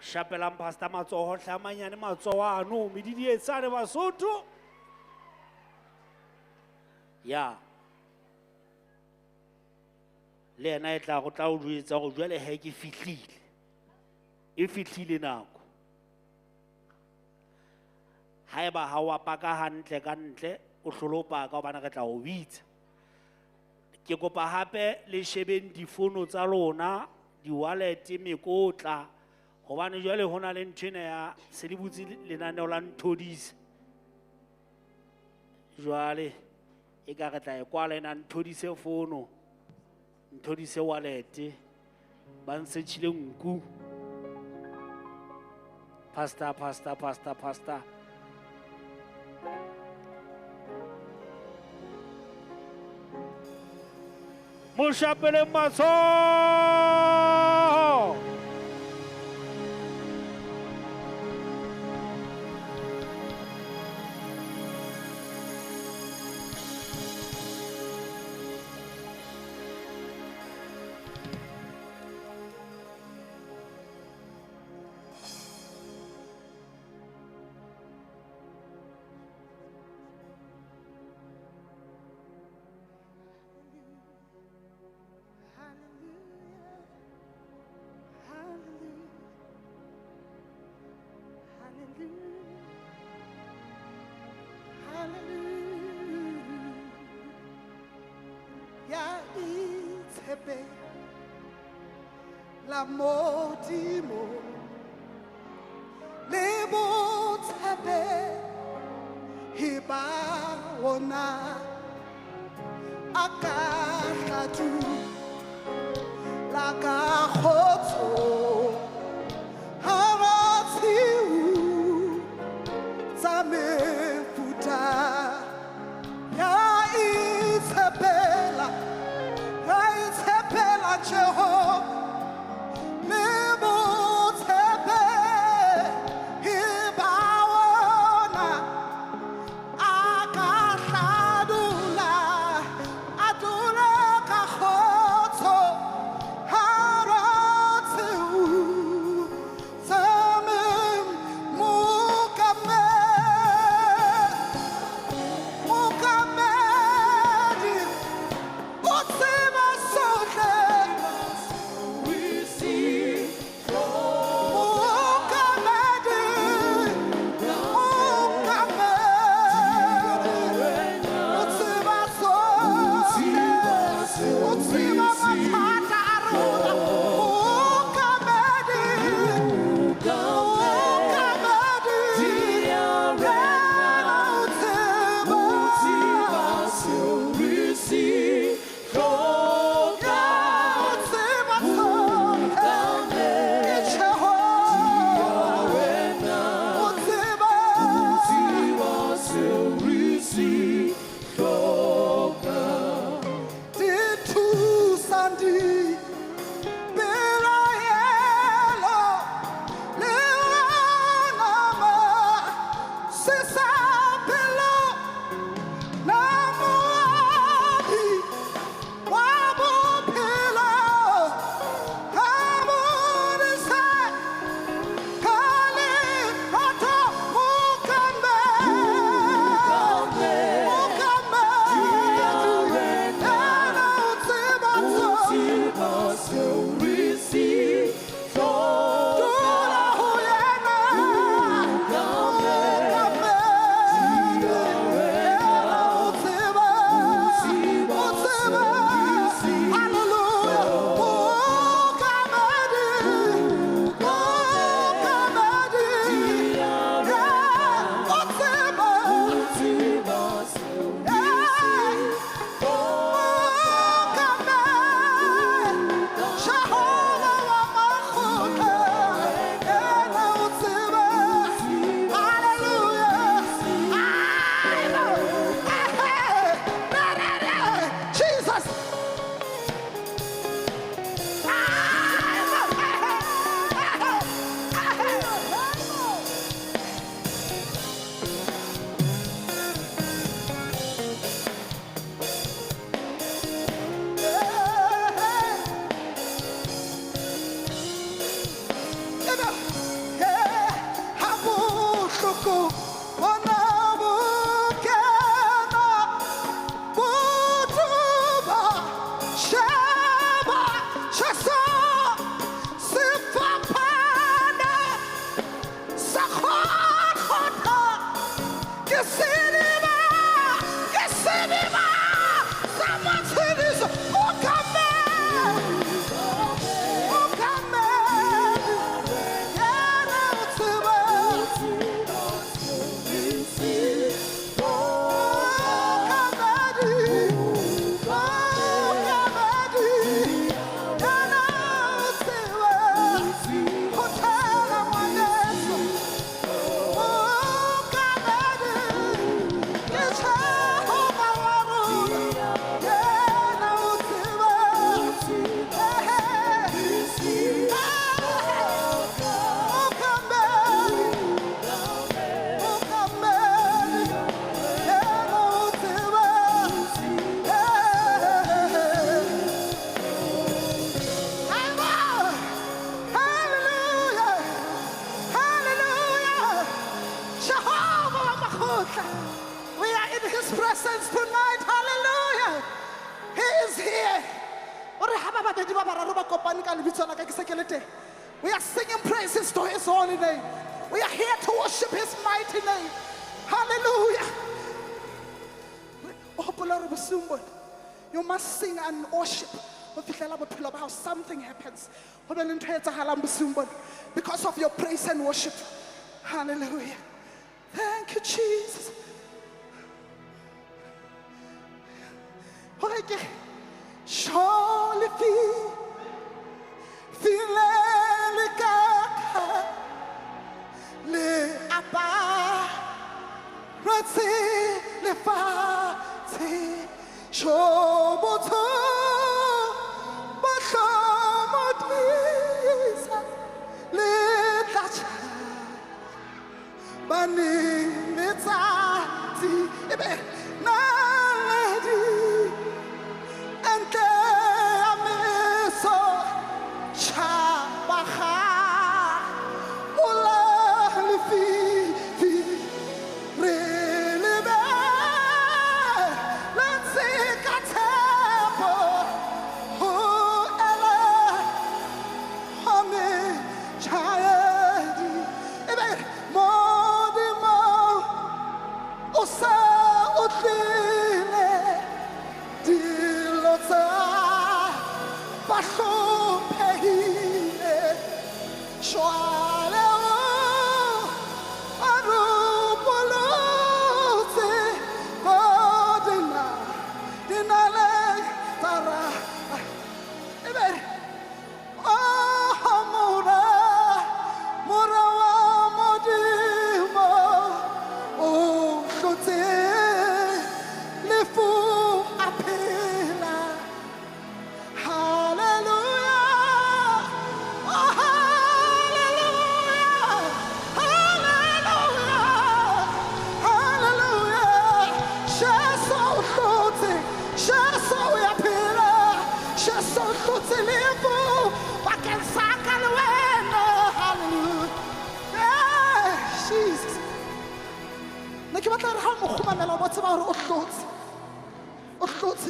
shapelang Pastor matsoho hlamanyane matsoho ano medidi etsane Basotho ya le ena e tla go tla o jwetsa go jwale he ke fihlile e fihlile nako haeba ha wa paka hantle ka ntle o hlolopa ka bana re tla o bitsa ke kopa hape le shebeng difono tsa lona di wallet mekotla hobane jwale hona le nthwena ya se di butse lenaneo la nthodisa jwale e ka re tla e kwala ena nthodise fono nthodise wallet ba ntsetshile nku pastor Moshapele matsoho La modimo le botshepe hiba wona akahatu la ka khotso haratiu tsame futa ya itsepela Jehovah We are in His presence tonight. Hallelujah. He is here. We are singing praises to His holy name. We are here to worship His mighty name. Hallelujah. You must sing and worship. How something happens because of your praise and worship. Hallelujah. Thank you, Jesus. Surely le apa ratsi le fatsi shoboto bahlomodisa le tlacha bani letsatsi ebe naledi ente ameso chabaha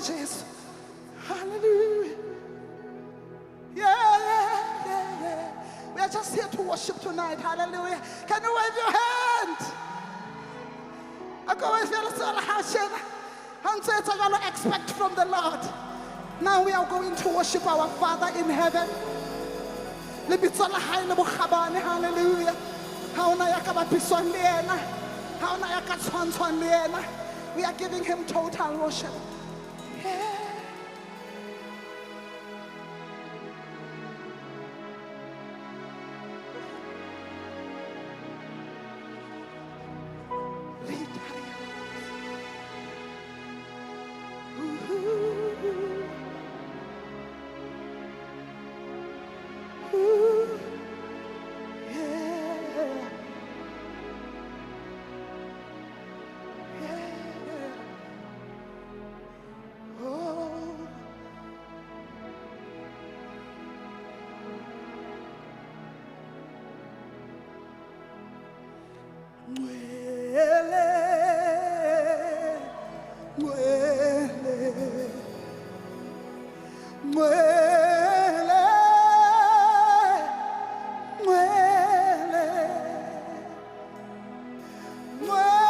Jesus. Hallelujah. Yeah. We are just here to worship tonight. Hallelujah. Can you wave your hand? I go with you. That's all I expect from the Lord. Now we are going to worship our Father in heaven. Hallelujah. We are giving Him total worship. Yeah. Mwele, mwele, mwele, mwele, mwele,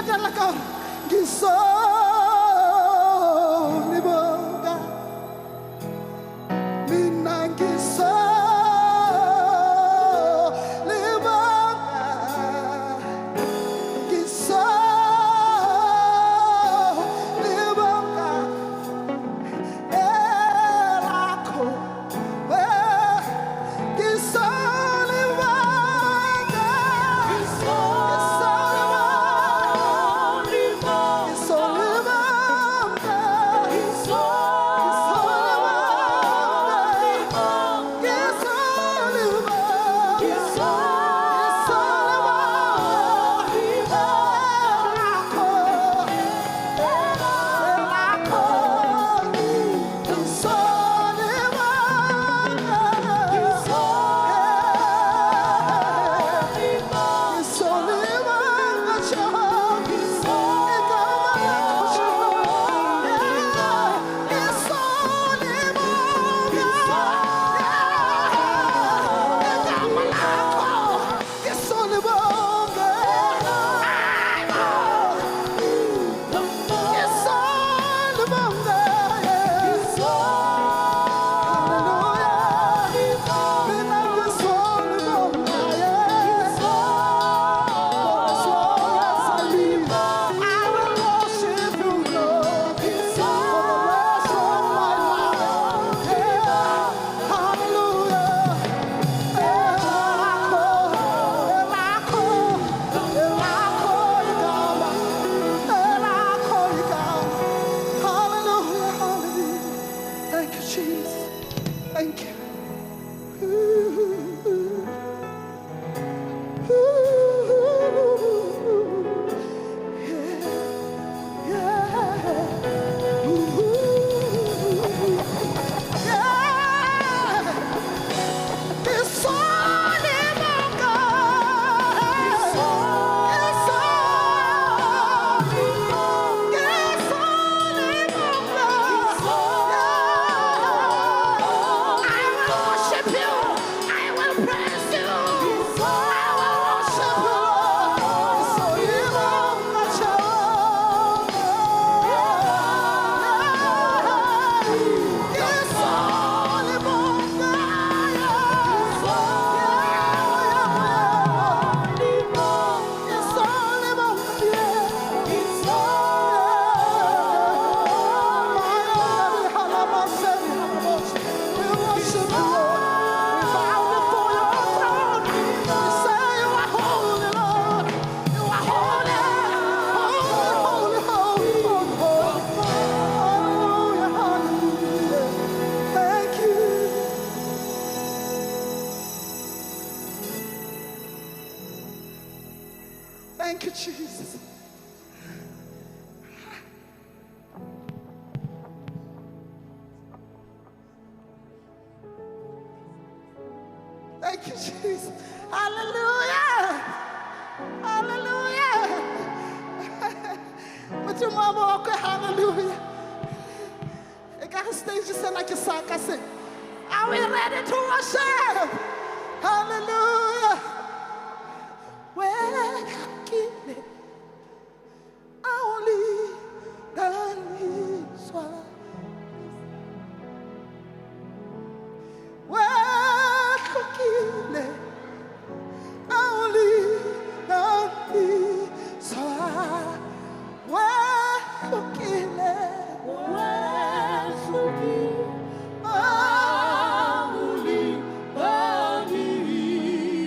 qetella ka hore ngisolibonga mina Thank you, Jesus. Thank you, Jesus. Hallelujah. Hallelujah. With your mama, okay, hallelujah. I got a stage just like a sack. I said, are we ready to worship? Hallelujah. Well, keep it only done his wife. Well, keep it only done his wife. Well, keep it. Well, keep only done his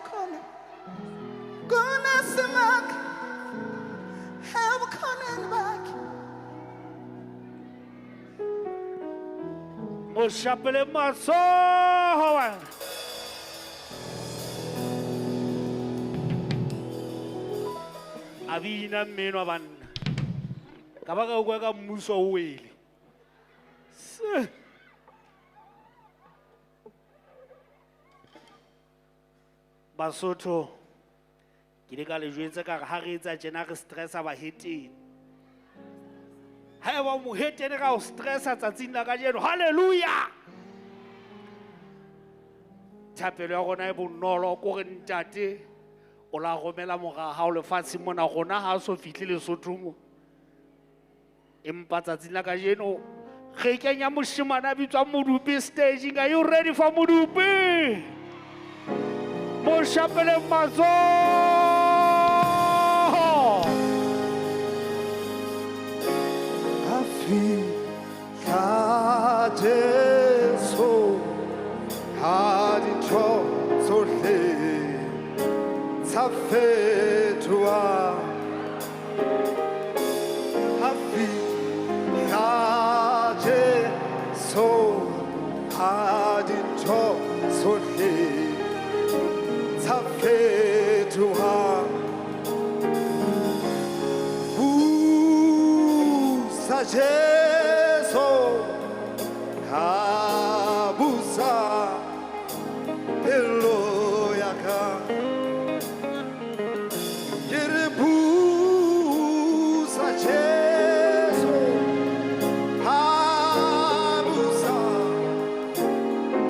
khona kunesimanga ebukhoneni bakhe Mo shapele matsoho wena. Abina mmeno wa banna. Ka ba ka o kwa ka mmuso o wele. Basotho ke le ka le jwetsa ka ha re etsa tjena re stressa ba heteng. Ha ba mo hetene ka o stressa tsatsing la ka jeno. Haleluya. Thapelo ya rona e bonolo ko re ntate o la romela mora ha o lefatshe mona rona ha so fihle Lesotho mo. Empa tsatsing la ka jeno re kenya moshimana bitswa Modupi staging. Are you ready for Modupi? Mo shapele matsoho. Afika Jesu haditho sohle tsafetua Afika Jesu haditho sohle tsafetua Jesu habusa eloyaka Yerebusa Jesu habusa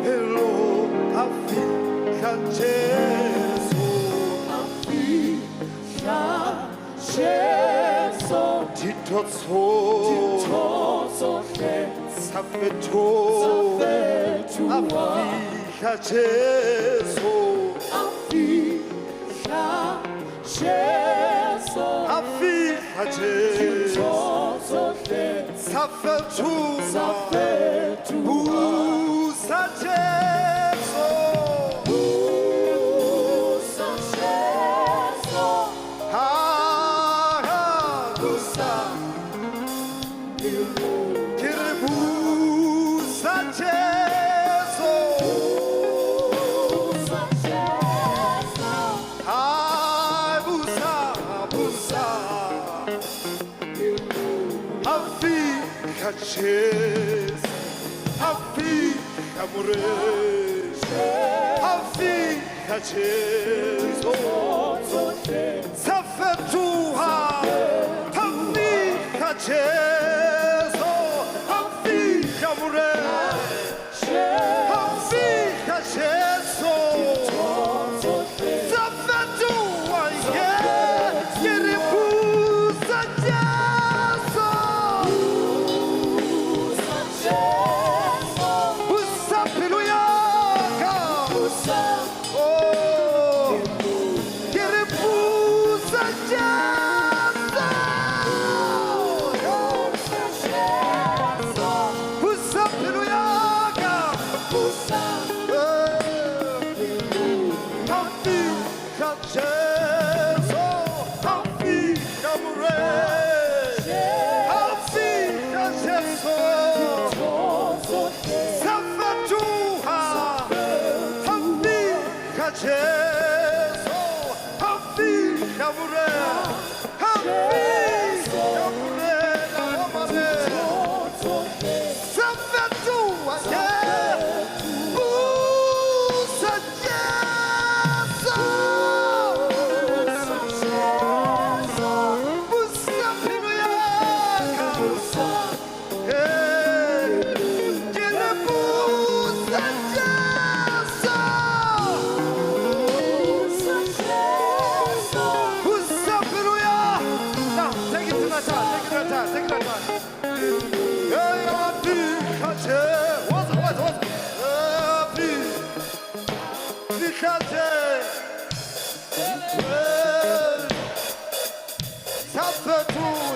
elo afika Jesu Titotso Safeto Afika Jesu Afika Jesu Safeto Busa Jesu Cheers, happy amores, happy cheers, Safetua, happy cheers, happy amores, happy cheers, Safetua, yeah, Yerebusa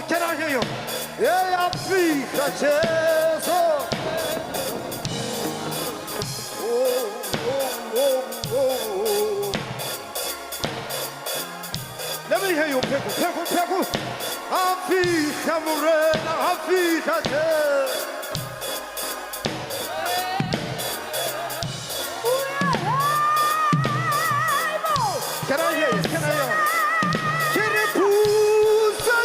Can I hear you? Yeah, Africa, Jesus. Oh, oh, oh, oh. yo pheko afika morena afika te Can I hear you? Can I hear you? Can you push a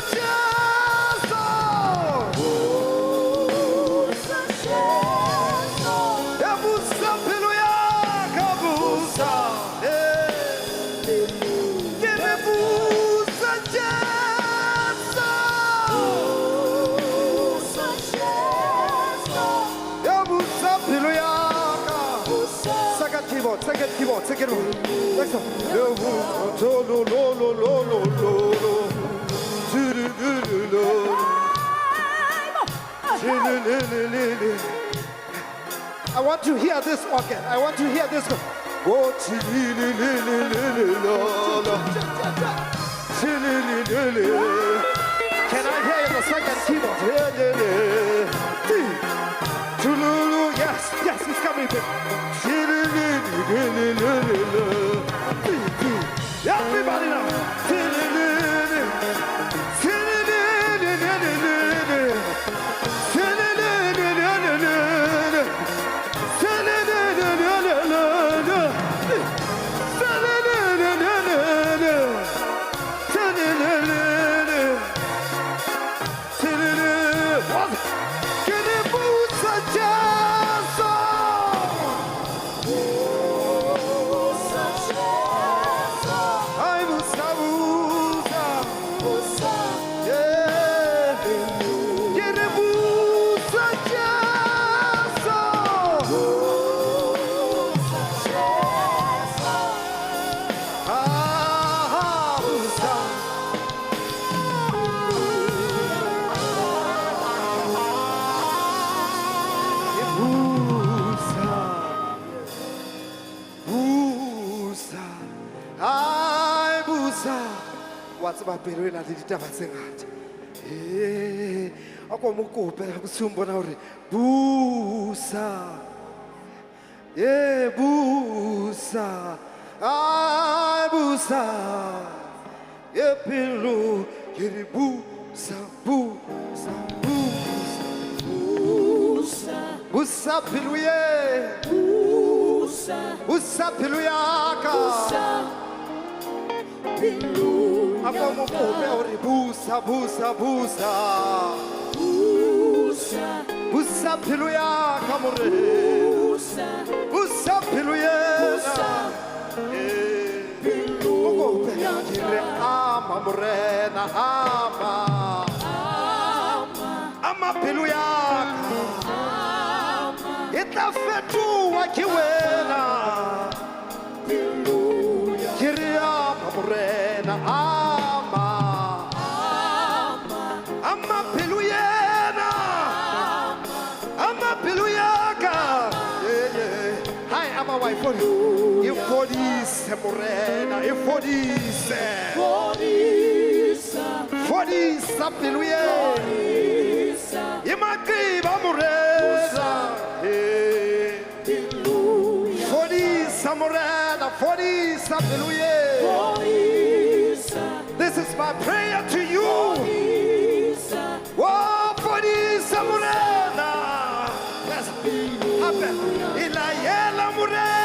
Second keyboard. Next one. I want to hear this organ. I want to hear this. Can I hear the second keyboard? Yes, it's coming. Everybody now. Ba pelo ena le ditaba tse ngata a ko mo kope ga bosong bona gore busa busa busa pelo ke re busa busa pelo busa pelo ya ka Ako mo kope ori busa pilu ya kamore busa pilu ya pilu kope kire ama morena ama pilu ya ita fetu wa kiwena pilu kire ama morena Eu fodisse, morena, eu fodisse. Fodisse, piluie. E maquiba, morena. Fodisse, morena, fodisse, piluie. This is my prayer to you. Oh, fodisse, morena. Yes, happen. Ilayela, morena.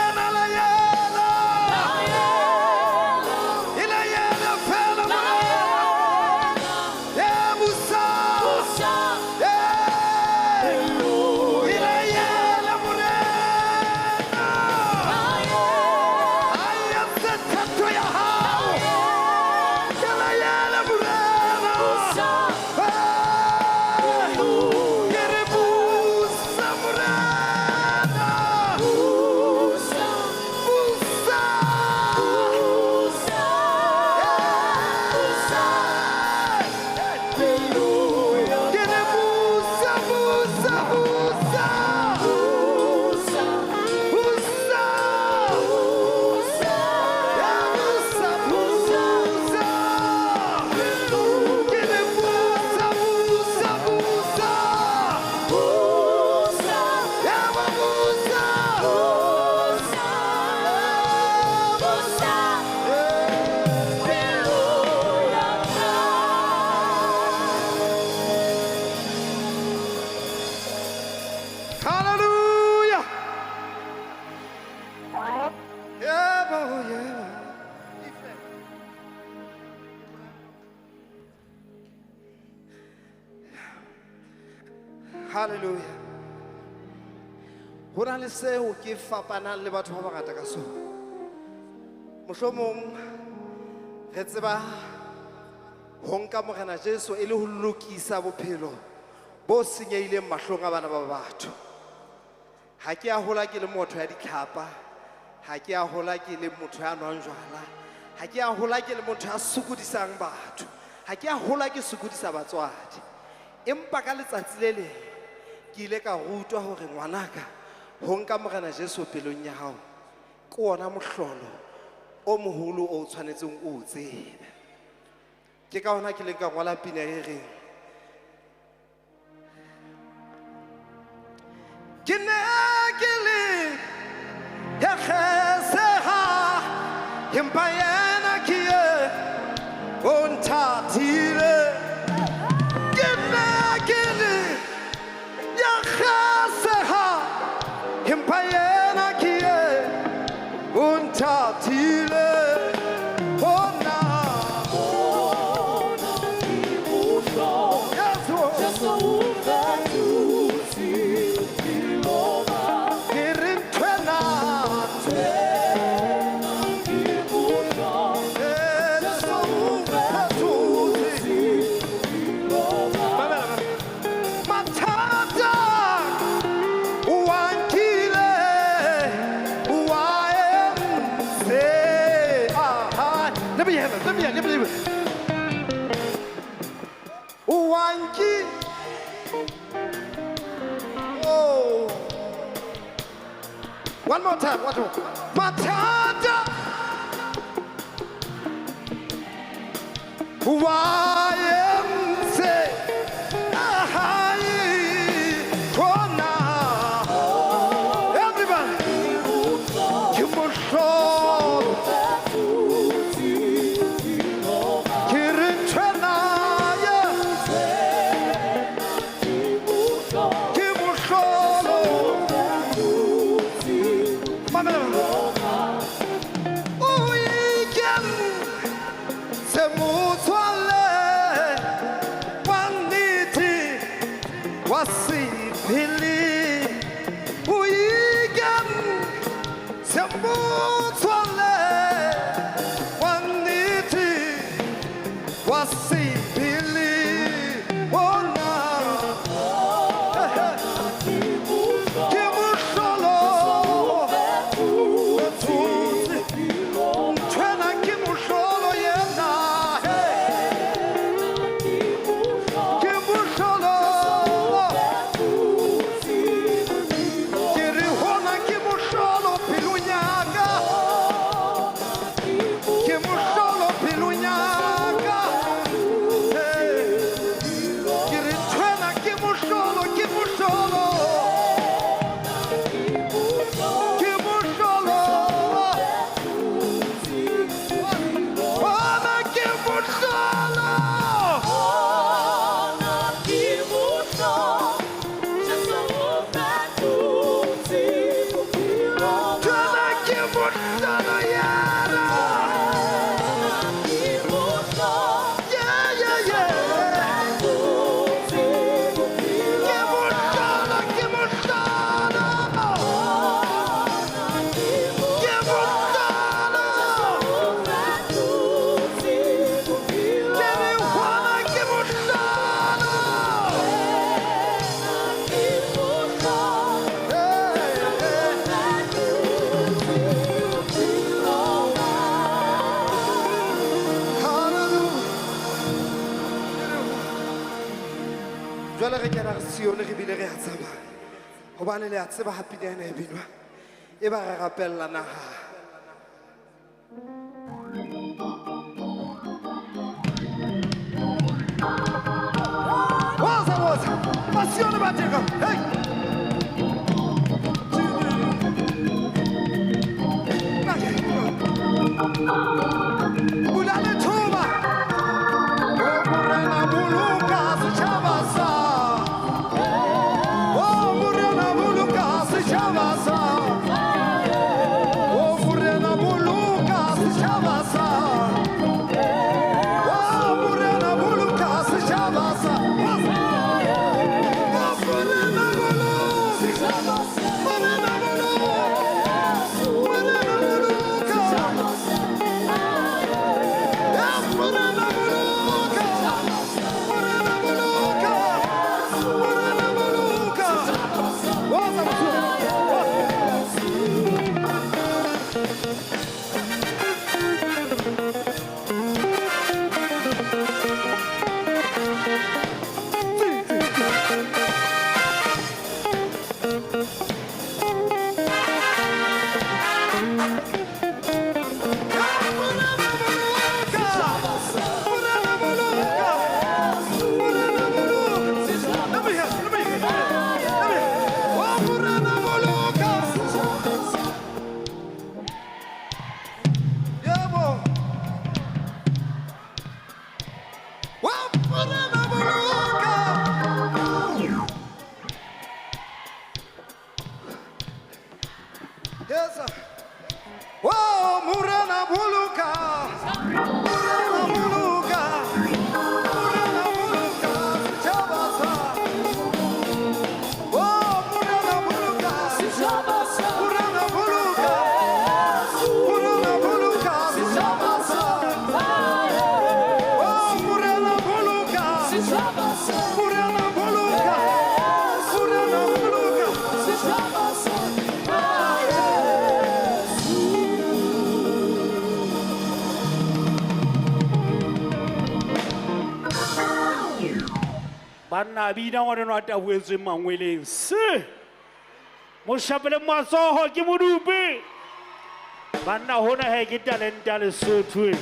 Hallelujah. Ho na le seo ke fapanang le batho ba bangata ka sona. Mohlomong re tseba ho nka Morena Jesu e le ho lokisa bophelo bo senyehileng mahlong a bana ba batho. Ha ke a hola ke le motho ya ditlhapa, ha ke a hola ke le motho ya nwang jwala, ha ke a hola ke le motho ya sokodisang batho, ha ke a hola ke sokodisa batswadi. Empa ka letsatsi le leng ke ile ka rutwa hore ngwanaka ho nka Morena Jesu pelong ya hao ke ona mohlolo o moholo o tshwanetseng o tsebe. Ke ka hona ke leng ka ngola pina e reng ke ne ke le ya kgeseha empa yena ke ye o nthathile. Ke ne ke le ya kgeseha empa yena ke ye o nthathile. Oh, one more time, one more. Matata, YMC, everybody, you must show. Re bile re a tsamaya hobane le a tseba hape di ena e binwa e ba re rapella naha. Woza pasione batega hey Bulale Tuba Morena Buluka Chavasa Morena Buluka Chavasa banna bina ngwaneno a tabuetsweng mangweleng se mo shapele matsoho ke Modupe banna hona he ke talenta ya Lesotho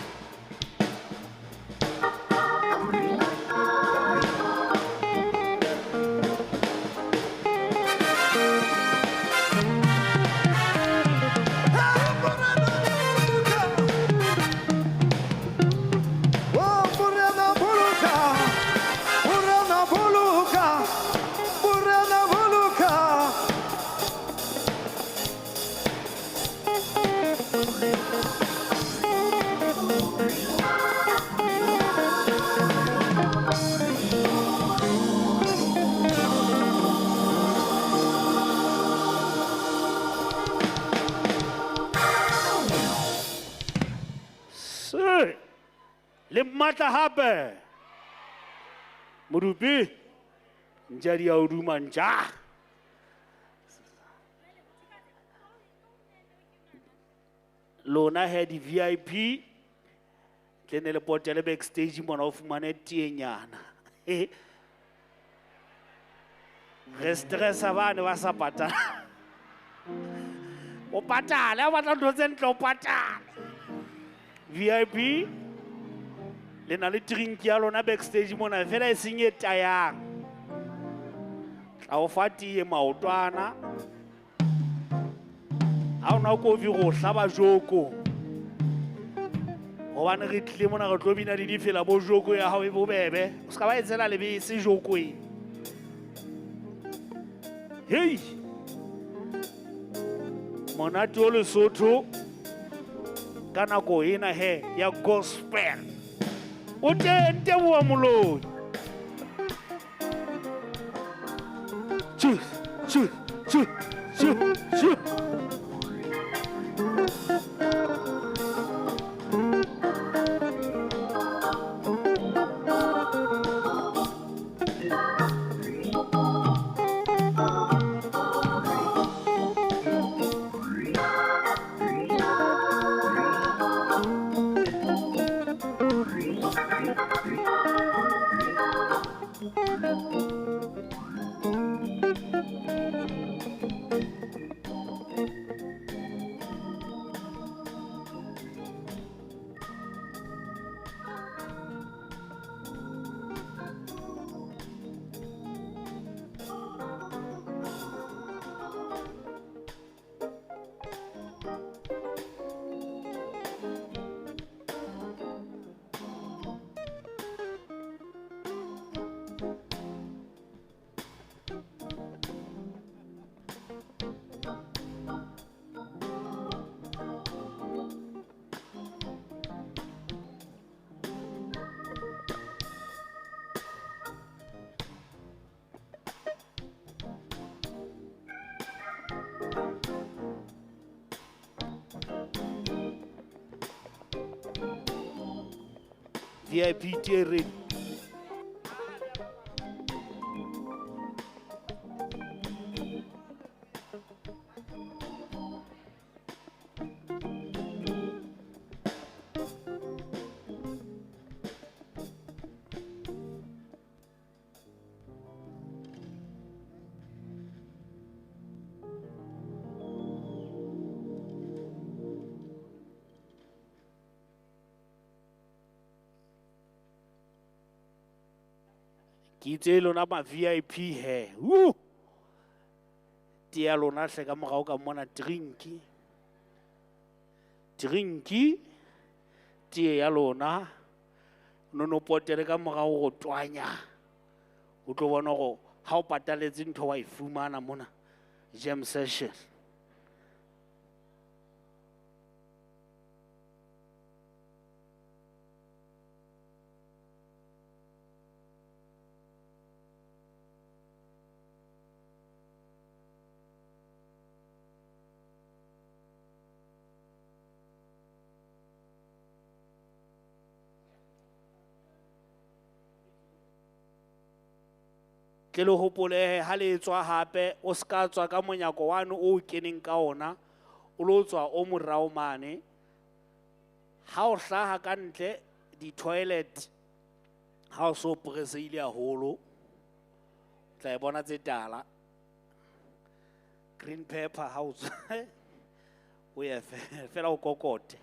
le matla hape Modupe ntja di a o duma ntja lona he di VIP le ne le potele backstage mona o fumane tienyana re stressa bane ba sa patala o patale a batla ntho tse ntle o patale VIP le na le drink ya lona backstage mona fela e senye tayang tla o fa tie maotwana ha ona kofi go hlaba joko gobane re tlile mona re tlo bina le difela bo joko ya hao e bobebe o ska ba etsela lebese joko e hei monate o Lesotho ka nako ena he ya gospel o tente bua moloi VIP Terry. Kitse lona ma VIP he. Tia lona hle ka morao ka mona drinki. Drinki tie ya lona no potele ka morao go twanya. O tlo bona go ha o pataletse ntho wa ifumana mona jam session. Ke le hopole ha le tswa hape o ska tswa ka monyako wane o keneng ka ona o lo tswa o morao mane ha o hlaha ka ntle di toilet ha o so presile haholo tla e bona tse tala green pepper ha o tswa o ye fela o kokote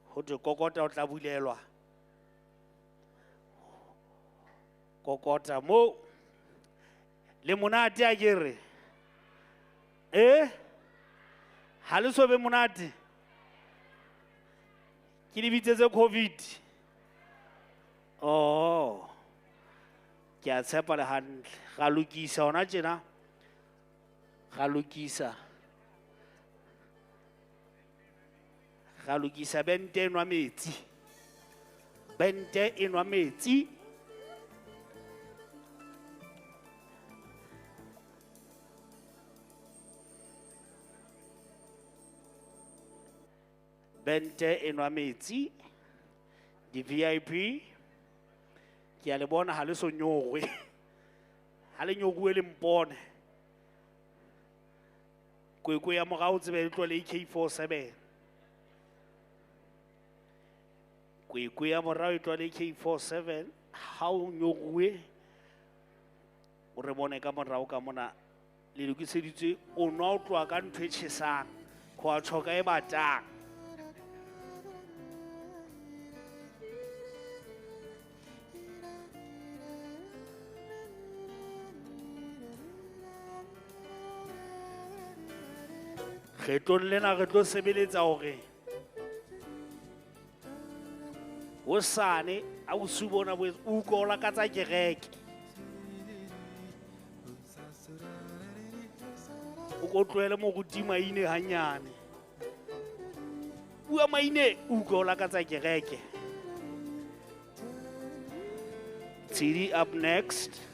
ho te kokota o tla bulelwa kokota mo le monate a kere ha le so be monate ke le bitsetse covid oh ke a tshepa le hantle ga lokisa ona tjena ga lokisa bente enwa metsi bente enwa metsi bente enwa metsi di VIP ke a le bona ha le so nyogwe ha le nyoguwe le mpone kwekwe ya morao tsebe le tlo le K47 kwekwe ya morao e tlo le K47 ha o nyoguwe o re bone ka morao ka mona le lokiseditswe o nwa o tloa ka ntho e tjhesang go a tshoka e batang kgetlong lena re tlo sebeletsa hore hosane a bosiu bona bo o kola ka tsa kereke o ko tlohele moruti maine hanyane bua maine o kola ka tsa kereke Tshidi up next.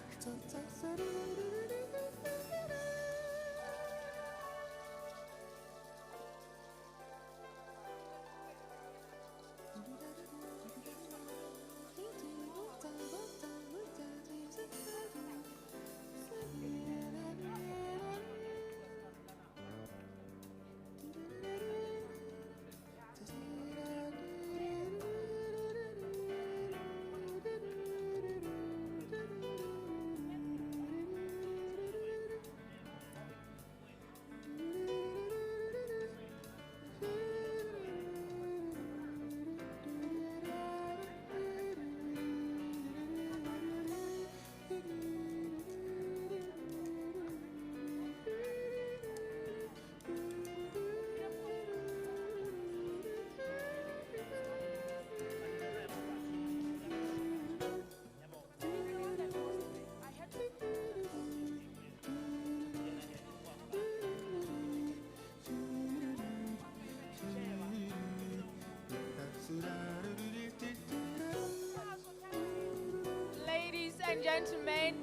Gentlemen,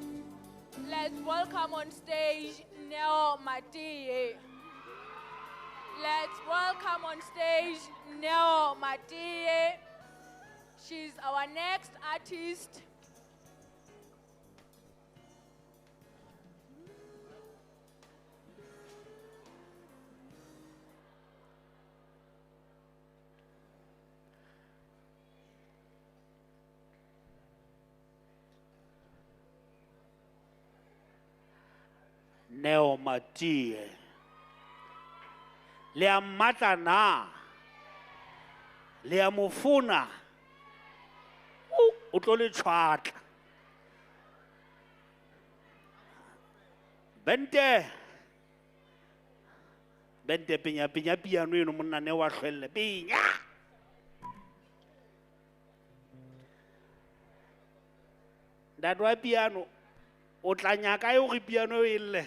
let's welcome on stage Neo Matie. Let's welcome on stage Neo Matie. She's our next artist. Neo Matie le a mmatla na le a mofuna o tlo le tshwatla bente penya piano eno monna ne wa hlwelle penya dadwa piano o tla nyaka yo re piano e lle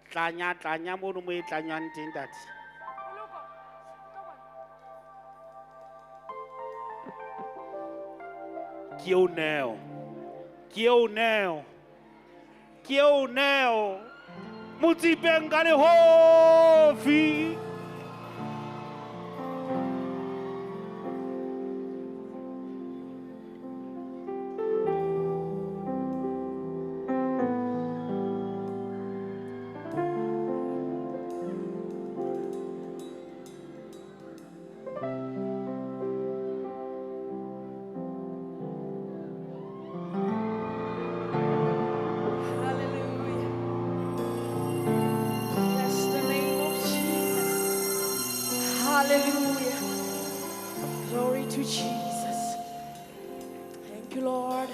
tlanya mono mo e tlanyang teng dati ke o neo motsipeng ka lehofi Hallelujah. Glory to Jesus. Thank you, Lord.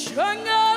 Shanga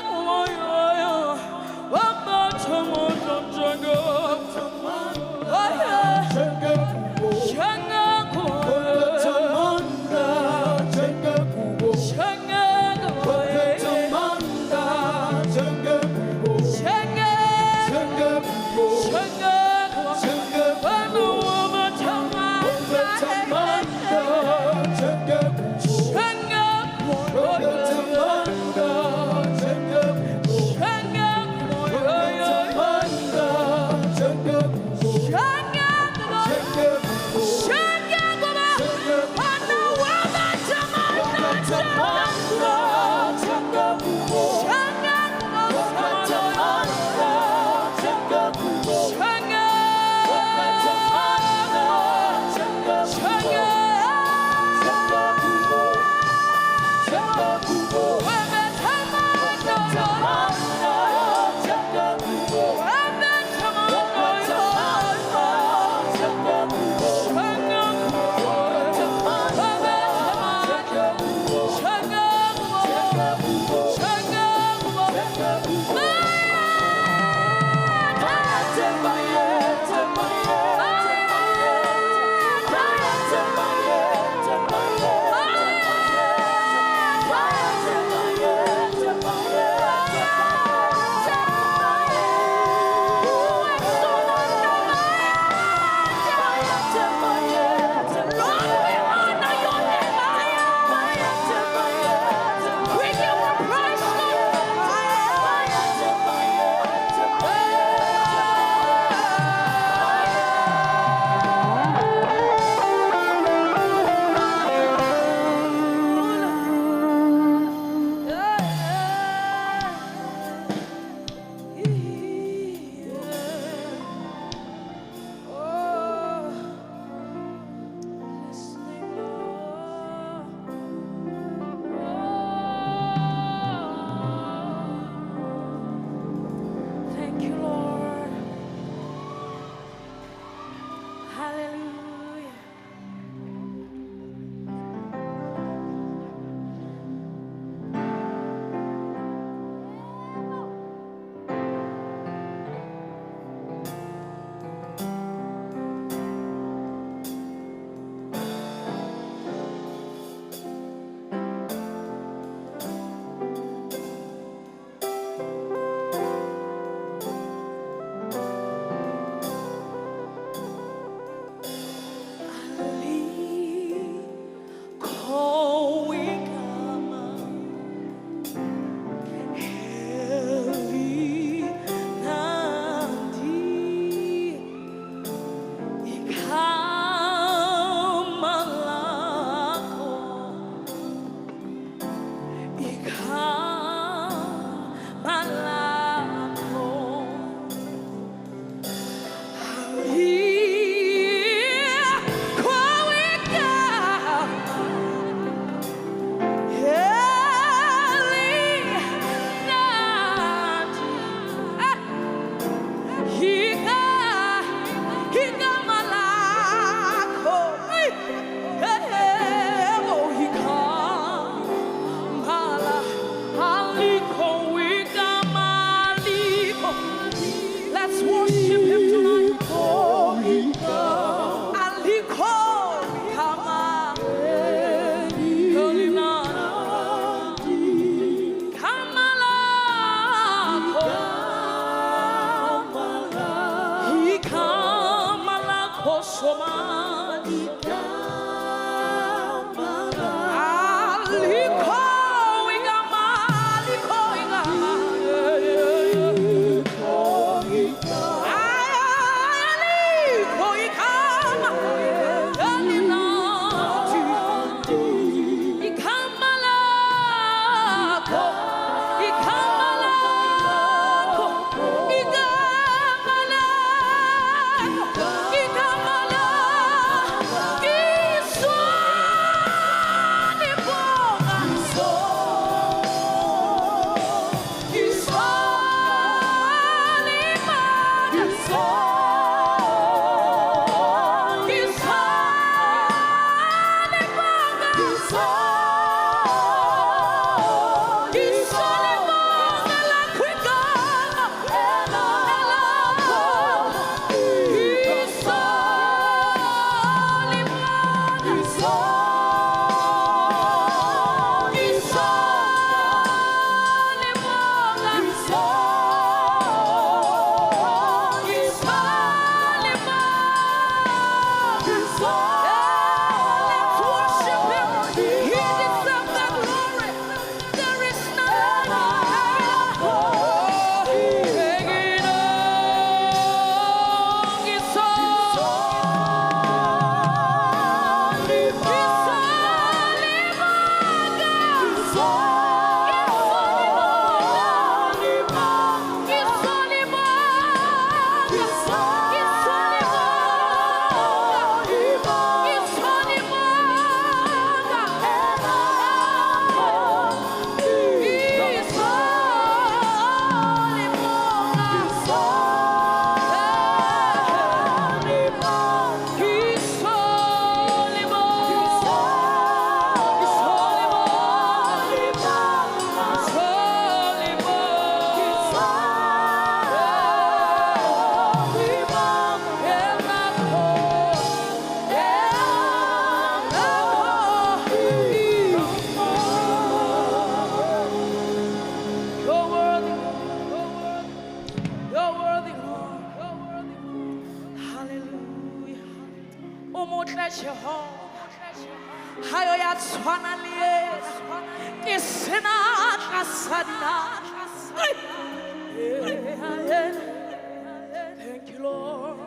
Thank you, Lord.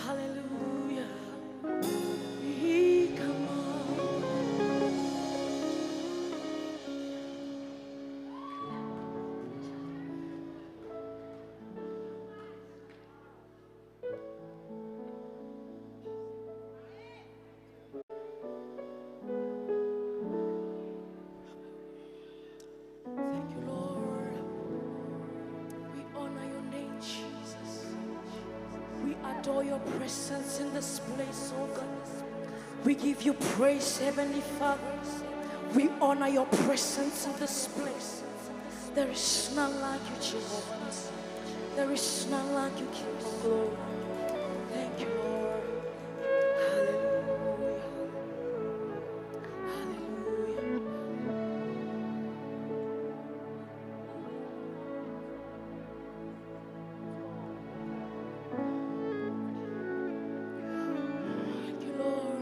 Hallelujah. Come on. Thank you, Lord. We honor your name, Jesus. We adore your presence in this place, oh God. We give you praise, Heavenly Father. We honor your presence in this place. There is none like you, Jesus. There is none like you, King of glory. Thank you, Lord. Hallelujah. Hallelujah. Thank you, Lord.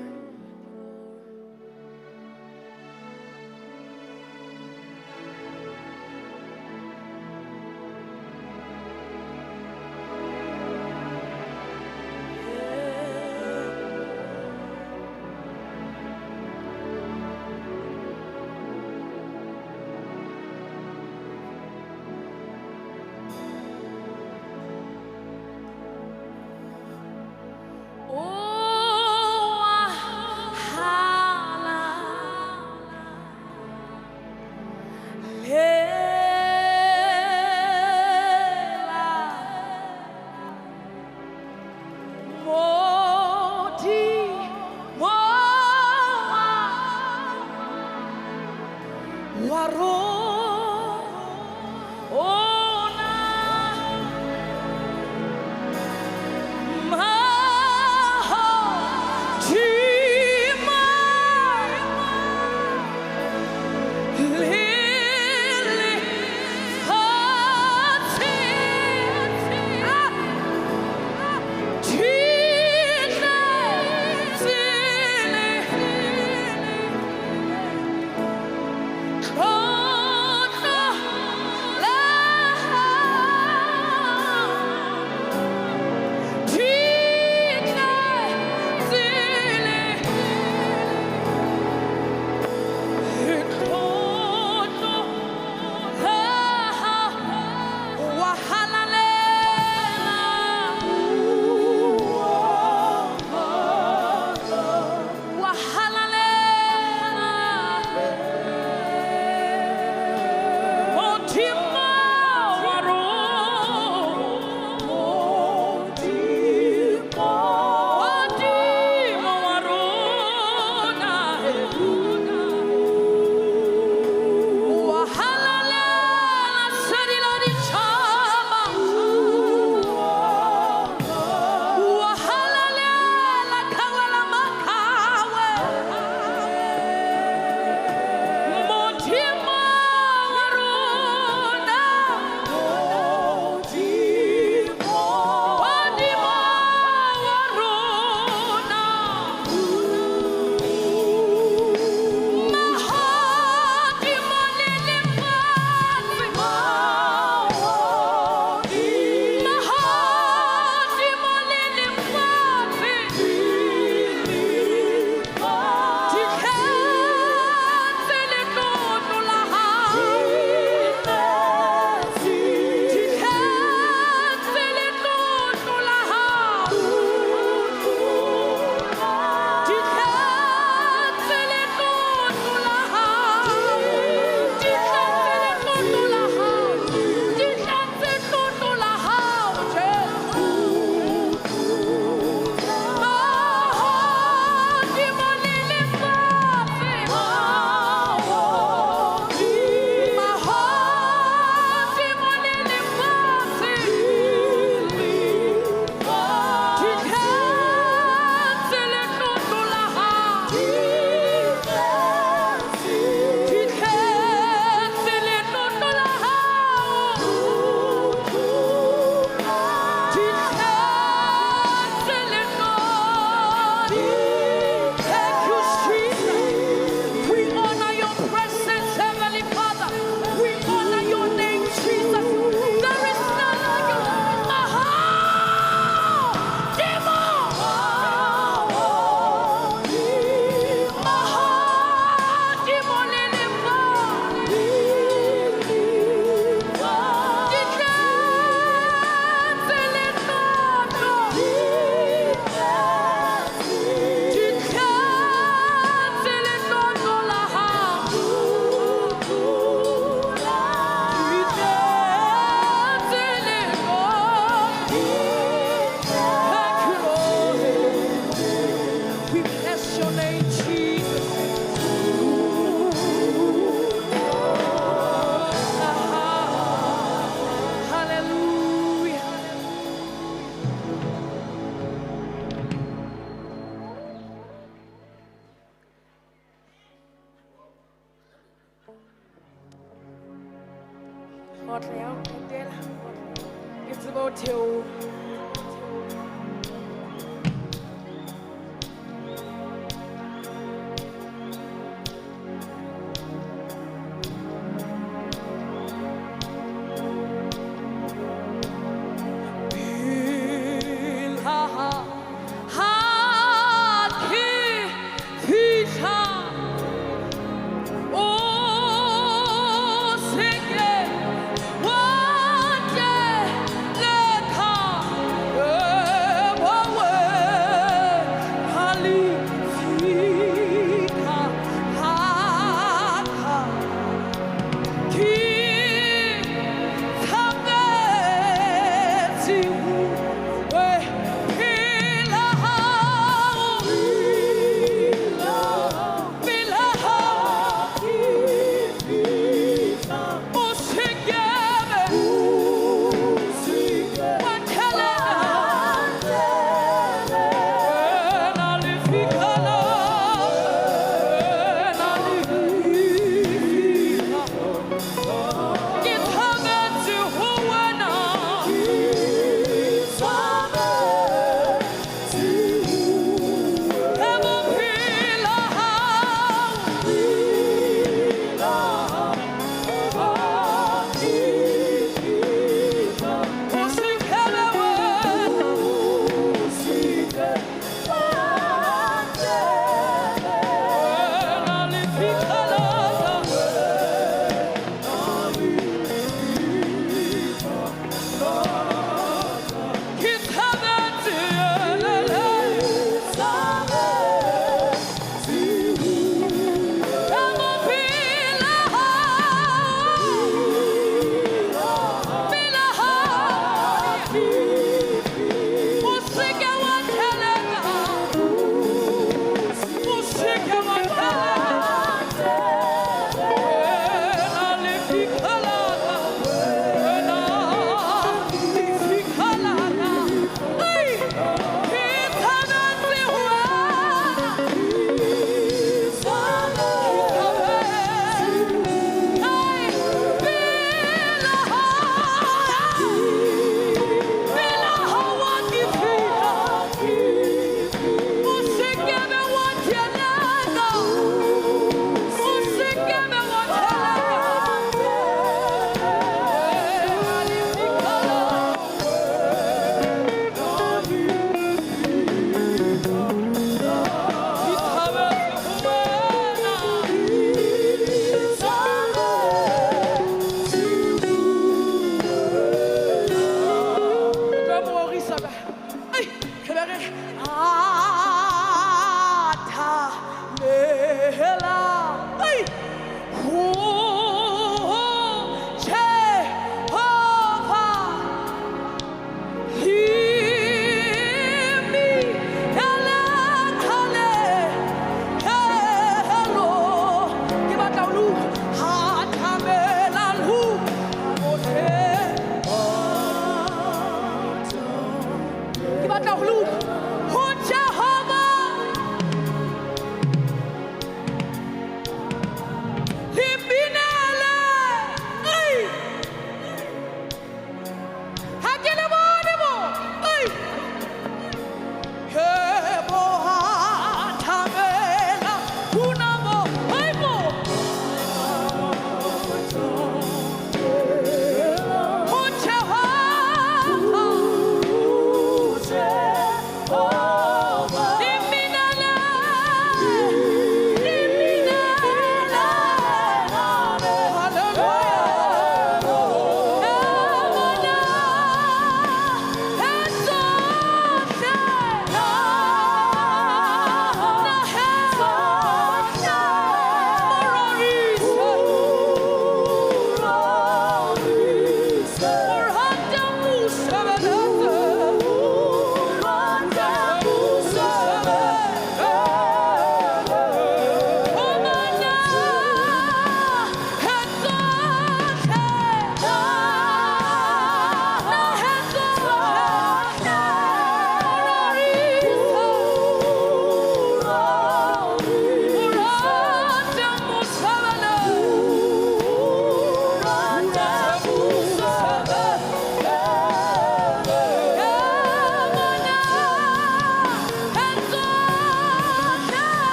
Kgotla ya ho qetela, ke tsebe ho theoha. Oh,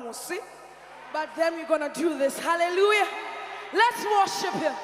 musi. But then we're gonna do this. Hallelujah. Let's worship him.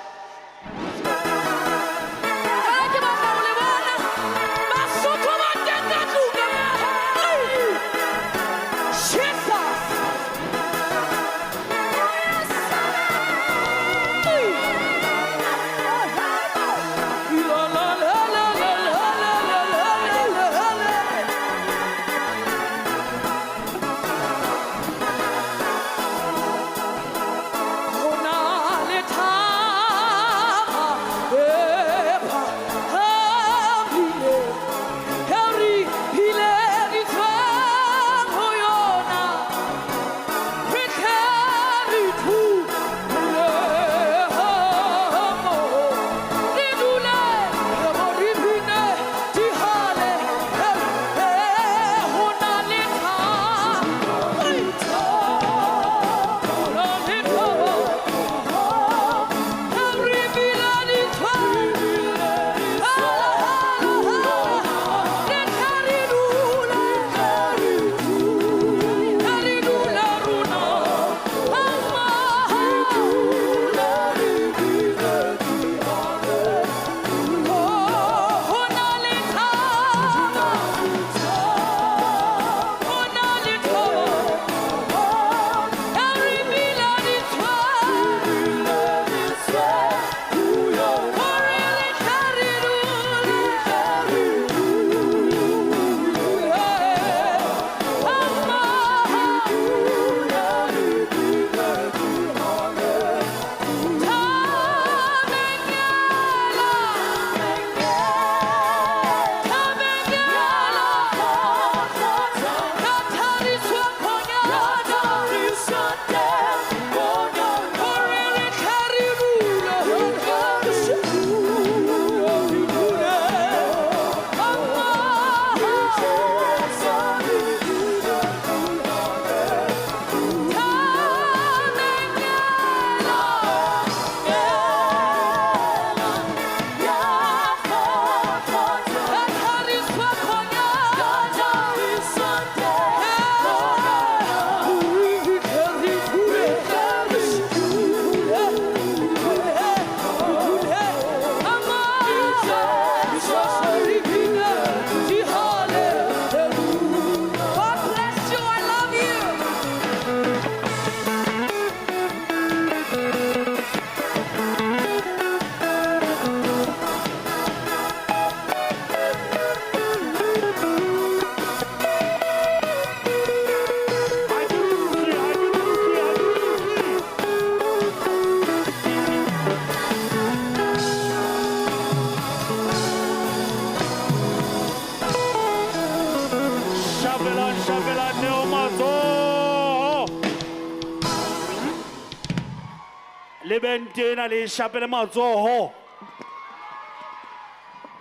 Lebentena le shapele matsoho.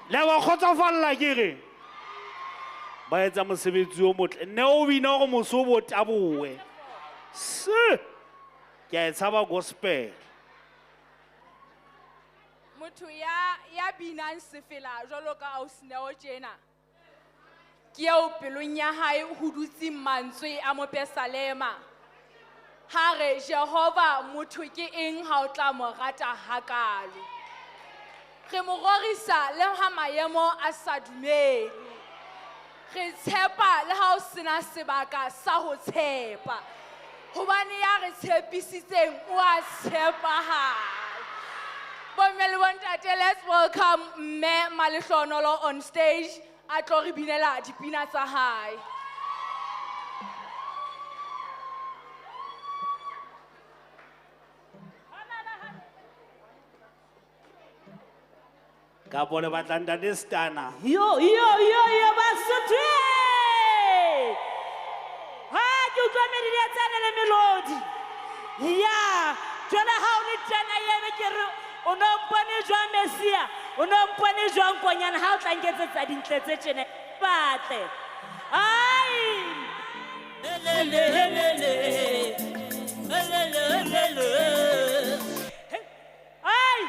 Le wa khotsafalla kere. Ba etsa mosebetsi o motle. Ne o bina go moso bo tabowe. Se. Ke a tsaba gospel. Motho ya binang sefela jwalo ka Ausneo tjena. Ke eo pelong ya hae ho dutse mantswe a Mopesalema. Hare Jehova motho ke eng ha o tla mo rata hakalo. Re mo rorisa le ha maemo a sa dumele. Re tshepa le ha o sena sebaka sa ho tshepa. Hobane ya re tshepisitseng o a tshepahala. Bomme le bontate, let's welcome Mme Malihlonolo on stage. A tlo re binela dipina tsa hae. Ka bole batlanda le stana. Yo, Basotho! Ha, ke utlwa medidi le melodi. Ya, jwale ha o le tjena ebe ke re o no mpone jwang Mesia, o no mpone jwang Konyana ha o tla nketsetsa dintle tse tjena. Batle. Ai! Ai!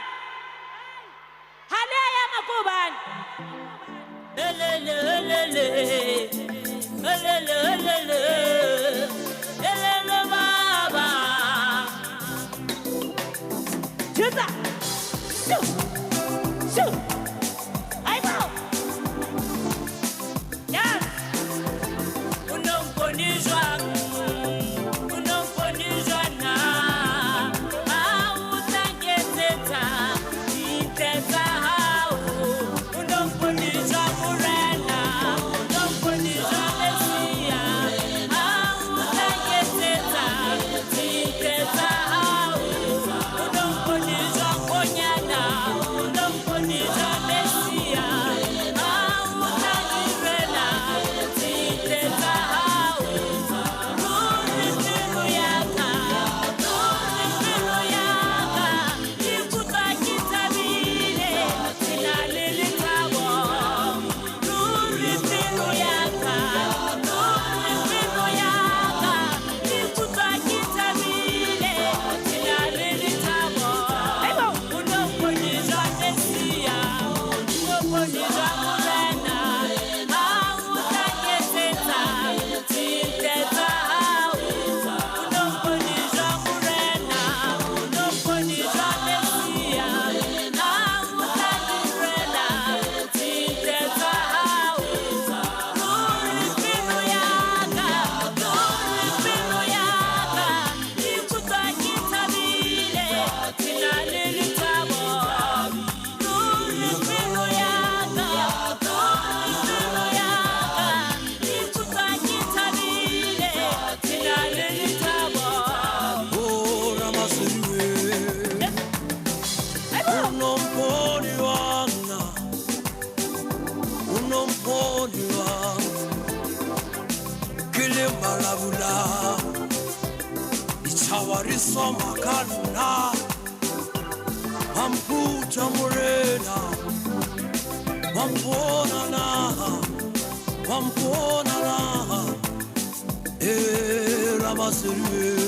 Hale ya makubani. Elele Hallelujah. Shoo. Shoo. I will. Yes. Soma kaluna Wampuja murena Wampona na Ramasiri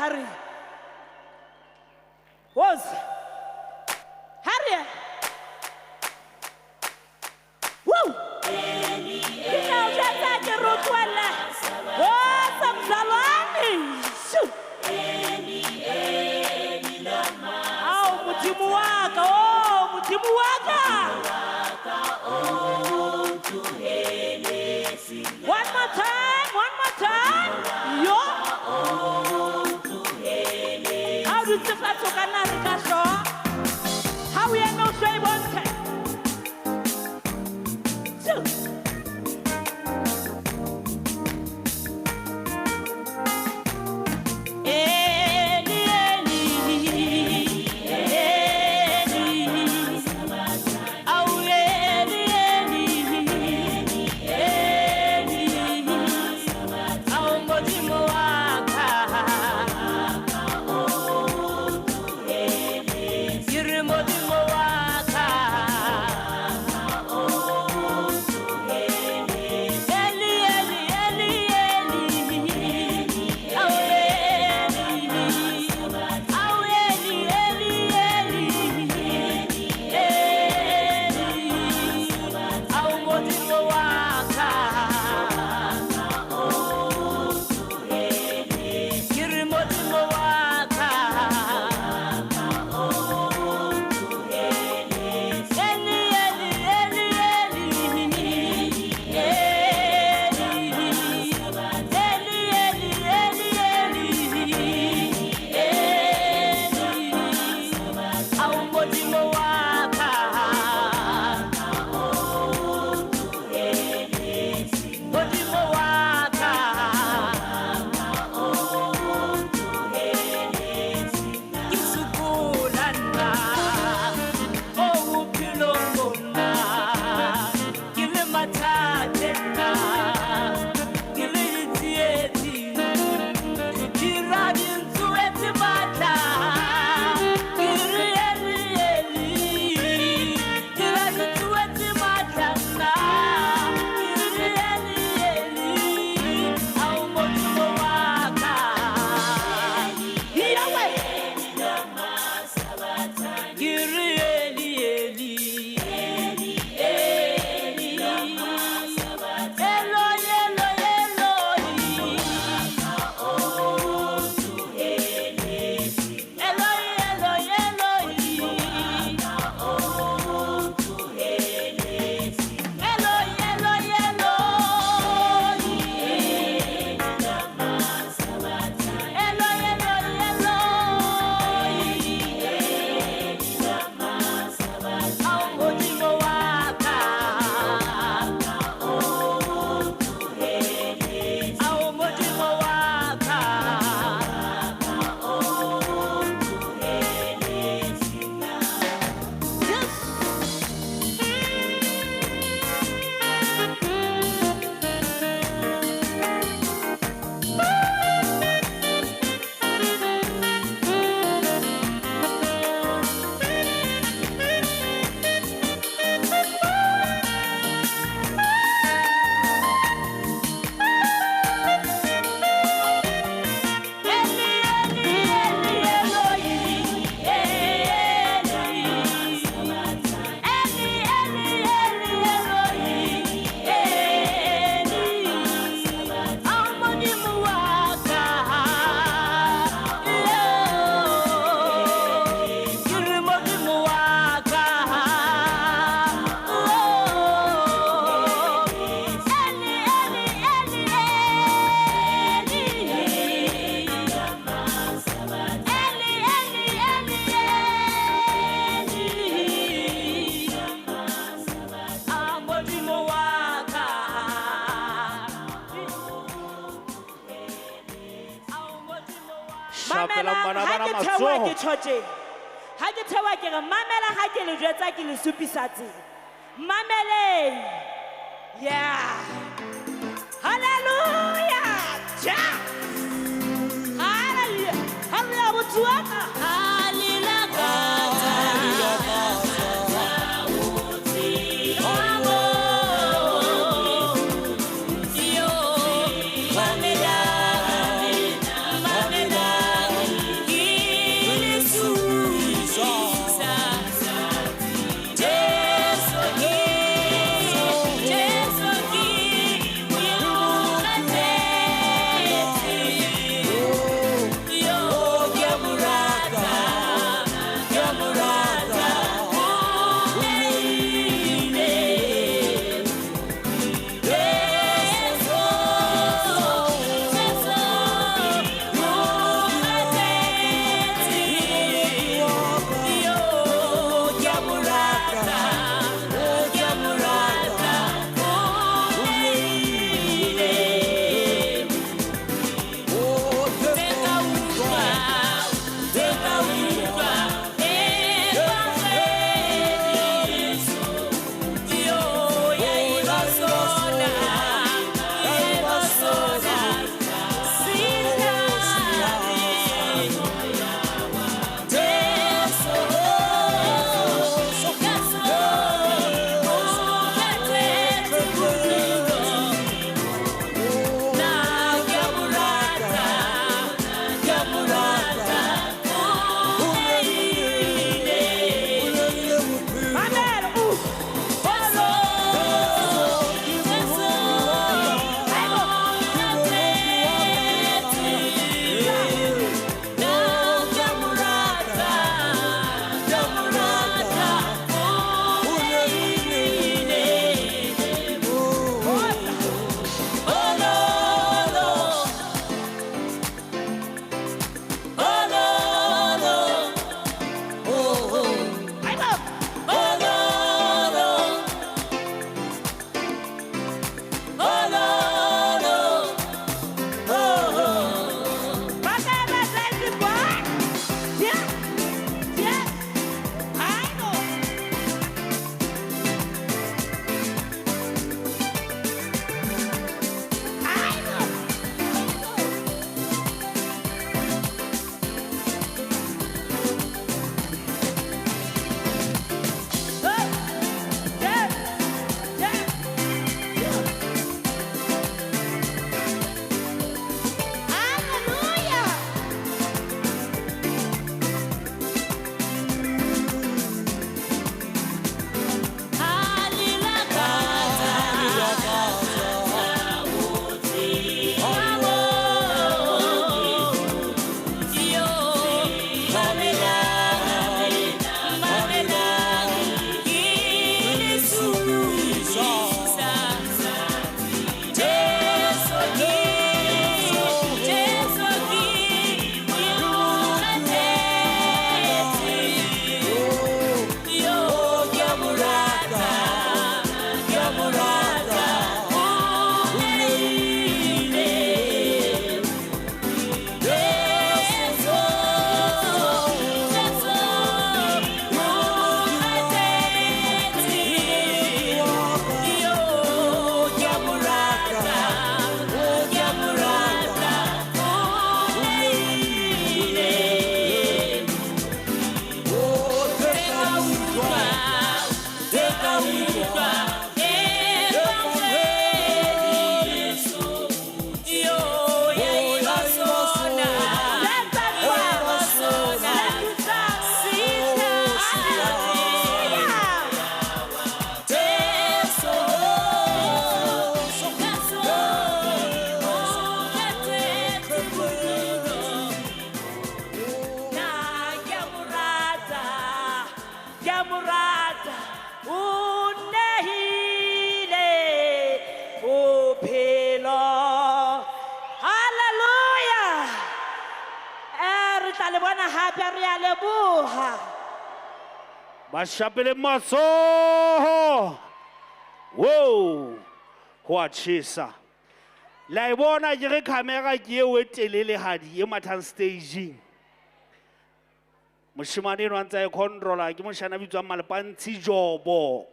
Hurry. Was. Hurry. Woo. One more time. Yo. How do you think that's how we are not Shapela bana bana ha ke thewa matsoho. ke tshotse ha ke thewa ke re mamela ha ke le jwetsa ke le supisa tsela mameleng yeah hallelujah ja hallelujah hallelujah botsuana Yo, re tla le bona hape re a leboha Ba shapele matsoho. Whoa. Ho a tjhesa. La e bona ke re camera ke eo e telele hadi e mathang staging. Moshimane no ntse e controller ke moshana bitswang Malepantsi Jobo.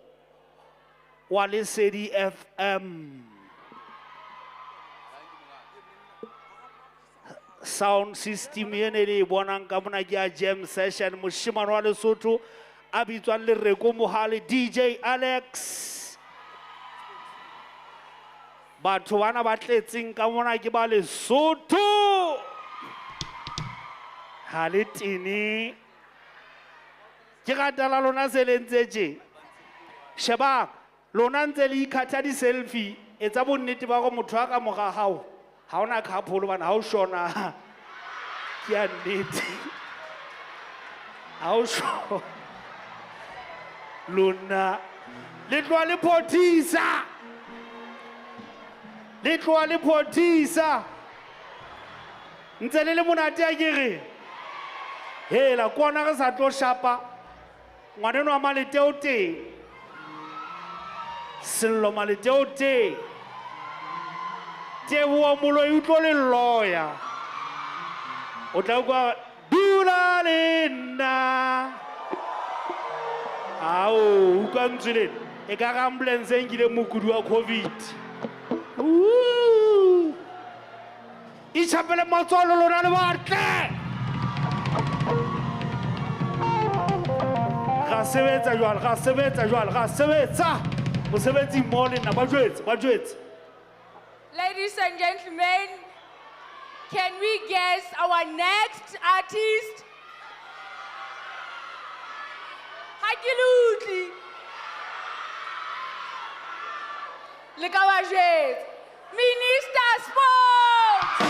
Wa Lesedi FM. Sound system ene le bonang ka mona ke a jam session moshimane wa Lesotho a bitswang Lereko Mohale DJ Alex. Batho bana ba tletseng ka mona ke ba Lesotho. Ha le tini. Ke ratela lona se le ntse tje. Sheba lona ntse le ikhatha di selfie etsa bonnete ba go motho a ka moga hao ha ona couple bana ha o shona ke a nnete ha o shona lona le tloa le photisa ntse le monate a kere hela kona re sa tlo shapa ngwaneno wa Maleteo teng Sello Maleteo teng Teboho Moloi o tlo le lawyer o tla kwa dula le nna ao uka ntswile e ka ga ambulance e nkile mokudi wa COVID e chapele matsolo lona le batle ga sebetsa mosebetsi mo le nna ba jwetse Ladies and gentlemen, can we guess our next artist? Hakilutli. Le ka ba jwetsa. Minister Sports.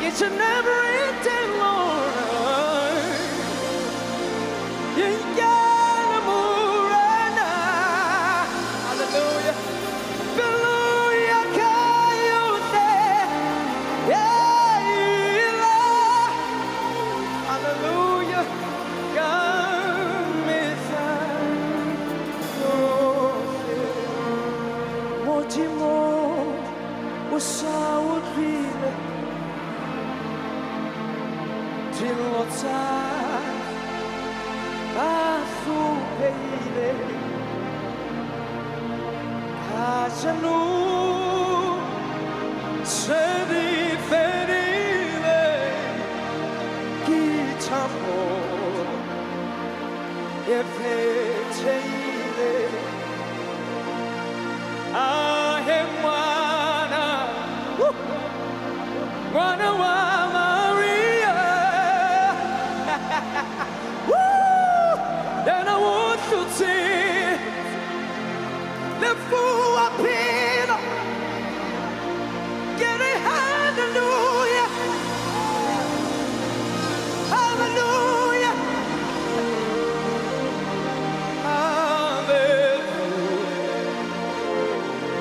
It's an everyday Lord. Hallelujah. Hallelujah. Hallelujah. ahe mwana, mwana wa Maria. Woo! Then I want to see the full appeal. Get it, hallelujah, hallelujah,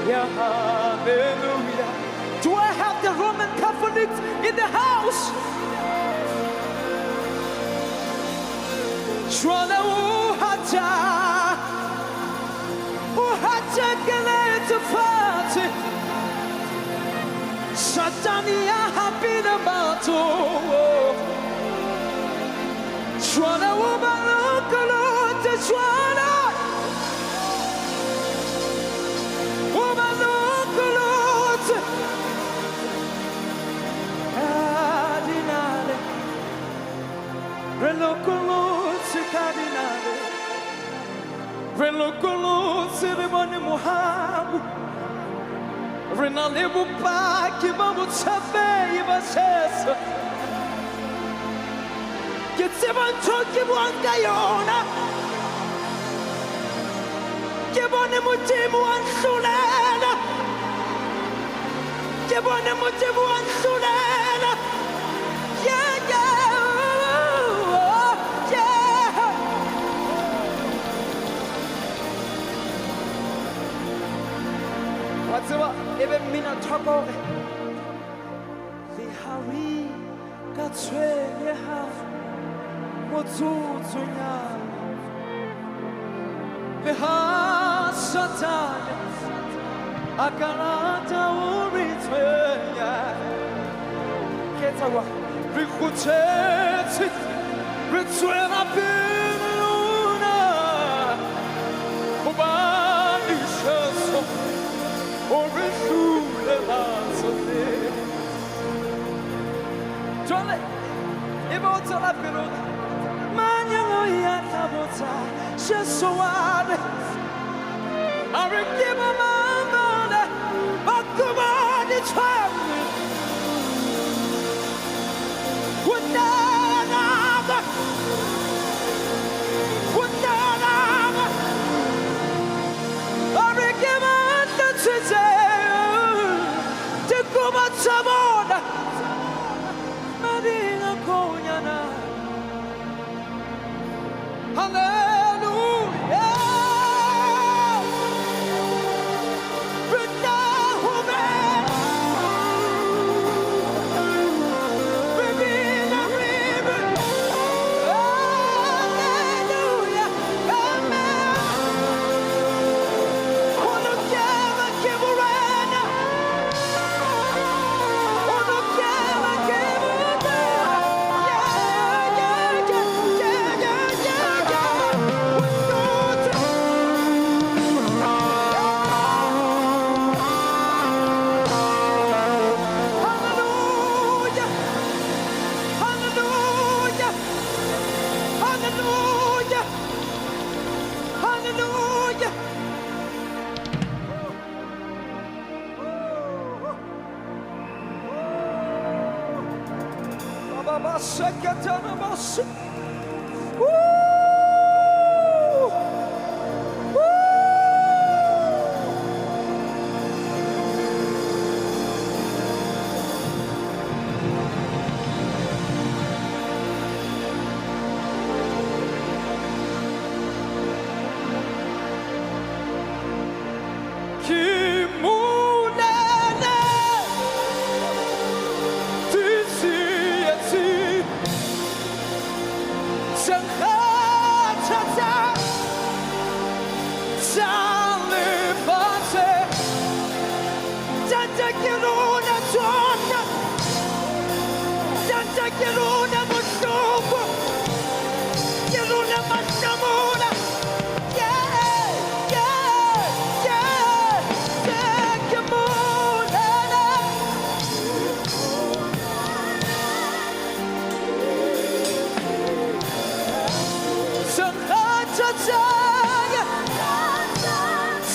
hallelujah, hallelujah. Do I have the Roman Catholics in the house? Shwala uhaja, uhaja kelete fati. Satania habina bato. Shwala ubalokalo te shwala. Ubalokalo te. Cardinale, relocolo se cardinale, relocolo se rimane muhabu, renale bupa che mamu sabe i basesa, che se mancho che buon gaiona, che buone mutimu ansulena, che buone mutimu ansulena. Yeah, yeah, oh, yeah. What's up? Even mina chokore. The Hari Katswe Yeha Motsunya. The Hasatanya Akanata Uritwenya. Ketawa. Rikuceti, rituela peluna, ubani shaso, orisule lazote. Jole, ibota la peluna, manyalo ya tabota, shesoane, arikiba mamone, bakubani chami.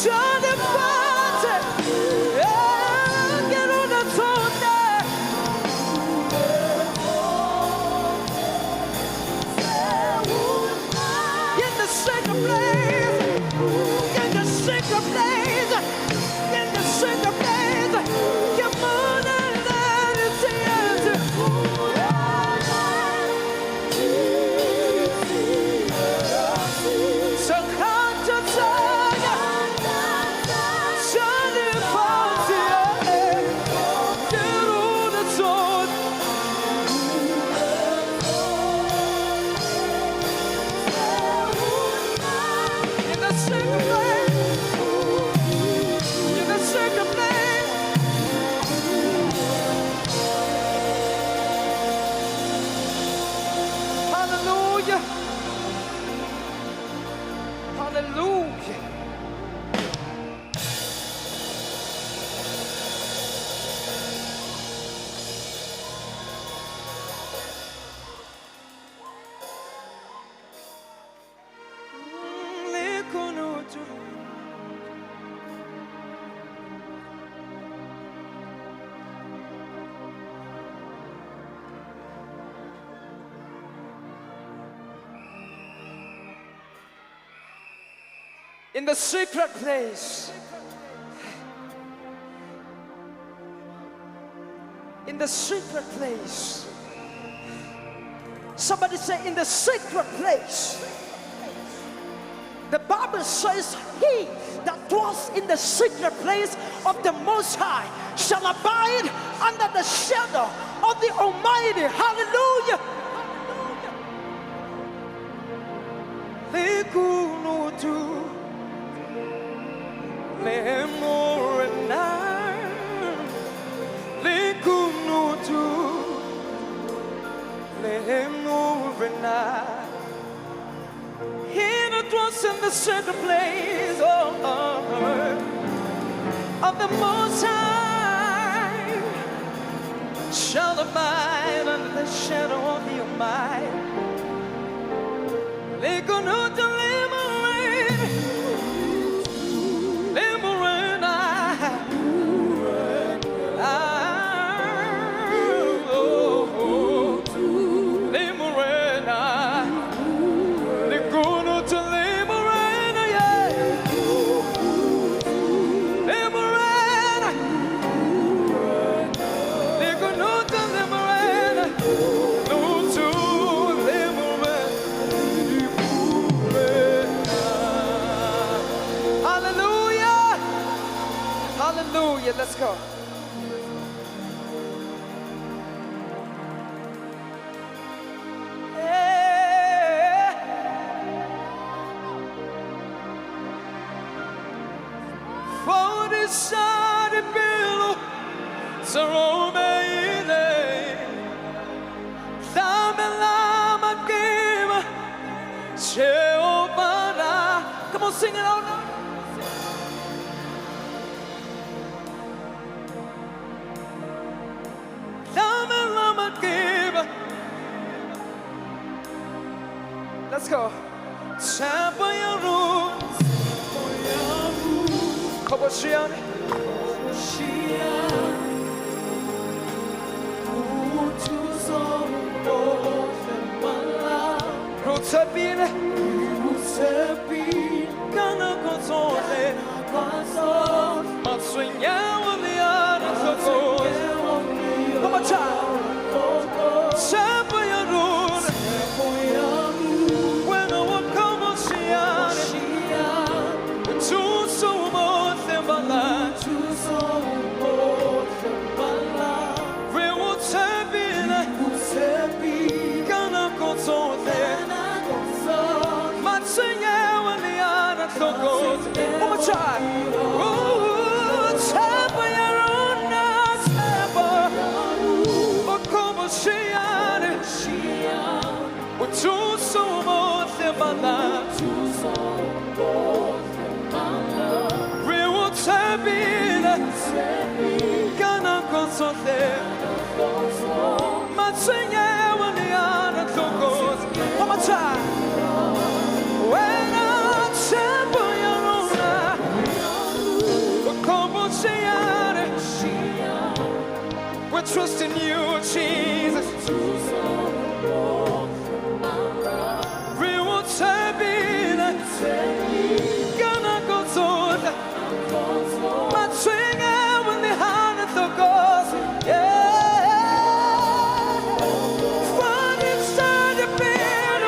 Turn the secret place. In the secret place. Hallelujah. Hallelujah. In the secret place. In the secret place. Somebody say, in the secret place. The Bible says, he that dwells in the secret place of the Most High shall abide under the shadow of the Almighty. Hallelujah. Hallelujah. He that dwells in the secret place of the Most High shall abide under the shadow of the Almighty. Hallelujah, let's go. For this side of Bill, come on, sing it out loud. Let's go. One more time. One more time. One more time. We're trusting you, Jesus. We won't be gonna go to my swing when the hand of the God. Yeah. For inside the bed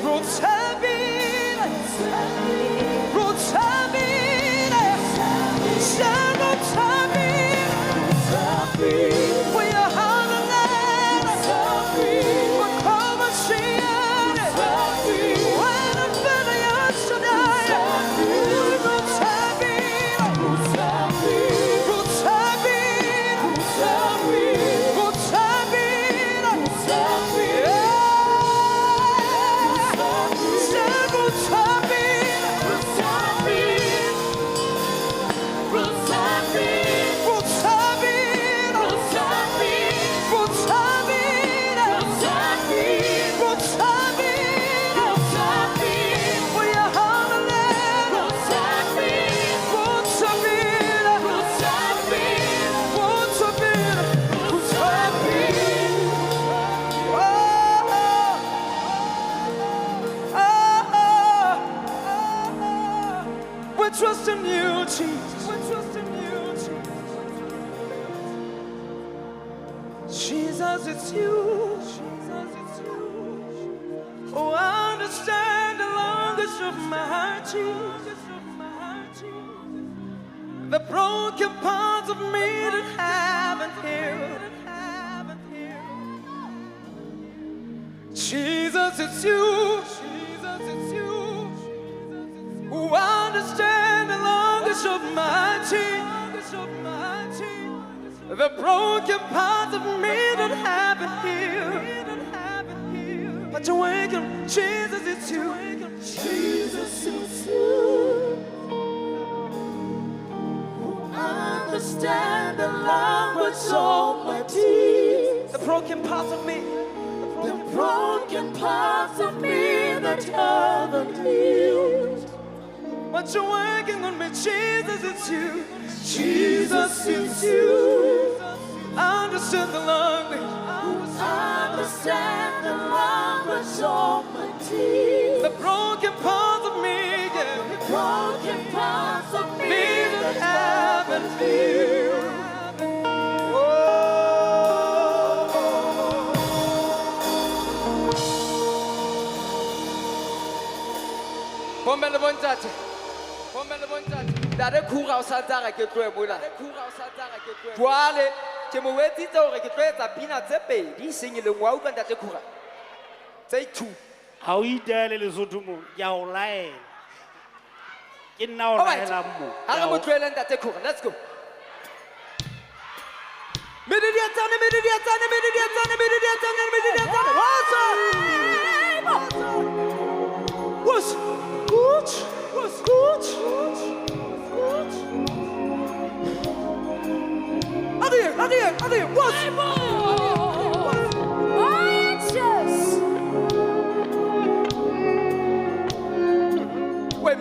Rutabile, Rutabile, Rutabile, for your heart and land, for common sin, when I'm feeling your Shaddai, Rutabile, we're trusting you, Jesus. We're trusting you, Jesus. Jesus, it's you. Jesus, it's you. Oh, I understand the longest of my heart, Jesus. The broken parts of me that haven't healed. Jesus, it's you. Jesus, it's you. Who understand the longest of my tears, the broken parts of me that haven't healed. But you wake up, Jesus, it's you. Jesus, it's you. Who understand the language of my tears, the broken parts of me, the broken parts of me that haven't healed. But you're working on me, Jesus, it's you. Jesus, it's you. I understand the language. I understand the language of my tears. The broken parts of me, yeah. The broken parts of me that haven't healed. Pomele bontate. Da re khura o sa tsara ke tloe mona. Jwale ke mo wetsitse hore ke tlo etsa pina tse pedi seng le ngwa utlwa ntate khura. Tse 2. Ha o itele Lesotho mo, ke a o laela. Ke nna o laela mo. Ha re mo tloele ntate khura, let's go. What's good? What's good? Adieu. What's wait,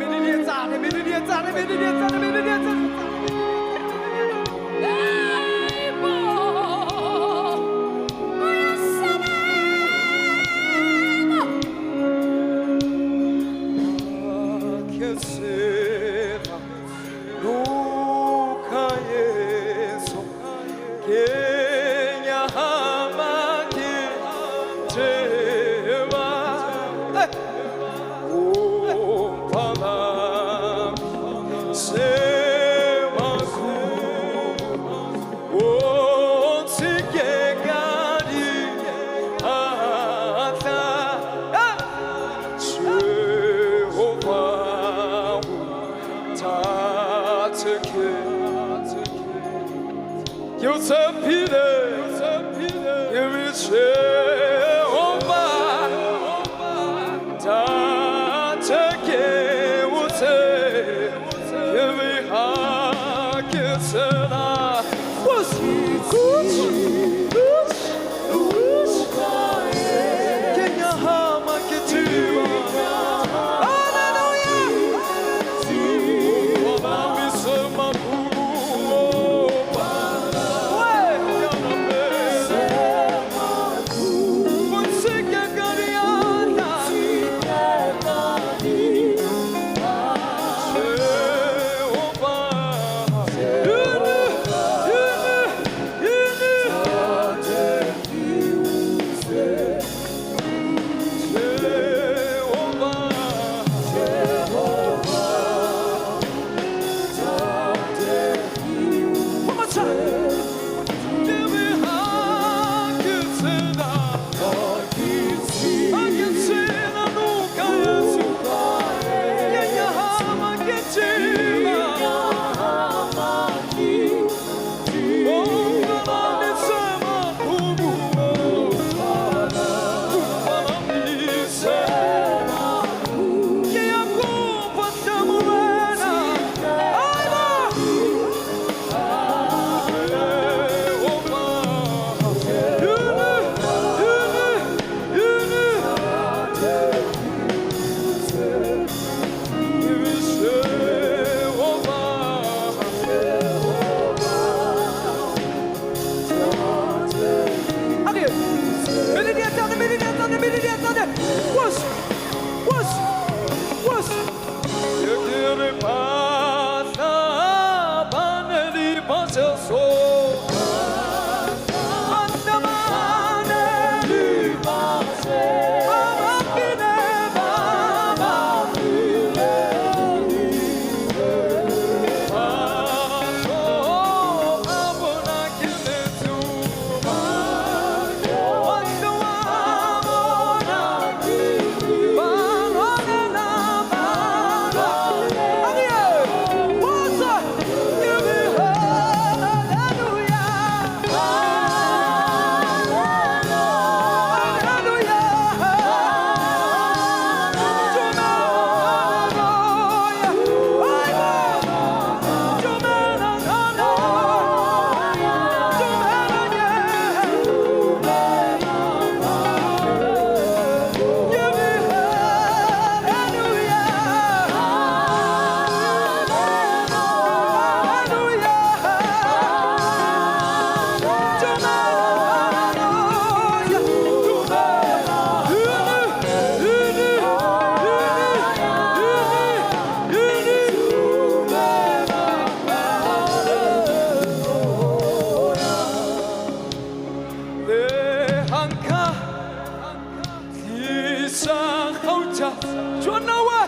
Jona we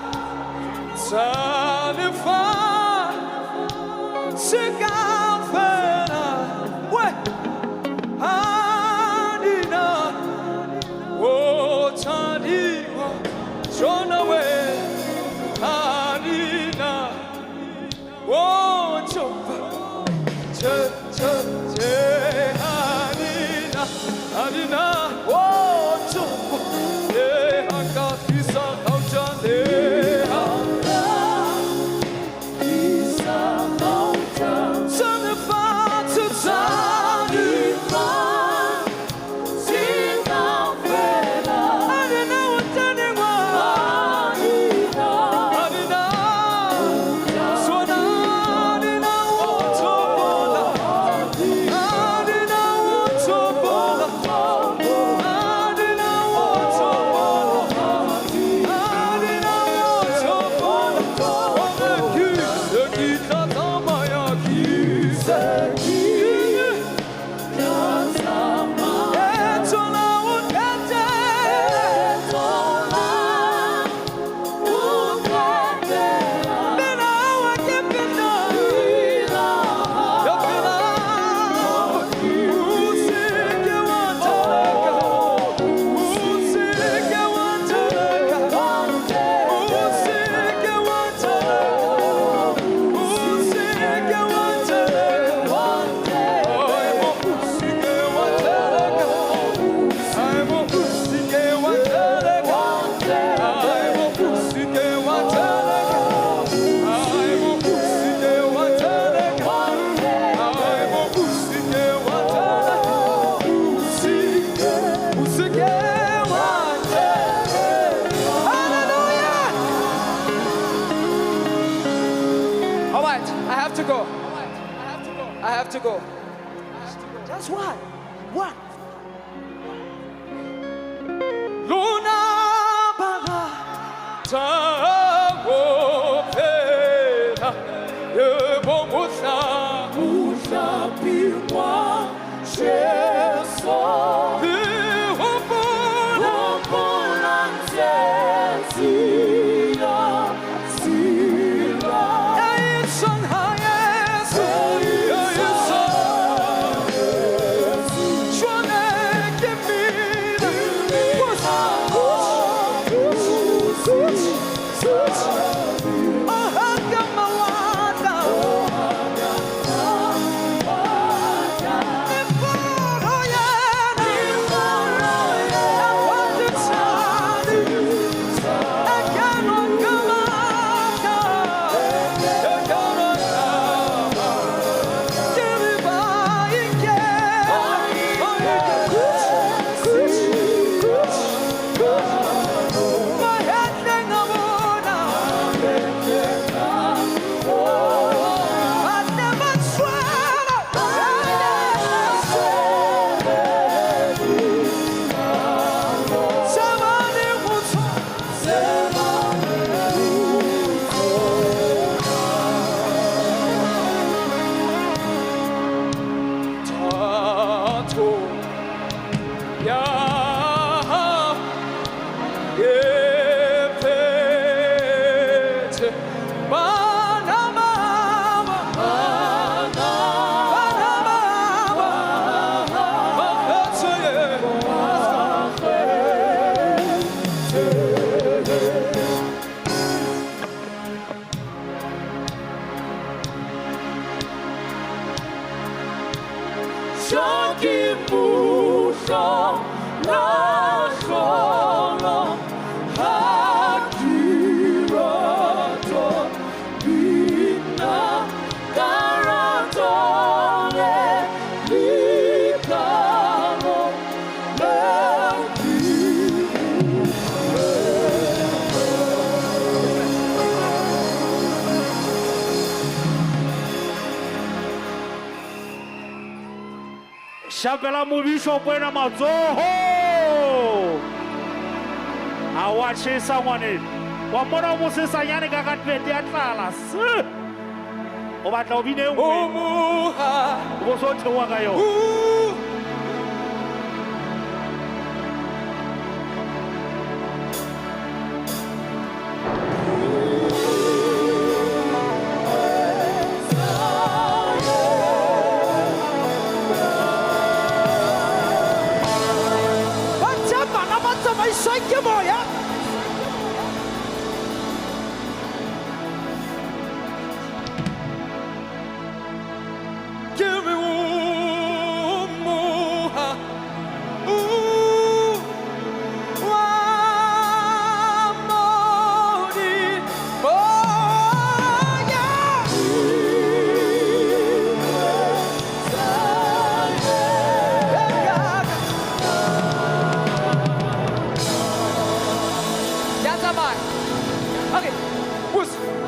Sanifa Sigafena we Anina Oh Taniwa Jona we Anina Oh Jova Anina Anina Oh Jova Hakafisa Haujane I have to go. Just one. One. Luna Baba Tago Pena Yebomusa Musa Piwa Sheso Shapela mobisho buena matsoho. A watch someone in. Wa mona mo se sanyane ka ka twete ya tlala. O batla o bine ngwe. O moha. O so thewa ka yo. time. Okay, push.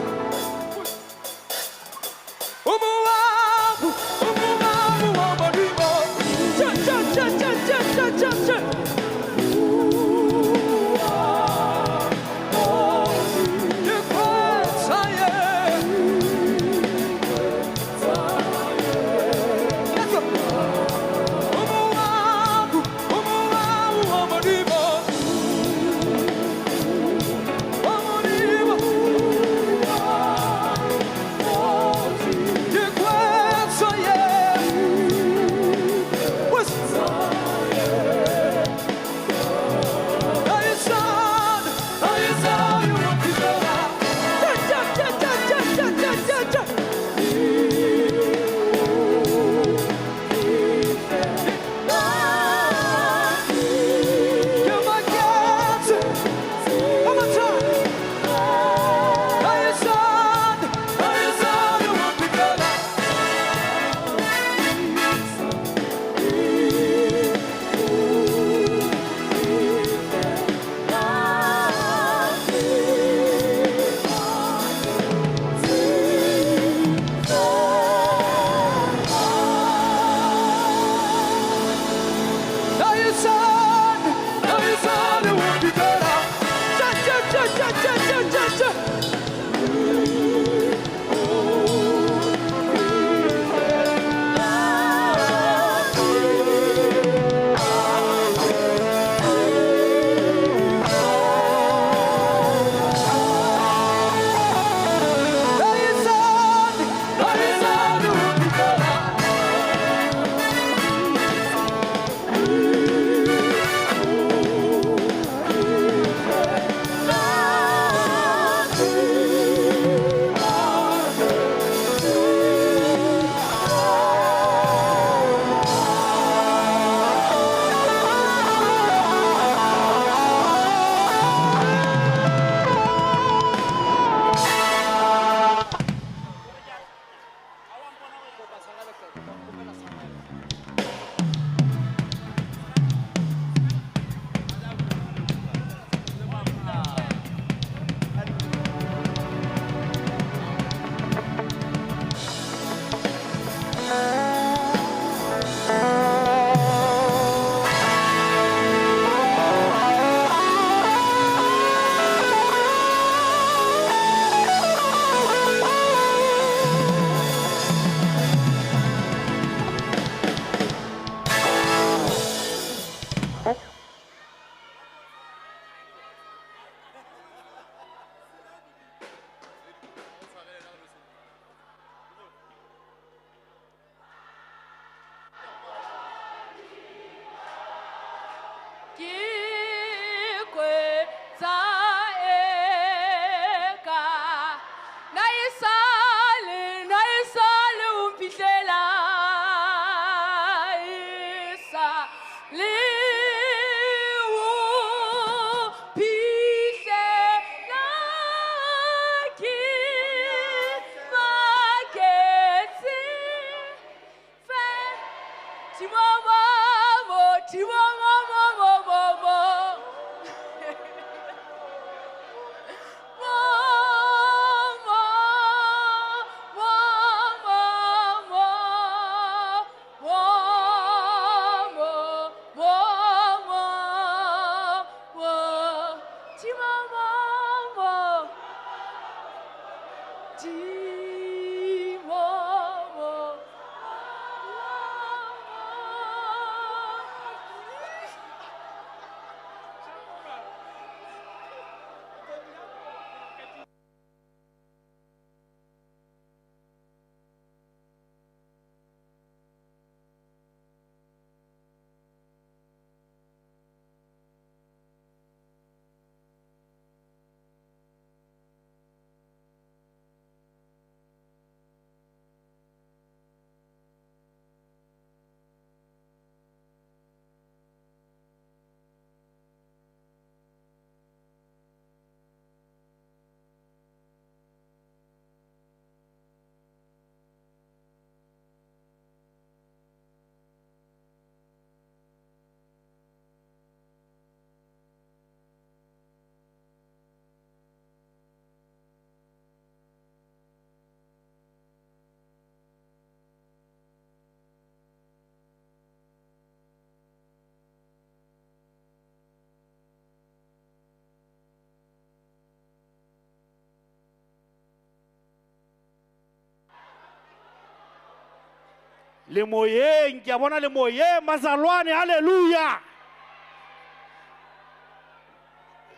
Le moyeng, ke a bona le moyeng, bazalwane, haleluya.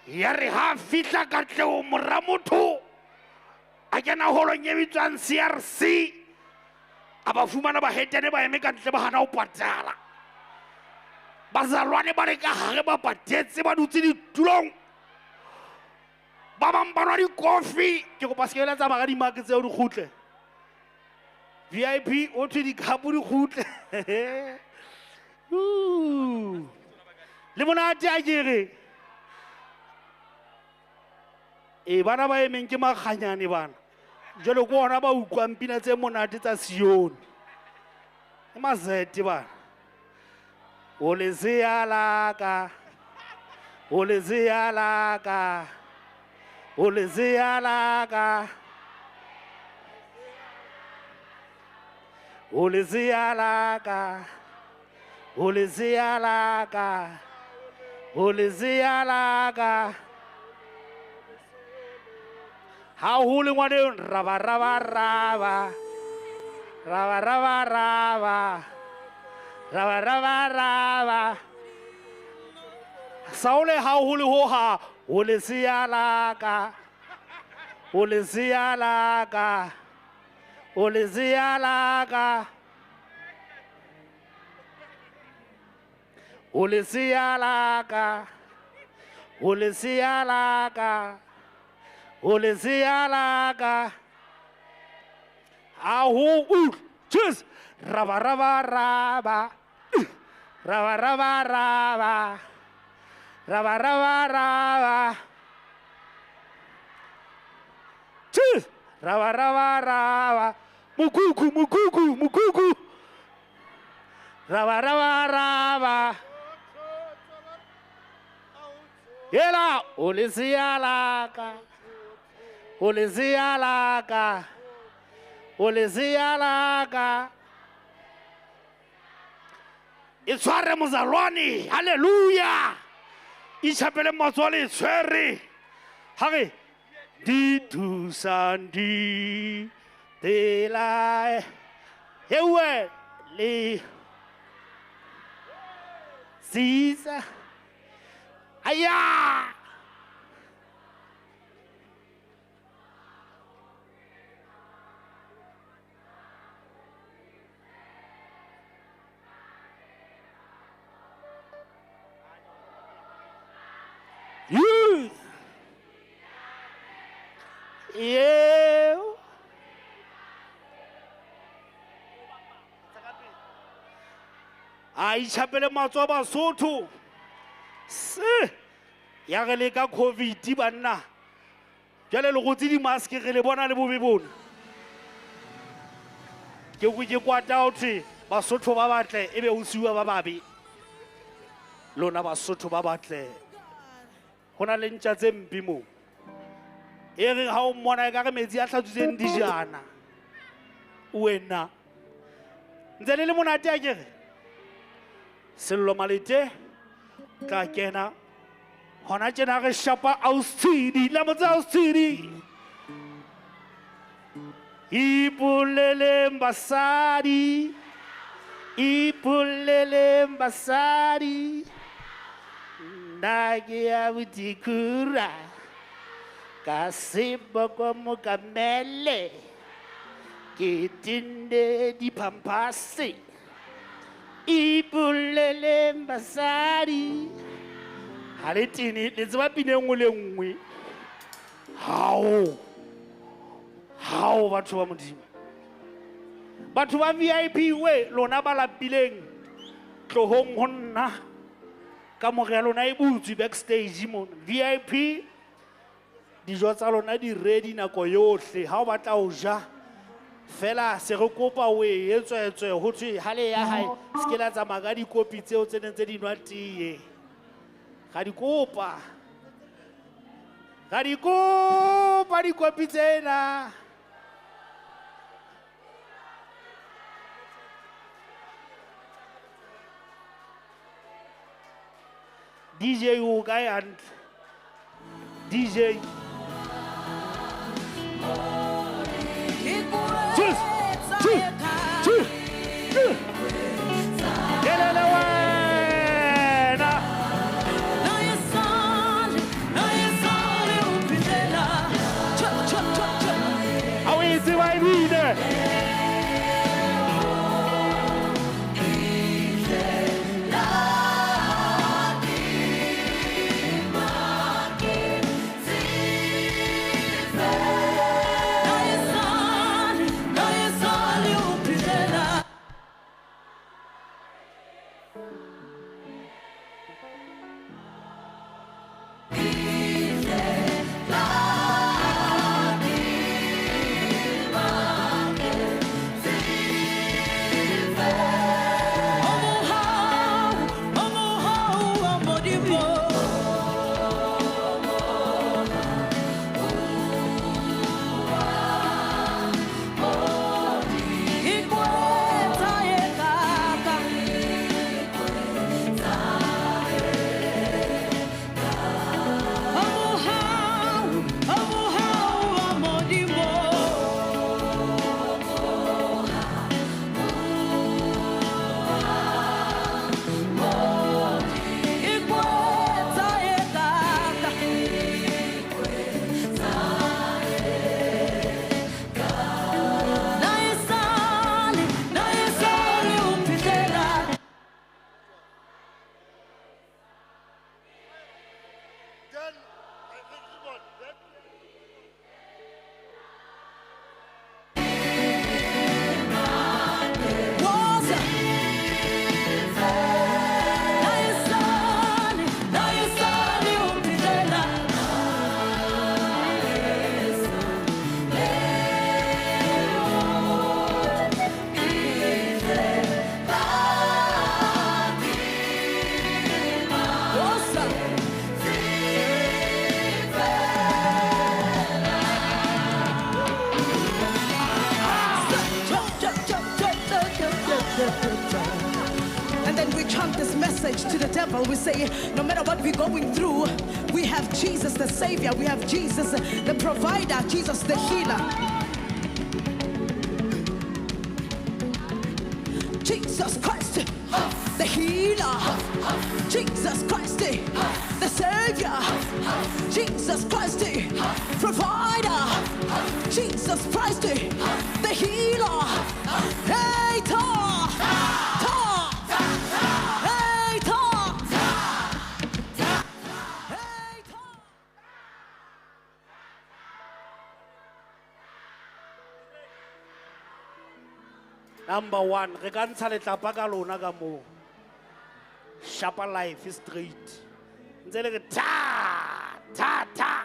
Ya re ha fihla Katlego mora motho a kena holong e bitswang CRC a ba fumana bahetane ba eme ka ntle ba hana ho patala. Bazalwane ba re ka hare ba patetse ba dutse ditulong ba bang ba nwa dikofi. Ke kopa se ke eletsa ba ka dimake tseo di kgutle. VIP o thwe dikapo di kgutle. Le monate a kere bana ba emeng ke makganyane bana. Jwale ko ona ba utlwang pina tse monate tsa Sione. E mazete bana. O le ziyalaka. O le ziyalaka. O le ziyalaka. O le ziyalaka. O le ziyalaka. O le ziyalaka. Ha hole ngwane raba raba raba. Raba raba raba. Raba raba raba. Saule ha hole ho ha. O le ziyalaka. O le ziyalaka. O le ziyalaka. O le ziyalaka. O le ziyalaka. O le ziyalaka. Ahu cheers. Raba raba raba. Raba raba raba. Raba raba raba. Cheers. Raba raba raba. Mukuku mukuku mukuku. Raba raba raba. Yela o le ziyalaka. O le ziyalaka. O le ziyalaka. E tshware mozalwane. Haleluya. E chapele matswale e tshwere. Hage. Di tusandi. De la. Ewe. Le. Sisa. Aya. You. You. Ai chapele matso ba Basotho. Se ya re le ka COVID banna. Jale le gotsi di mask re le bona le bobe bona. Ke go ke kwata uthi Basotho ba batle ebe o siwa ba babe. Lona Basotho ba batle. Hona le ntja tse mpi mo. E re ha o mmona ka re metsi a hlatsitseng dijana. Wena. Ntse le monate a kere. Sello malete ka kena. Hona tjena re shapa Austin, la motsa Austin. Ipulele mbasadi. Ipulele mbasadi. Ndage ya butikura. Kasibo como kamele. Kitinde di pampasi. Ipulele mbasadi. Haletini le tseba pine nngwe le nngwe. Hao batho ba modimo. Batho ba VIP we lona ba lapileng tlohong ho nna ka morya lona e butsi backstage mo VIP dijo tsa lona di ready nako yohle ha o batla ho ja fela se re kopa o etswetswe ho thwe hale ya hae se ke la tsamaya ka dikopi tseo tse neng tse di nwa tie ga dikopa dikopi tsena DJ Ugai and DJ Cheers. we say, no matter what we're going through, we have Jesus the Savior, we have Jesus the provider, Jesus the healer. Jesus Christ, the healer. Jesus Christ, the Savior. Jesus Christ, provider. Jesus Christ, the healer. Hey, ta, ta, hey, ta, hey, ta. Number one, re ka ntsha letlapa ka lona ka moo. Sharper life is straight. Ntse le re ta, ta, ta.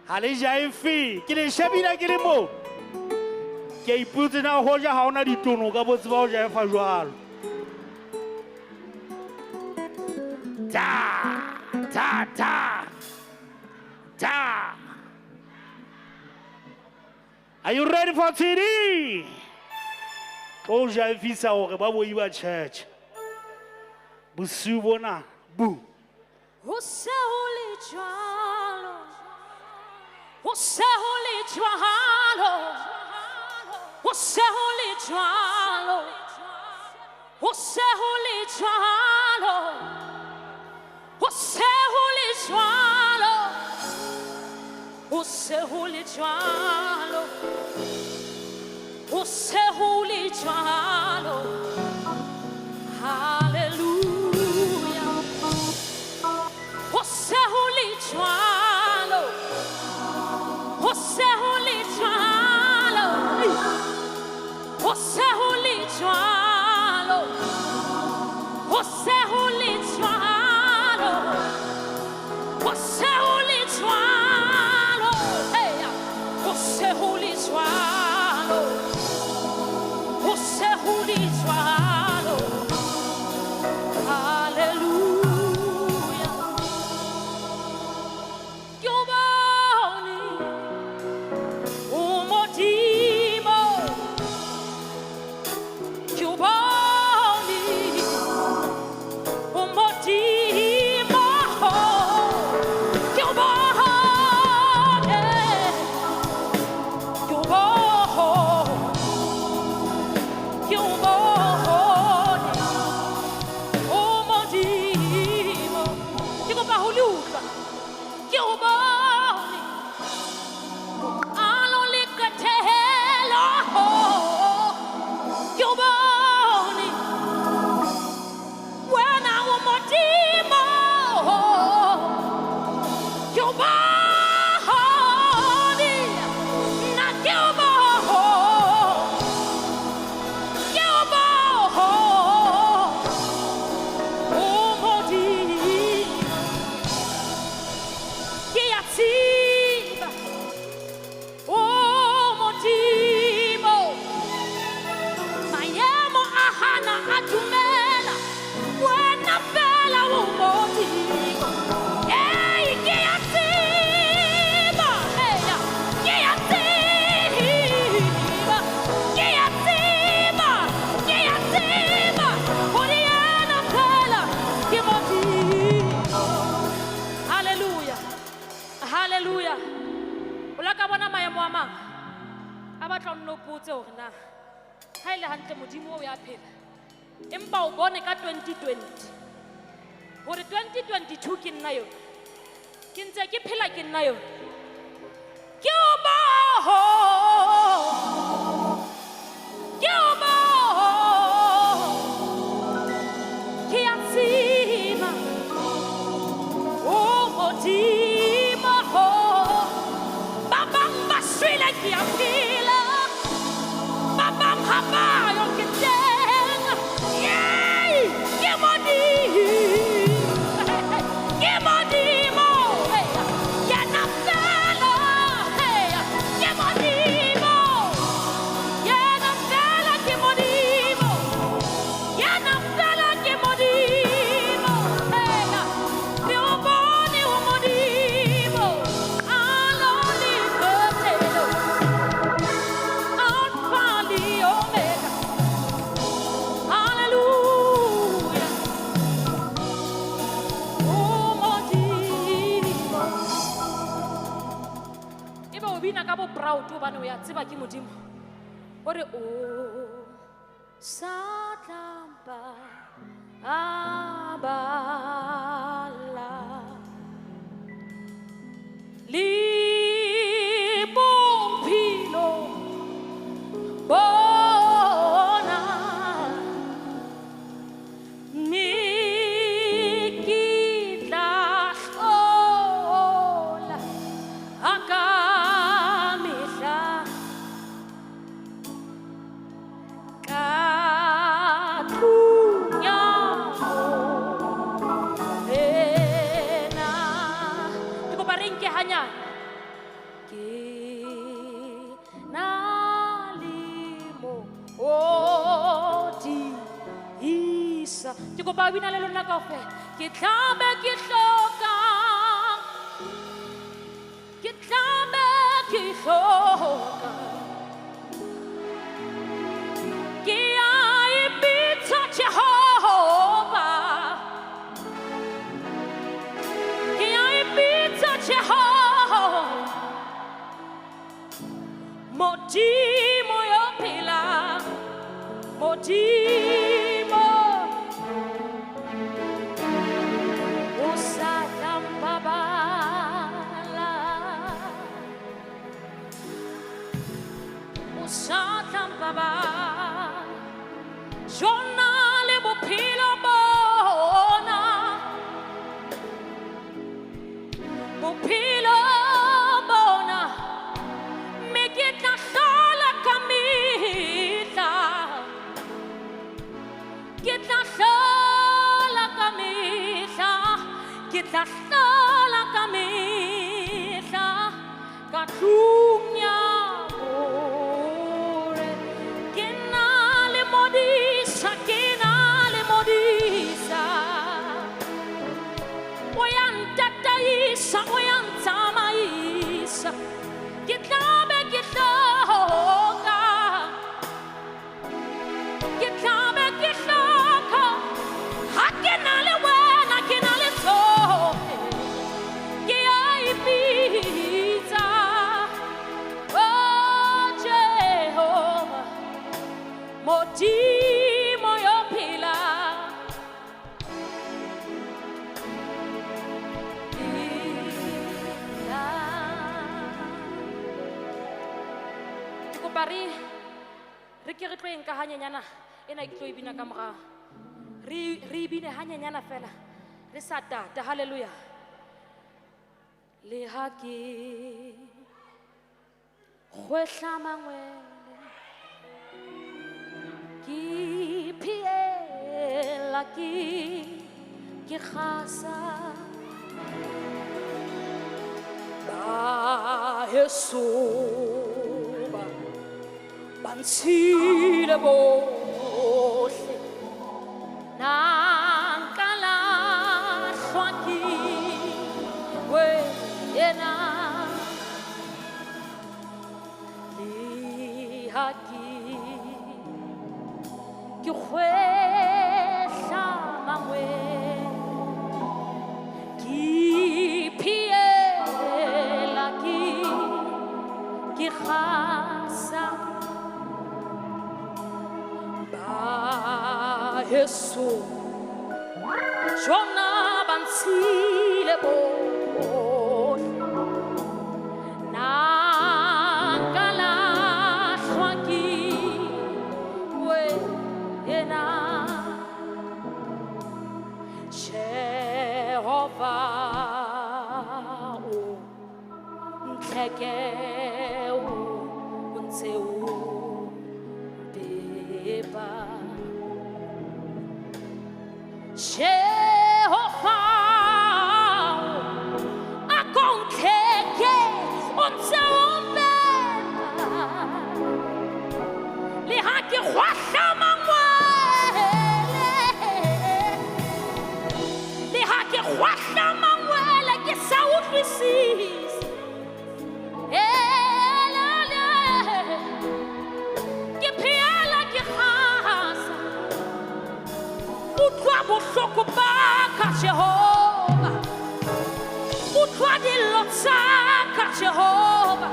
Ha le jaife, ke le shebile ke le moo. Ke ipotse na hoja ha ona ditono ka botse ba ho jaifa jwalo. Ta, ta, ta, ta. Are you ready for TD? Oh, jaifisa hore ba boi ba church. Bosiu bona, bu. Você holy jalo. Você holy jalo. Você holy jalo. Você holy jalo. Você holy jalo. Você holy jalo. Você holy jalo. Hallelujah. Você holy jalo. Você holy jalo. Você holy jalo. Você holy jalo. Você holy jalo. Hey, você holy jalo. Você holy jalo. Hallelujah. Giovanni, umodimo. Giovanni, umodimo. Giovanni, Giovanni, umodimo. Dico bahuluka. Giovanni, alolikatelo. Giovanni, wena umodimo. Giovanni, na Giovanni, Giovanni, umodimo. Kiatsiba, umodimo. Mayemo ahana atumela, wena fela umodimo. Hey, kiatsiba, hey, kiatsiba, kiatsiba, kiatsiba. Uriana fela, umodimo. Hallelujah. Hallelujah. Ola ka bona maemo a mang a batla o nno potse hore na ha ile hantle modimo o ya phela empa o bone ka 2020 hore 2022 ke nna yona ke ntse ke phela ke nna yona ke o bo ke o bo ke a tsima o modimo ba bang ba swile ke a phela ba bang ha ba yo ke teng yey ke modimo ya na fe tlo bina ka bo proud hobane o ya tseba ke modimo o re o sa tlampa abala le bophelo bona mme ke tla hlola aka mehla ka thunya ena ke kopa re nke hanyane ke na le mo odi isa ke kopa bina le lona kaofela ke tlabe ke hloka ke a ibitsa Jehovah ke a ibitsa Jehovah modimo yo phela modimo o sa tlambabala o sa tlambabala jona le bophelo bona bophelo bona mme ke tla hlola ka mehla ke tla hlola ka mehla ke tla hlola ka mehla ka tlung ya bore ke na le modisa o ya ntataisa o ya ntsamaisa ke tlabe ke hloka ha ke na le wena ke na le tsone ke a ibitsa oh Jehova modimo yo phela re ke re tlo enka hanyenyana ena ke tlo e bina ka morao re bine hanyenyana fela re sa tata haleluya le ha ke hwehla mangwele ke phiela ke khasa ba Yesu Bansile bohle nankala hlwaki we yena lihaki ke khwehla mangwe ke phiela ke khasa Yesu jona bansile bohle nankala hlwaki we yena Jehovah o ntleke o ntse o beba Jehovah akontleke ontse o beba le ha ke khwahla mangwele le ha ke khwahla mangwele ke sa utlwisise ke phiela ke khasa utlwa bohloko ba ka Jehova utlwa dillo tsa ka Jehova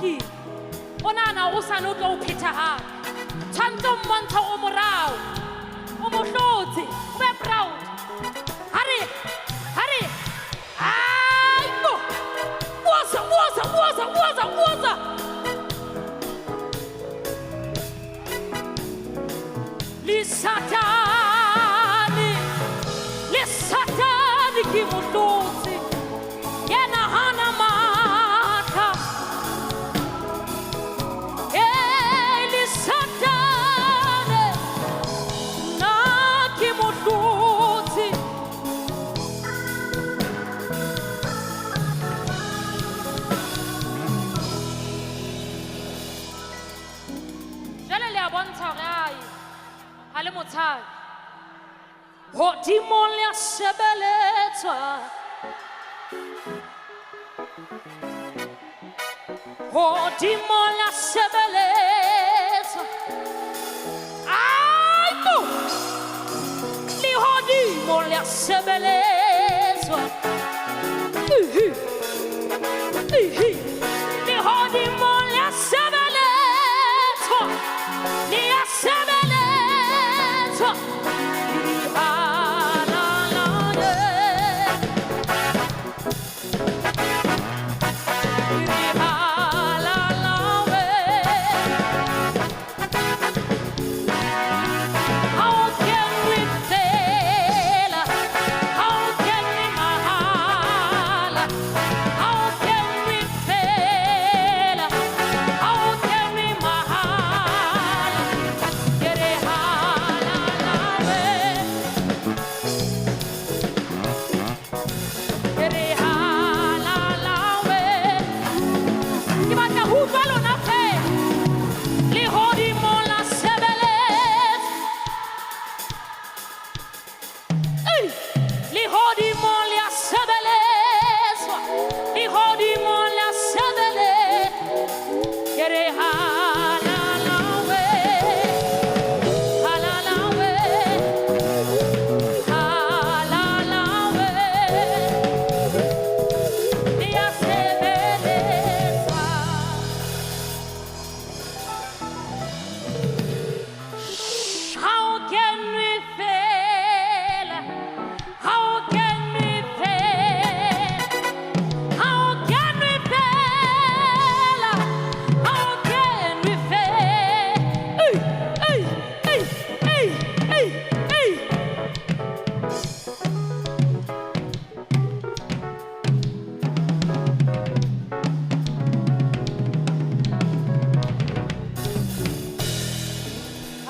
ke o nana o sane o tlo o phethagala tshwanetse o mmontsha o morao o mo hlotse o be proud hare ayo woza le satani ke mo hlotse yena hana matla le satani na ke mo hlotse jale le a bontsha hore ai ha le motshang hodimo le a sebeletswa hodimo le a sebeletswa ayo le hodimo le a sebeletswa le hodimo le a sebeletswa le a sebeletswa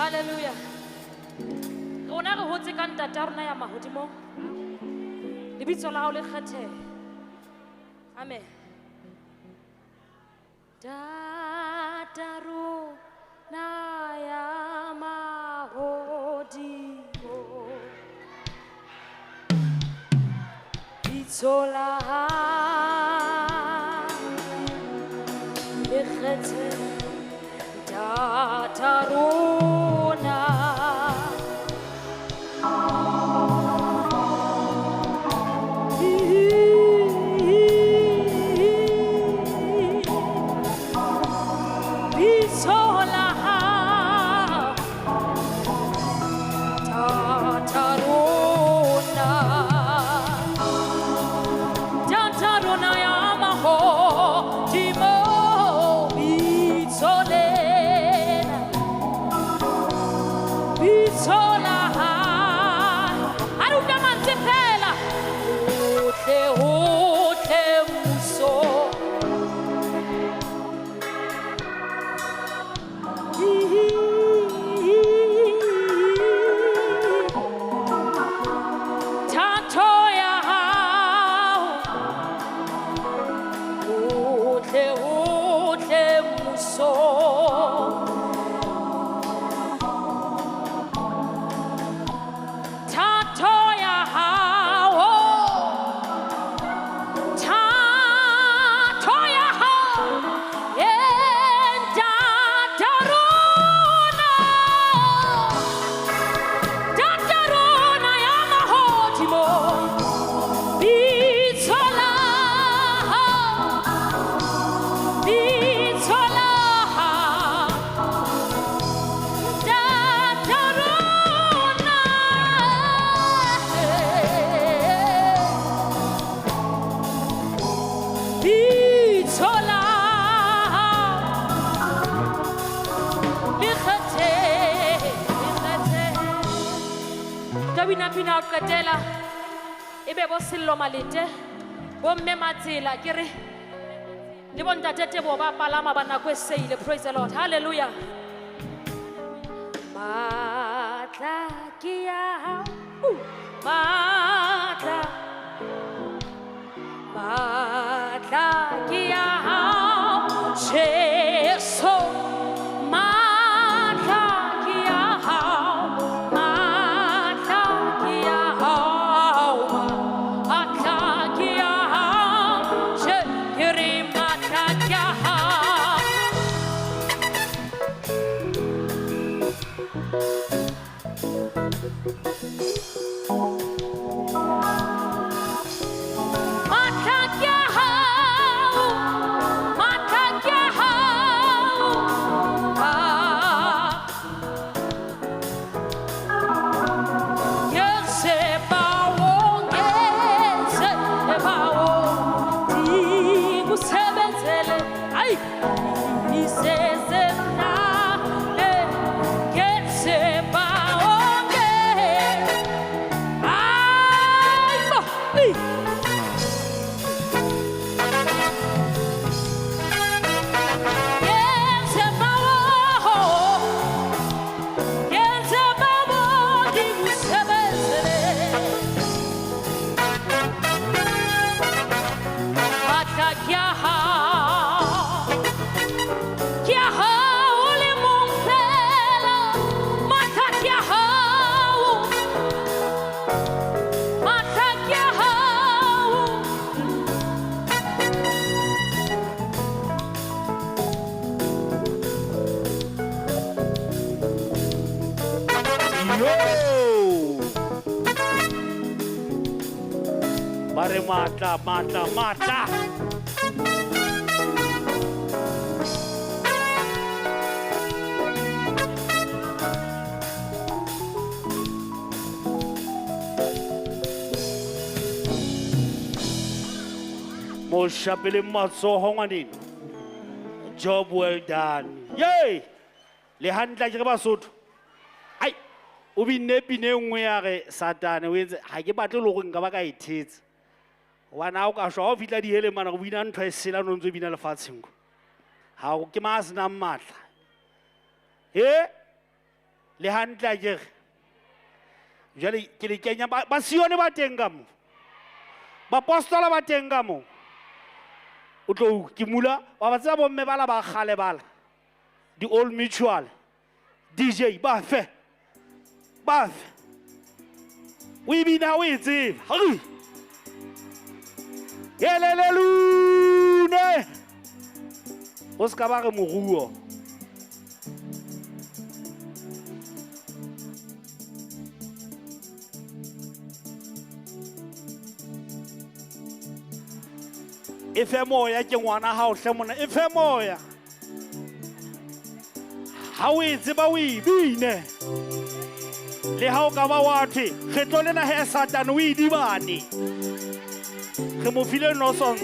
Hallelujah. Rona re hotse ka ntata rona ya mahodimo. Lebitso la hao le kgethehe. Amen. Tata rona ya mahodimo. Lebitso la hao le kgethehe. Tata rona pina o qetela ebe bo Sello Malete bo mme Matsela ke re le bo ntate Tebo ba palama ba nako e seile. Praise the Lord, hallelujah. Matla ke ya hao, matla ke ya hao Jesu, matla ke ya hao, matla ke ya hao, matla ke ya hao ke re matla ke ya hao. Bare matla. Mo shapele matsoho ngwaneng. Job well done. Yay! Le handla ke Basotho. Ai, o binne pine nngwe ya re Satane o etse ha ke batle le go nka ba ka ithetse. Wana o ka shwa o fitla di hele mana go bina ntho e sela no ntse bina lefatsheng go. Ha o ke ma sena matla. Le handla ke re. Jale ke le kenya ba sione ba teng ka mo. Ba apostola ba teng ka mo. O tlo ke mula wa ba tsaba bomme bala ba khale bala. The Old Mutual. DJ ba fe. We be now it's it. Hurry. Yelelelune. O ska ba re moruo. Efe moya ke ngwana ha o hle mona efe moya. Ha o tseba o ibine. Le ha o ka ba wa the kgetlo lena he Satane o idibane. Ke mo file nonsense.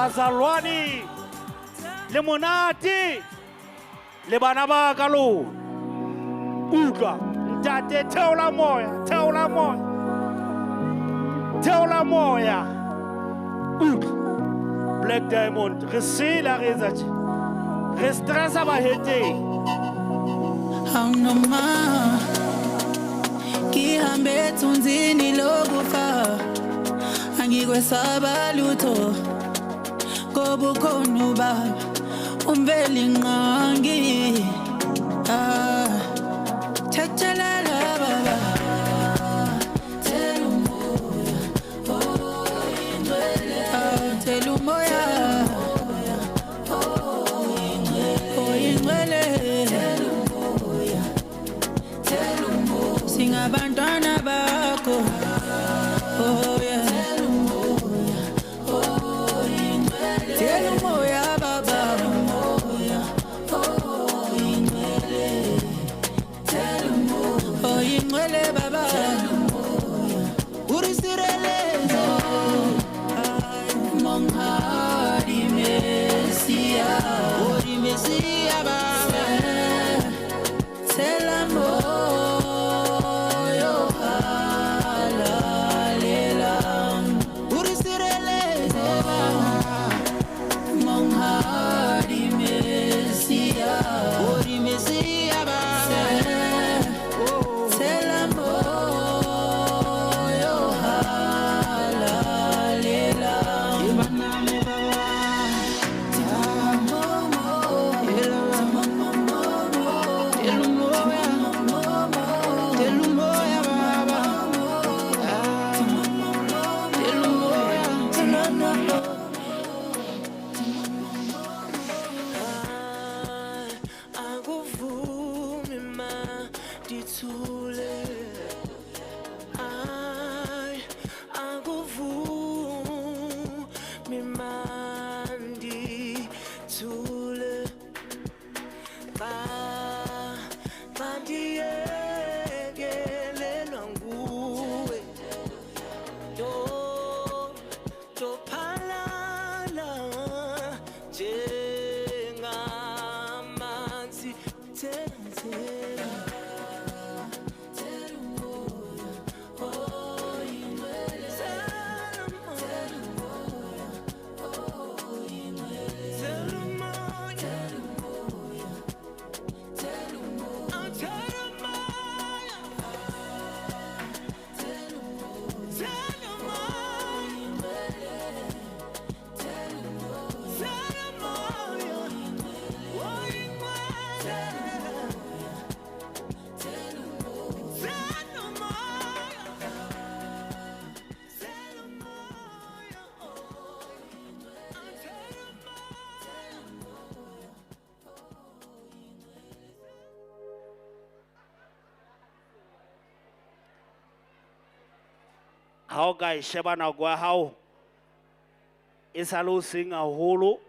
bazalwane le monate le bana ba ka lona utlwa ntate theola moya utlwa Black Diamond re sela re etsa tje re stressa ba heteng Haunoma Kihambe thunzini lokufa Angikwesaba lutho Kobukhona ubaba Umbeli nqangi Thathelala baba Thela umoya Oyingcwele Singabantwana bakho Oh yeah Thela umoya baba Oyingcwele baba Urisirelezo Monghadi Mesia Ori Mesia baba Thela moyo halalela Urisirelezo Monghadi Mesia Ori Mesia baba Thela moyo halalela Ibaname baba Akuvumi ma dithule akuvumi ma dithule Bandiyekelelwa nguwe Tophalala njengamanzi Thela umoya oyingcwele ha o ka e sheba nako ya hao e sa le o seng haholo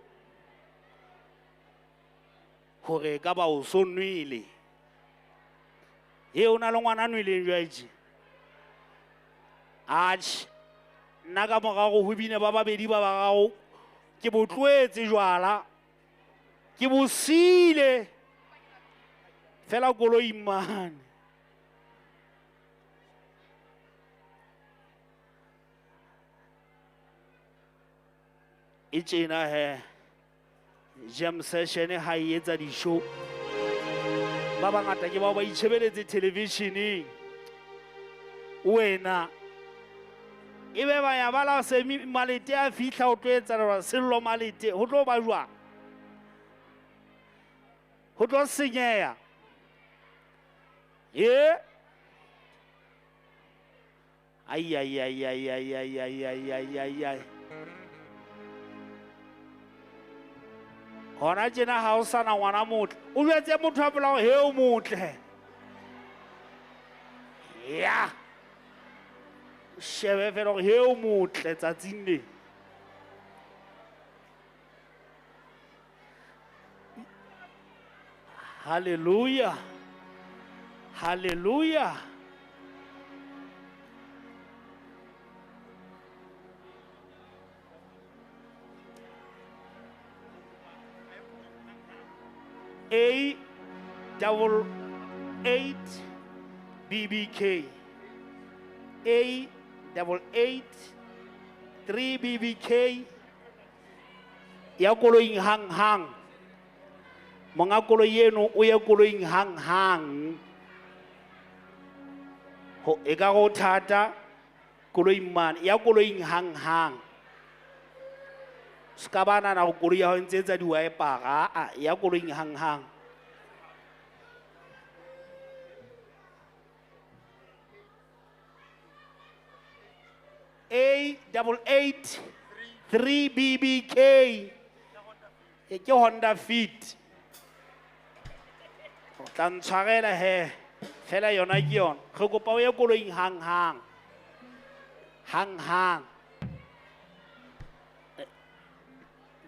hore ka ba o so nwele o na le ngwana a nweleng jwaetše atjhe nna ka morago ho bine ba babedi ba bagago ke bo tloetse jwala ke bo siile fela koloi mane e tjena he jam session ha e etsa di-show ba bangata ke bao ba itshebeletse televisioneng wena e be ba ya bala semi malete a fihla o tlo etsa sello malete ho tlo ba jwang ho tlo senyeha ai hona tjena ha o sana ngwana motle o jwetse motho a polao he o motle ya shebe fela gore he o motle tsatsing le haleluya haleluya A88 BBK. A88 3 BBK. Ya koloing hang hang. Mga koloi eno o ya koloing hang hang. Ho eka go thata koloi man ya koloing hang hang. Ska bana na go koloi ya ho ntsetsa di-wiper ya koloing hang hang. A88 3 BBK. Ke Honda Fit. Tla ntshwarela he. Fela yona ke yona. Re kopa o ye koloing hang hang. Hang hang.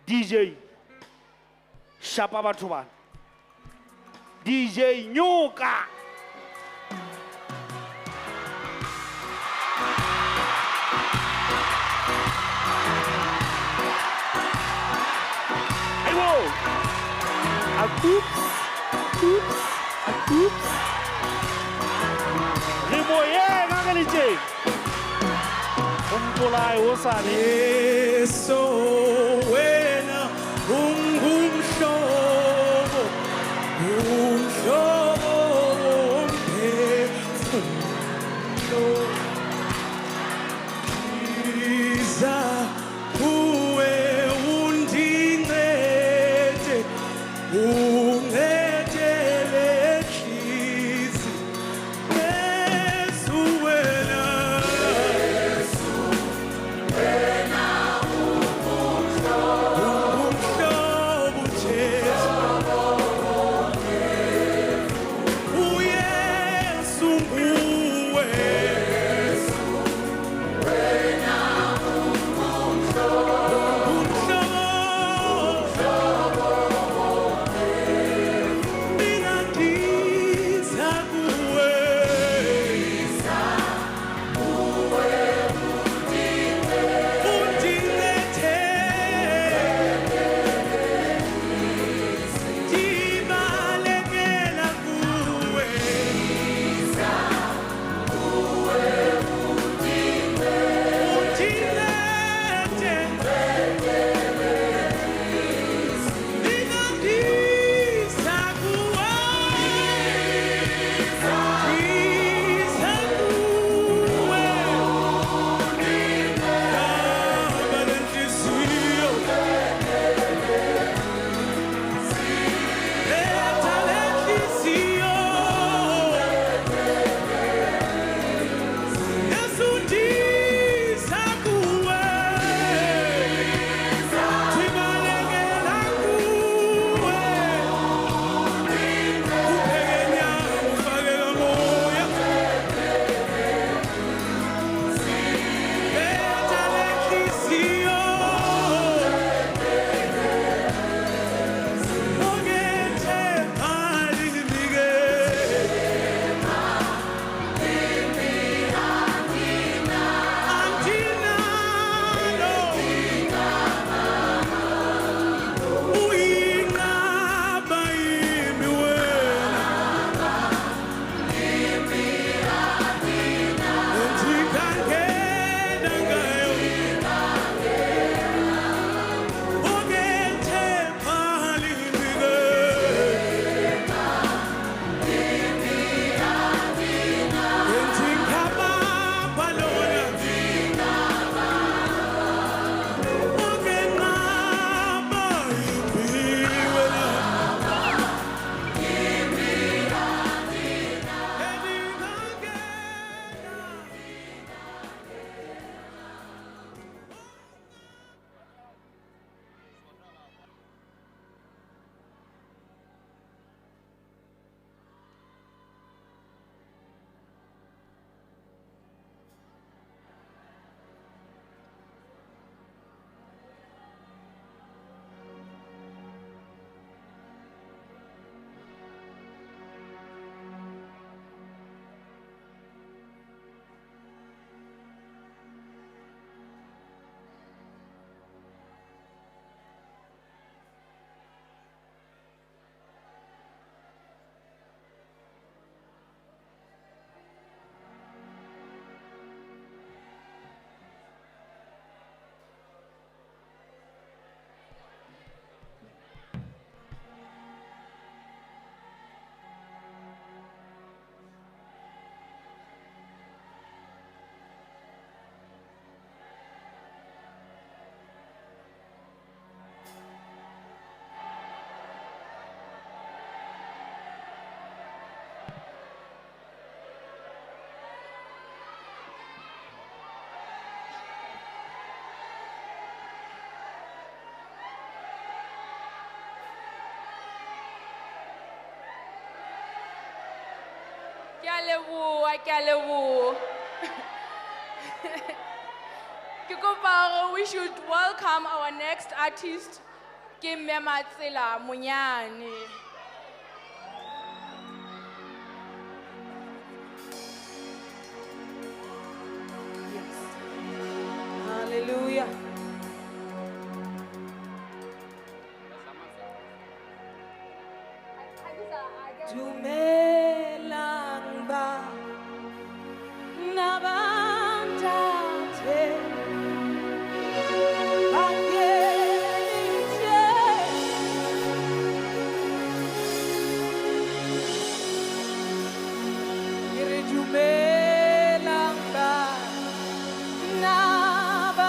DJ shapa batho bana. DJ Nyoka. Oops. Remoyeng a geletse. Umpolai o sale. Yeso wena ungumhlobo omphefumulo. Iza kuwe undincede ungedele khizi Yesu wena ungumhlobo Jesu ke a leboha. Ke kopa hore we should welcome our next artist, ke Mme Matsela Monyane. Hallelujah. Dumelang ba nabantate bakenite ire dumelang ba nabantate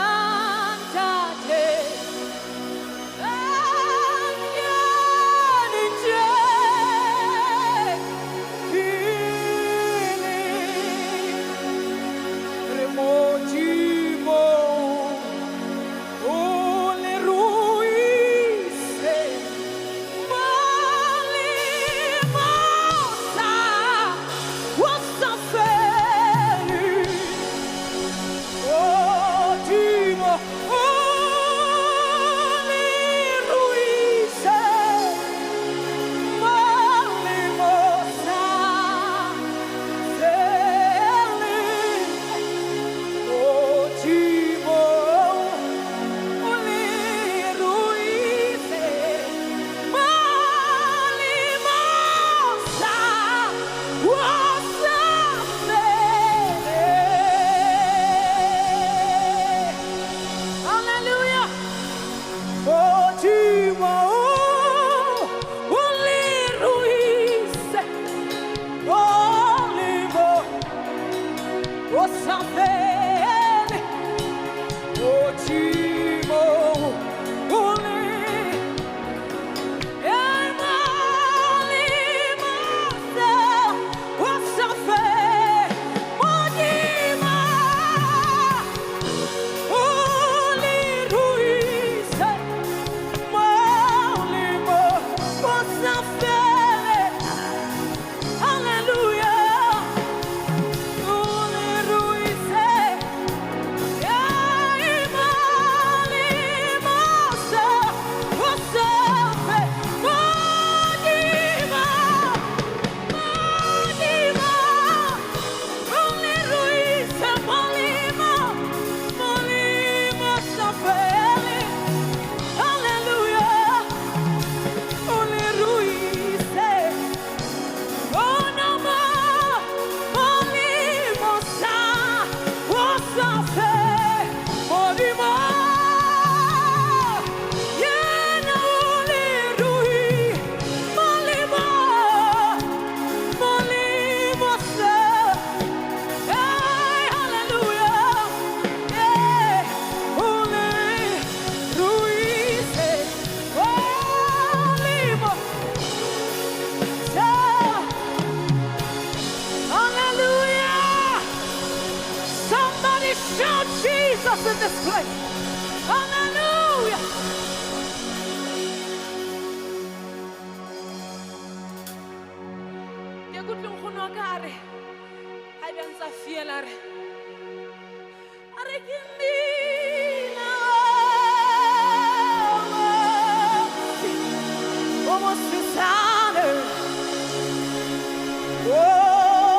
Jesus in this place. Hallelujah. Ke kutlong go no ka re ha be ntsa fiela re are ke ndina como Susana Hallelujah.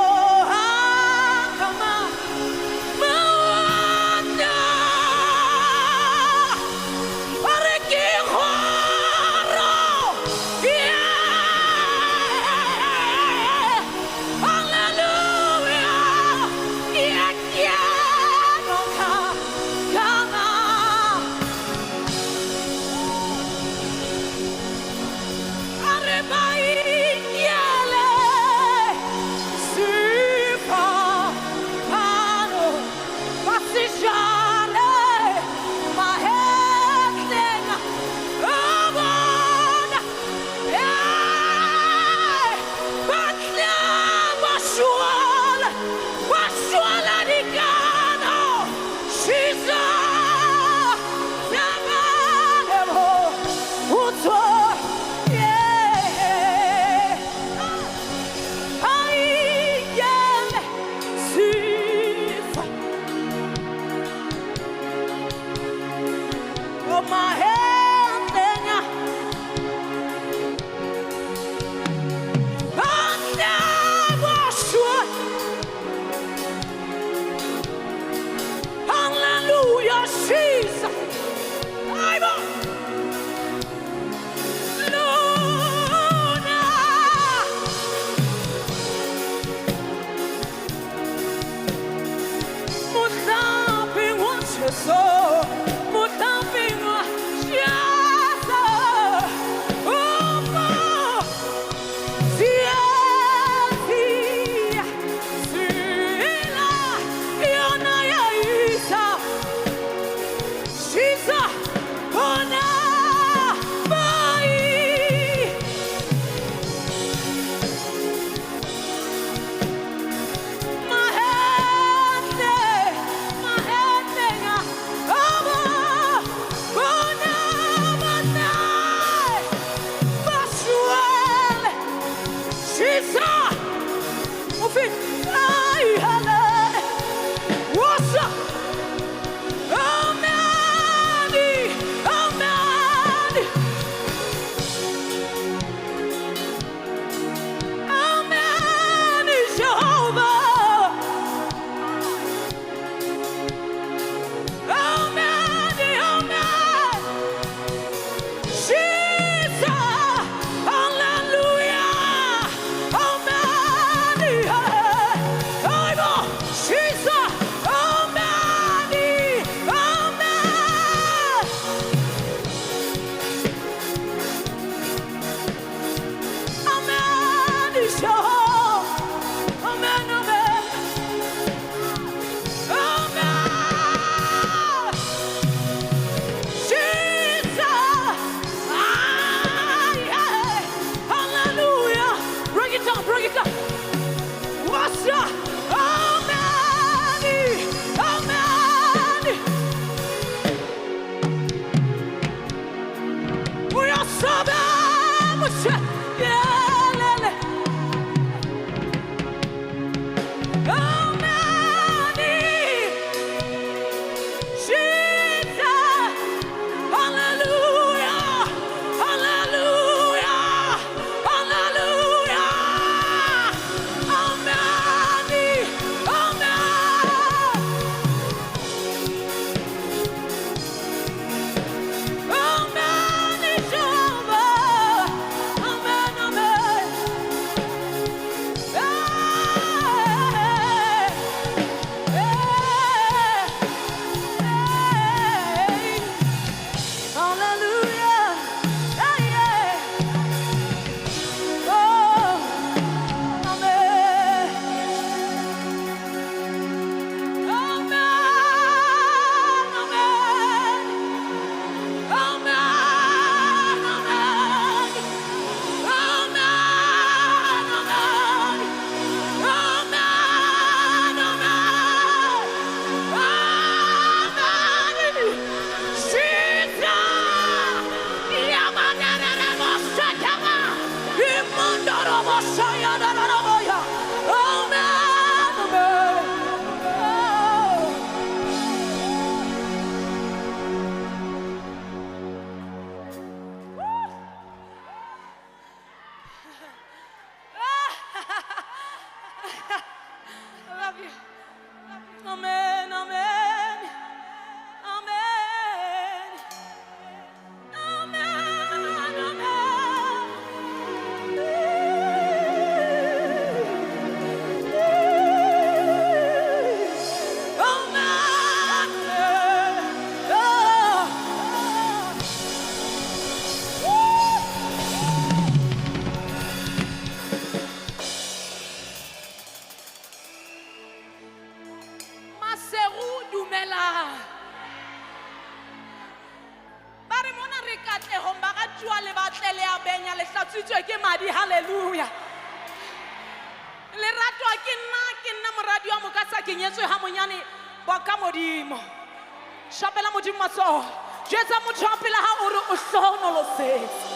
I love you. Amen, amen. Amen. Amen, Maseru dumela. Ba re mona re katlehong ba ka tjua le batle le a benya le hlatswitswe ke madi. Hallelujah. Le ratwa ke nna moradi wa mokasa ke nyetswe ha monyane ba ka modimo. Shapela modimo matsoho. Jetsa motho wa pele ha o re o hlohonolosetse.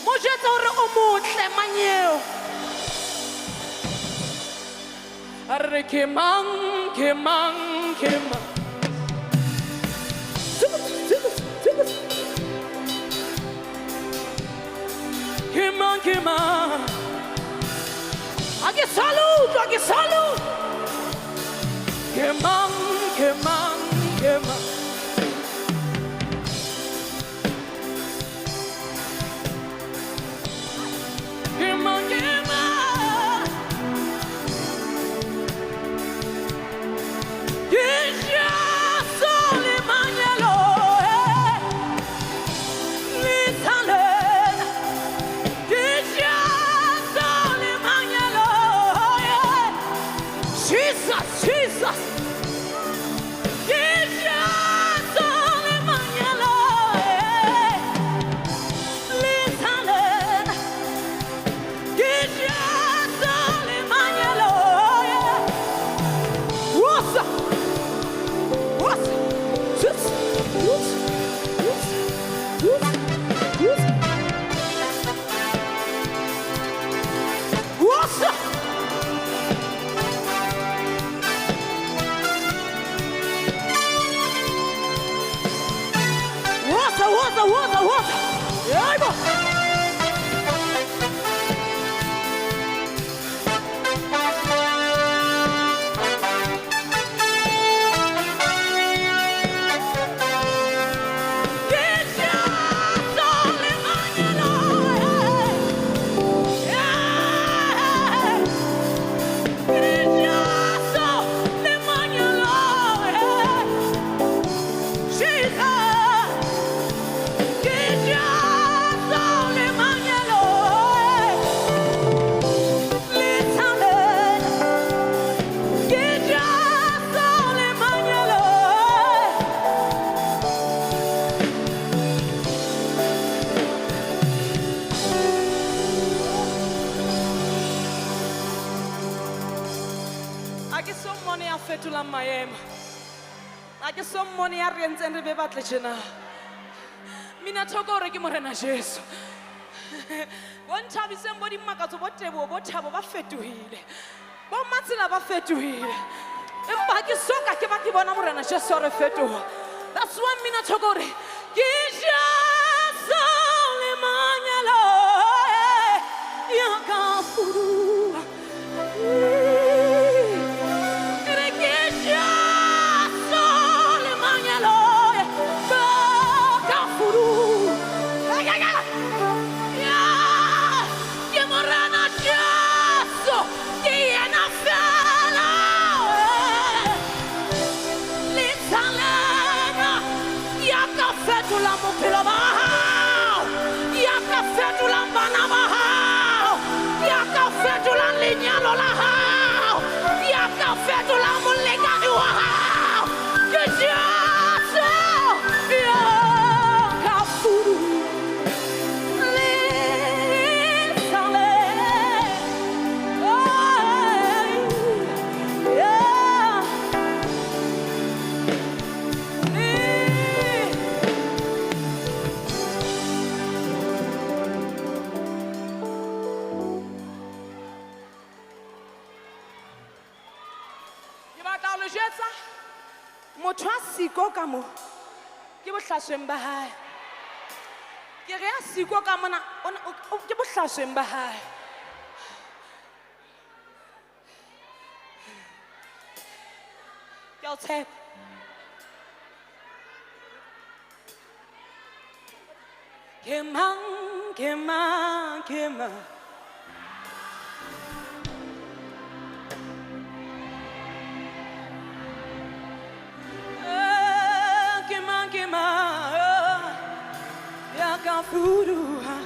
Mo jetsa o re o motle manyeo. Arre ke mang. Come on. I get salute. Come on. fetolang maemo a ke so mmone ya re ntseng re be batle tjena mina thoko hore ke morena Jesu bo nthabiseng bo dimmakatso bo tebo bo thabo ba fetohile bo matsela ba fetohile empa ke soka ke ba ke bona morena Jesu re fetoha that's why mina thoko hore ke Jesu le manyalo ya ka furu Fetula bana bahao, ya ka motho a siko ka mo ke bohlasweng ba hae ke re a siko ka mona ke bohlasweng ba hae ke a o tshepa ke mang ya ka fudu ha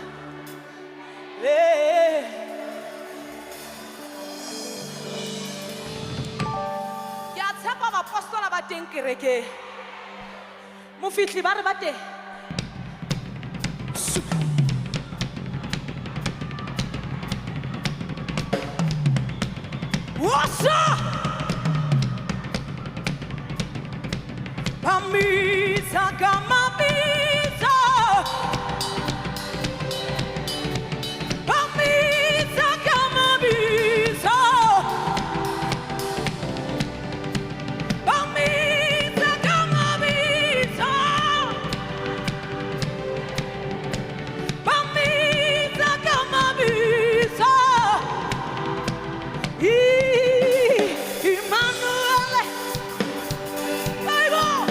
le ya tshepa ba apostola ba teng kereke mo fitli ba re ba teng what's up Pamita kamapita Pamita kamapita Pamita kamapita Pamita kamapita Emmanuel Bible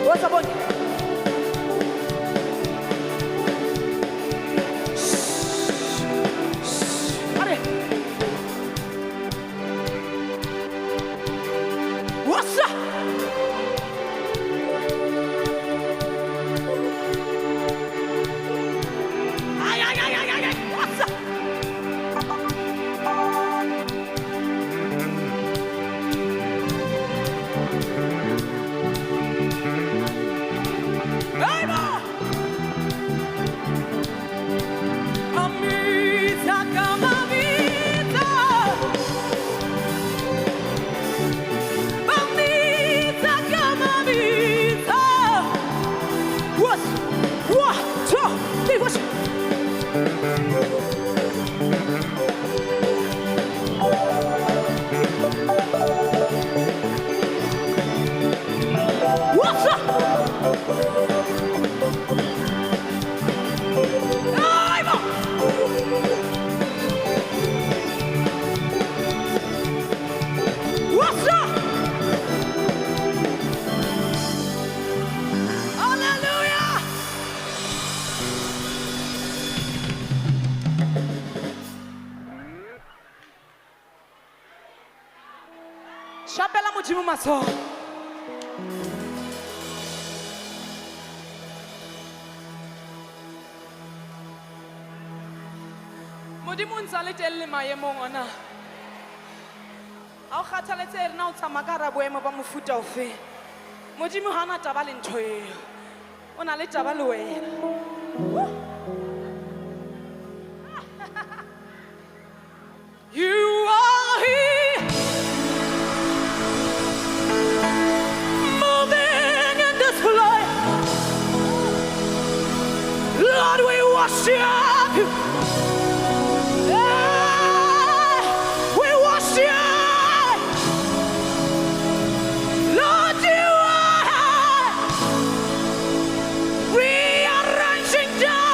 What's up, buddy? What's up? Ay, what's up? What's up? What's up? Hallelujah! Shapela modimo matsogo. modimo o ntse a le teng le maemong ona a o kgathaletse e rena o tsamaya ka hara boemo ba mofuta ofeng modimo ga ona taba le ntho eo o na le taba le wena You are here, moving in this place. Lord, we worship you. We worship. Lord, you are rearranging down.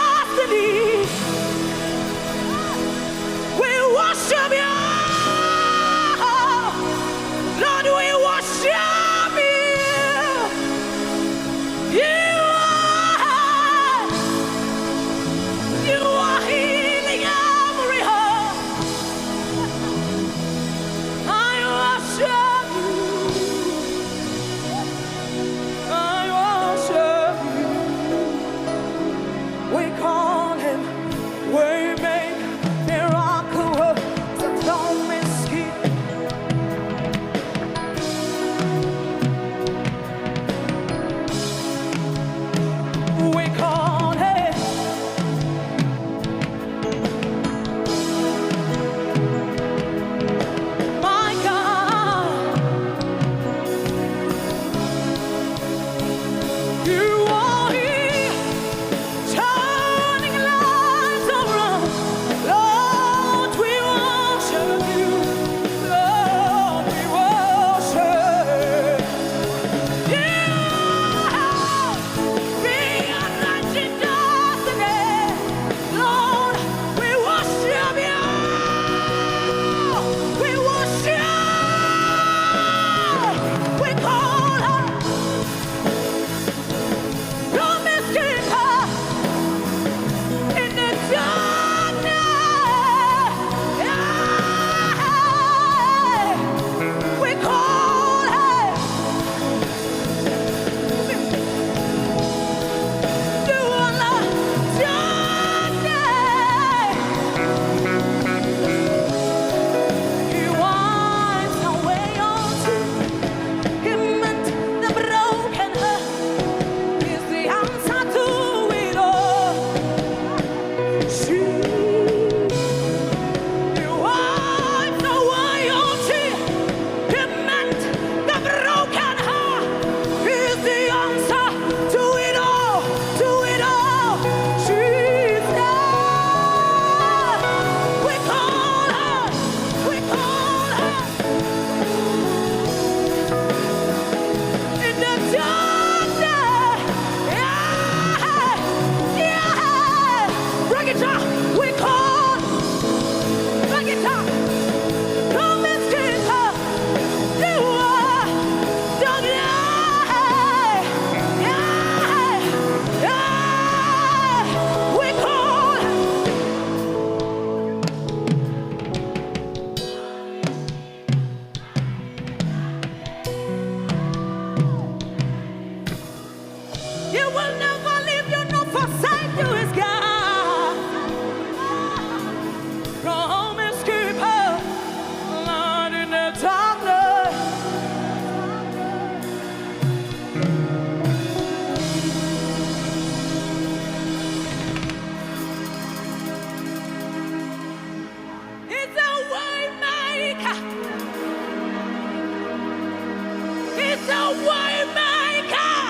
way maker.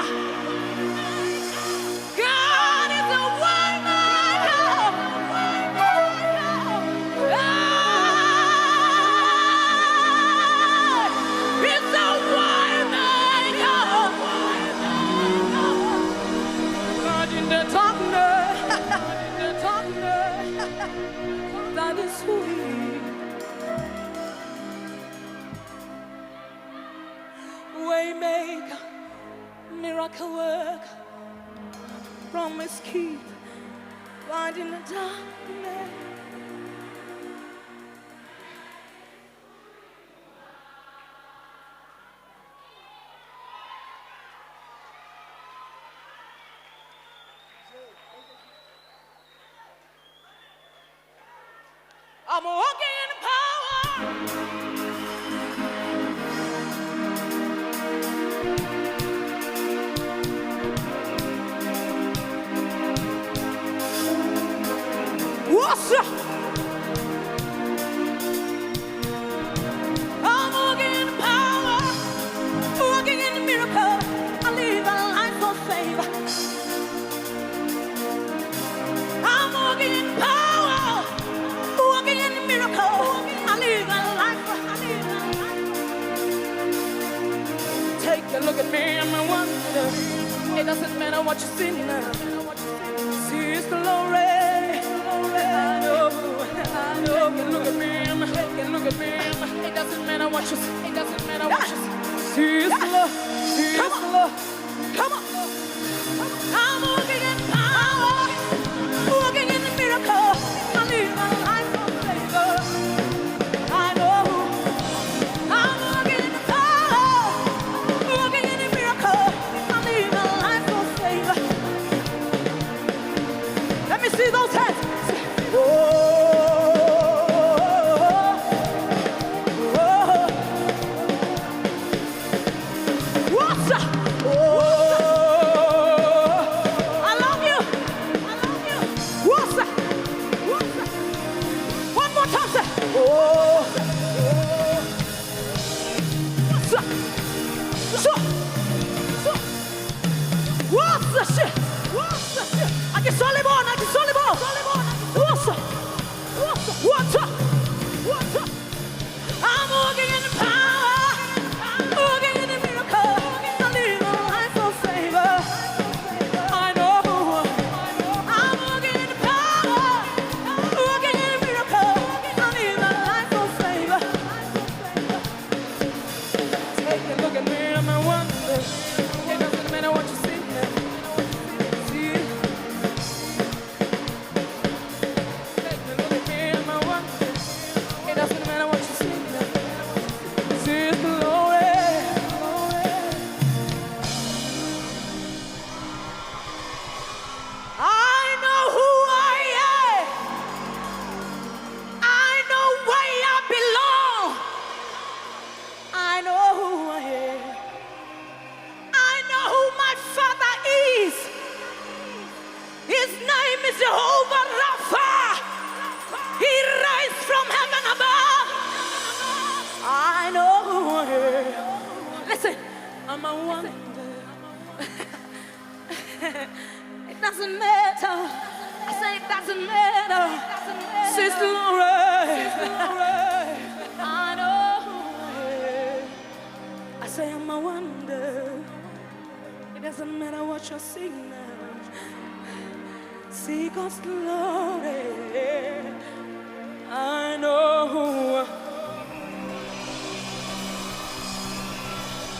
God is a way maker. He's a way maker. God in the darkness, that is who He is. Waymaker, miracle worker, promise keep, light in the darkness. I'm walking in power. What's up? I'm walking in power, walking in miracle. I live a life of favor. I'm walking in power, walking in miracle. I live a life. Take a look at me, I'm a wonder. It doesn't matter what you see now. See His glory. I know. Take a look at me, take a look at me. It doesn't matter what you see. It doesn't matter what you see. See His love, see His love. Come on. I'm walking in power, walking in the miracle. I live a life of favor. I know. I'm walking in power, walking in the miracle. I live a life of favor. Let me see those hands. What's up? I love you. What's up? One more time, say. What's up? What's the shit? I can solve it on. What's up? I'm walking in the power, walking in the miracle. I live a life of favor. I know. I'm walking in the power, walking in the miracle. I live a life of favor. Take a look at me, I'm a wonder. It doesn't matter what you see. See? Take a look at me, I'm a wonder. It doesn't matter what you see. See His glory. I know who I am. I know where I belong. I know who I am. I know who my Father is. His name is Jehovah Rapha. He raised from heaven above. I know who I am. Listen, I'm a wonder. It doesn't matter. I say it doesn't matter. Sister Lorraine. I know who I am. I say I'm a wonder. It doesn't matter what you're seeing now. See God's glory. I know.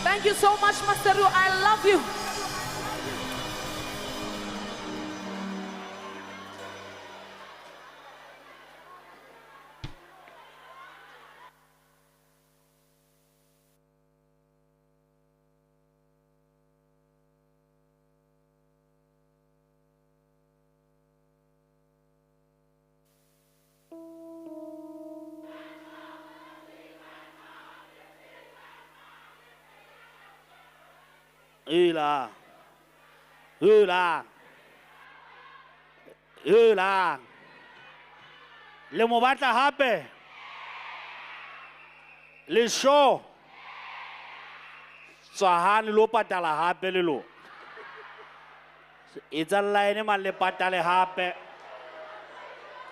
Thank you so much, Master Ru. I love you. Hula. Le mo batla hape. Le show. tswahane lo patala hape le lo etsa line man le patale hape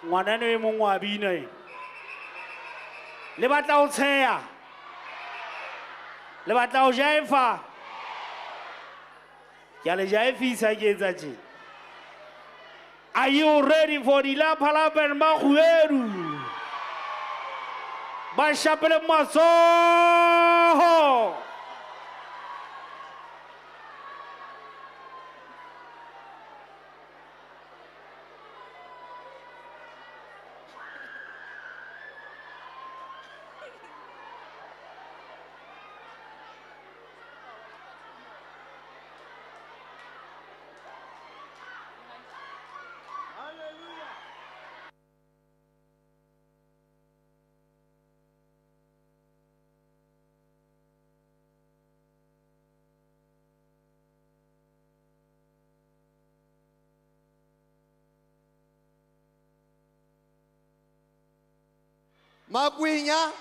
ngwana ne mo ngwa bina e le batla o tsheya le batla o jaifa ke a le jaifisa ke etsa tje. Are you ready for the lapalapen mahueru? Bashapele maso. Magwinya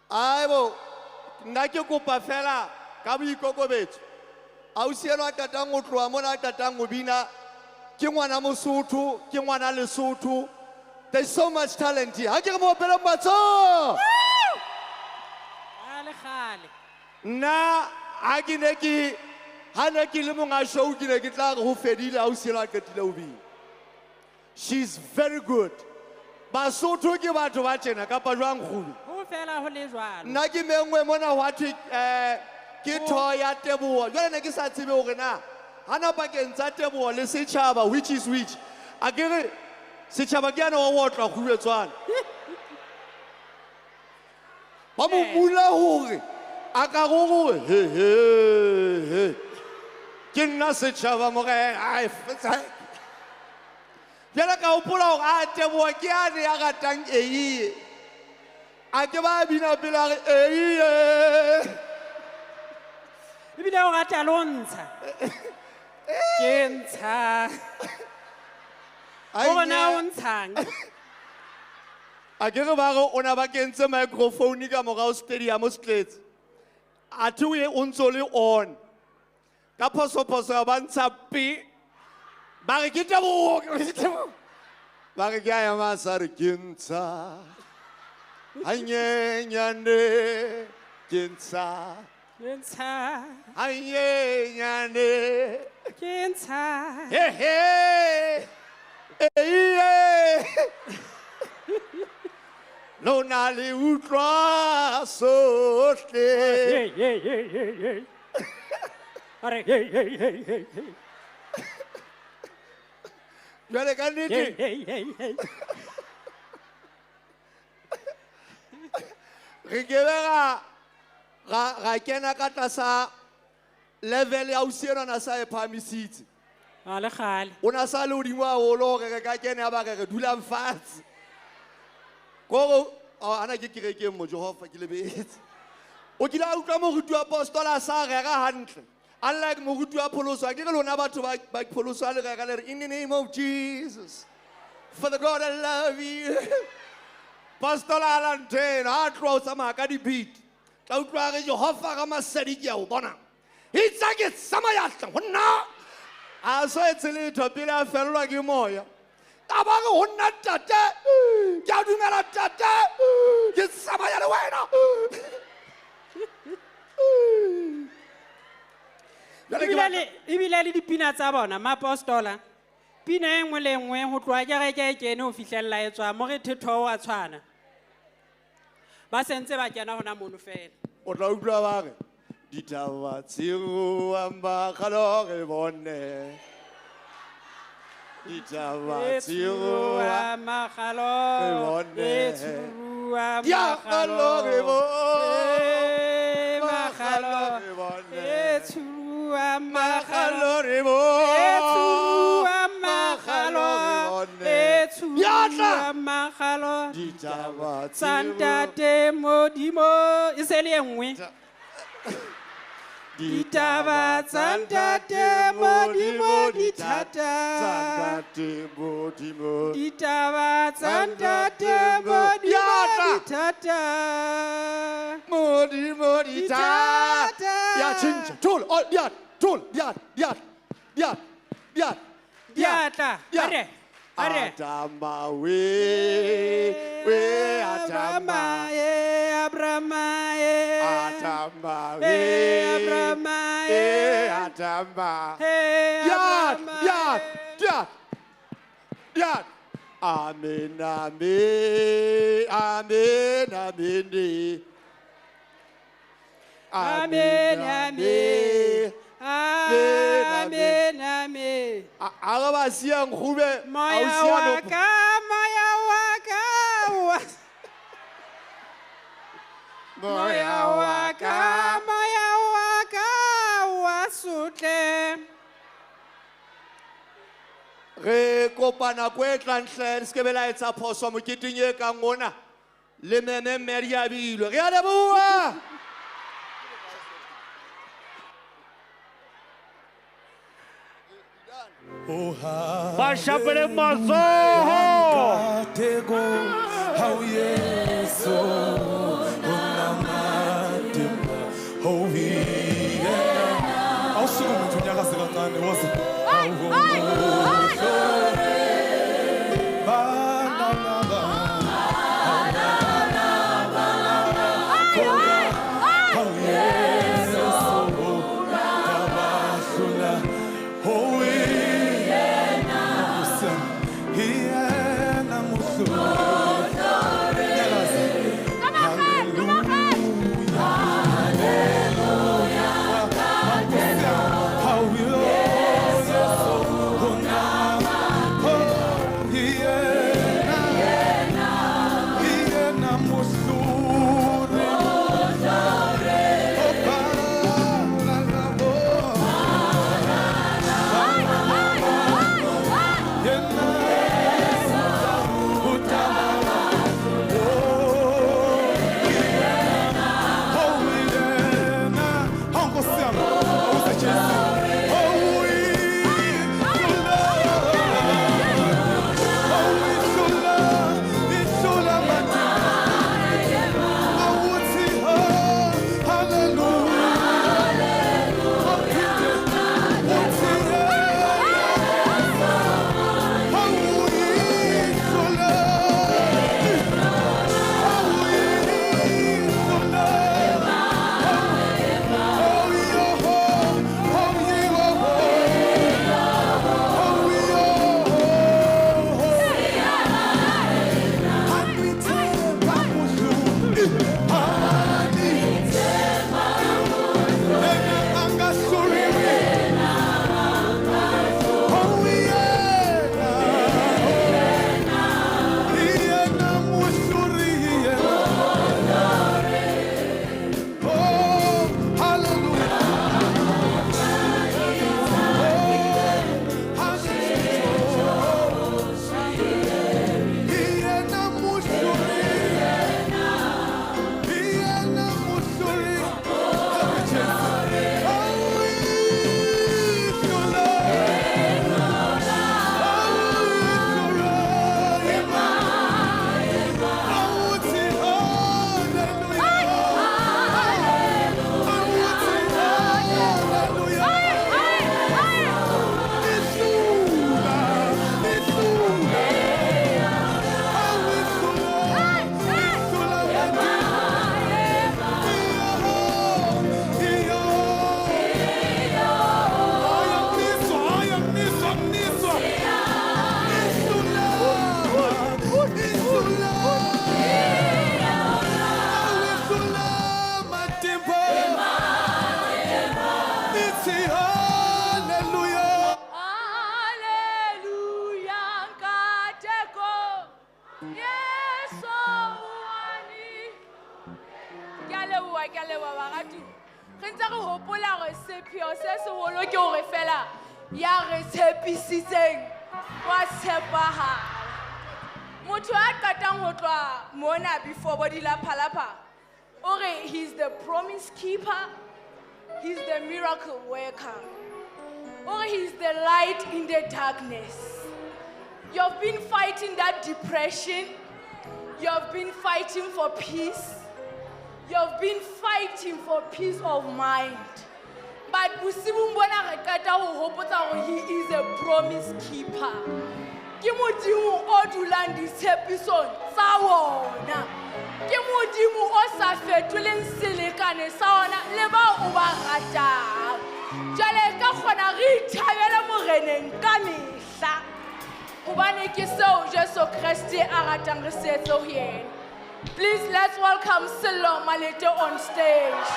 aibo nna ke kopa fela ka boikokobetso ausi eno a qetang go tloa mona a qetang go bina ke ngwana Mosotho ke ngwana Lesotho. There's so much talent here. Ha ke re mo opela matso nna ha ke ne ke le monga show ke ne ke tla re ho fedile ausi eno a qetile ho bina. She's very good. Basotho ke batho ba tjena kapa jwang kgulu nna ke mengwe mona hwathi ke tho ya Teboho jwale ne ke sa tsebe hore na hana pakeng tsa Teboho le setjhaba which is which a ke re setjhaba ke yana wa otlwa khuetswana ba mo bula hore a ka go he ke nna setjhaba mo re ai jala ka hopola hore a Teboho ke ane ya ratang eiye a ke ba bina pele a re eiye ebile o rata lo ntsha ke ntsha ona o ntshang a ke re ba re ona ba kentse microphone ka morao stadium se tletse a thu ye o ntso le on ka phoso ya ba ntsha pi ba re ke Teboho ba re ke ya masa re ke ntsha anyenyane ke ntsha anyenyane ke ntsha eiye lona le utlwa sohle are jwale ka nnete re ke be ga kena ka tlasa level ya ausi enwana sa e phamisitse a le gale o na sa le hodimo haholo gore re ka kene ya ba re dulang fatshe koro ana ke kerekeng mo Jehova ke lebetse o kile a utlwa moruti wa apostola sa rera hantle unlike moruti wa pholoso a ke re lona batho ba pholoso a le rera le re in the name of Jesus for the God I love you Apostola alantena a tloa o tsamaya ka di-beat tla utlwa re Jehova ga masedi ke a o bona itsa ke tsamaya tla go nna a so e letho pele a felelwa ke moya ka ba re go nna tate ke a dumela tate ke tsamaya le wena ebile le dipina tsa bona maapostola pina e nngwe le nngwe go tloa kereke e kene go fitlhelela e tswa mo re thetho a tshwana ba sentse ba kena gona mono fela o tla utlwa ba re ditaba tseo ambagalo re bone ditaba tseo amagalo diagalo re Santate modimo e se le nngwe Ditaba tsa ntate Modimo di thata. Ditaba tsa ntate Modimo di thata. Modimo di thata. Ya chincha, tul, oh, diat, tul, diat. Diatla, are. Adama we Adama. Abrama, Adama Abrama, Adama. Diat. Amen. Amen. Araba siang khube Moya waka wa sutle. Re kopana kwe tlantle se ke bela etsa phoso moketing e ka ngona le meme Mary a bilwe re a leboha. Ba shapele matsoho. Tego how yeso onamate how he awusuku muntu unyakaze kancane wazi Motho a qatang ho tloha mona before body la phalapha. He's the promise keeper He's the miracle worker. Or he's the light in the darkness. You've been fighting that depression. You've been fighting for peace. You've been fighting for peace of mind. But he is a promise keeper. Ke modimo o dulang ditshepiso tsa wona. Ke modimo o sa fetoleng selekane sa ona le ba o ba ratang. Jwale ka kgona re ithabele moreneng ka mehla. Hobane ke seo Jesu Kriste a ratang re se etse ho yena. Please let's welcome Sello Malete on stage.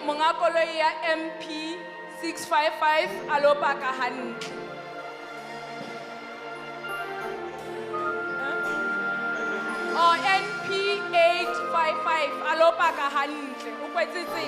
Monga koloi ya MP 655 alo paka hantle. O NP 855 alo paka hantle. O kwetsitse.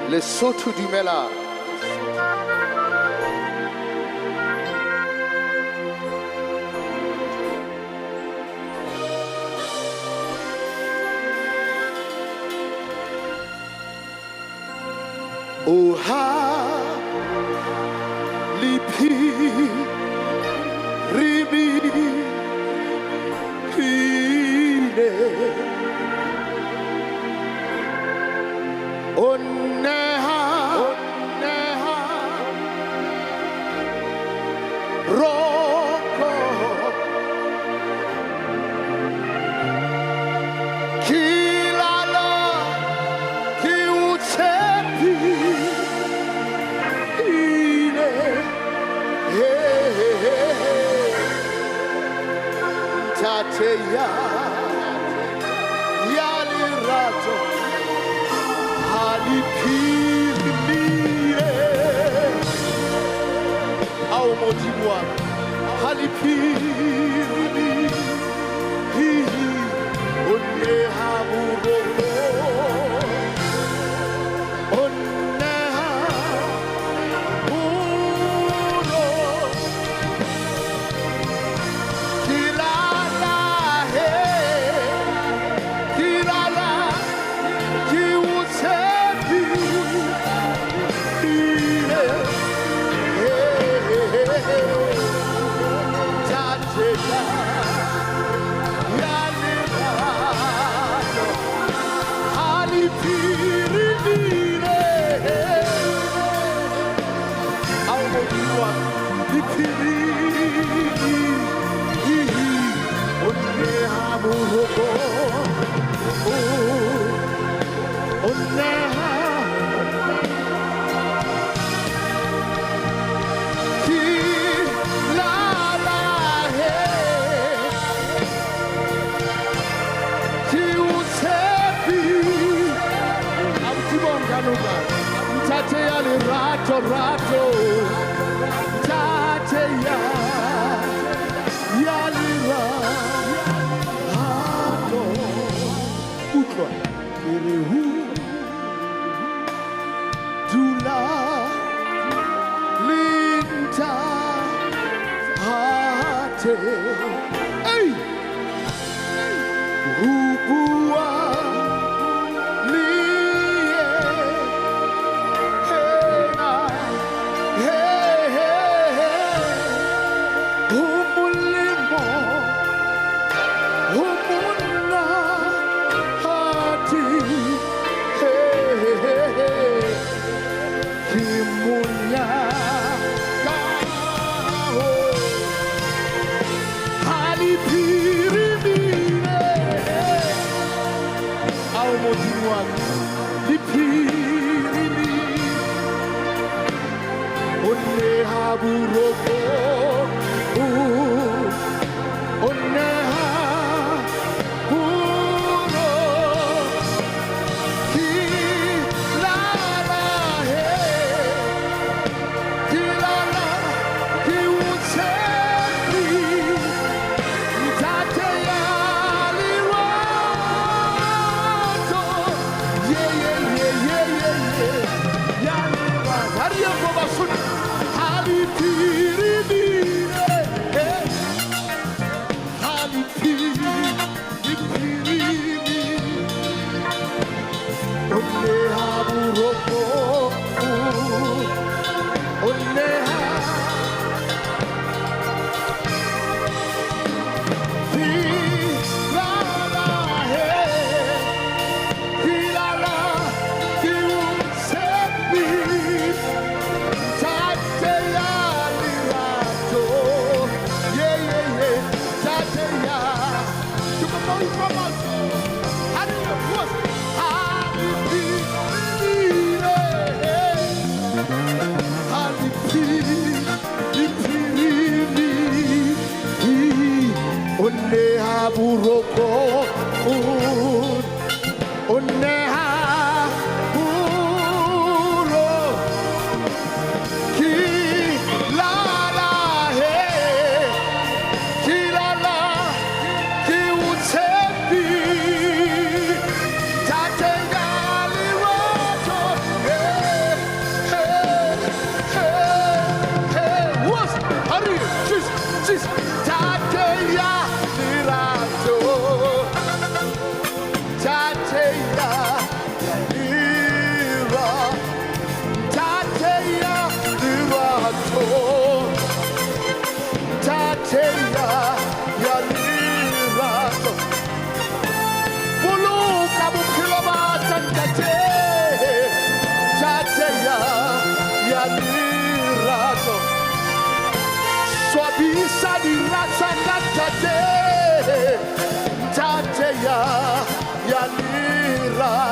Lesotho dumela. Oh,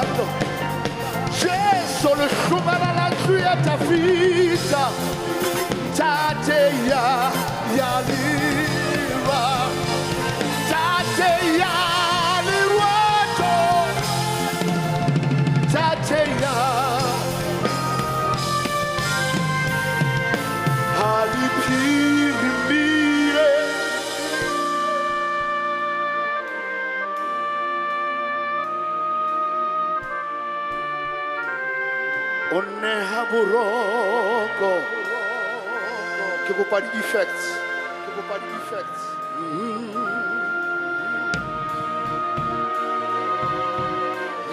lerato. Jesu lehloba la ntlo ya Dafita. Tate ya leba. Tate ya lerato. Tate ya halipirimie. Oneha buroko. Ke kopa di-effects. Ke kopa di-effects.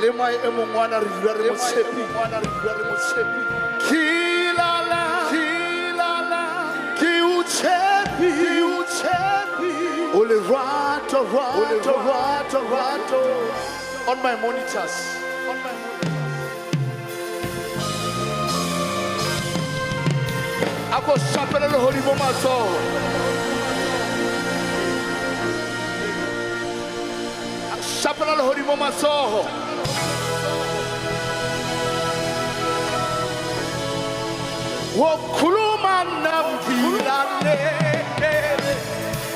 Le mai e mong wana re dula re motshepi. Kilala. Ke o tshepi. O lerato. On my monitors. Ako shapela le hodimo matsoho. Shapela le hodimo matsoho. Wokhuluma namvilane.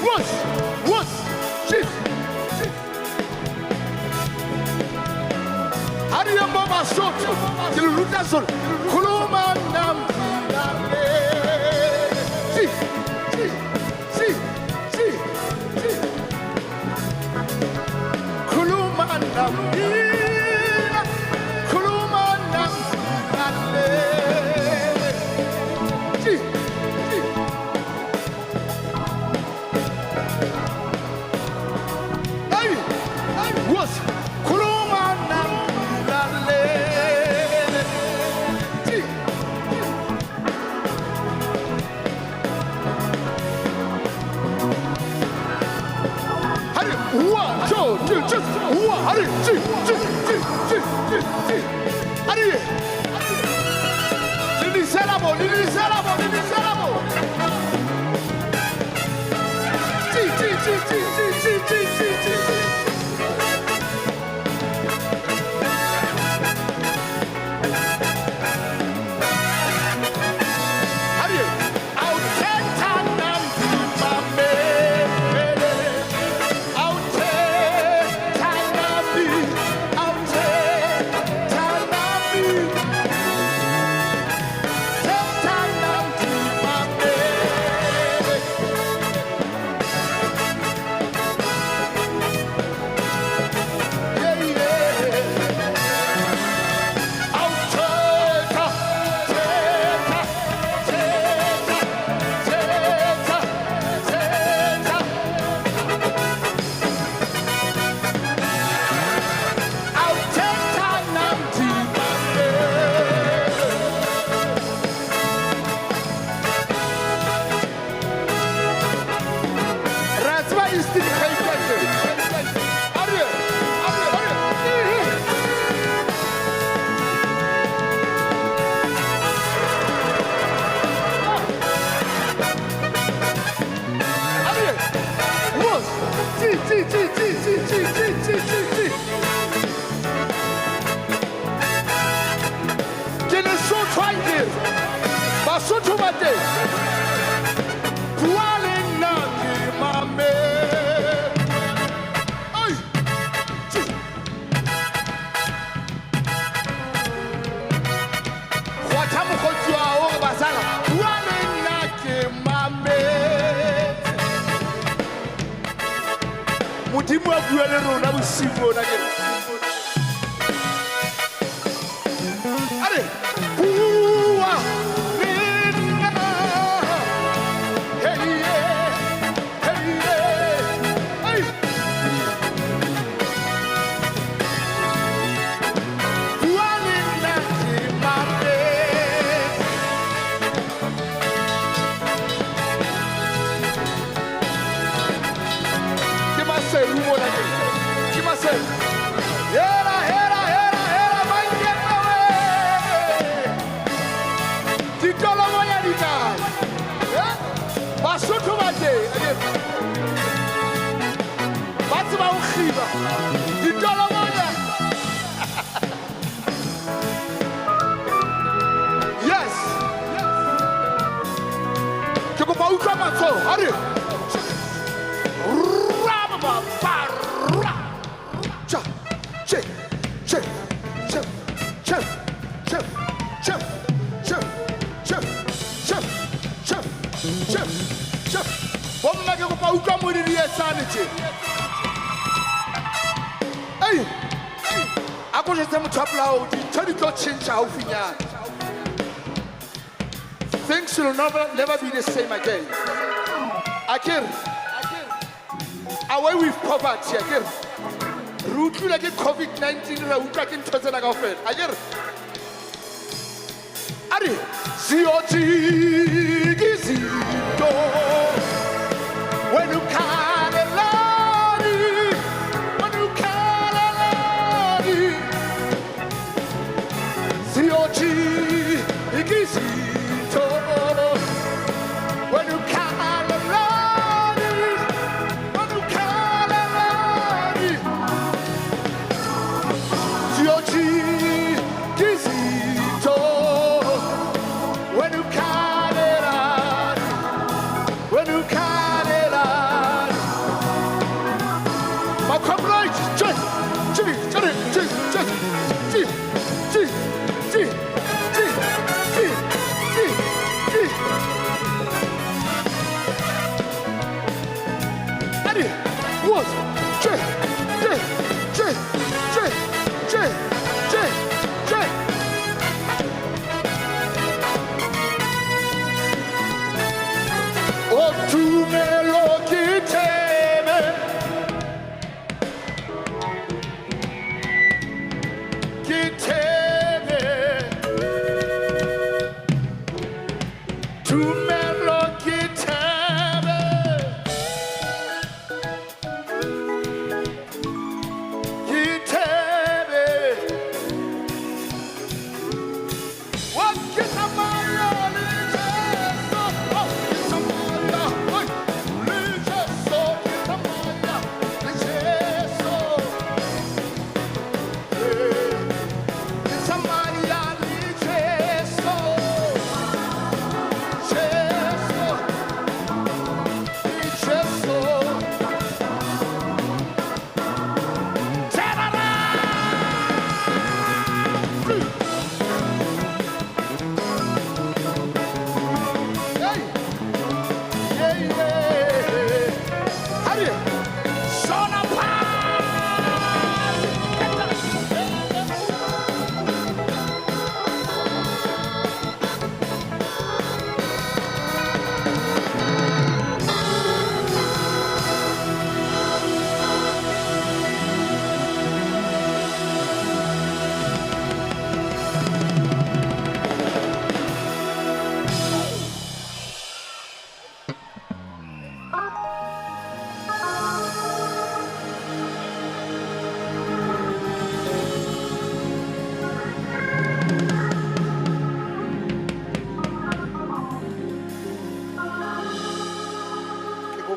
Whoosh. Shit. Hariya mama soto. Diluta sol. Khuluma namvilane. Modimo a bua le rona bosigo na ke. Are bua le nna. Hey hey. Bua le nna ke mame. Ke maselu mo na ke. Ke maselu. Yeah. Chef, chef, chef, chef, chef, chef, chef, chef, chef, chef, chef. Bomma ke kopa utlwa modiri e tsane tje. Hey, a go jetse motho a plaudi, ntho di tlo tšhentšha haufinyana. Things will never be the same again. Akir, away with poverty, Akir. Routlu like COVID-19, ra utlwa ke ntho tsena kaofela. Akir. Ari, ziyojikizito. When you call a lady, when you call a lady, ziyojikizito. When you call a lady, when you call a lady, ziyojikizito. When you call it out, when you call it out. My comrades, just, oh, tu me lo quiteme. Quiteme. Tu me lo quiteme. Quiteme. What can I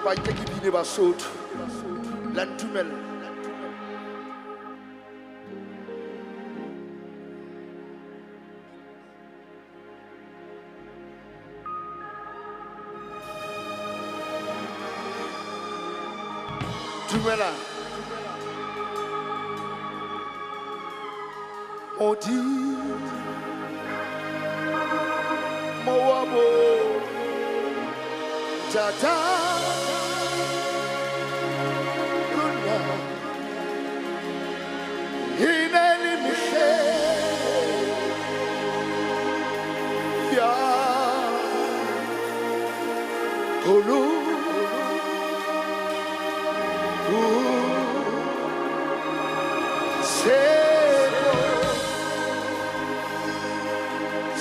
ba ke bine Basotho la ntumella. Tumela Odi Moabo Tata Luna Hineli Mishe Ya Holu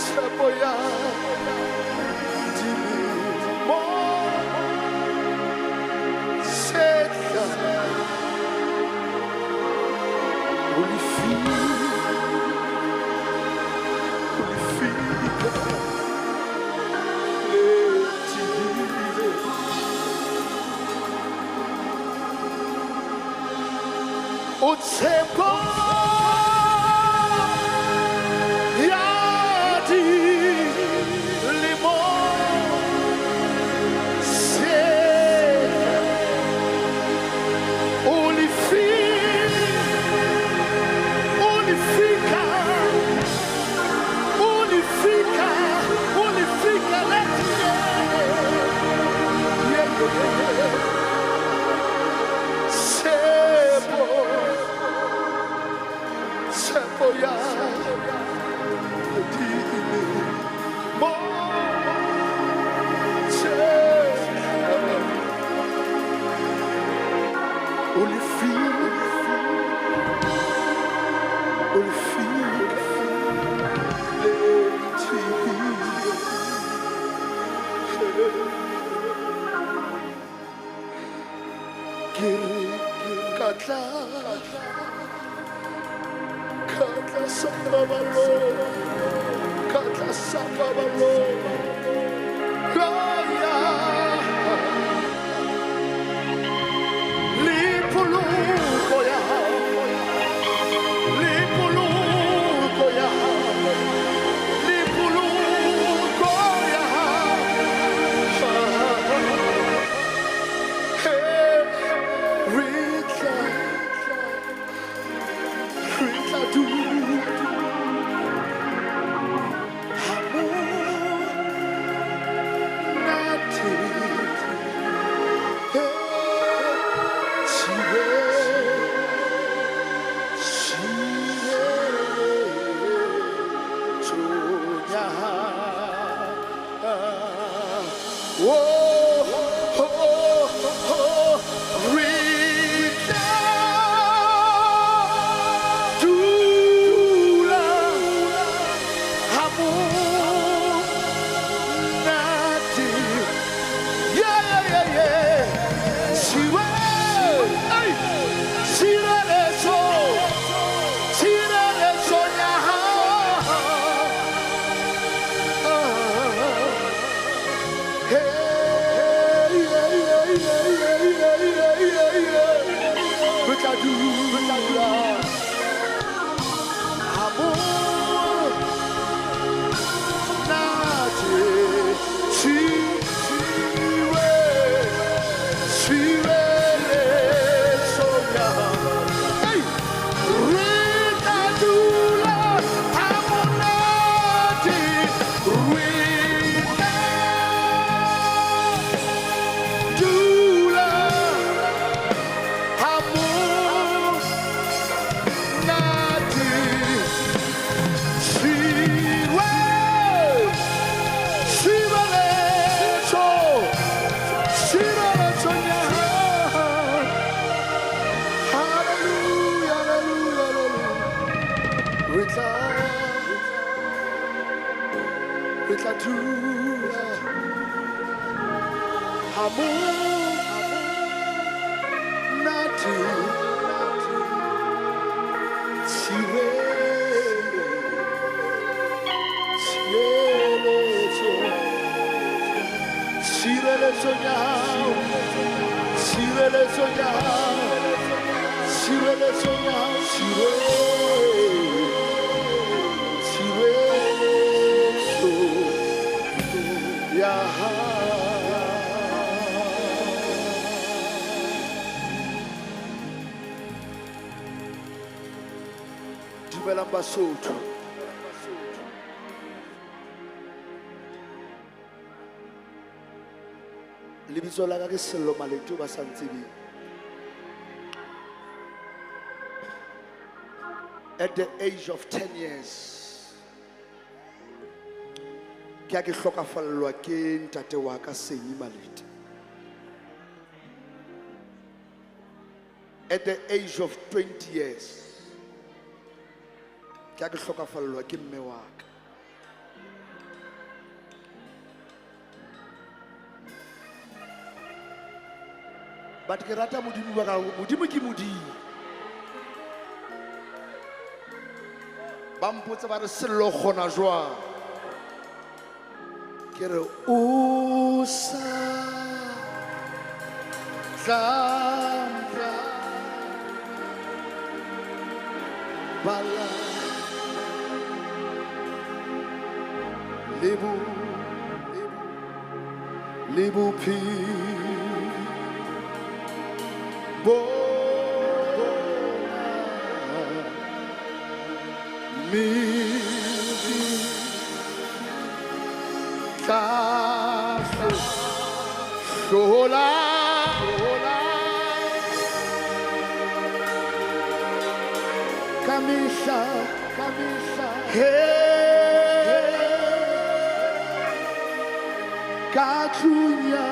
Seboya Mo Seta Olifi Olifi ulifika, ulifika, ulifika, let's Sepo ya mo Katla sababalo, katla sababalo, Raya, lipulu koya, lipulu koya, lipulu koya, hey, Rita. Rita do Basotho. Lebitso la ka ke Sello Malete ba sa ntsebeng. At the age of 10 years, ke ke hlokafallwa ke ntate wa ka Senyi Malete. At the age of 20 years, ke ke hlokafallwa ke mme wa ka. But ke rata modimo wa ka, modimo ke modimo. Ba mpotse ba re Sello gona jwang. Ke re o sa tla bala Lebu pi Camisa, Kachunya,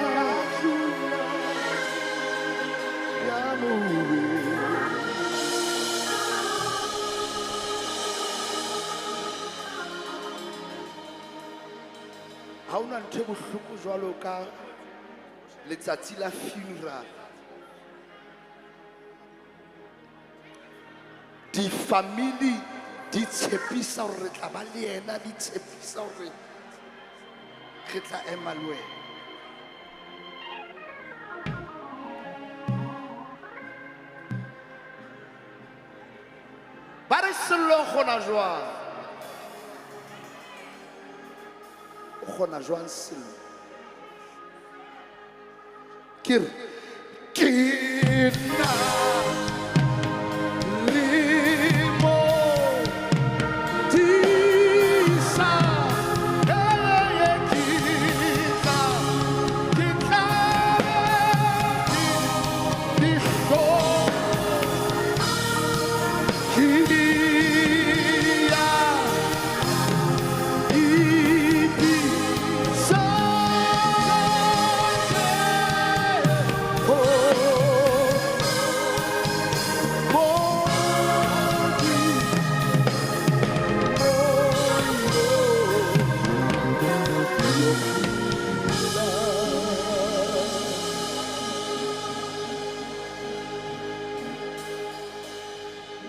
ha ona ntho e bohloko jwalo ka letsatsi la funeral. Di-family di tshepisa hore re tla ba le yena, di tshepisa hore re tla ema le wena. Ba re sello o kgona jwang? O kgona jwang sello? Ke re, ke na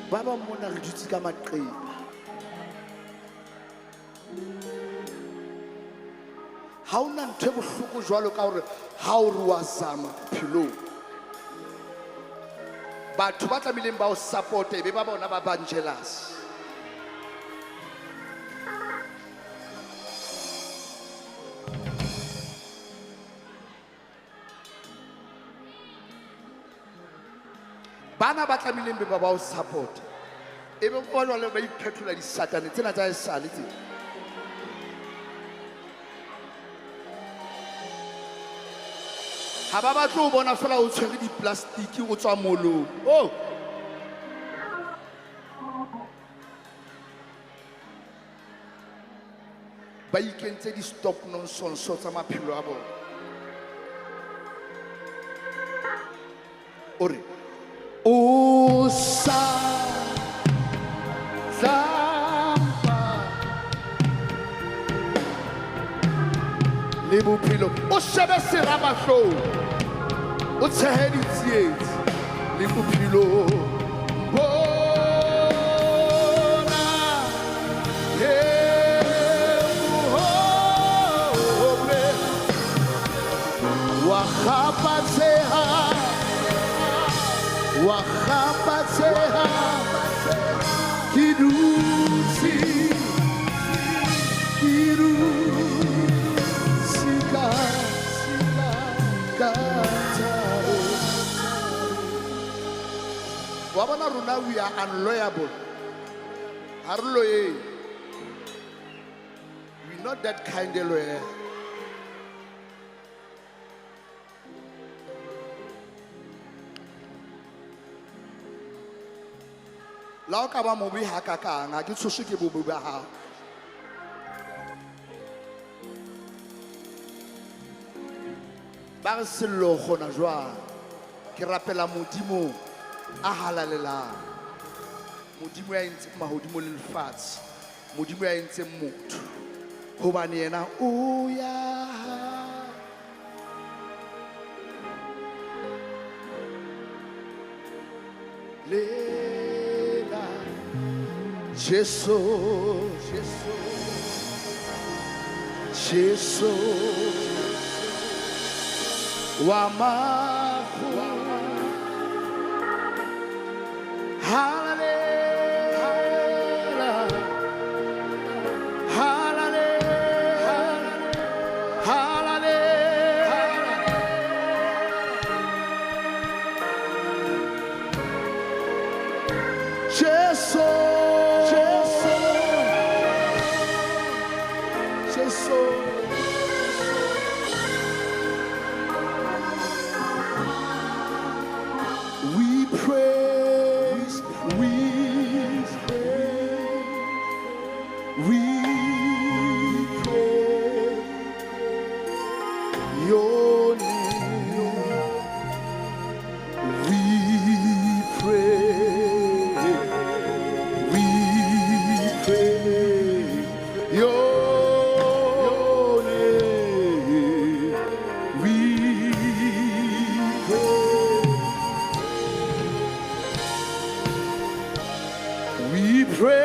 Baba mona re dutse ka maqeba. Ha ona ntho e bohloko jwalo ka hore ha o re wa zama bophelong, batho ba tlamehileng ba o support-e be ba bona ba bang jealous. Bana ba tlamehileng be ba o support. E be ba jwale ba iphethola disatane tsena tsa esale tse. Ha ba batlo o bona fela o tshwere di-plastic o tswa molong. Oh! Ba ikentse di-stop nonsense tsa maphelo a bona. Ore o sa zampa le bophelo o shebe seramahlou o tshehe ditsietsi le bophelo bona bohole wa kgapatseha wa kgapatseha ke dutse ka tharo. Wa bona rona we are unloyable. Ha re loyal. We not that kind of loyal. La o ka ba mobe ha kakang ha ke tshoswe ke bobe ba hao. Ba re sello gona jwang ke rapela modimo a halalelang, modimo ya entse mahodimo le lefatshe, modimo ya entse motho hobane yena o ya lela Jesu wa mahu hallelujah hallelujah Jesu We pray your name. We pray your name. We pray.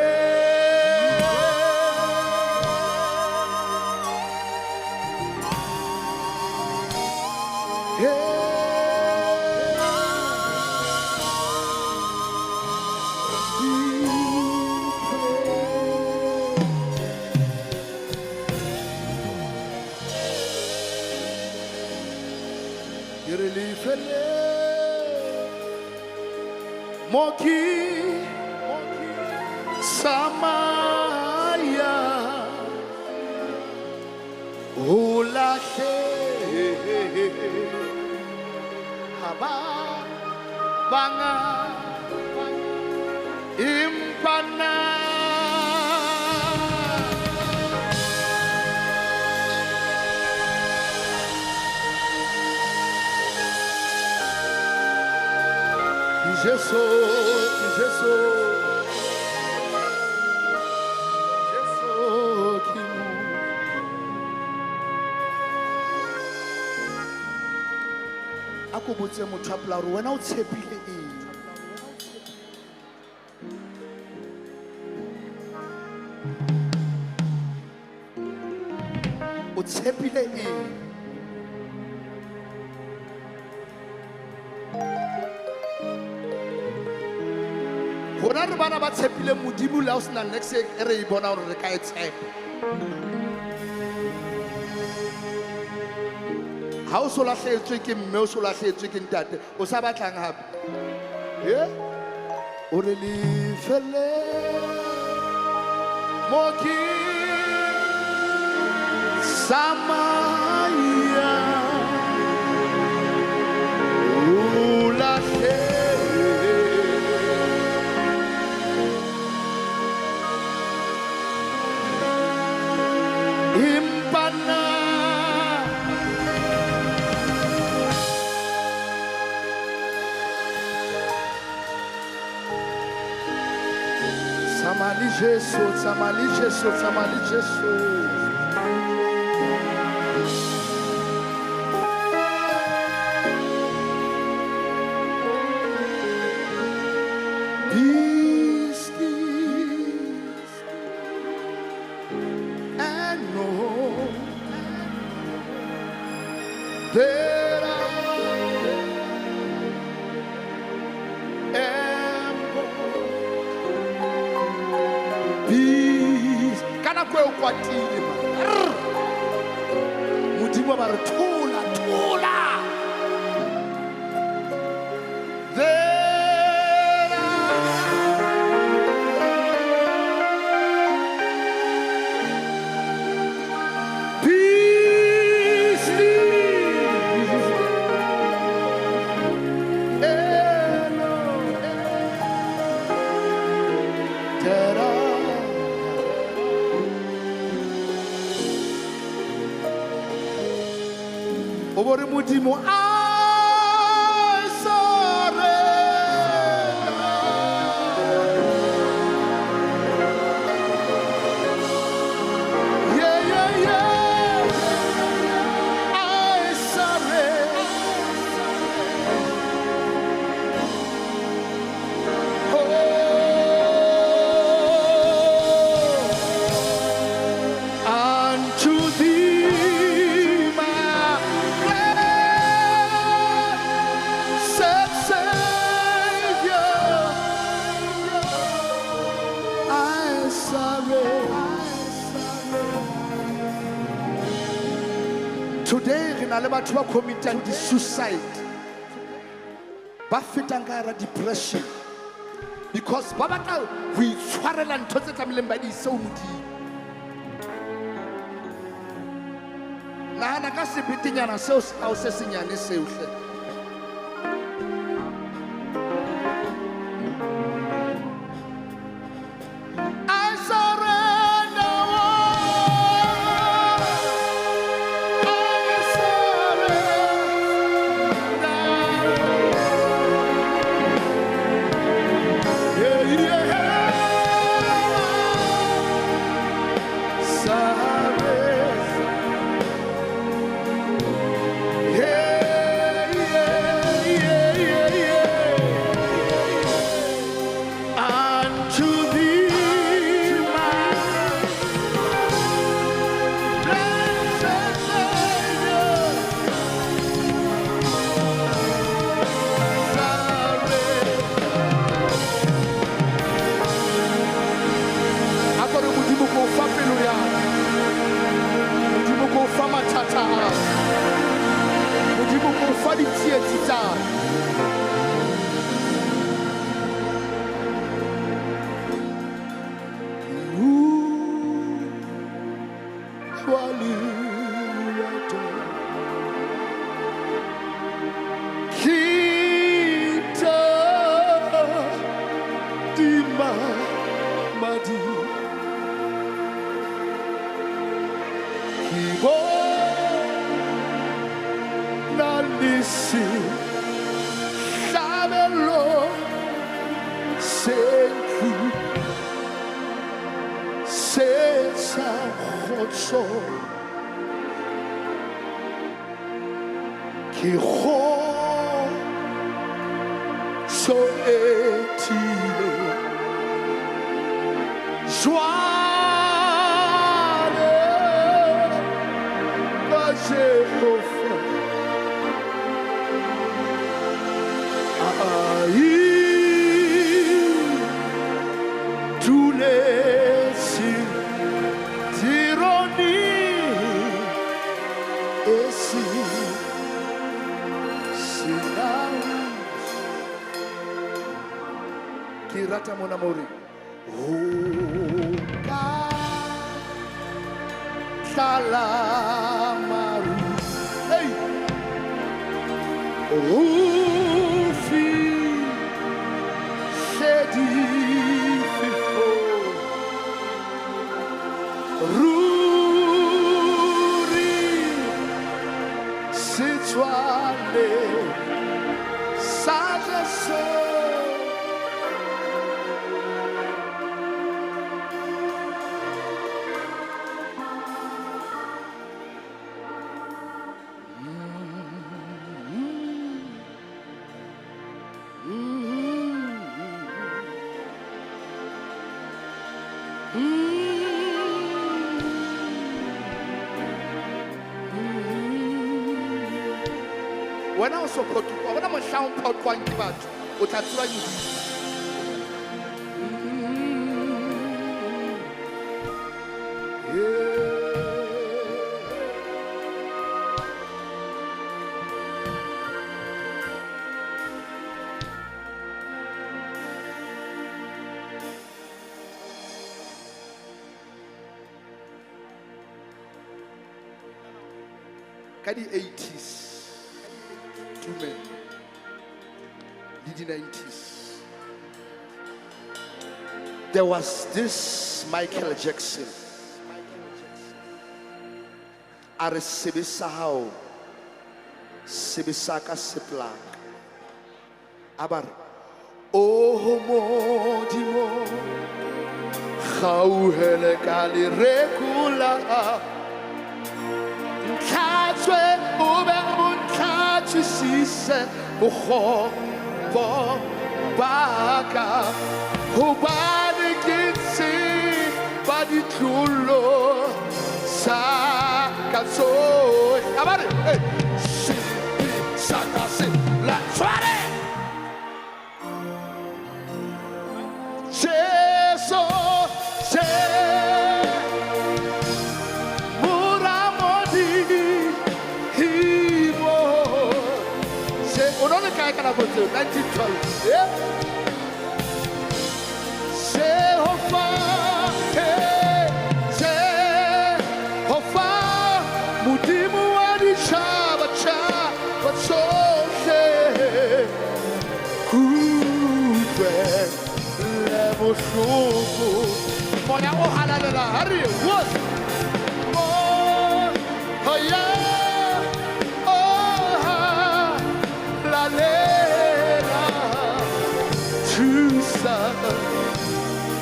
Moki Samaya Ulahe Haba Banga Impana Jesus, ako botse motho a pela gore wena o tshepile eng o tshepile eng gona re bana ba tshepile modimo le o sena next e re e bona gore re ka e tshepa ha o so lahletswe ke mme o so lahletswe ke ntate o sa batlang hape o re lefele moki samaya o lahletswe Samali Jesu. Peace and no there kana kwe o kwatile modimo ba re thola Obore modimo I surrender. Yeah. I surrender. Unto thee today re na le batho ba commitang di-suicide ba fetang ka hara depression because ba batla ho itshwarela ntho tse tlamehileng ba di ise ho modimo nahana ka sebetenyana seo se ao se senyane seo hle I surrender Hallelujah. Kita di madi kibo nalisi sabelo senku sesa khotso ki so etile joie que j'ai offert tous les signes d'ironie et si Kirata mon amore. Salamaru. Hey. Rufi. Shedi fifo. Ruri. Situale. Sagesse. When I was so put, when I'm a sound pot, one part, what I try you. Can the 80s? Two men, the 90s. There was this Michael Jackson. Are Sebisahao, Sebisaka Sepla. Abar, oh Modimo, how Helecali Recula. Catwe Ubermun Catchise Buho Baka Hubani Kitsi Badi Tulo Sakaso Abari Sakasi La Tware Cheso Can I go to 1912? Yeah. Jehovah, hey, Jehovah, Mudimu Adisha, but so say, Kupe, Levo Shufu, Moya Ohalala, hurry, what? Oh, yeah.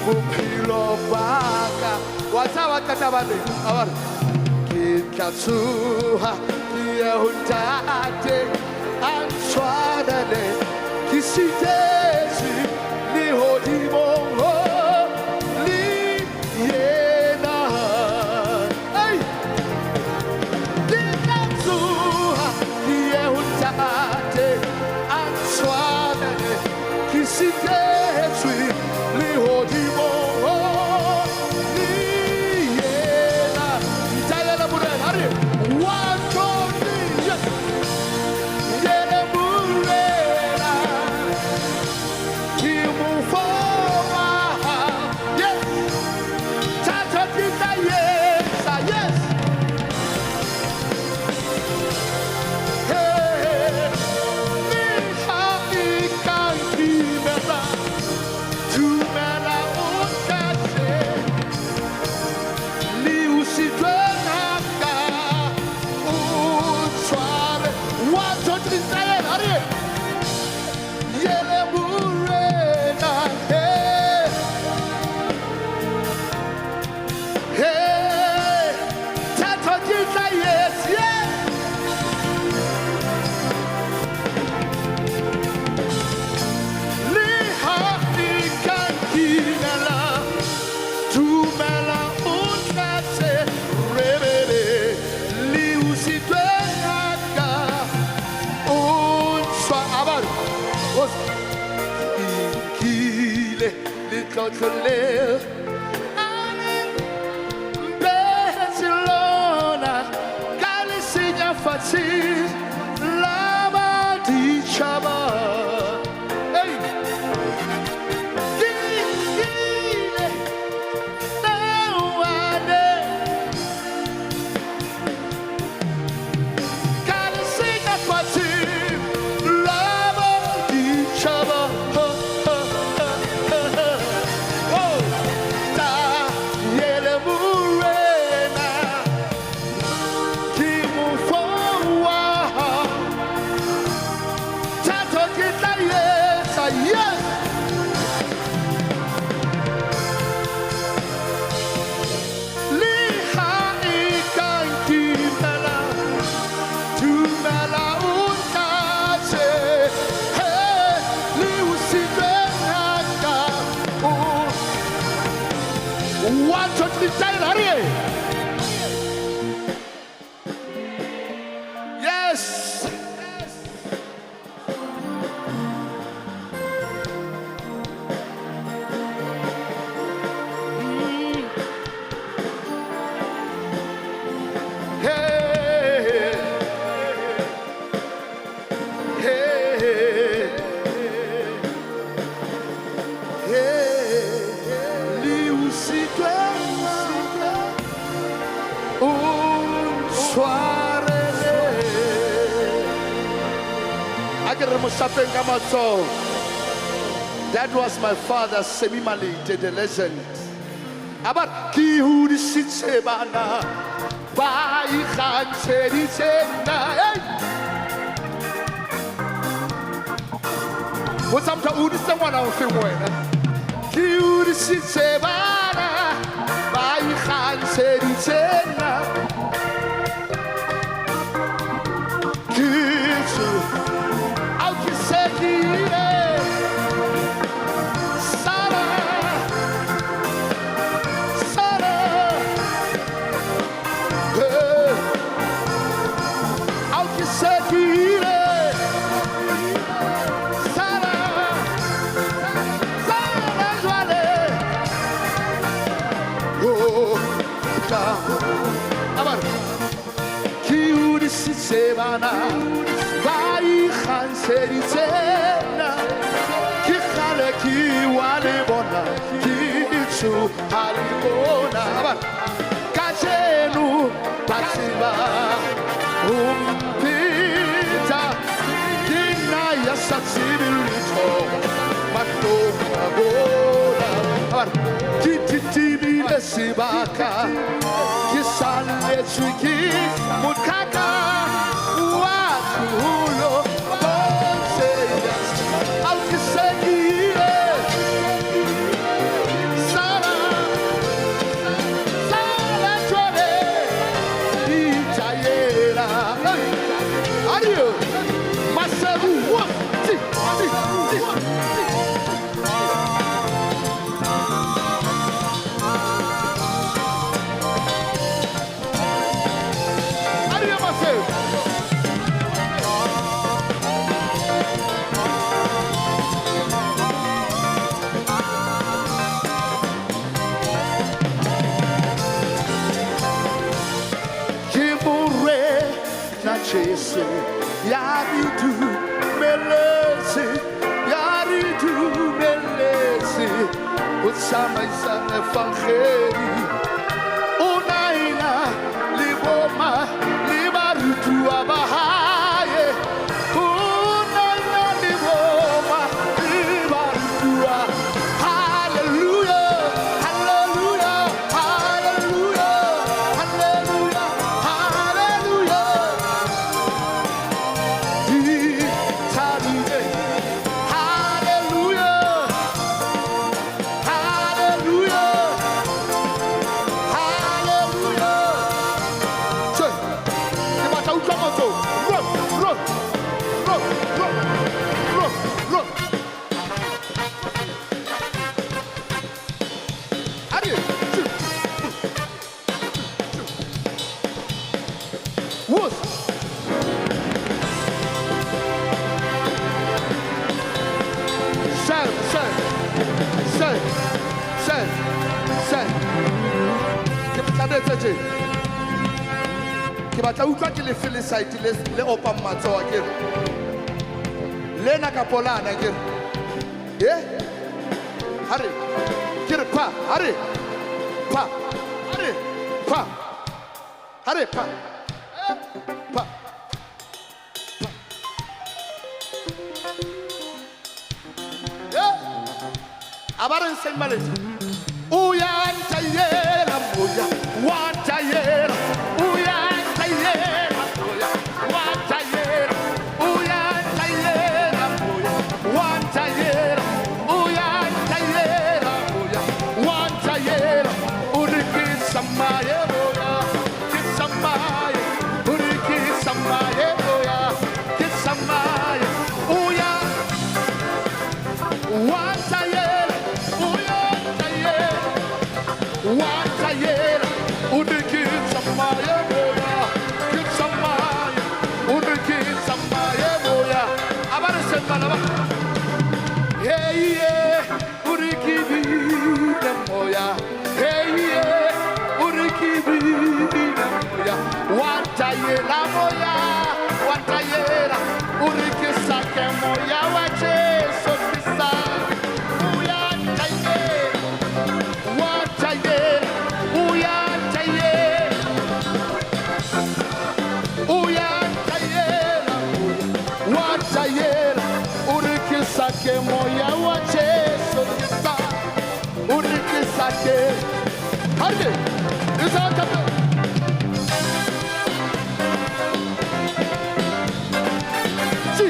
Pupilo baka watawa katabane awar kikatsuha yehundate answadane kisitesi ni hodimo li yena ay kikatsuha yehundate answadane kisitesi li hodimo Kimu for dumela utlase rebebe le usitwe ngaka unswa abantu ikile le tlotlole Barcelona Galicia Fati Lama di Chaba Hey Gile Nawane Galicia Fati Lama di Chaba Oh Ta Yele Murena Kimu Fowa Tato Kita Yes Yes Liha ikan kimala Tumala unkase Hey Liusite naka One, two, three, hurry! Yes! Hey! Hey! That was my father, Semi Malite, the legend. About Kihudi Sitsebana, Bai Khan Sedisena. What's up to Udi? Someone out of Kihudi Sitsebana, Bai Khan Sedisena. Kitsu. Sebana vai khanseritena ki khale ki wale bona ki chu halibona kachenu pasiba umpita kina yasatsibilito mato abola kititibi lesibaka kisale chiki mukaka Hulo, I'll say Sara, Sara, Johnny, Itayera. Are you? Myself, what? Are you myself? Chase, Yaridu, Melesi, Yaridu, Melesi, Utsama Isana Fancheri, Unaina, Liboma, Libarutu Abahaye, Unaina, Liboma, Libarutu Hallelujah, Hallelujah, Hallelujah, Hallelujah, Hallelujah. Hallelujah, hallelujah. tje ke batla utlwa ke le fele side le opang matsoa ke re lena ka polana ke re hare ke re pa hare pa hare pa hare pa pa abaran sai malezi uya ntayela moya watayela uya ntayela moya watayela uya ntayela moya watayela uya ntayela moya watayela uriki samaye moya kisamaye uriki samaye moya kisamaye uya watayela watayela unikitsa maye moya kitsa maye unikitsa maye moya abari sembala hey yeah unikibina moya hey yeah unikibina moya watayela unikisa ke moya wache sotisa que moya wache sotisa urikisa ke hande isaka si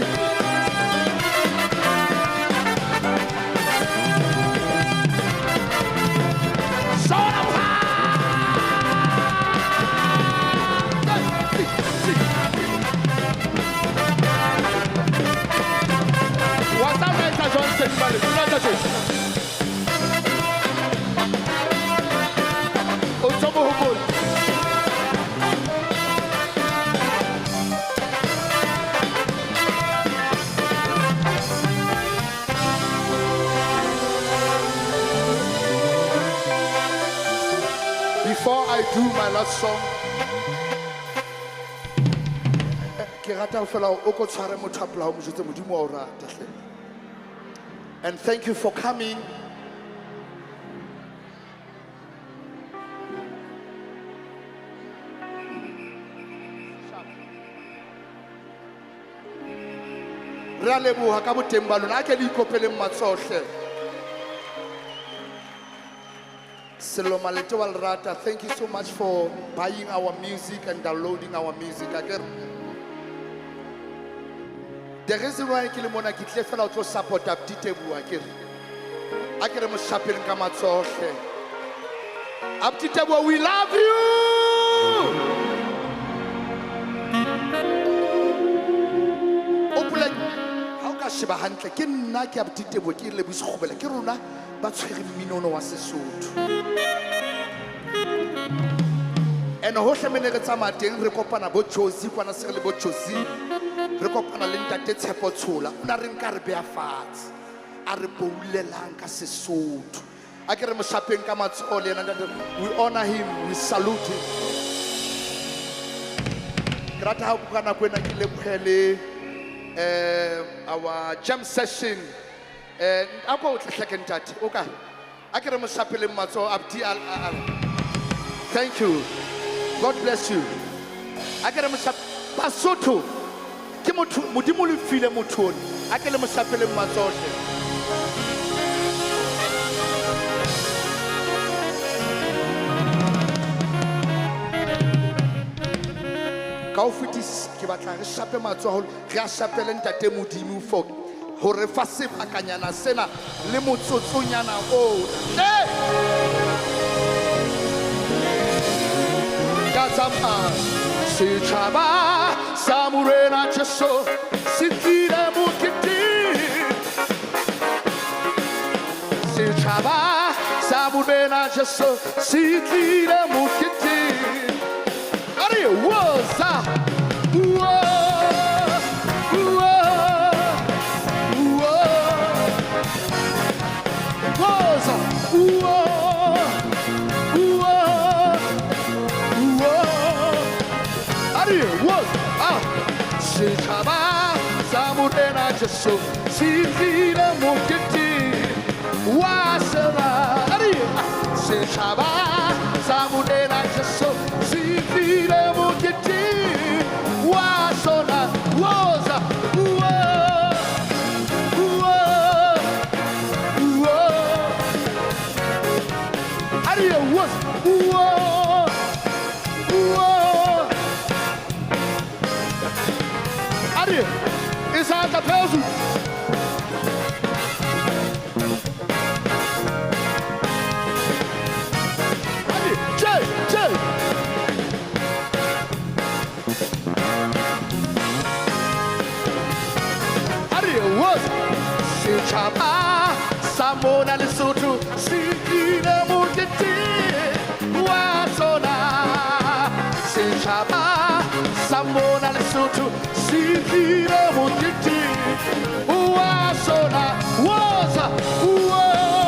sona pa Before I do my last song, ke rata fela o ko tshware motho a pela mo jotse modimo wa o rata hle. And thank you for coming. Re a leboha ka boteng ba lona a ke le ikopeleng matsohle. Sello Malete wa Lerata, thank you so much for buying our music and downloading our music. The reason why ke le mona ke tle fela o tlo support Abdi Teboa akere mo shapeng ka matsohle. Abdi Teboa, we love you. Opule ha o ka sheba hantle ke nna ke Abdi Teboa ke le busigobela ke rona ba tshwere mminono wa Sesotho. And hohle mene re tsamaya teng re kopana bo Josi kwana se le bo Josi re kopana le ntate Tshepo Tshola o na re nka re bea fatshe a re boulelang ka Sesotho a ke re mo shapeng ka matsoho le yena. We honor him, we salute him. Ke rata ha o bukana kwena ke lebogele our jam session ako o tlehleke ntate o ka a ke re mo shapeleng matsoho Abdi thank you, God bless you. A ke re mo Basotho ke motho modimo le file motho a ke le mo shapeleng matsohle. Ka o fetis ke batla re shape matsoho re a shapele ntate modimo for hore fa sebakanyana sena le motsotsonyana o Kazama Sichaba Samurena Cheso Sitira Mukiti Sichaba Samurena Cheso Sitira Mukiti Ari Woza setšhaba sa morena Jesu se tlile moketeng wa sona. Setšhaba sa morena Jesu se tlile moketeng wa sona. Woza, Isaka phezulu. Adi, Jay. Adi, what? Setšhaba sa mona Lesotho se tlile moketeng wa sona. Setšhaba sa mona Lesotho se tlile moketeng wa sona. Woza, woza,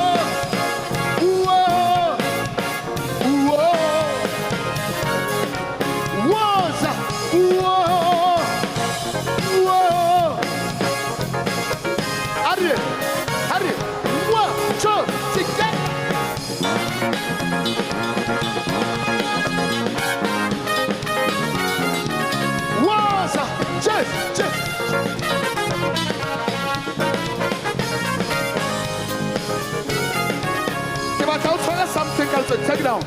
Hurry, 1, 2, together. Woza, Jeff. Something also, take it down.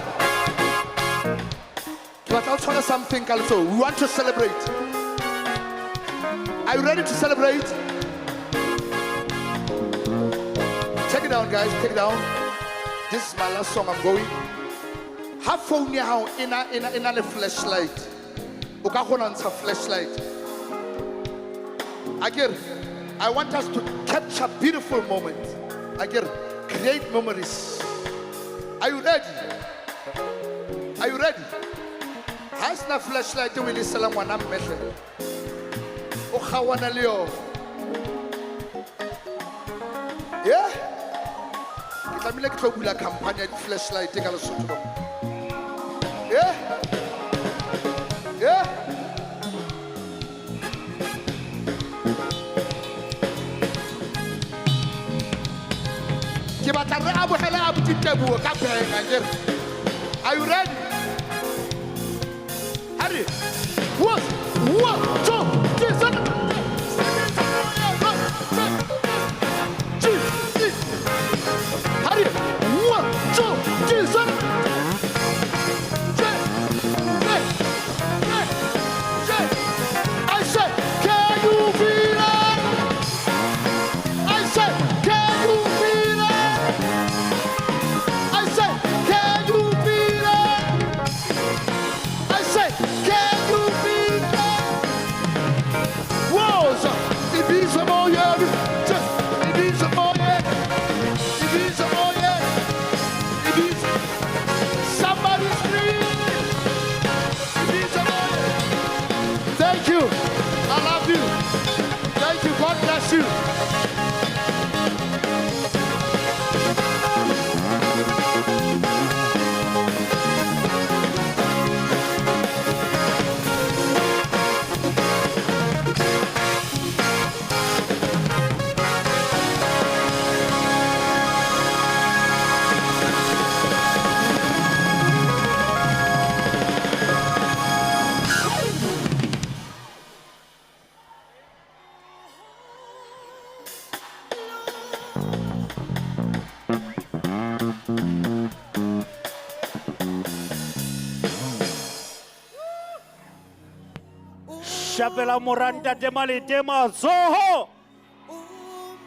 But I'll tell you something also. We want to celebrate. Are you ready to celebrate? Take it down, guys. Take it down. This is my last song. I'm going. Have phone now in a flashlight. Ukakonansa flashlight. Again, I want us to capture beautiful moments. Again, create memories. Are you ready? Are you ready? Has na flashlight will salam wana mehle. O khawana leo. Yeah? Ke tlamile ke tlo bula campaign ya flashlight ka Lesotho. Yeah? Yeah? Are you ready? Hurry! 1, 2, 3, 7. Hurry! 1, 2, 3, 7. I said, can you feel it? I said, can you feel it? I said, can you feel it? I said, can you feel it? Whoa, so it means some more, yeah. It means some more, yeah. It means some more, yeah. It means somebody scream. It means some more, yeah. Thank you. I love you. Thank you. God bless you. Shapela moranta tema le tema zoho.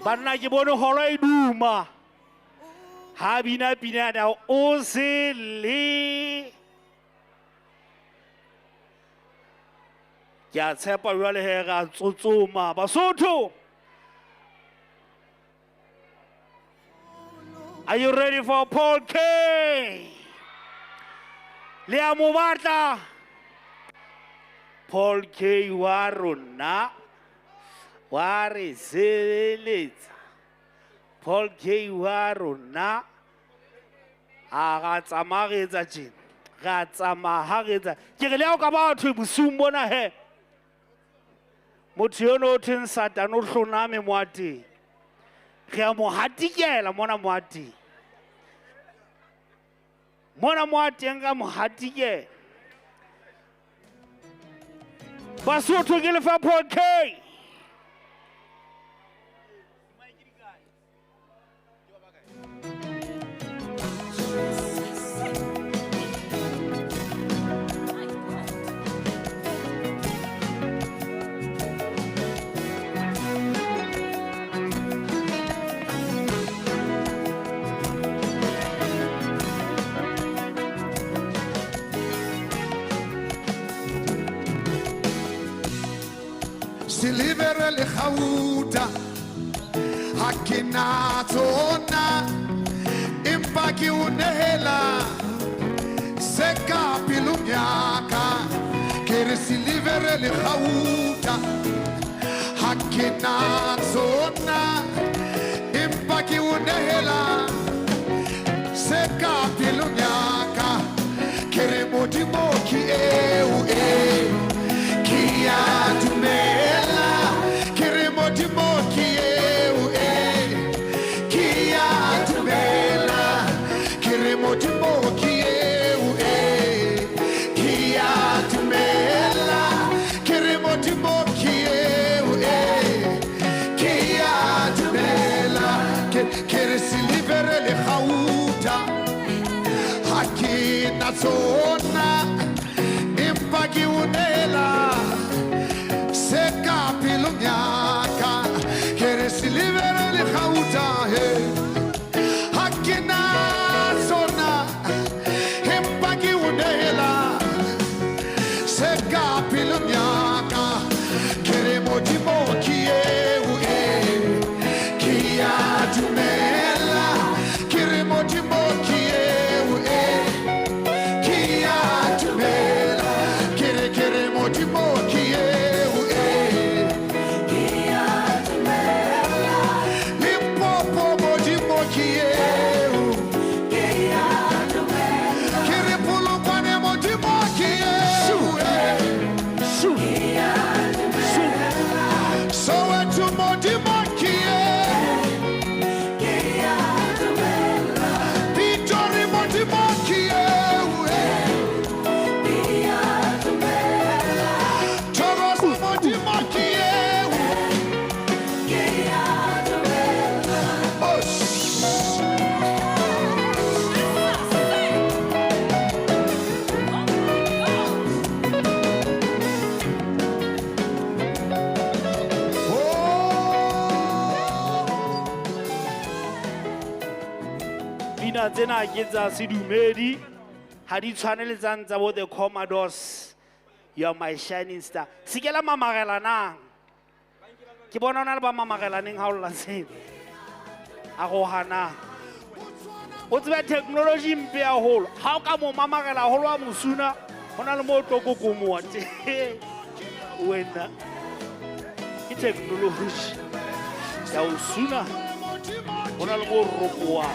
Banna ke bone holo e duma. Ha bina da o se le. Ke a tshepa jwale he ga tsotsoma Basotho. Are you ready for Paul K? Le a mo batla. Paul K wa rona wa re sebeletsa. Paul K wa rona a ga tsamagetsa tjena ga tsamagetsa ke re le o ka ba batho bosung bona he motho yono o thweng Satan o hloname moateng re a mo hatikela mona moateng ka mo hatikela Basotho ke lefapha okay Silivere le khauta hakina tona impaki unehela seka pilumyaka kere silivere le khauta hakina tona impaki unehela seka pilumyaka kere modimo ki kia tumela kere modimo kia tumela kere modimo kia tumela kere modimo kia tumela kere silivere le khauta hakina zona impaki unela seka pilumyaka kere silivere le khauta he hakina zona impaki unela seka pilumyaka kere modimo kia tumela kere modimo kia tumela kere modimo limpopo modimo kere pulukwane modimo sowetu modimo Victory modimo Toros modimo Pina tsena ke tsa sedumedi ha di tshwane le tsa ntsa bo the Commodores you are my shining star sikela mamagelanang ke bona ona le ba mamagelaneng ha o lla tsebe a go hana o tseba technology mpe ya holo ha o ka mo mamagela holo wa mosuna hona le mo tokokomoa wena ke technology ya usuna hona le mo rokoa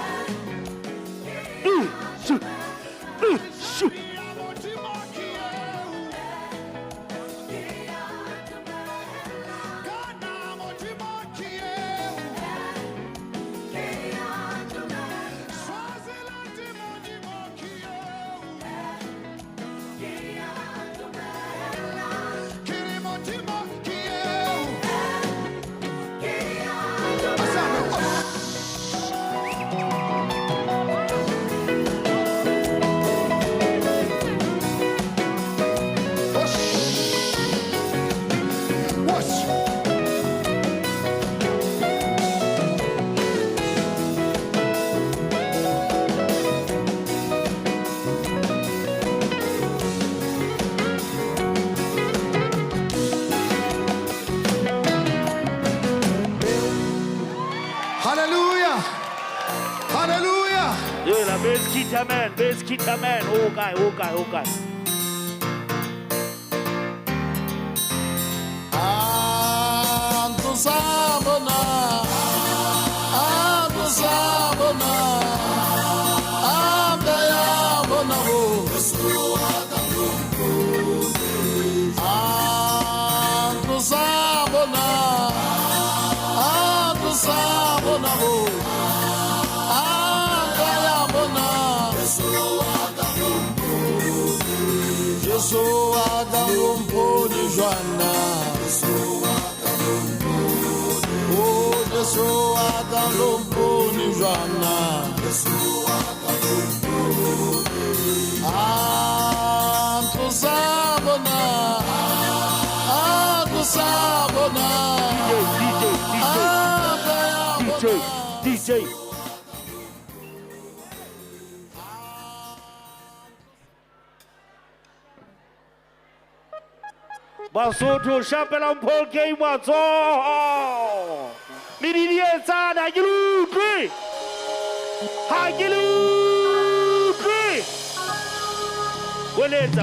Bass guitar man, oh guy. Anto sabona, andaya bona ho. Anto sabona. Jesu akalumpuni jwana. Oh, Jesu akalumpuni jwana. Antusabona, antusabona. DJ. Basotho shapela mpolke imatsoho. Mididietsa na gilutwe. Ha gilutwe. Hweletsa.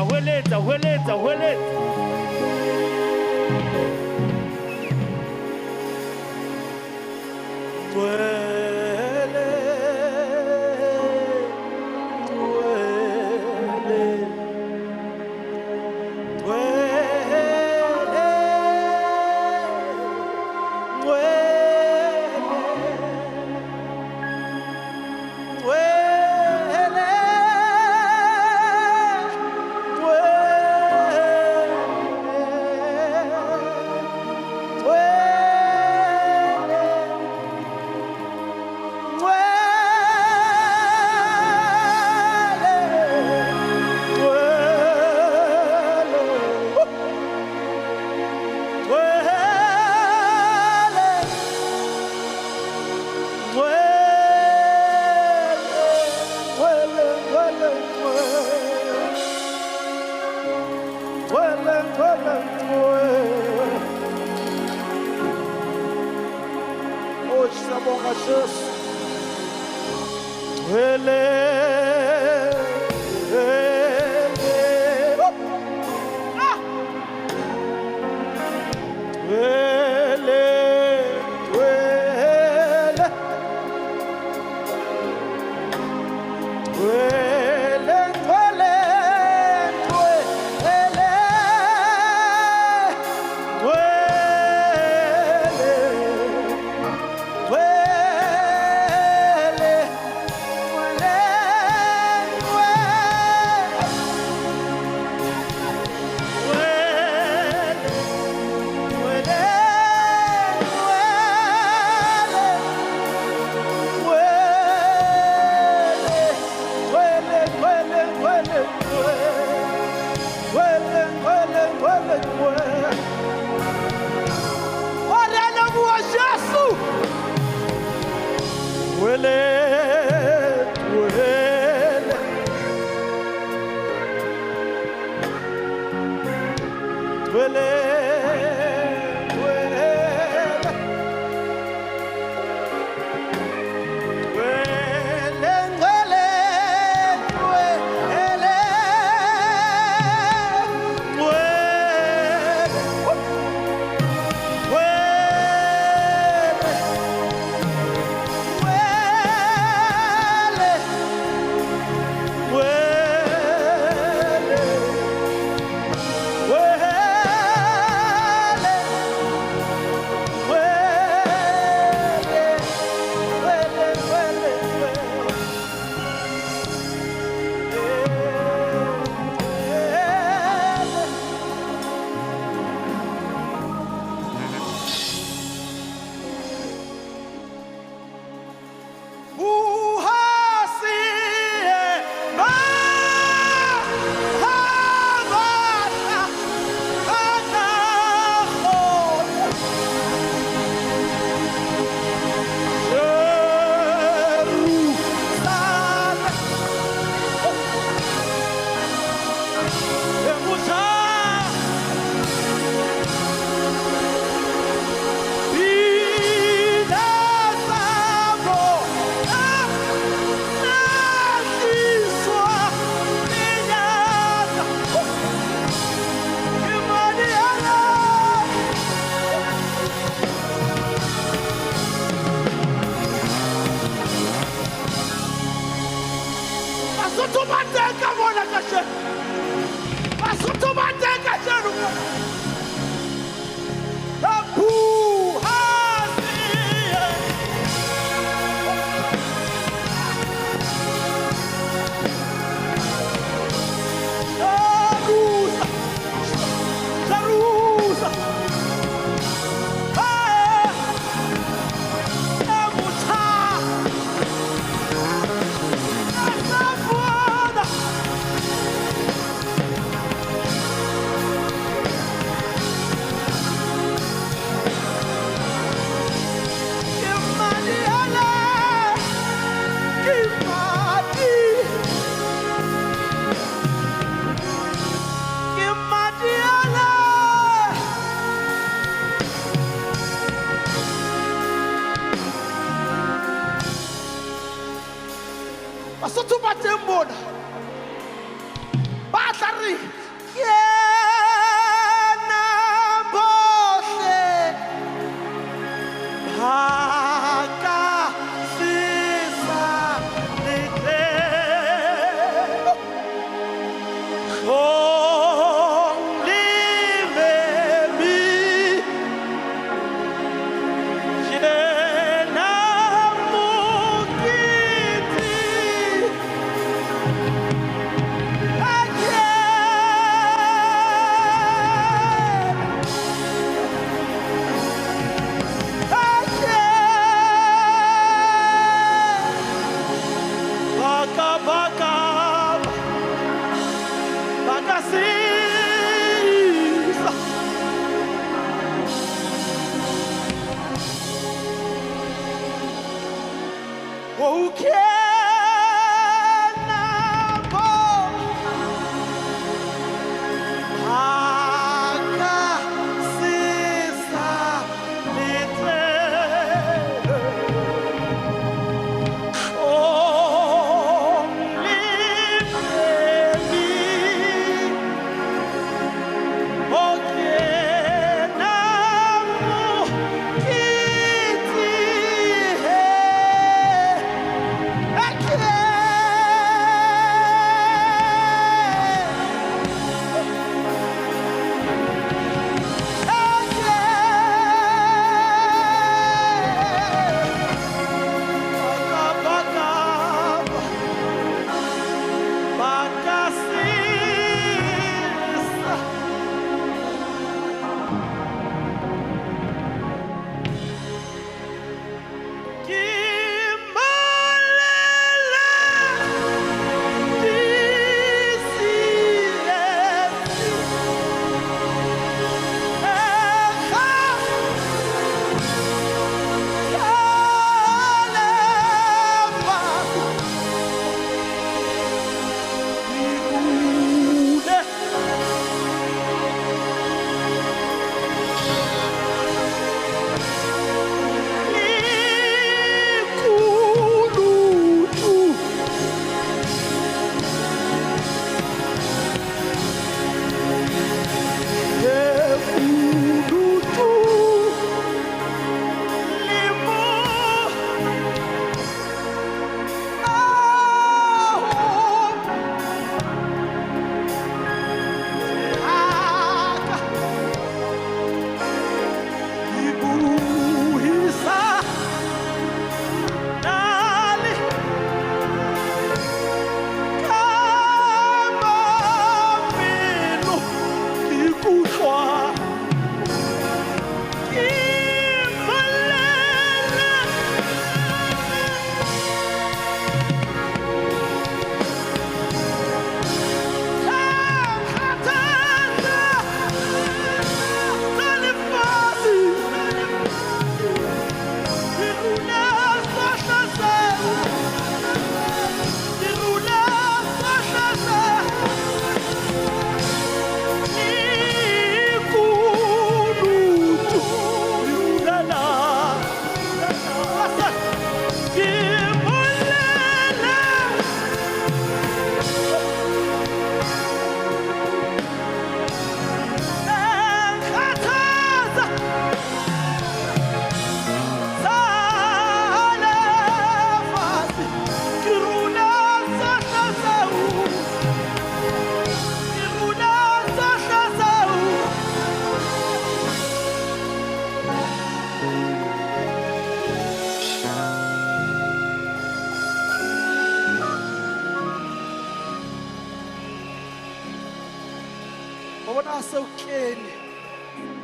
bona se o kene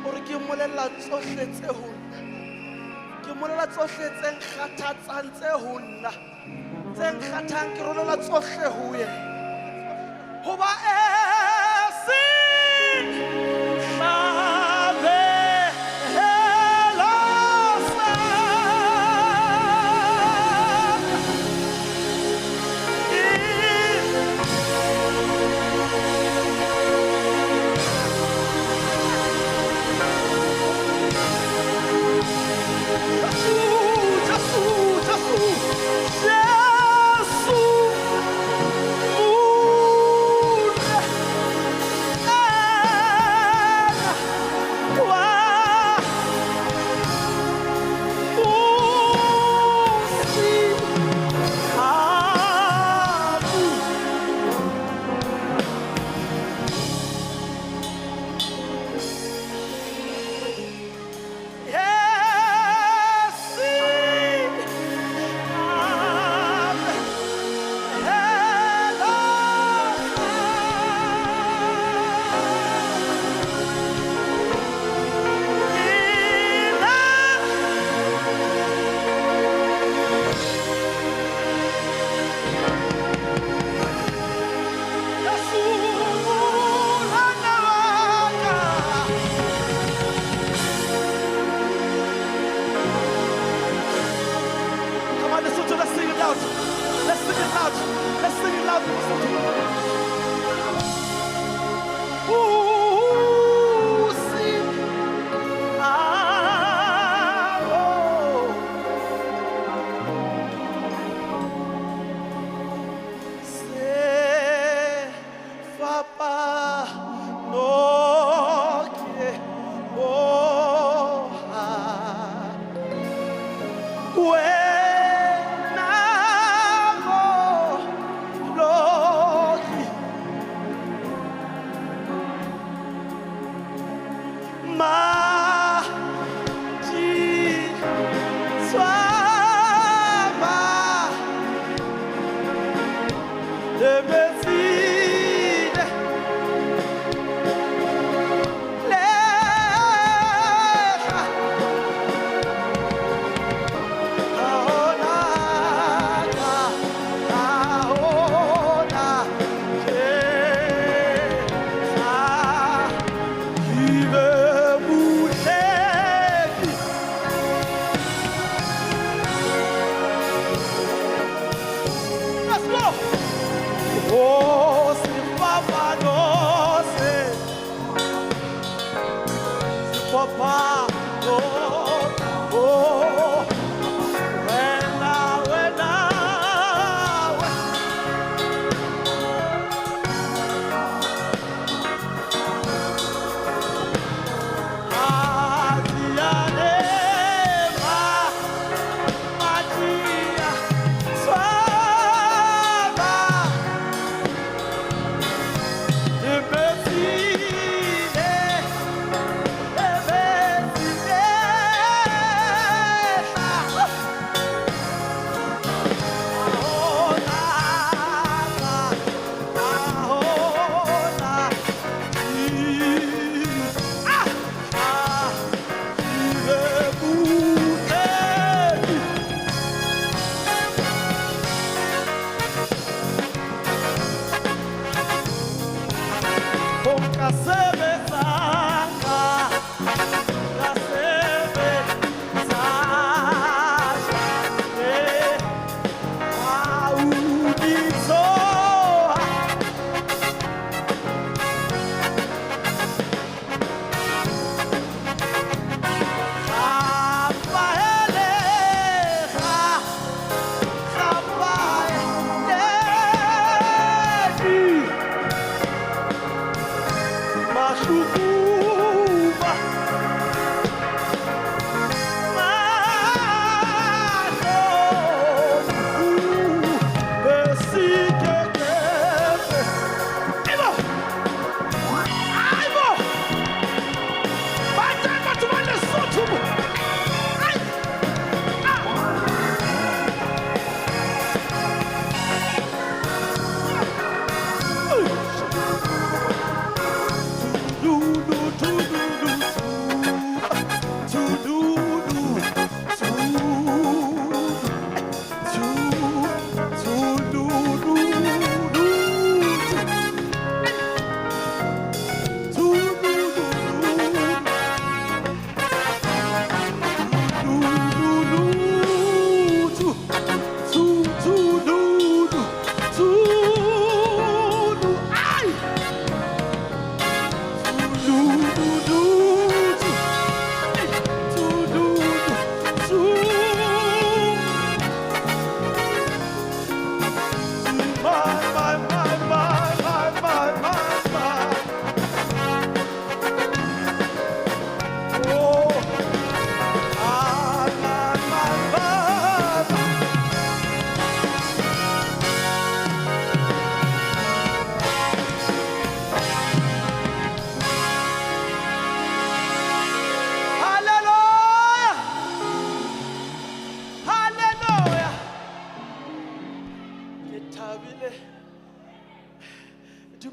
gore ke molelela tsohle tse ho nna ke molelela tsohle tse nkgathatsang tse ho nna tse nkgathang ke rolela tsohle ho ye hoba esi Jesus,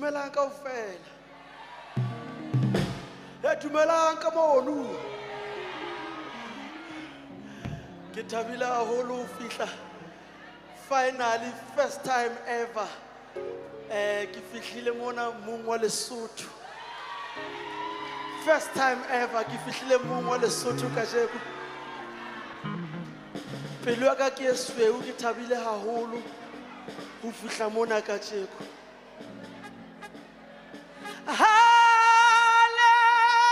dumelang kaofela dumelang ka mono ke thabile haholo ho fihla finally first time ever ke fihlile mona mong wa Lesotho first time ever ke fihlile mong wa Lesotho ka jeko pelo ya ka ke esweu ke thabile haholo ho fihla mona ka jeko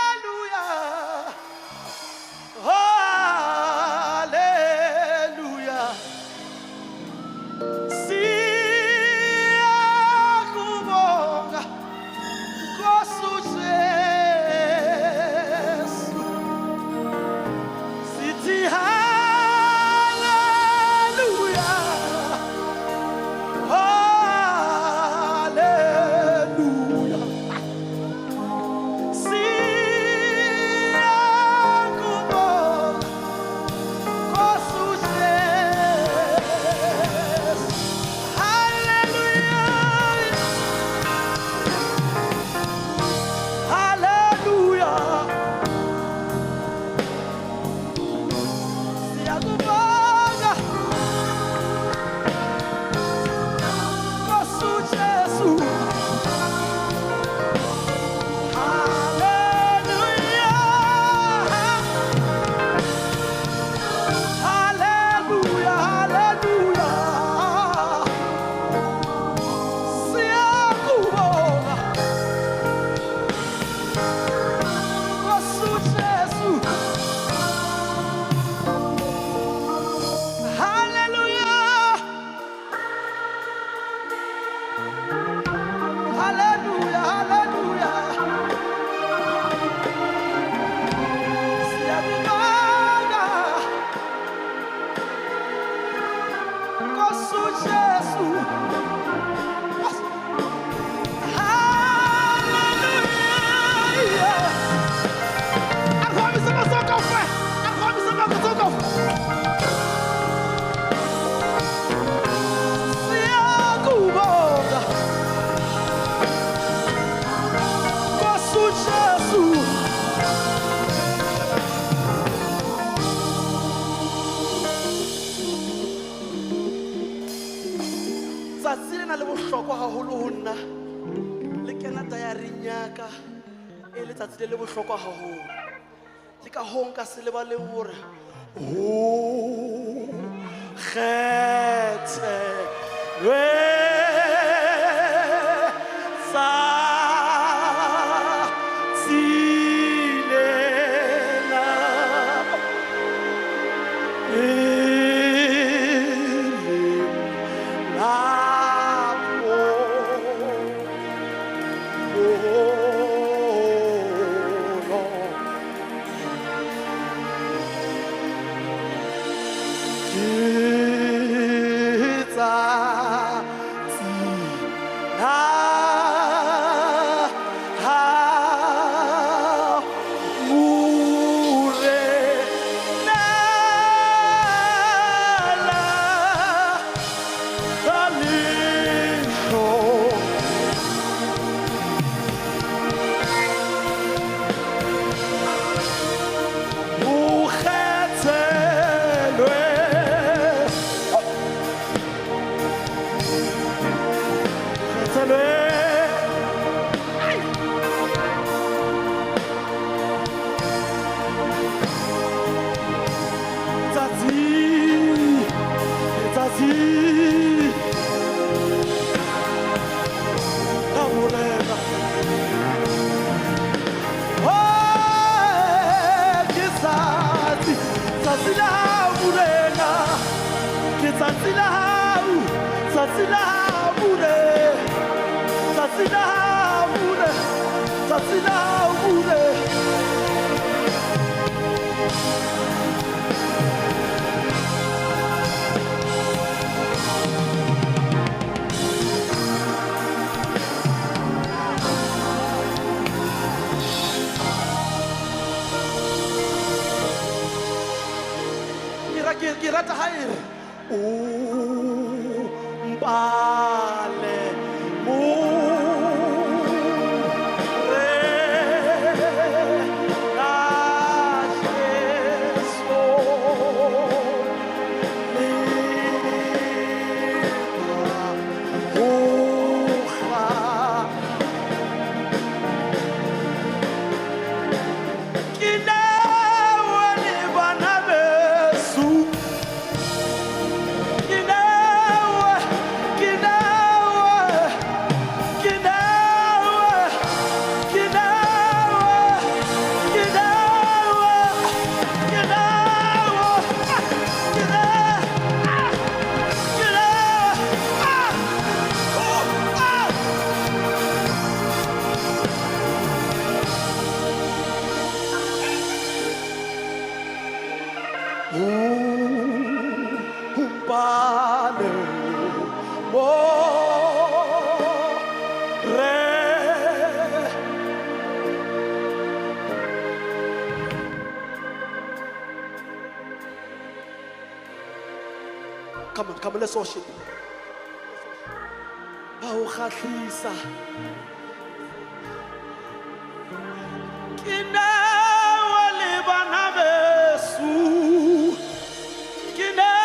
Hallelujah. Hallelujah. Siyakubonga Nkosi Jesu. Sithi hallelujah. Hallelujah. Tsatsi lena le bohlokwa haholo ho nna le kena diaring pelong ya ka e letsatsi le le bohlokwa haholo. Ke ka hoo nka se lebaleng hore ho kgethelwe sa tsilela ke rata ha ere o mpale mo re na Jesu le o kha ke na le bana besu Come on, let's worship. Bao khatlisa. Kina wale bana besu. Kina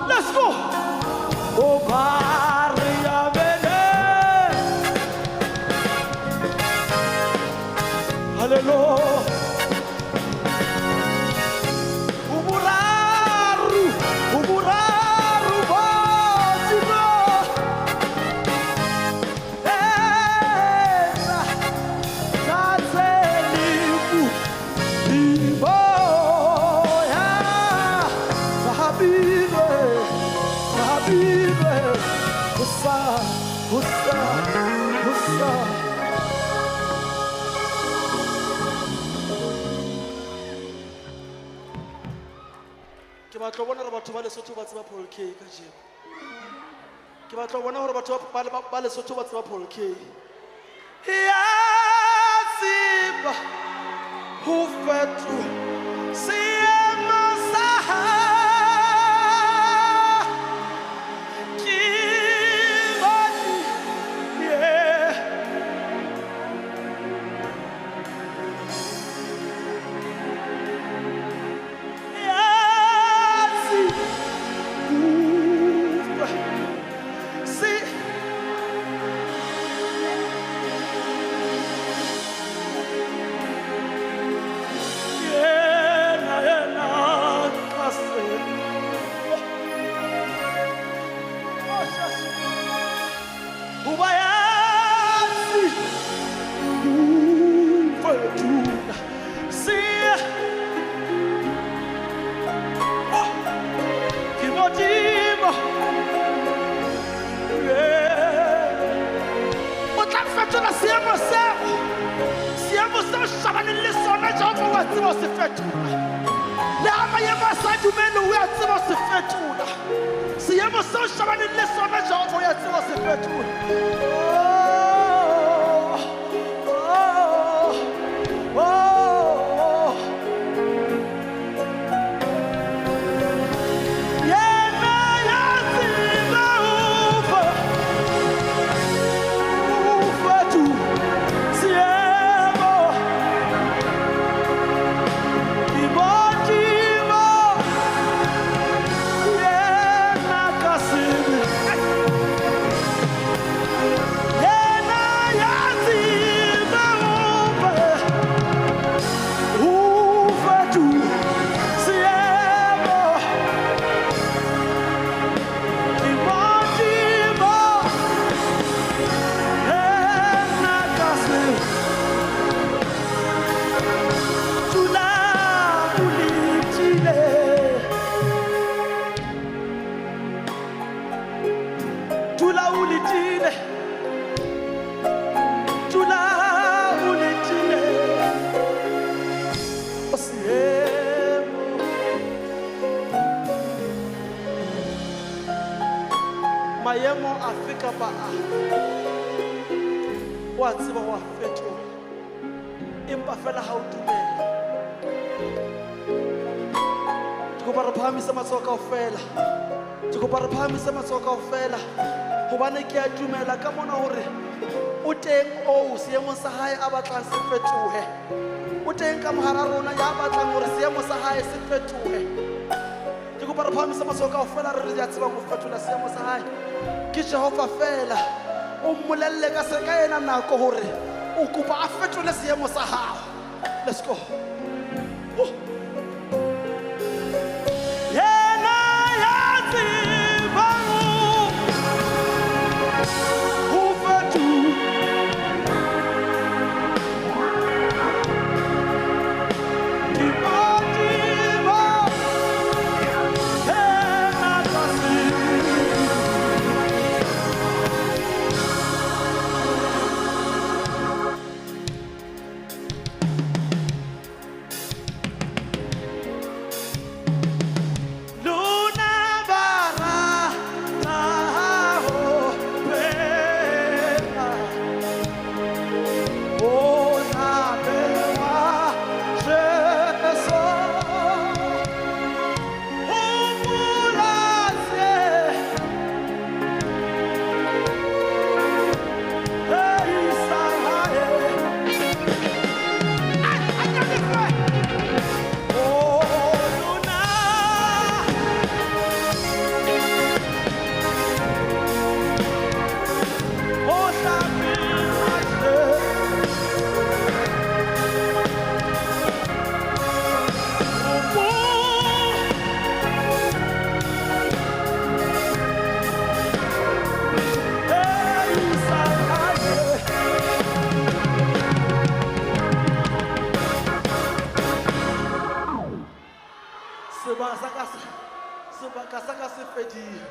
Let's go. Oh, Maria Bene. Hallelujah. Umuraru, umuraru, bozino. Tatseliku, iboya. Sahabibe, sahabibe. Hussa, hussa, hussa. Ke batla bona re batho ba Lesotho ba tseba Paul K ka jeno. Ke batla bona hore batho ba Lesotho ba tseba Paul K. Ya siba hu fetu siema saha shabaneng le sona Jehova wa tseba ho se fetola le ha maemo a sa dumele o ya tseba ho se fetola seemo seo shabaneng le sona Jehova o ya tseba ho se fetola maemo a fika ba wa tseba wa fetola empa fela ha o dumela ke ba re phahamisa matsoho kaofela ke ba re phahamisa matsoho kaofela hobane ke a dumela ka mona hore o teng o seemo sa hae a batlang se fetohe o teng ka mohara rona ya batlang hore seemo sa hae se fetohe ke go ba re phahamisa matsoho kaofela re ya tseba go fetola seemo sa hae ke Jehova fela o mmolelle ka se ka yena nako hore o kopa a fetole seemo sa hao. Let's go. Sebaka sa ka se fedile.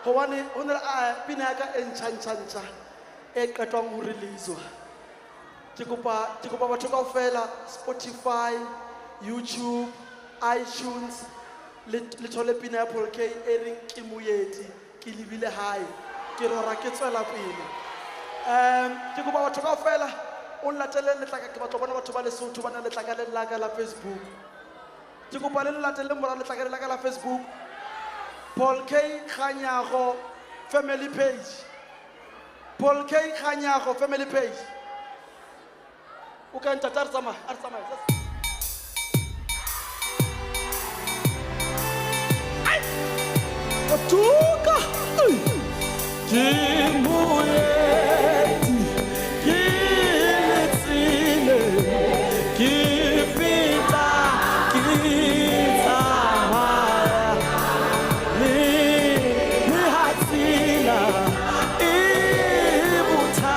Hobane o ne a pina ya ka e ntjha e qetwang ho release-wa ke kopa batho kaofela Spotify, YouTube, iTunes le thole pina ya Paul K e reng ke moeti ke lebile hae ke rora ke tswela pele ke kopa batho kaofela o nlatele letlaka ke batlo bona batho ba Lesotho ba na letlaka le la ka la Facebook ke kopa le latele mora letlakare la ka la Facebook Paul K Kganyago family page Paul K Kganyago family page o ka ntata re tsamaya Tuka Kimuyeti Kilitsile Kifita Kitamaya Nihatsila Ibuta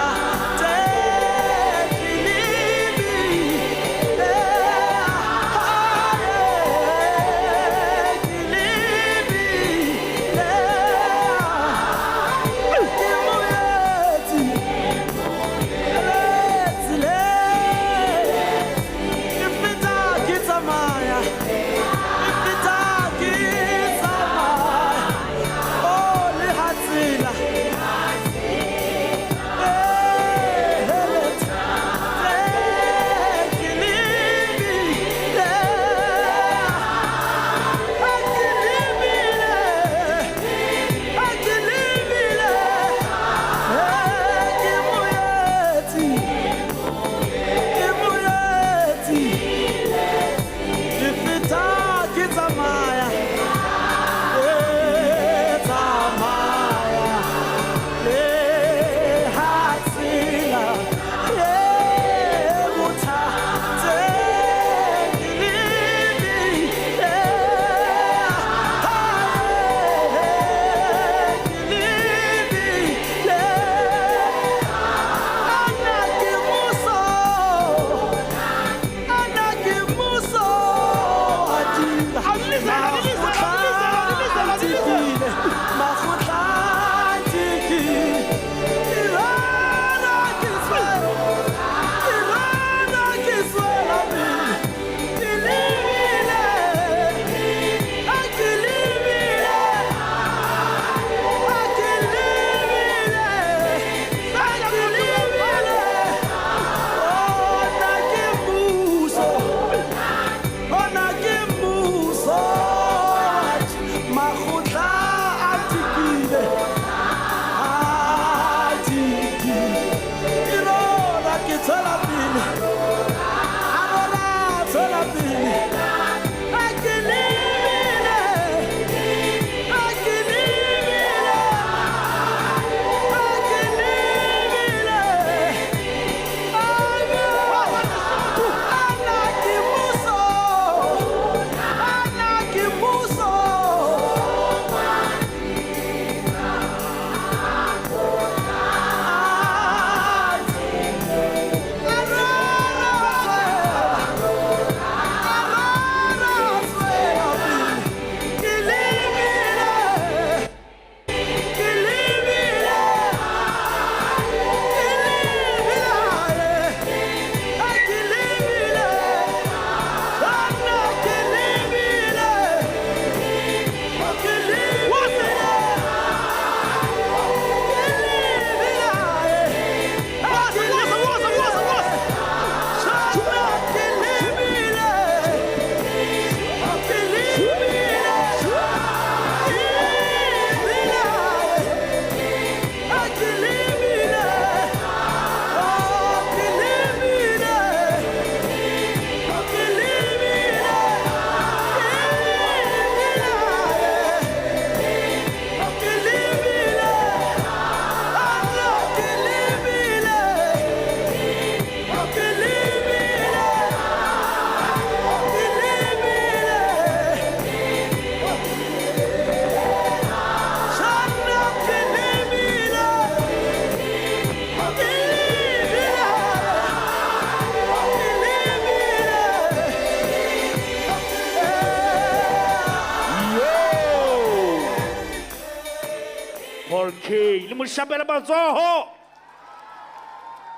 Paul K le mo shapela matsoho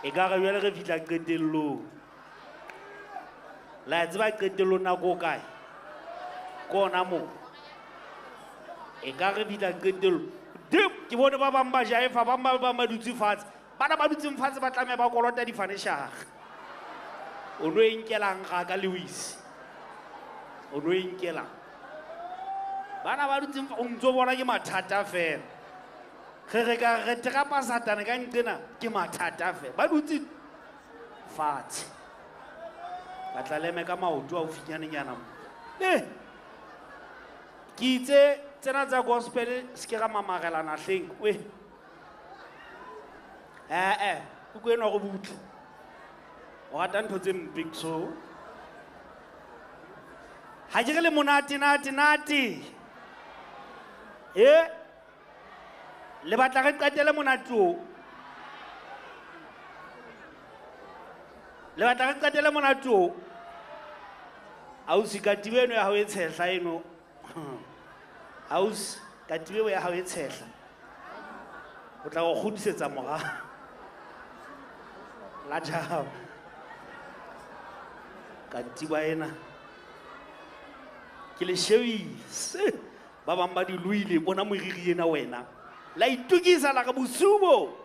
e ka ga yele re fitla qetellong la tseba qetellong na go kae kona mo e ka re fitla qetellong dip ke bone ba bang ba jaefa ba madutsi fatshe bana ba dutse fatshe ba tlame ba kolota di financial o no enkelang ga ka Lewis o no inkela bana ba dutseng o ntso bona ke mathata fela ge ka re terapa satane ka nqena ke mathata fela ba dutse fatshe ba tla leme ka maoto a ofinyanenyana mo ke itse tsena tsa gospel se ke ga mamagelana hleng we o kwena go butla o gata ntho tse mpe so ha ke re le monate le batla re qetele monate o le batla re qetele monate o ausi katibe eno ya hao e tshehla eno ausi katibe ya hao e tshehla o tla go khudisetsa moga la jao katiba ena ke le shebise ba bang ba di luile bona moriri ena wena la itukisa la ka bosubo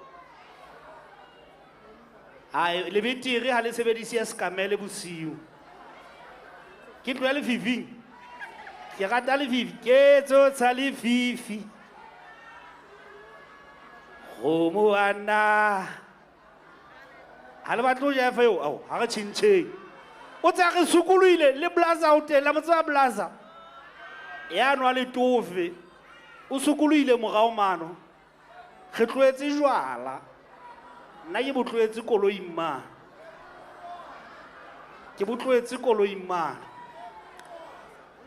ai le betere ha le sebedisi ya skamele bosiu ke tlo ya le fifing ke rata le fifi ke tso tsa le fifi go mo ana ha le batlo ja feo au ha re tshintsheng o tsa re sukuluile le blaza hotel la motsa blaza ya no le tofe o sukuluile mogao mano re tloetse jwala nna ke botloetse koloi mma ke botloetse koloi mma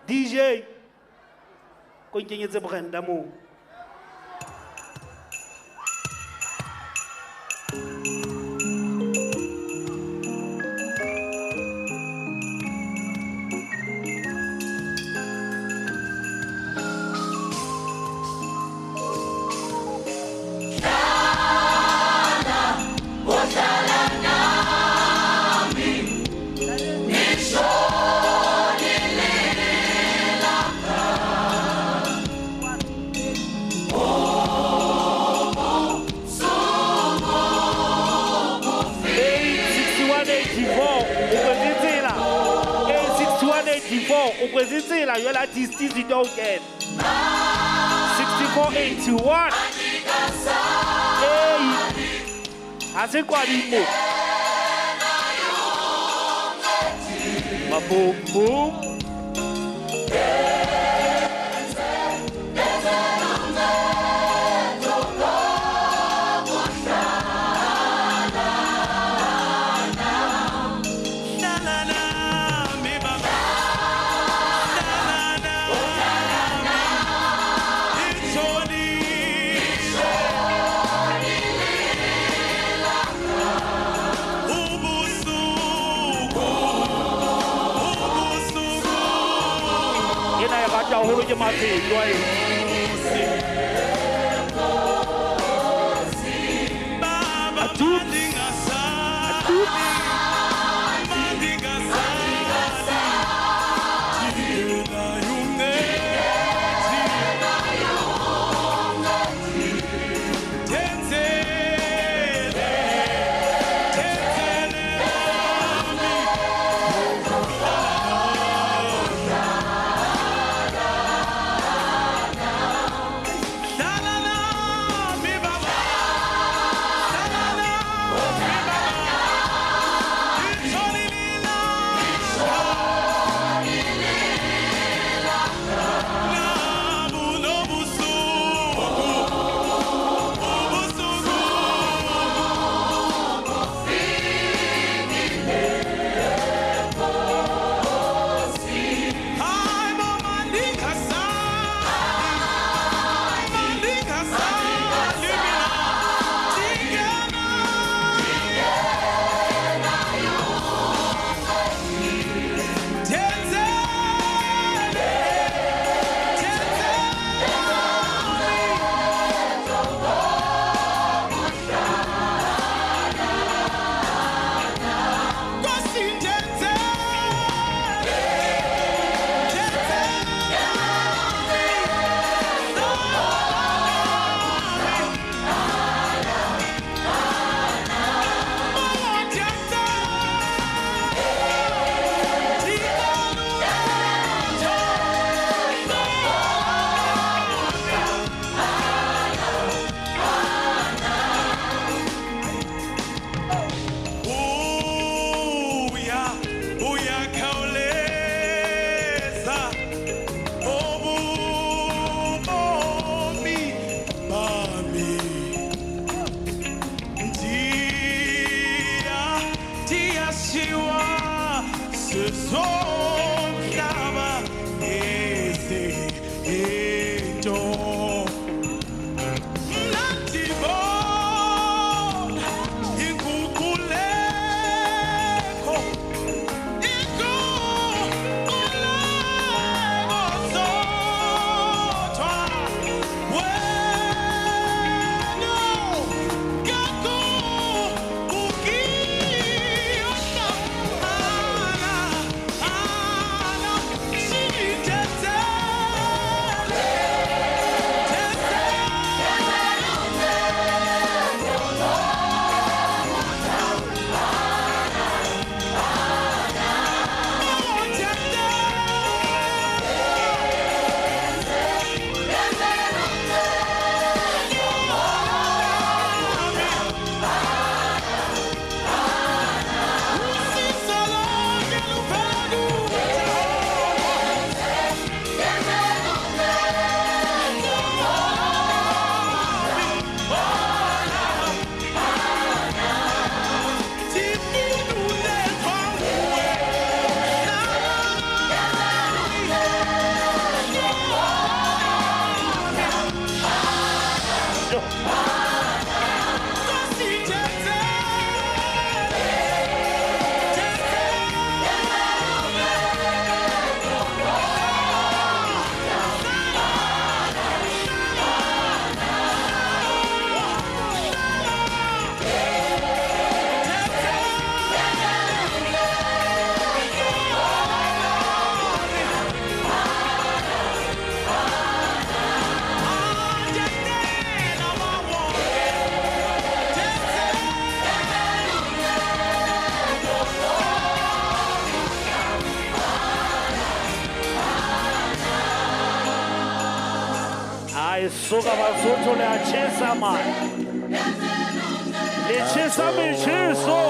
DJ ko nkenyetse Brenda mo o kwezitsela yola distance you don't get 6481 hey asekwabimo mabum bum holo ke mafelo a soka Basotho le a tjhesa man. Le tjhesa metjheso.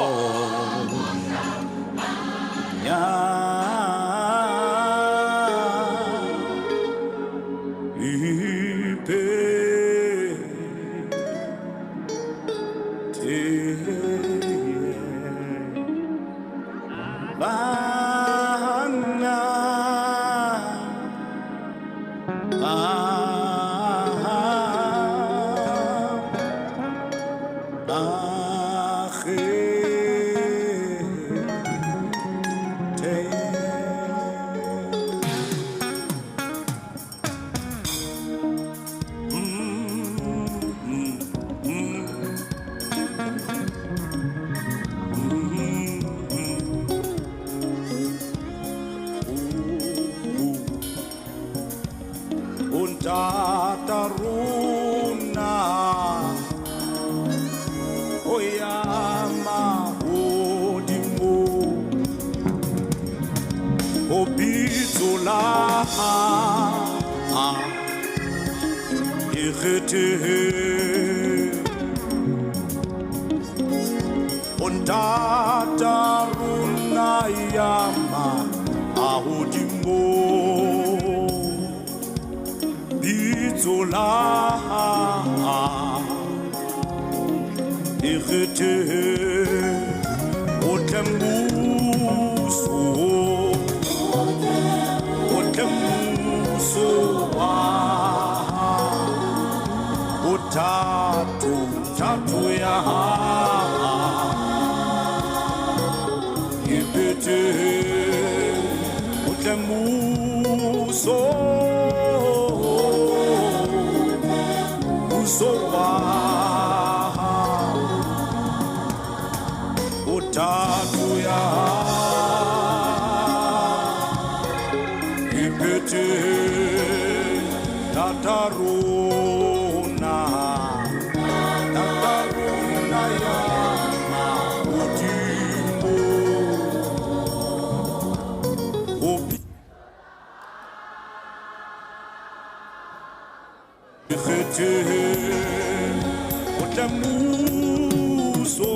Tataruna Oyama Odimo Obitola Irete Tataruna Yama Odimo Zola Irete Otembuso Otatu Tatu ya Ibete Otembuso Otatu ya Ipete Tataruna ya Odimo Ipete Otembuso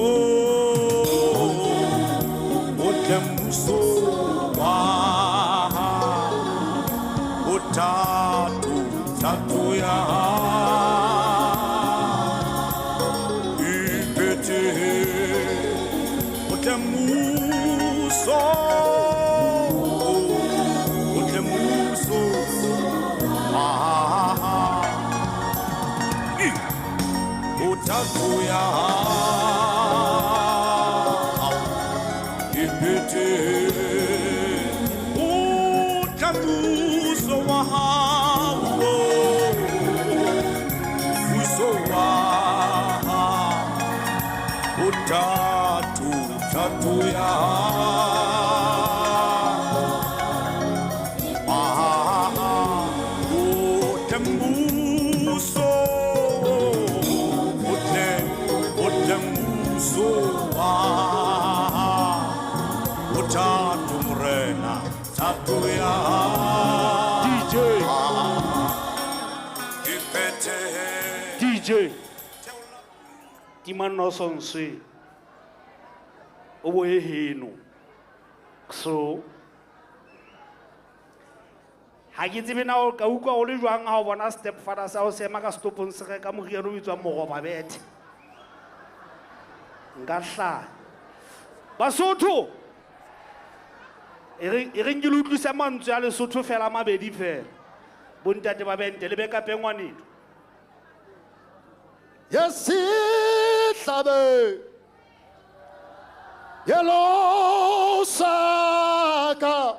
Otatu Tatu ya Ipete Otembuso Otatu ya Ipete Otembuso Otatu Tatu ya Otembuso Otembuso Otatu Mrena Tatu ya DJ Ipete DJ Timano Sonswe Oboe heno so ha ke tsebe na o ka utlwa o le jwang ha o bona stepfather sa o sema ka stopong se ka moriero o itswa mogoba bethe nka hla Basotho e reng ke le utlwisa mantswe a Lesotho fela mabedi fela bontate ba bente le be ka pengwaneng Yesihlabe Yellow Saka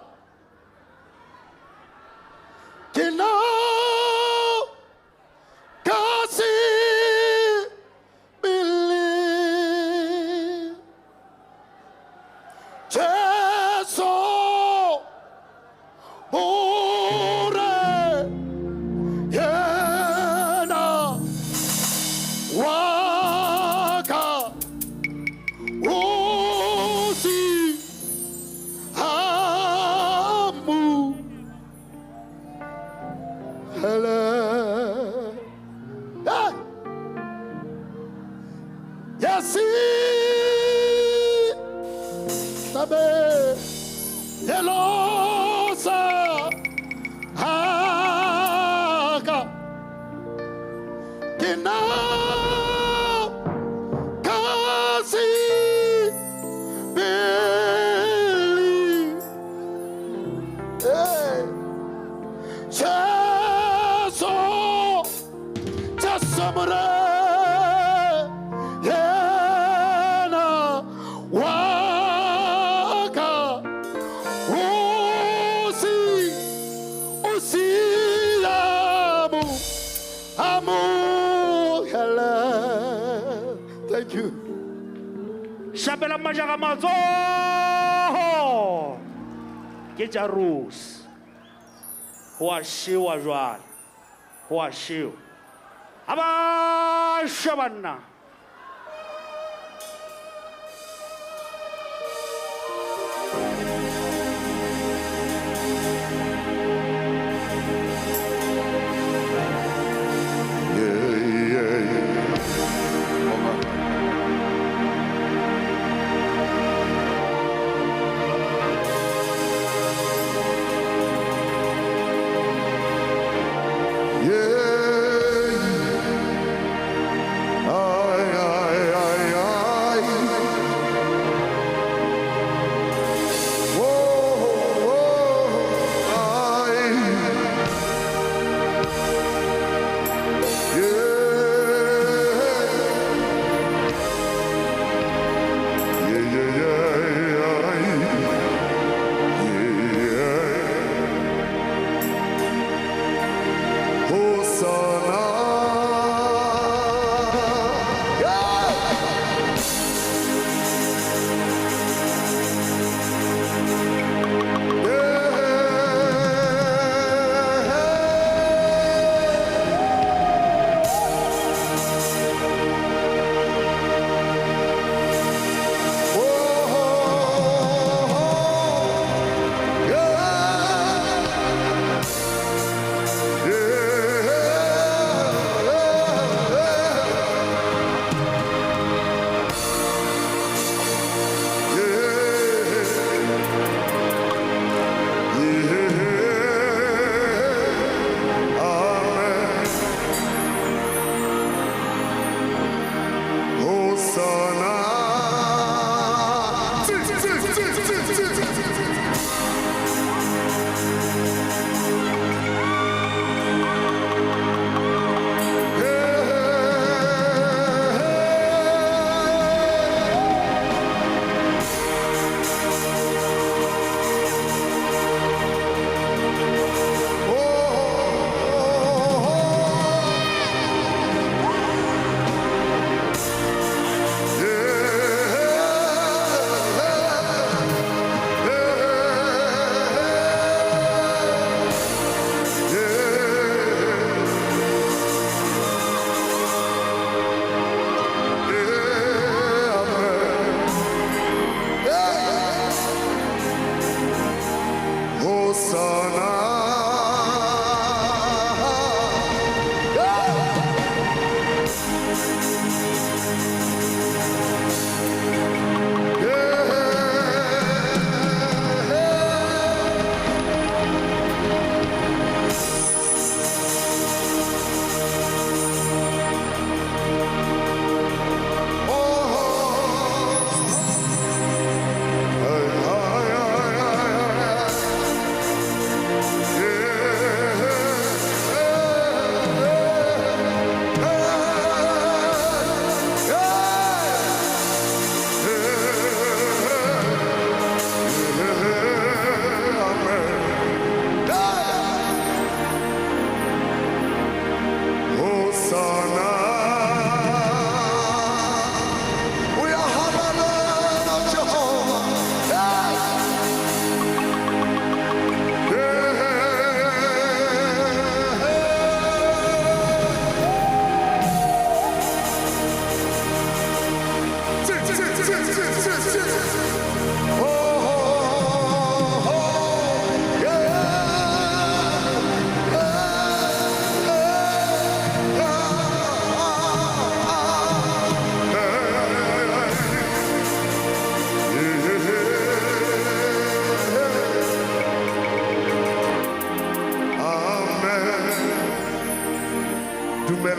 Kina Kasi Billy Jeso Ore Yena Waka Osi kasi tabe elosa haka kina kasi beli Cheso Chesamare Yena Waka Usi Amu Hele. Thank you. Chapela majara mazo. Ke jarus. Wa shiwa jwal. Wa shiwa. Aba shabana.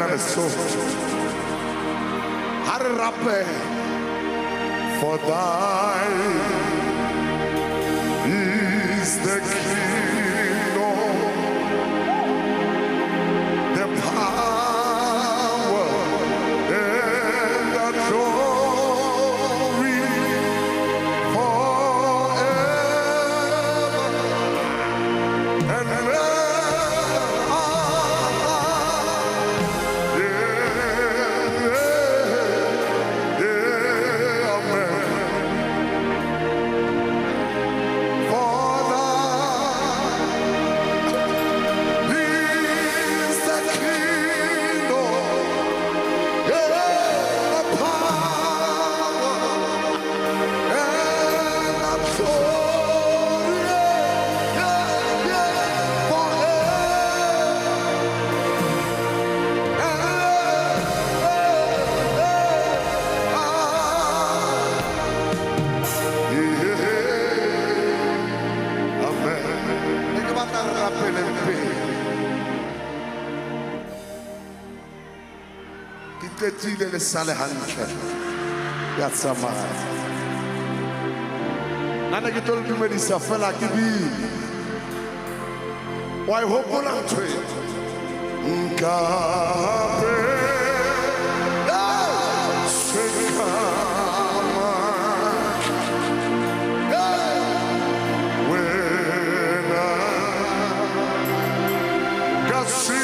ka Lesotho. Ha re rape. For thine is the kingdom, the power, and the glory forever and ever. Qetile le sale hantle ya tsamaya nana ke tlo le dumedisa fela ke bile wa e hopola ntho e nkabe sekama wena kasi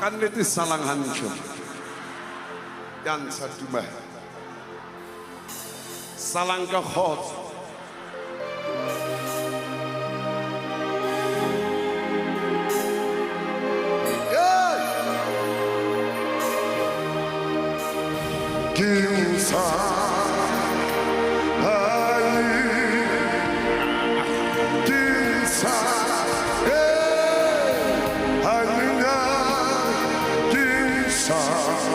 Kannete salang hantle ya ntsha tumelo salang ka khotso Kinsa Oh,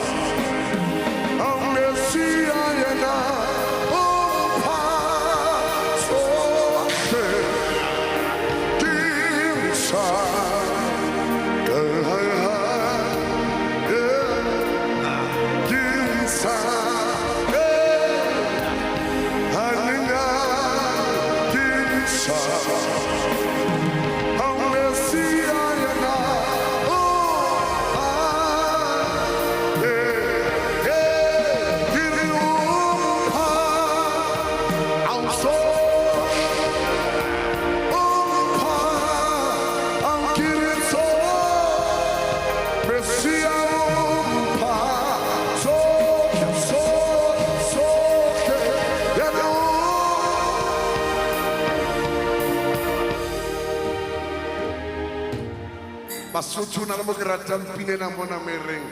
Basotho na le mo ke ratang pina ena mona mo e reng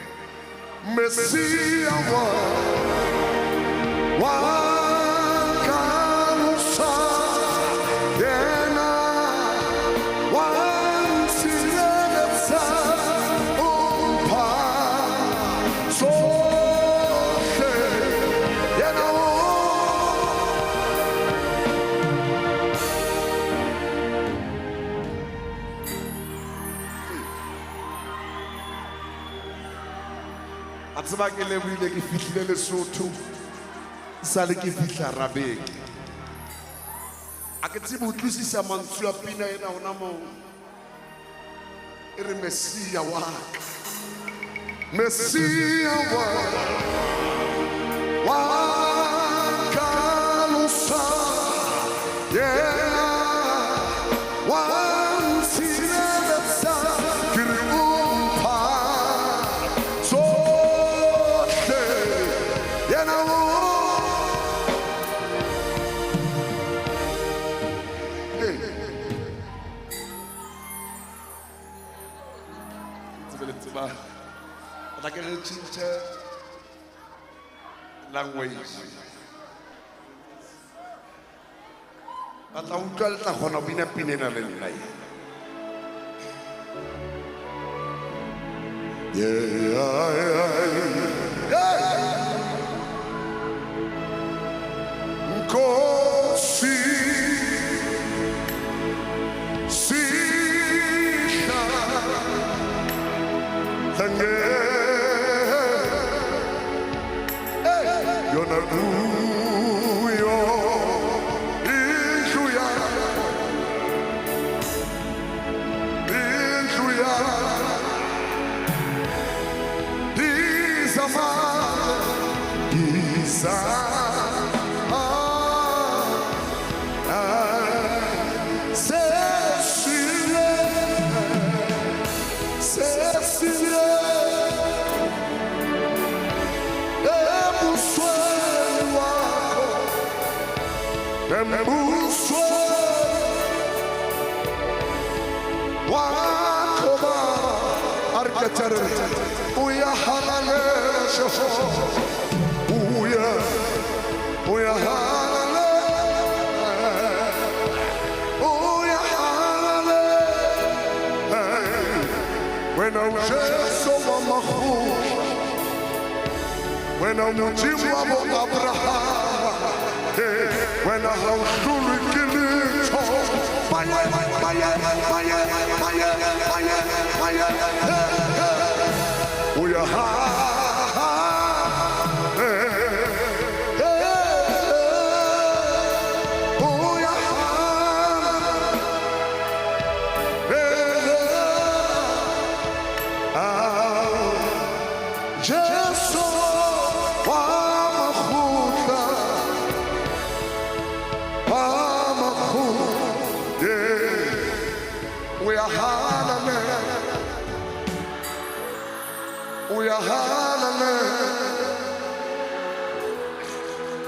Mesia wa kamosa yena wa nsiletsa umpha sohle yena a tseba ke lebohile ke fihlile Lesotho sa le ke fihla Rabeng a ke tsebe ho tlisisa mantswe a pina ena hona moo e re Mesia wa ka Mesia wa kamosa yena wa nsiletsa ke re umpha sohle yena like a change language. At ang ugal na ko na pinapinin na rin na when I'm no Jim Abraham, when I have truly killed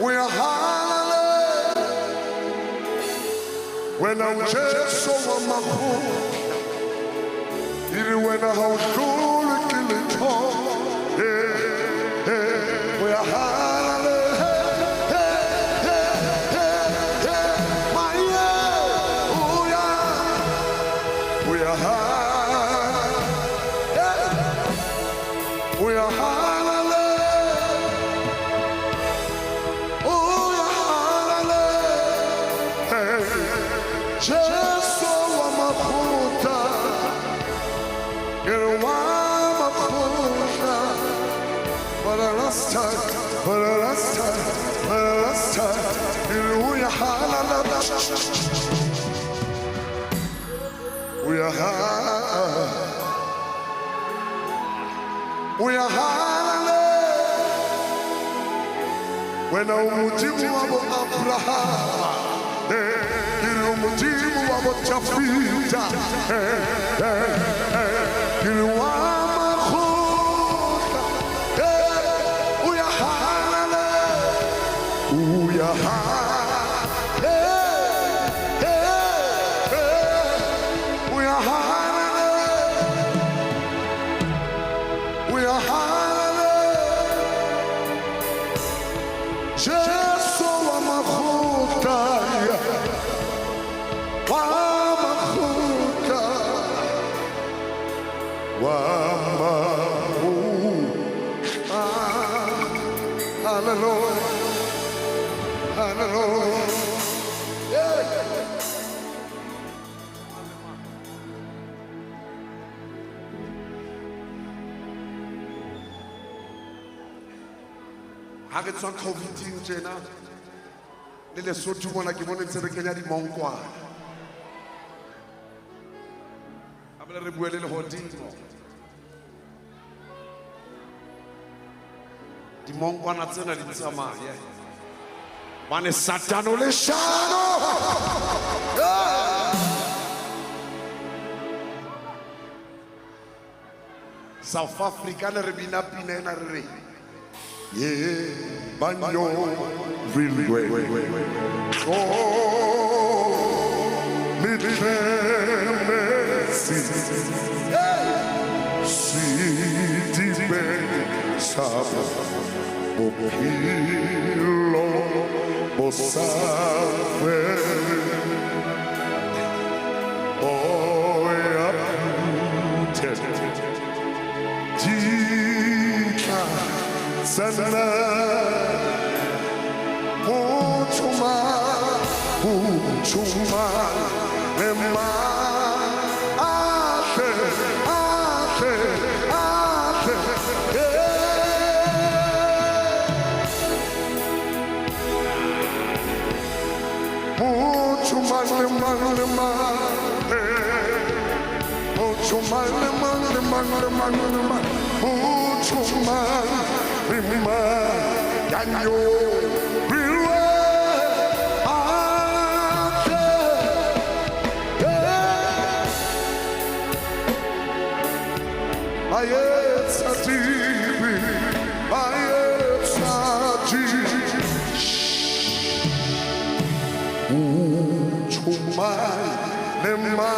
we are when I'm just so mahmoud, even when I have truly killed all, we are for the last time, we are when I'm Mujibu Abraham, Mujibu Chafita, ha ke tswa COVID-ing tjena le Lesotho mona ke bone ntse re kenya dimongkwana a bele re bue le lehodimo dimongkwana tsena di tsamaya bane satano le shano South Africa le re bina pina ena re re banyo rilwe mitremesi sidibe saba bopilo bosafe oya Jika sana Uchuma Nema Ate Uchuma Nema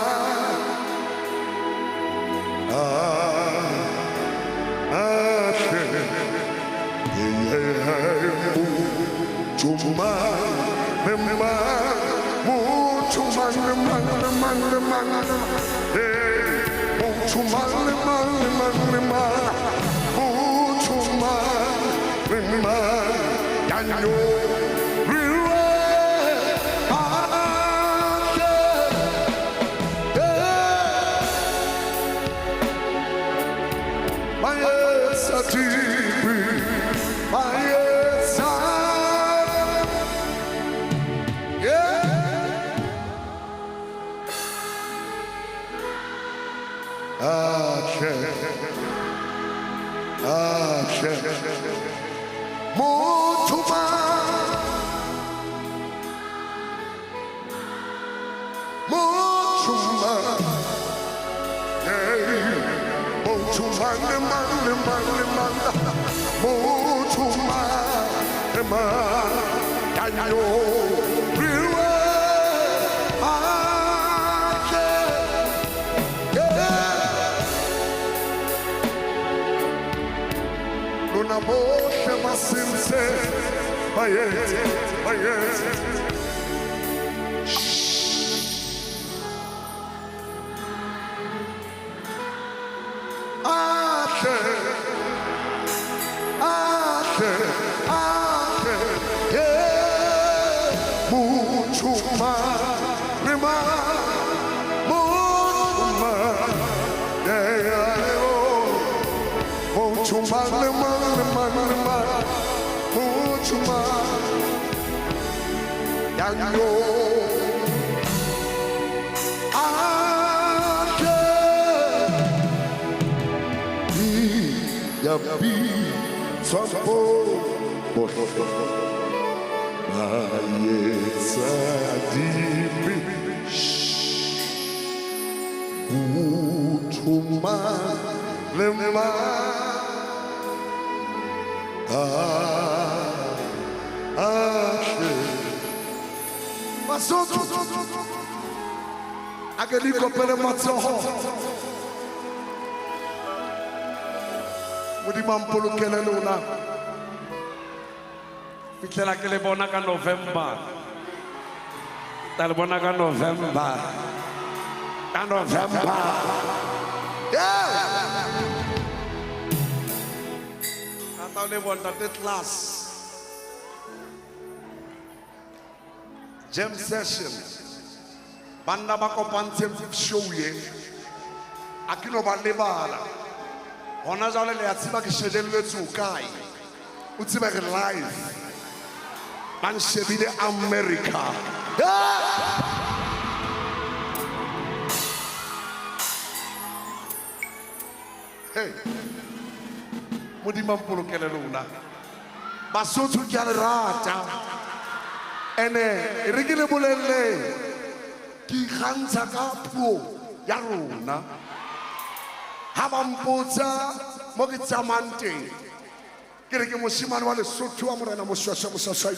Fitlela ke le bona ka November. Ta le bona ka November. Ka November. Ta le bona te class. Jam session. Banda ba kopantse show ye. Akino ba lebala. Hona jwale le a tsiba ke shebelletswe o kae. o tseba re live ba nshebile America. Hey, modimo mpolokele lona Basotho ke a le rata ene re ke le bolelle ke ikgantsha ka puo ya rona ha ba mpotsa mo ke tsamayang teng ke re ke moshimane wa Lesotho wa morena moshwashwa moshwashwa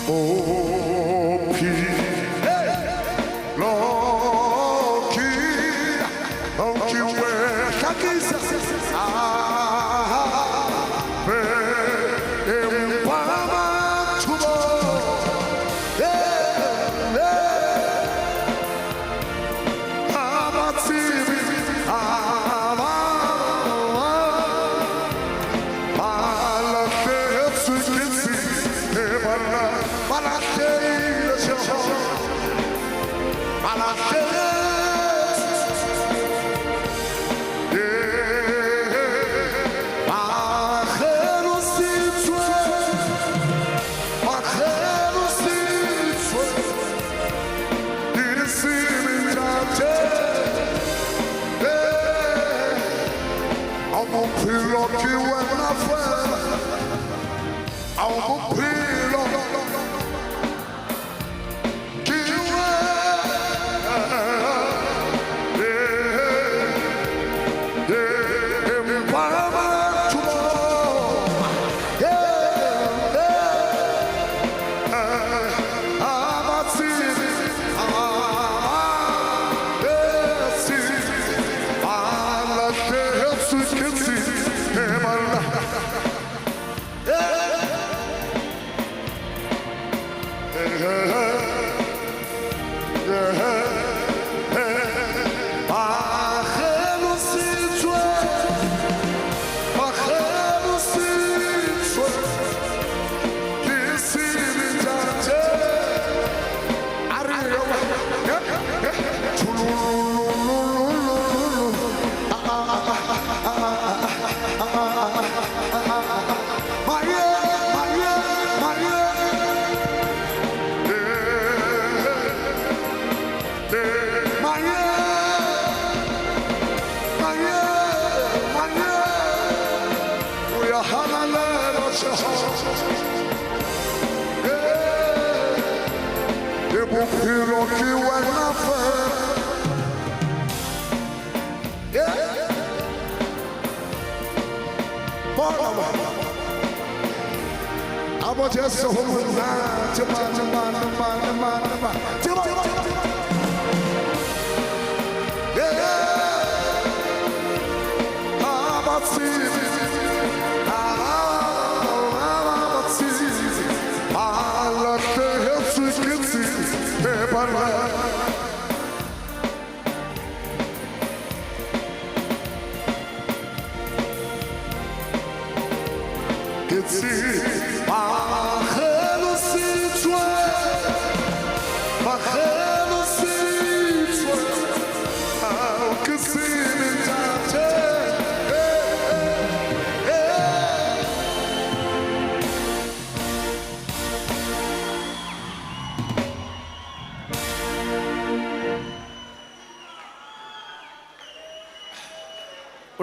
Oh,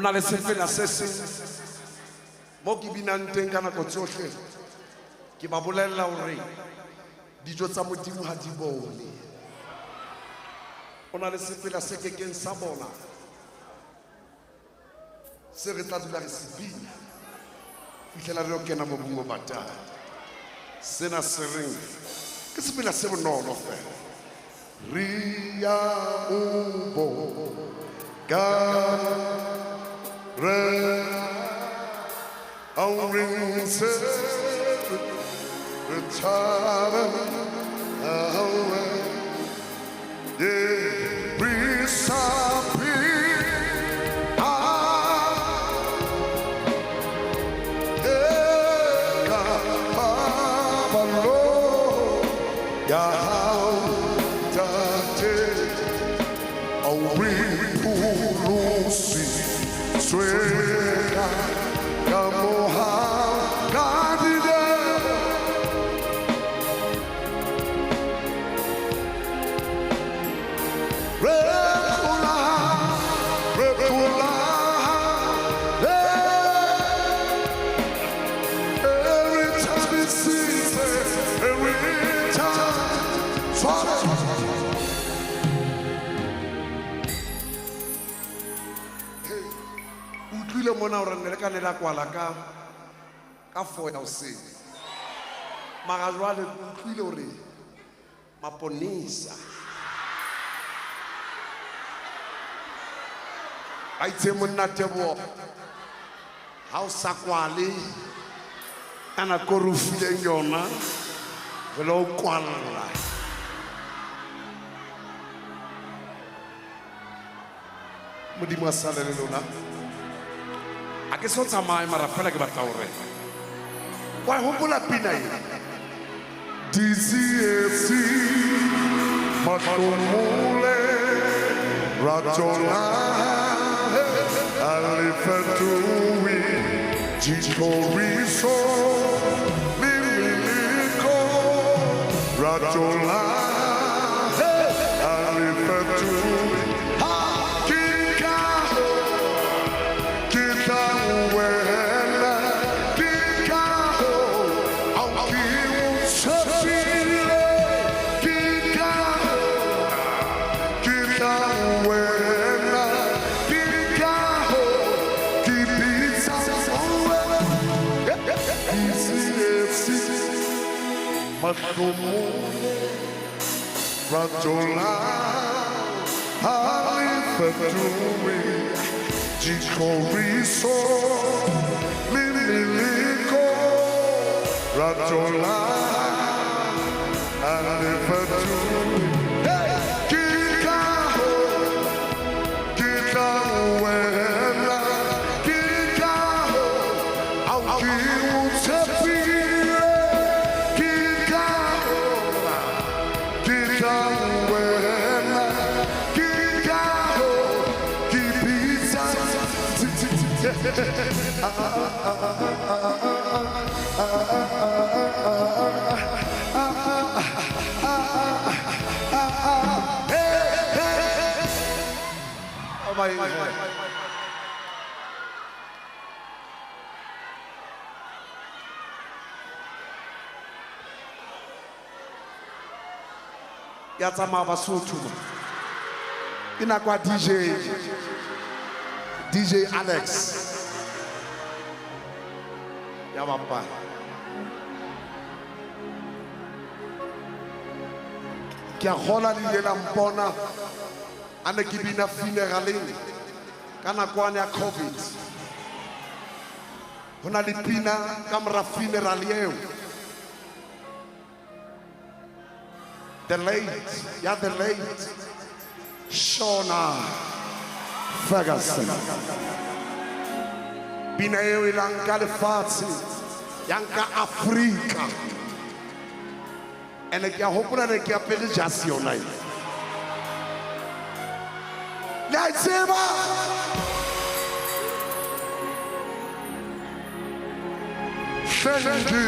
ona le sefela se se mo ke binang teng ka nako tsohle ke ba bolella hore dijo tsa modimo ha di bone ona le sefela se ke keng sa bona se re tla dula re se bina fihlela re o kena mo bungo batang sena se reng ke sefela se bonolo fela ria ubo ga Rinse the time away. Yeah, ya tate awipulusi sweka kamoha kadide rekula every time we see every time utlwile mona gore ne le ka ne la kwala ka fo ya hoseng maga jwale utlwile gore maponisa a itse monna Tebogo ha o sa kwale ka nako re o fileng yona re lo kwalla modimo a sale le lona a ke so tsamaye mara fela ke batla gore wa hopola pina e DCFC matomole ratola alifetui jikoriso mimiliko ratola alifetui Rajola, Halifetui, Jikoriso, Mimiliko, Rajola, Halifetui, Kikaho, Kikawela, Kikaho, Aukiutepi. Ya tsamaya Basotho ke na kwa DJ Alex ya bapa ke a gola le la mpona ane ke bina funeraleng kana kwane ya COVID hona le pina ka mora funeral eo the late Shona Ferguson pina eo ilanka lefatshe yanka Afrika ene ke a hopola ne ke apere jase yona e le a tseba thank you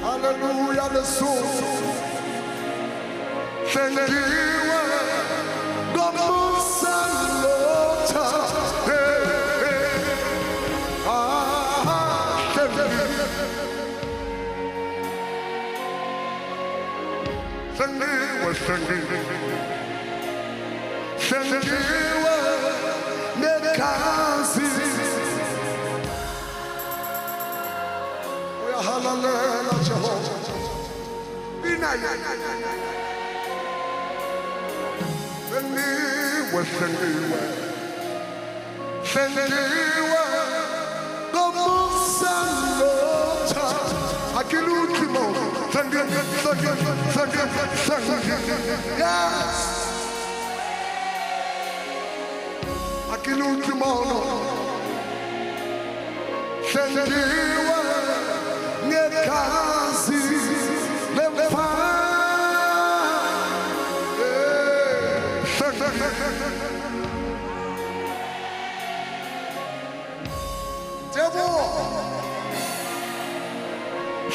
Hallelujah, the soul. sengiwe ngomusalotha sengiwe nekazi uyahalalela Jehova inayo sengiwe ngomusalotha akilutimo yes akilutimo sengiwe ngekazi lemfana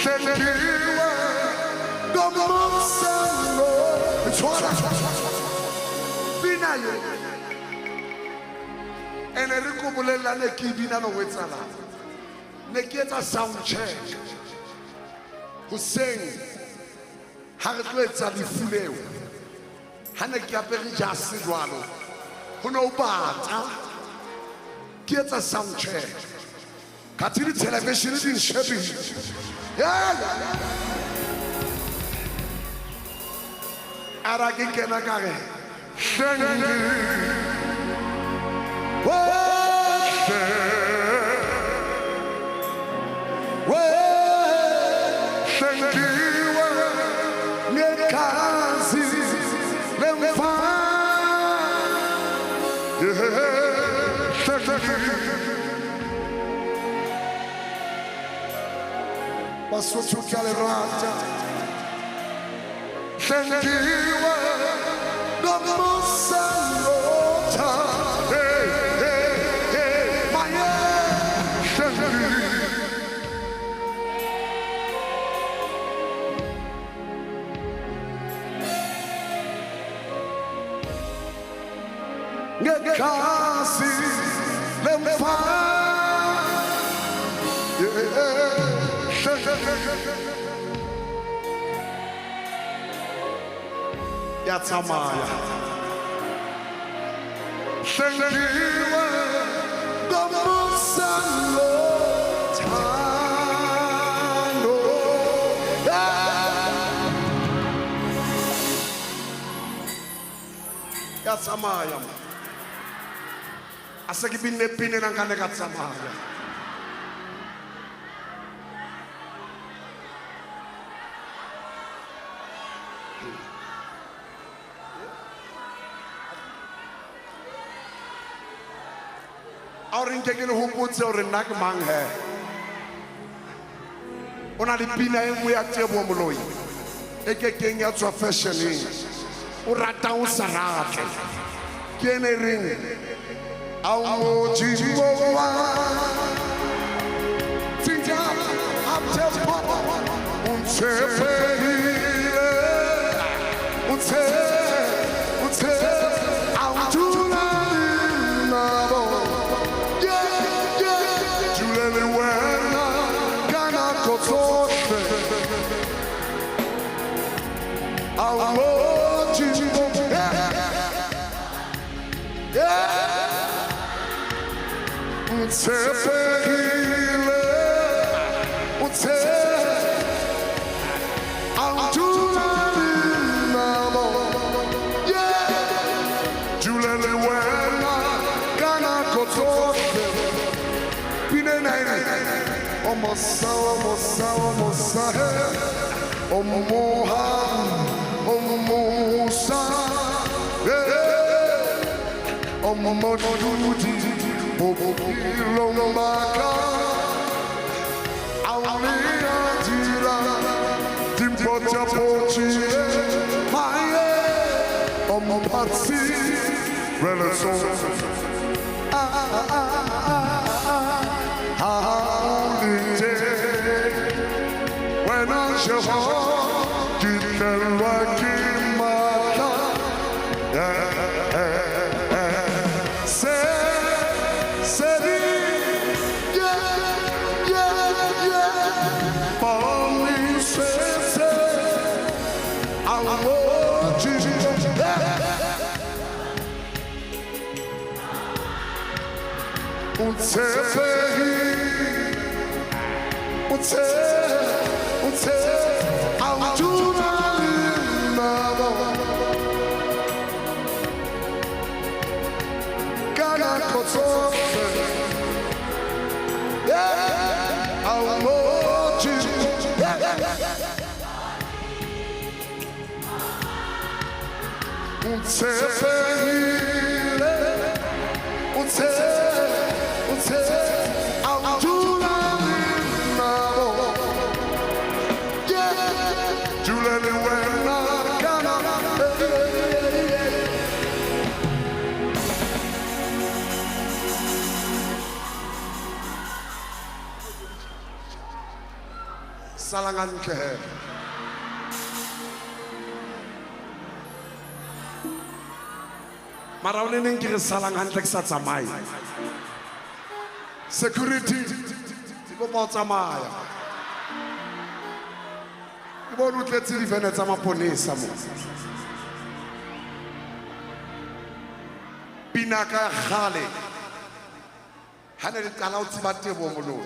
sengiwe ngomusalo ithwala binayo ene re kubulelane ke bina no wetsala ne ke etsa sound check hoseng ha re tlo etsa difuleo ha ne ke apere jase jwalo ho no bata ke etsa sound check ka tiri television din shebi ara ke kena ka ge sengiwe ngekazi lemfana Basotho ke a le rata sengiwe ngomusalotha maye ngekazi lemfana ya tsamaya sengiwe ngomusalotha ya tsamaya ase ke binne pine nang ka ne ka tsamaya Aurin ke le hopotse hore nna ke mang he ona le pina e nngwe ya Tebo Moloi e ke keng ya tswa fashioneng o rata o sa rate ke ene reng au mo jibo wa tinja up tempo unsefe when I show you can rock in my Salangan ke Maraone neng ke re salangan tle ke sa tsamaya. Security di go mo tsamaya. Ke bona o tletse di vene tsa maponesa mo. Pinaka khale. Hane le tsala o tsiba tebo molong.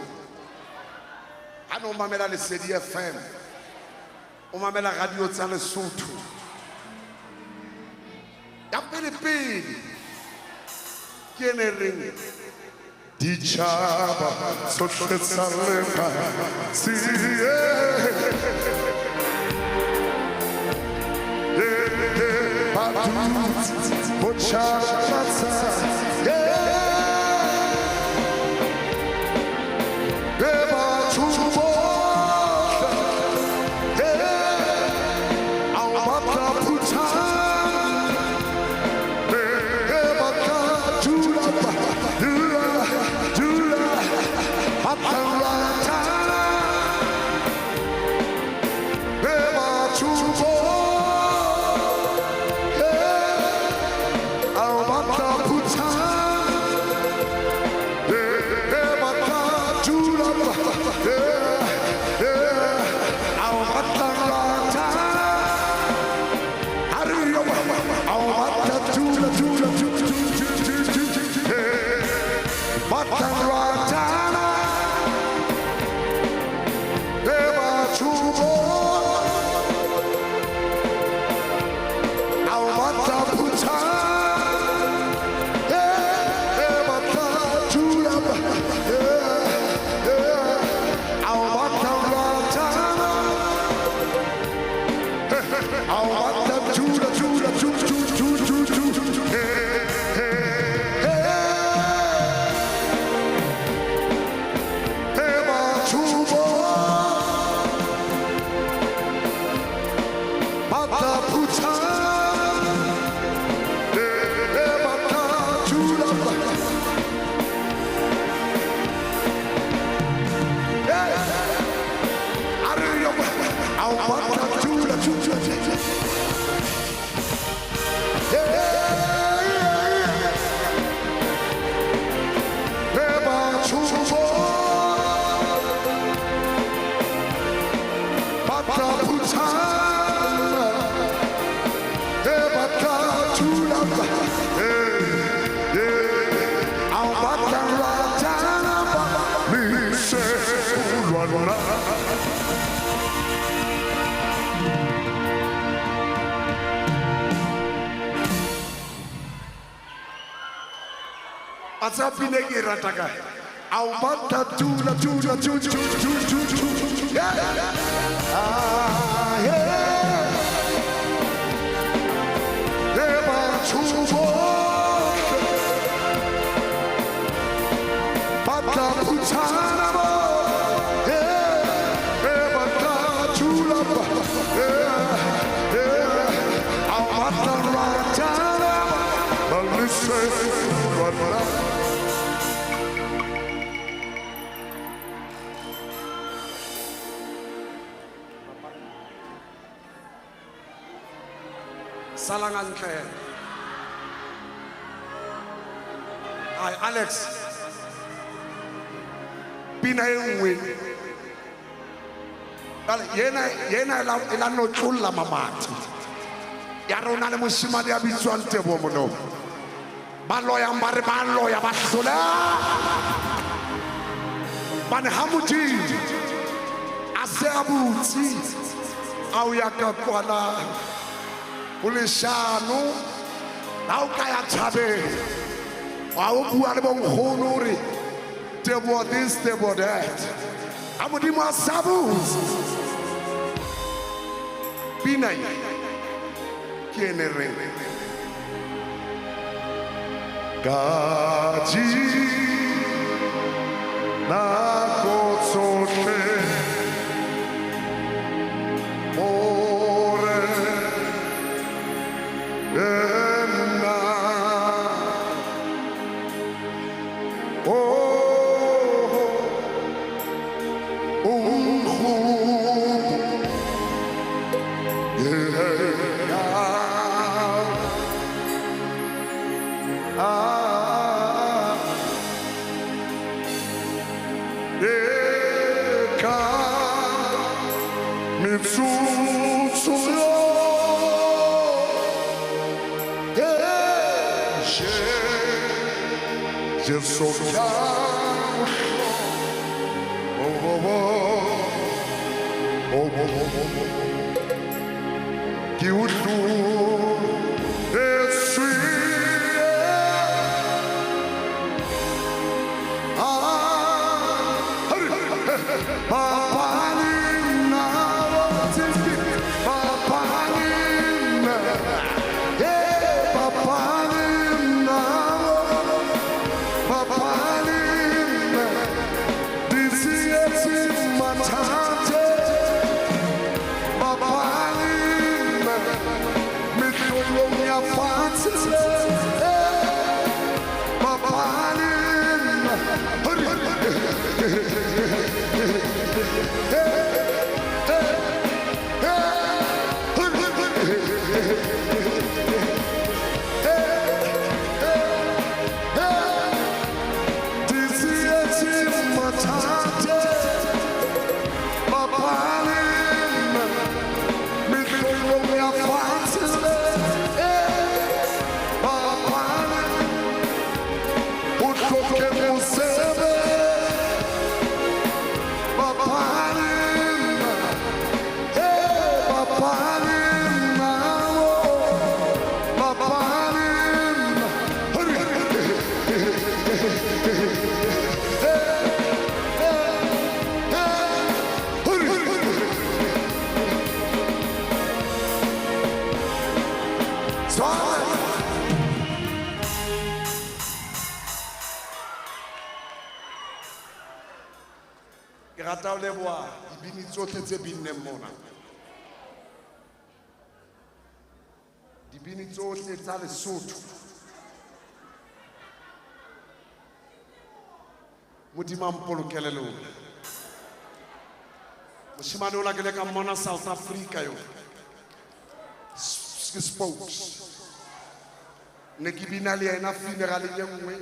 Hane o mamela le Sedi FM. O mamela radio tsa Lesotho. Ya pele ke ne reng di chaba sotle salema si batu bochaba Atsapine ke rata ka au bata tula eba chubo bata putana mo eba chula au bata ratana balise Salangan ke Ay Alex Pina engwe Dale yena la no tlolla mamati ya rona le moshimane ya bitswang Teboho Monomo ba loyang ba re ba loya ba hlola bane ha Modimo a se a butsi a o ya ka kwana o leshano ha o ka ya thabeng wa o bua le bonkgono hore Teboho this Teboho that a Modimo a se a butsi pina e ke ene re Gaji nako tsohle more enna dibini tsohle tsa Lesotho Modimo a mpolokele lona moshimane ola ke le ka mmona South Africa yo ke spokes ne ke bina le yena funeral e nngwe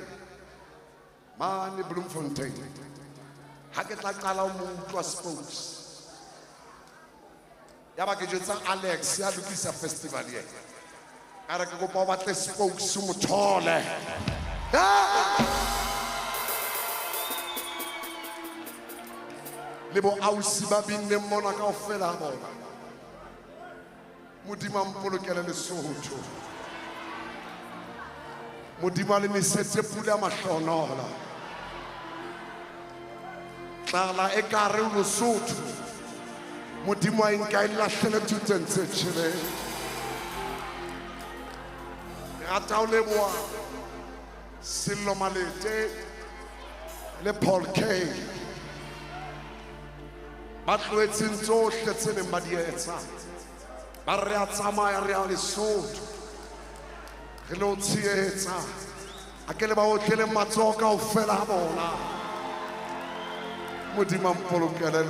mane Bloemfontein ha ke tla qala o mo utlwa spokes ya ba ke jotsa Alex ya lokisa festival ye ara ke kopa o batle spokes mo thole le bo ausi ba binne mona kaofela ha bona Modimo a mpolokele Lesotho Modimo a le nesetse pula ya mahlonola tlala e kare o Lesotho Modimo a nka e lahlele thuteng tse tjheleng ke rata o leboha Sello Malete le Paul K ba tloetseng tsohle tse neng ba di etsa ba re a tsamaya re a Lesotho re lo tshehetsa a ke le ba otlele matsoho kaofela ha bona Modimo a mpolokele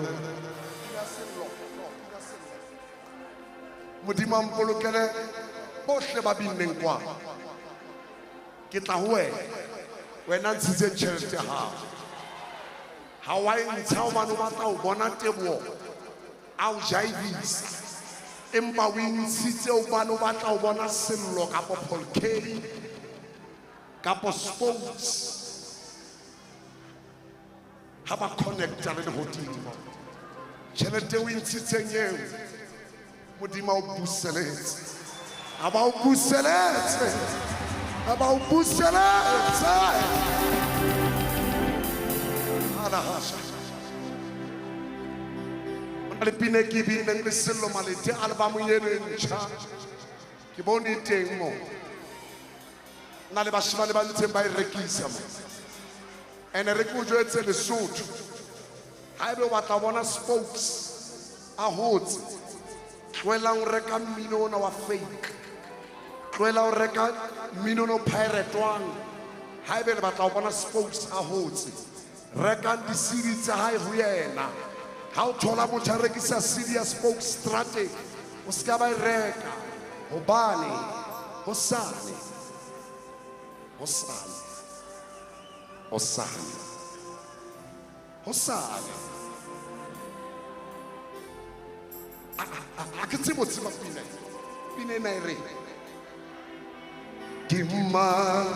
Modimo a mpolokele bohle ba binneng kwa ke tla ho wena ntshitse tjhelete ya hao ha wa e ntsha hobane o batla ho bona Teboho a o jaivisa empa o intshitse o bane o batla o bona sello kapo Paul K kapo sports ha ba connecta le hodimo tšhelete o intshitseng eo modimo o buseletse a ba o buseletse a ba o buseletse ana hasha le pine ke bineng le sello malete album ye ntšha ke bone teng mo na le bashimane ba ntseng ba e rekisa mo ene re go jwetse Lesotho ha ebe o batla bona spokes a hotse tloela o reka mmino ona wa fake tloela o reka mmino ono piratewang ha ebe le batla o bona spokes a hotse reka di-CD tsa hae ho yena ha o thola motho a rekisa CD ya spokes strategy o ska ba e reka hobane hosane a ke tsebo tseba pina ena e re ke mang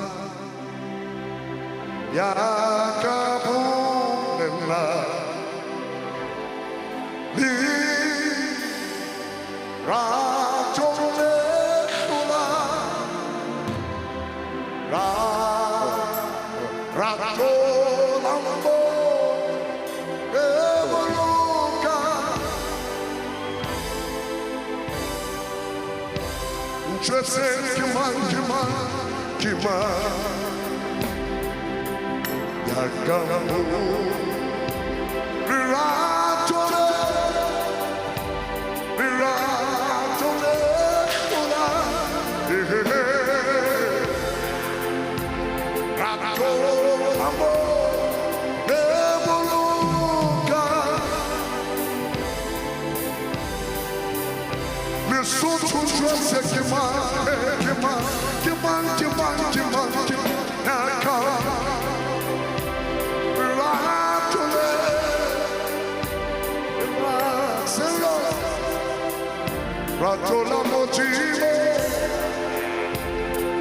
ya ka bolela li rato le hula rato lambo evoluka Chese kima yakamu Miratole ula rato lambo evoluka Lesotho chese kima naka Miratole rato la motivo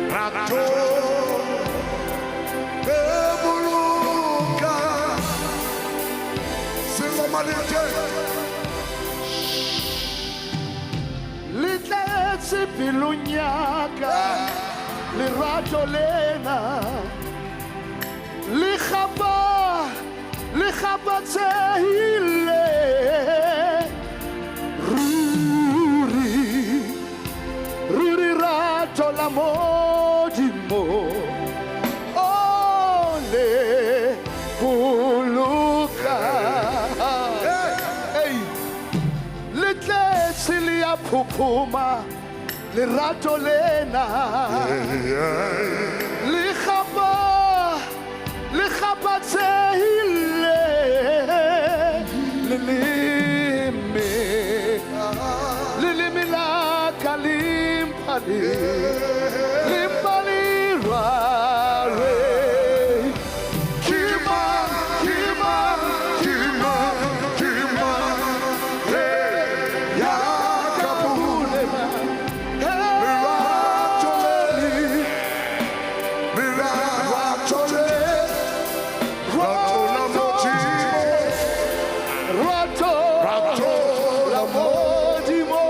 rato evoluka selo malite Litletse pilunyaka lerato lena le kgapatsehile ruri rato la modimo ole buluka litletse liyaphupuma lerato lena le kgapatsehile leleme la ka limpalirare kima ya kapulema Rato la modimo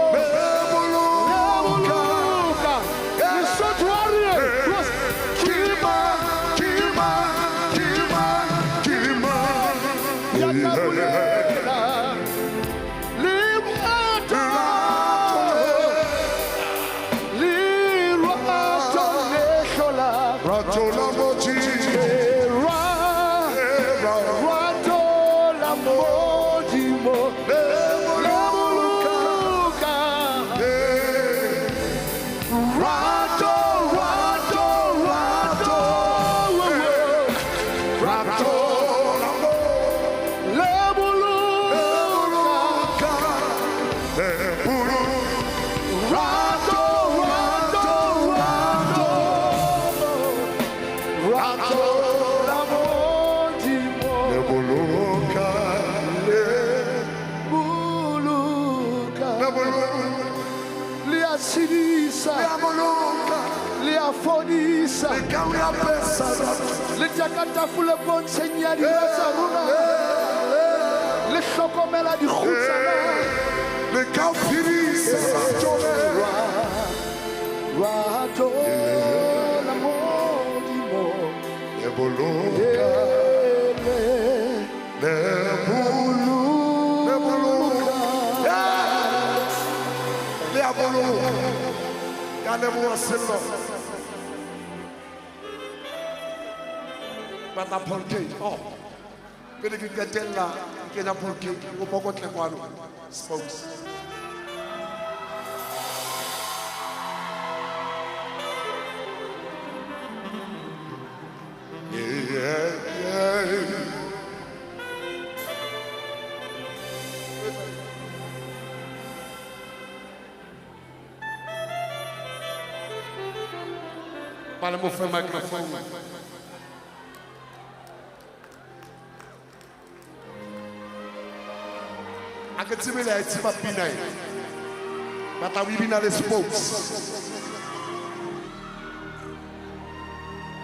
a tshedisa le a boloka le a fodisa le ka o ya pesa le tjaka tafole pontsheng ya dijo tsa rona le hlokomela dikgutsana le ka o phedisa Radola modimo le boloka le boloka le a boloka ka leboha sello bata Paul Cage pele ke qetella ke na Paul Cage go pokotle kwano spokes Para mo fer microphone. A ke tsebela a tseba pina e. Batla o bina le spokes.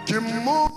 Ke mo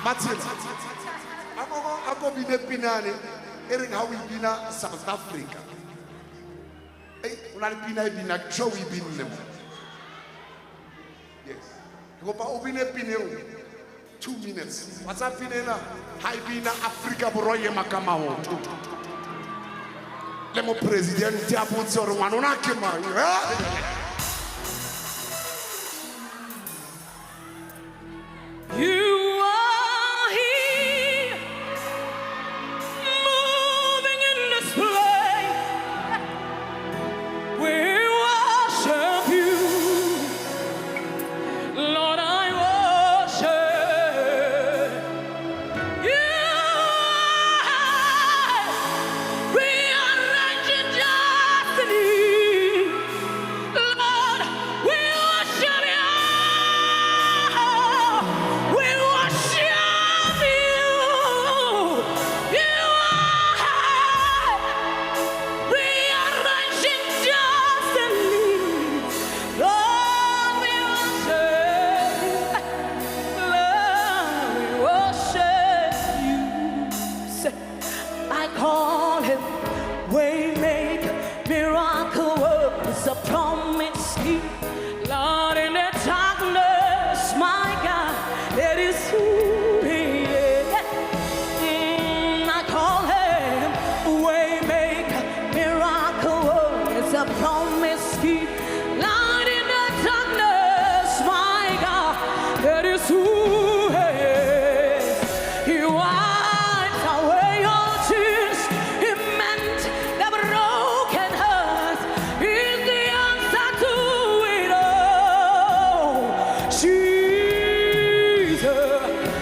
Matilda. Ako binepinani. e reng ha o ibina South Africa o na le pina e bina ke sure o ibinne mo yes ke kopa o bine pina eo 2 minutes what's up pina ena ha e bina Afrika Borwa e ema ka maoto le mo presidente a botse gore ngwana o na ke mang You are here, moving in this place. We worship you, Lord. I worship you. Rearranging destiny, Lord. We worship you. We worship you. You are rearranging destiny. Lord, we worship you. Lord, we worship you. Say, I call him Waymaker, miracle workers, a promise keep. Lord, in the darkness, my God, that is who he is. I call him Waymaker, miracle workers, a promise keep. Lord, in the darkness, my God, that is who he is. He wipes away all tears. He meant the broken heart. He's the answer to it all. Jesus,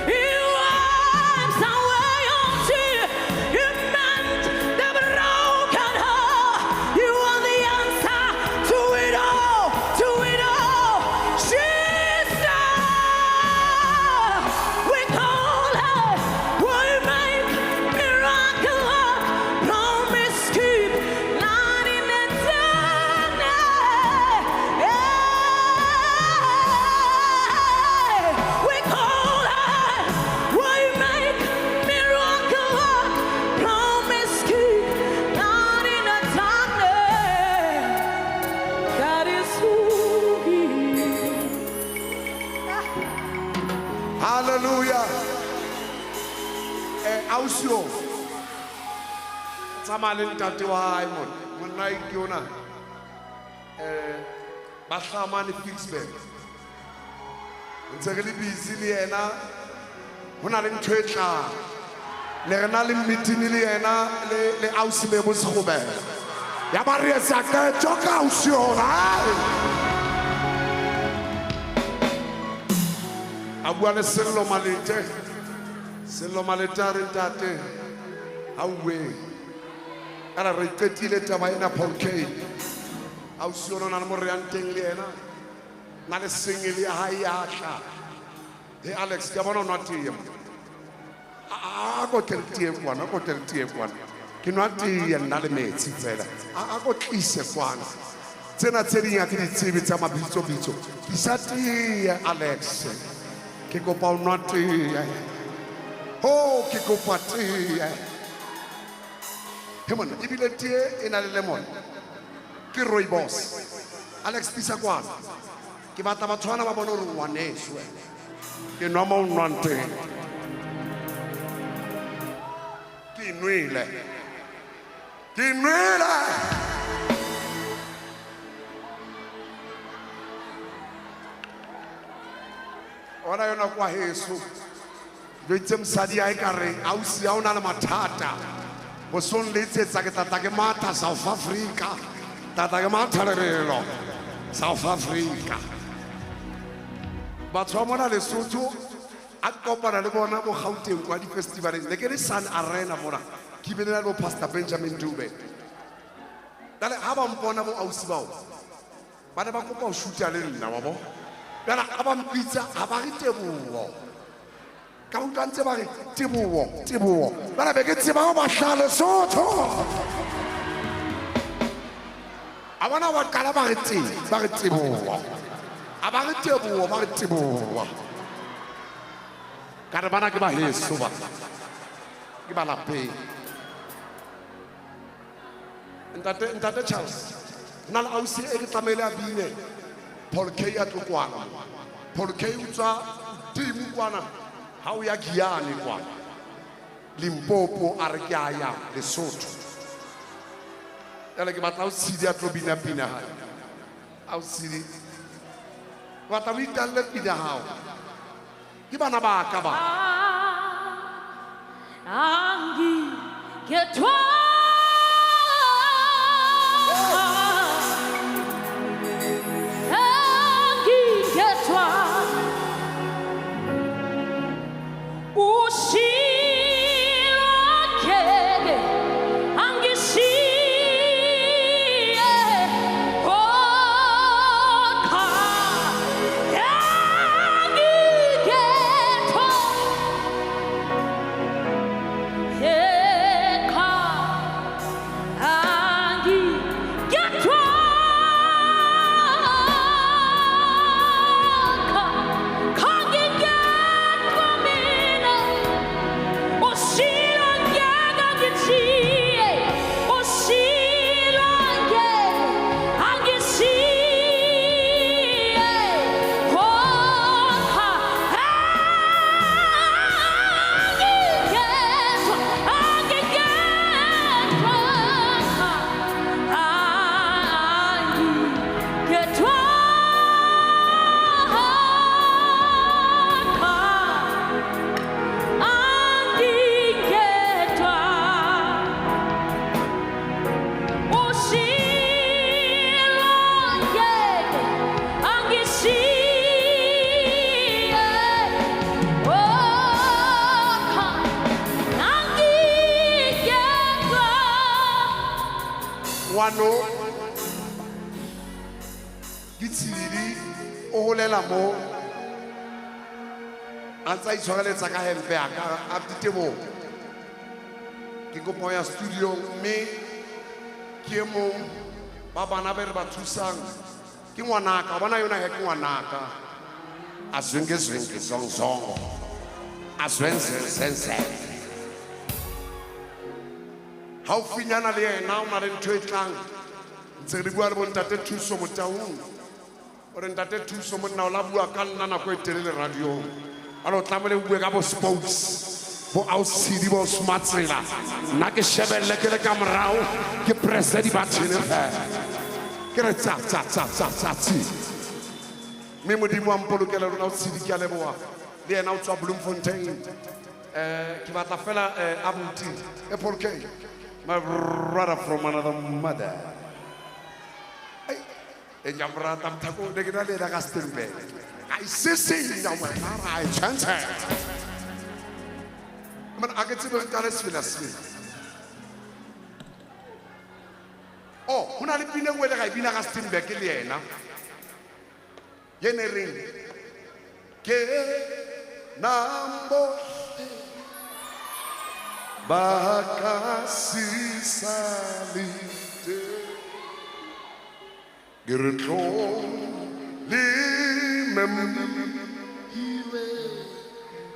he wipes away all tears. He meant the broken heart. You are the answer to it all, to it all. Jesus, we call her Waymaker, miracle worker, promise keep, light in the darkness. We call her Waymaker, miracle worker, promise keep, light in the darkness. That is who he is. Hallelujah. Ausio. Tsamale ntate wa hae mona. Monna ke yona. Ba hlamane Fixburg. Ntse re le busy le yena. Hona le ntho e tlang. Le rena le meeting le yena le ausi le Bosegobela. Ya ba re sa ka joka Ausio hae. A bua le Sello Malete. Sello Malete a re ntate. Auwe. Kana re qetile taba ena Paul K. Ausi ona na mo re anteng le yena. Na le sengele ya hae ya tla. Hey Alex, ke bona nwa tee. A go tleltie kwana, go tleltie kwana. Ke nwa tee nna le metsi fela. A go tlise kwana. Tsena tse ding a ke di tsebe tsa mabitso bitso. Di sa tee Alex. Ke kopa o nwa tee. Oh, ke kopa tee. He mona, ebile tee e na le lemon. Ke rooibos. Alex tisa kwana. Ke batla batho bana ba bona hore ngwaneso wena. Ke nwa mo nwang teng. Ke nwele. Ke nwele. Ona yona kwa heso. Yo itse msadi ya ekare ausi ya ona le mathata. Bo son letsetsa ke tata ke matha South Africa. Tata ke matha lerelo. South Africa. Batho ba mona Lesotho a kopana le bona mo Gauteng kwa di festivaleng. Le ke re Sun Arena mona. Ke belela le Pastor Benjamin Dube. Dale ha ba mpona mo ausi bao. Bana ba kopa o shoota le nna wa bo. Bana a ba mpitsa ha ba re Teboho. Ka utlwantse ba re Teboho, Teboho. Bana be ke tseba ba hlale Lesotho. A bona wa kala ba re Teboho. A ba re Teboho, ba re Teboho. Ka re bana ke ba heso ba. Ke ba lapeng. Ntate Charles. Na la ausi e ke tlamele a bine. Paul K a tlo kwana. Paul K o tswa timu kwana. Ha o ya Giyane kwana. Limpopo a re ke a ya Lesotho. Jale ke batla o tshidi a tlo bina pina hae. A o tshidi. Batla o italle pina hao. Ke bana ba ka ba. Angi ketwa Angi ketwa Ushilakege Angi shiye Oka Angi ketwa Eka Angi Getwa Kangi Getwa Mina Oshira Yaga Gichie Oshira Ye Angi Shie Oka Angi Getwa Angi Getwa Angi Getwa Angi Getwa Oshila Yege Angi Shie Oka Angi Getwa Wano Gitsiri o holela mo Antsa itshwareletsa ka hempe ya ka a ditebo ke kopo ya studio mme ke mo ba bana ba re ba thusang ke ngwanaka bona yona he ke ngwanaka a zwenge zongzongo a zwenzenzenze ha o finyana le yena o na le ntho e tlang ntse re bua le bontate thuso motaung o re ntate thuso monna o la bua ka nna nako e telele radio alo tlamele o bue ka bo sports bo autsidi bo smatsela nna ke shebelle ke le ka morao ke presse di bathene fela ke re tsa tsi mme modimo wa mpolokela rona autsidi ke a leboha le yena o tswa Bloemfontein ke batla fela abuti e Paul K my brother from another mother e nyamrata mthako de ke na le ka Stellenbosch I see na wena ra e chance man a ke tsebe ka le sfela oh hona le pina ngwe le ga bina ka Stellenbosch le yena yene ring ke nambo bakasisalite Gertron li mem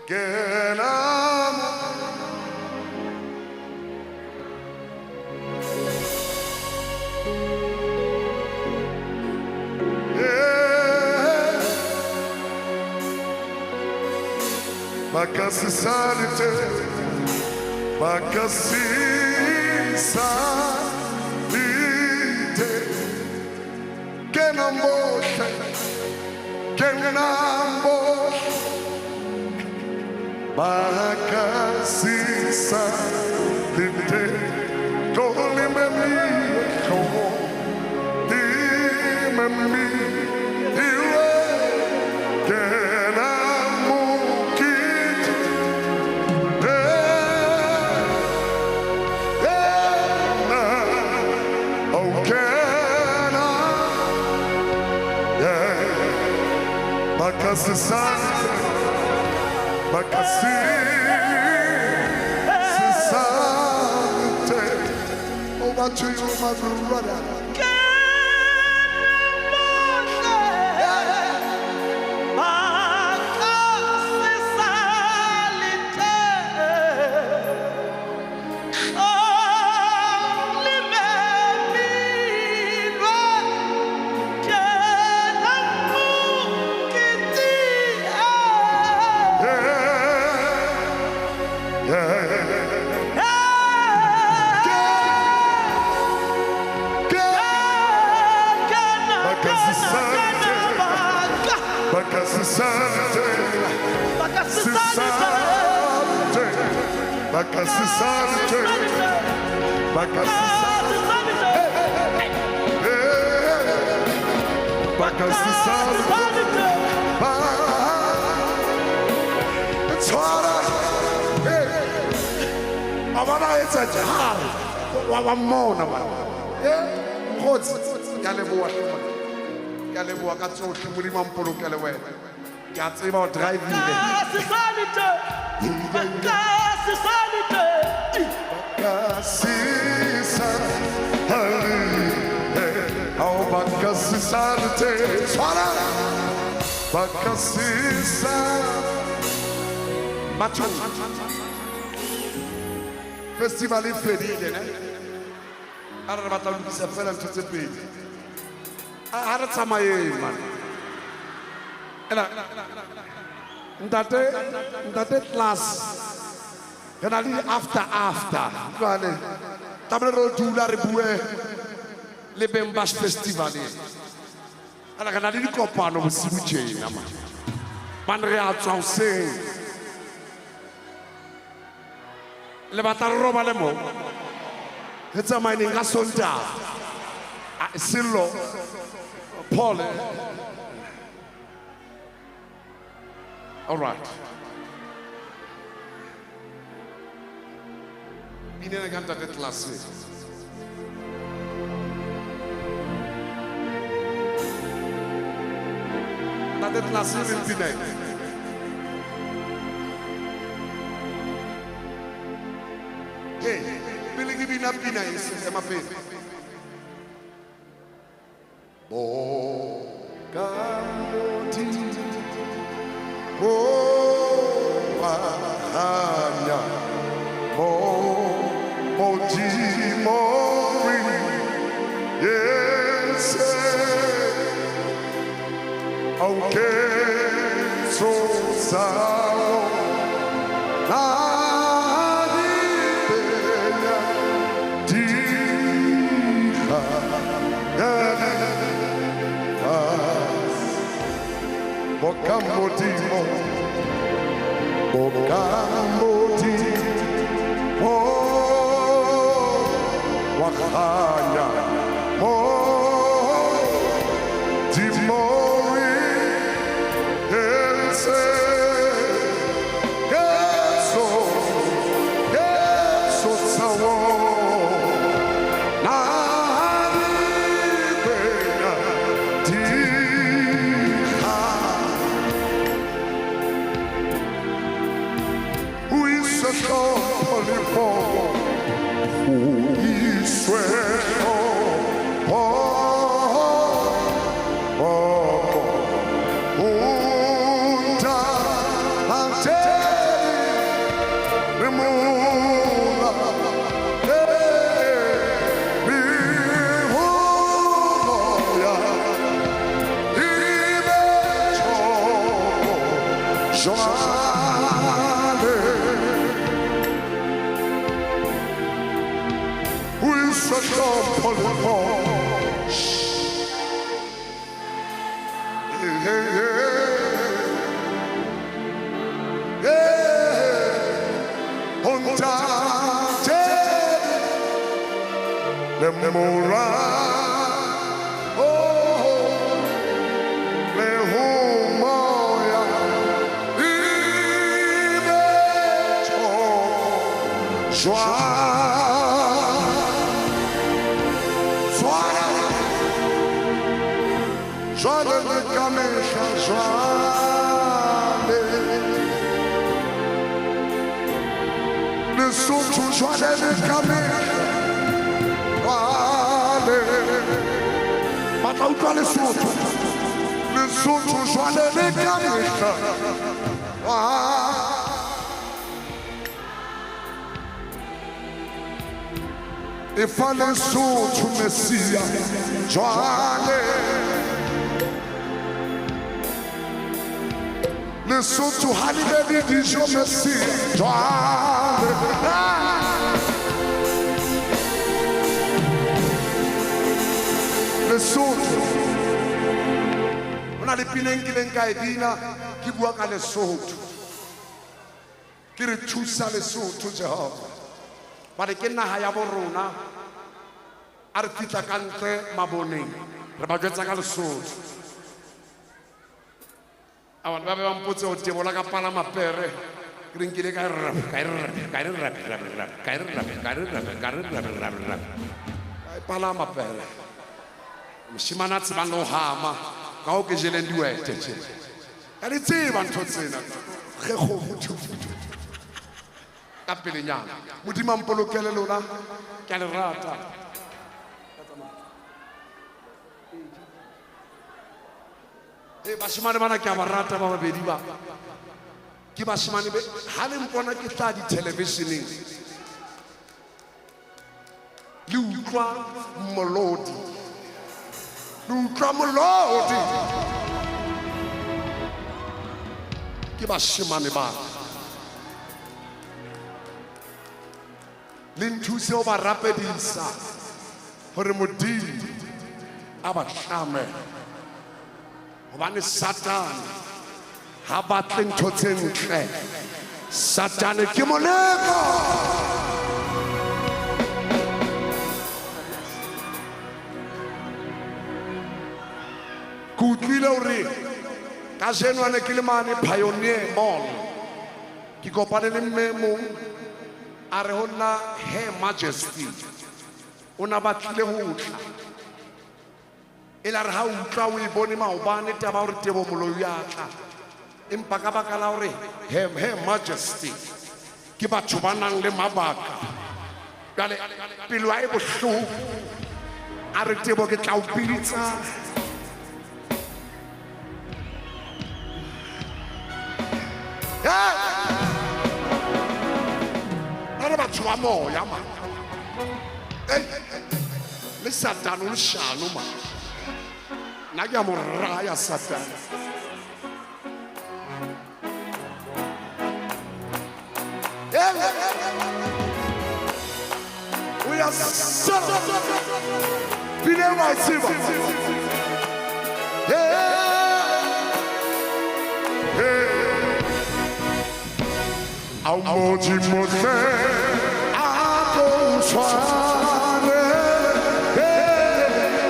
kenam bakasisalite bakasisalite kenamboshe kenamboshe bakasisalite kolimemi kolimemi iwe kenamukit over to you, my brother. Bakasante, Bakasante, etsa jang wa mmona ba khotsi ya leboa ka tsohle modimo a mpolokele wena ke a tseba o drive-ile Bakasisante, swara, bakasisa, macho. Festival est fini, alors on va t'en faire un tout pays. Arrête ça, man. Ndate class. On a dit after. Allez, table de la rebouée. Le Bembash Festival. Alors, on a dit qu'on parle de cimetière. Man reaction, c'est. Le bataille roba le mot. C'est un mining à sonda. C'est l'eau. Paul. All right. Il est en train de classer. Nade classe in Pinay. Hey, bilingi bina Pinay, c'est ma paix. Bokamoti, Boahanya, Moji Mori, yes. Okay, so sao nadi benya diha bokamoti wakanya dimori E fale sotto Messia, Giovanni. Le sotto Halibedi di Gio Messia, Giovanni. Le sotto. Una di Pinenchi Lencaedina. ke bua ka Lesotho ke re thusa Lesotho Jehova bare ke naha ya bo rona a re fitla ka ntle maboneng re ba jwetsa ka Lesotho abantu ba be ba mpotse go tebola ka pala mapere ke re nkile ka pala mapere moshimana a tsebang le go hama ka go ke jeleng diwete ka di tseba ntho tsena ge kgogo ka pelenyana modimo a mpolokele lona ke a le rata bashimane bana ke a ba rata ba babedi ba ke bashimane ha le mpona ke tla di-televisioneng le utlwa molodi ke bashimane ba le nthuse o ba rapedisa gore modimo a ba tlame gobane satane ga batle ntho tse ntle satane ke moleko ke utlwile gore ka jenwane ke le mane Pioneer Mall ke kopane le mme mong a re go nna Her Majesty o na batlile go tla e la re ha utlwa o e bone maobane taba gore tebo moloi ya tla empa ka baka la gore Her Majesty ke batho ba nang le mabaka jale pelo a e bohloko a re tebo ke tla o piditsa are batho ba moya ma le satane o leshano ma nna ke a mo raya satane o ya bile wa tseba au moji mote ako sware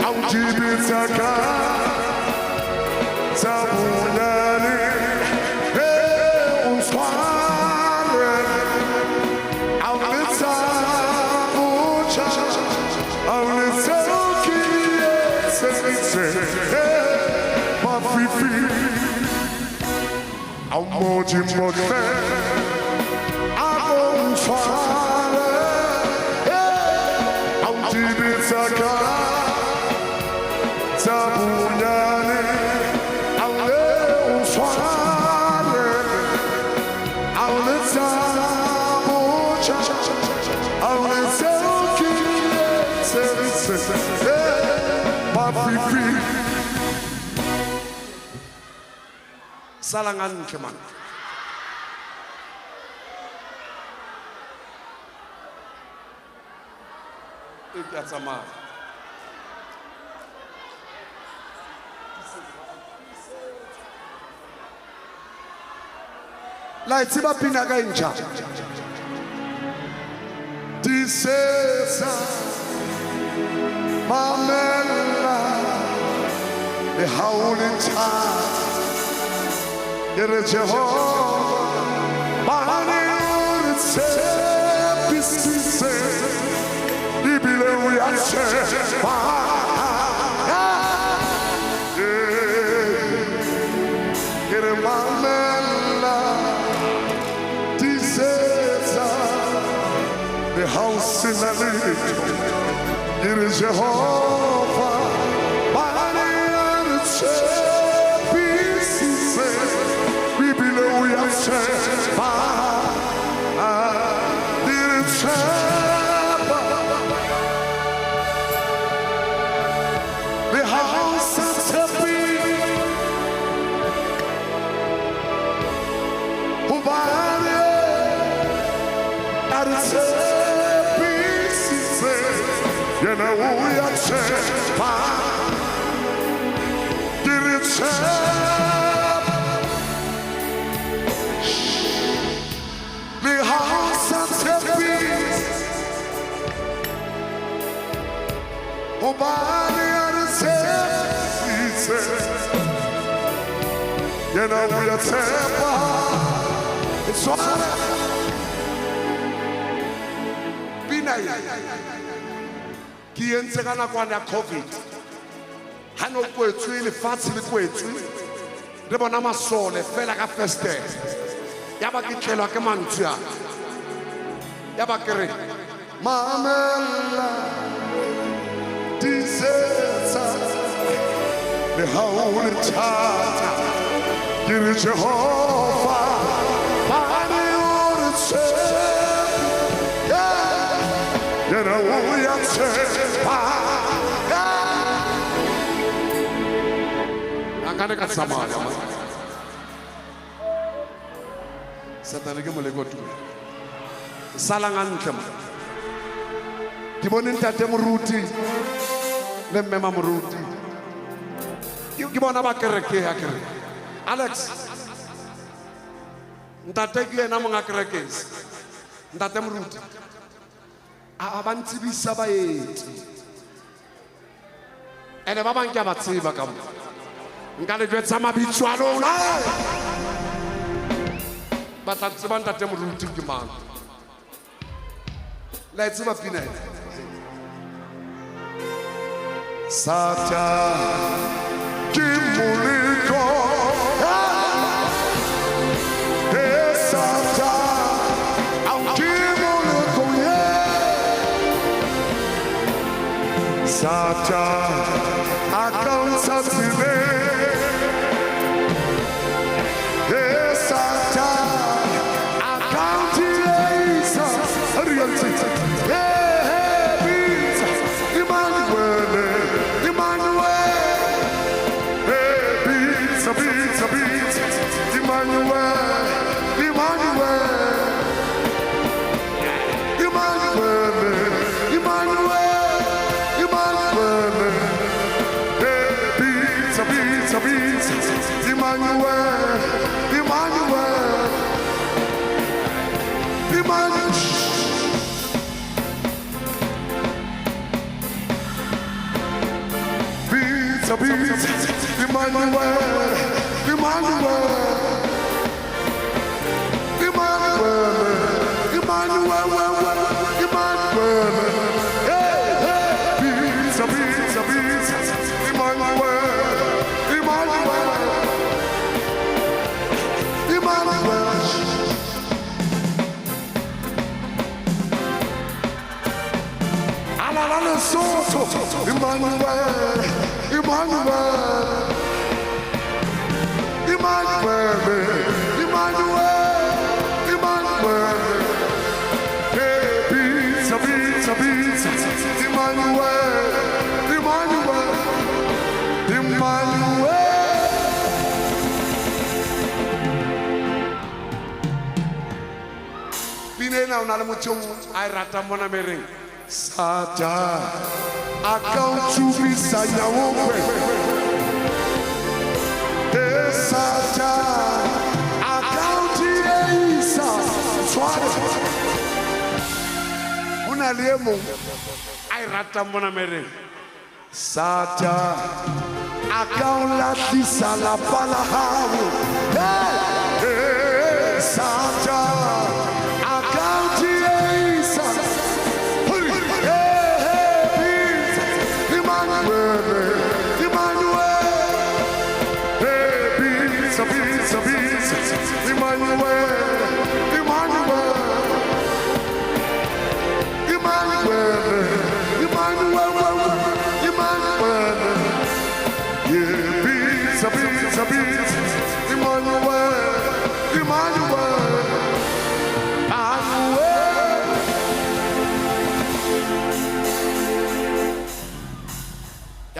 au jibitaka zabulani usware au litsa bucha au litsa kiye se ma fifi au moji mote Salangan keman. Ikat sama. La tsiba pina ka inja. Disesa mamela le haulin cha. Yere Jehovah mani urse pisise dibile uyase yere mamela disesa the house in the little yere Jehovah mani urse pisise we are saved the house is happy ubare arsepi sise yana we are saved Obani arisese Yena uyatepa Iswara Pina Ki entse kana kwa na COVID Hano kwetsu ile fatsi le kwetsu Re bona masole fela ka feste Ya ba ke tlelwa ke mantsha Ya ba ke re Mamela Disetsa Le haule tata Kiri Jehovah Bani orse Yena uyatsepa Akane katsamaya Satana ke moleko tu Salanga ntle ma Ke bone ntate moruti le mmema moruti Ke bona ba kereke ya kereke Alex ntate ke ena monga kerekes ntate moruti a ba ntsibisa baeti ene ba bang ke ba tseba ka mo nka le jwetsa mabitso a lona ba tla tseba ntate moruti ke mang la tseba pina Sata Kimuliko Sata Kimuliko Sata Akansatine Sata Akantiesa Reality Una le motho a rata mona mereng Sata akauchubisa nyawokwe Sata akautiisa Sware Una le mo a rata mona mereng Sata akaulatisa la palahawo Sata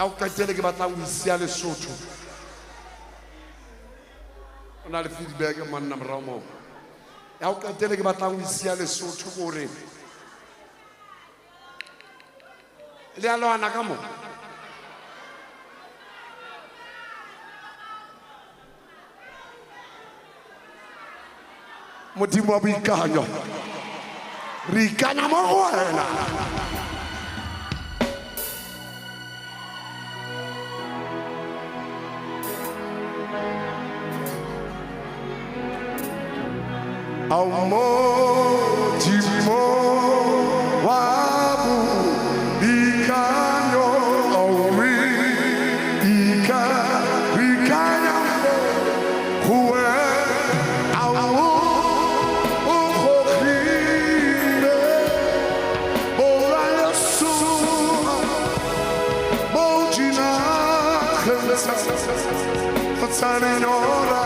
Ya o katele ke batla o isia Lesotho ona le feedback manna mramo ya o katele ke batla o isia Lesotho gore le a lwana ka mo Modimo wa boikanyo re ikanya mo go wena Aumotimo wabu ikanyo auri ikanya kuwe awu ukhine ora yesu mojina khensa fatsane nora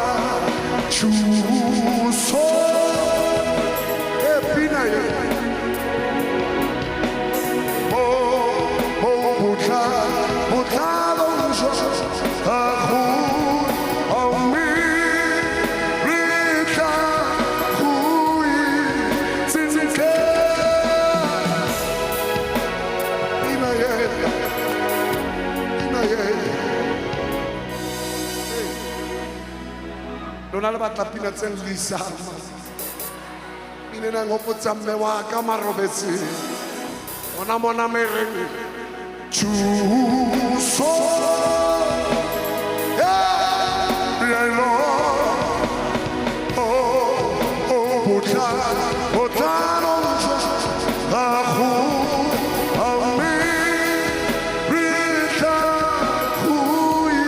chuso epina ye butla bonjo ahu aumi rita hui zinzike ina ye lona le batla pina tse llisang pine na ngopotsa mme wa ka marobetse ona mona mereng chuso yelo butla botano ahu ami rita hui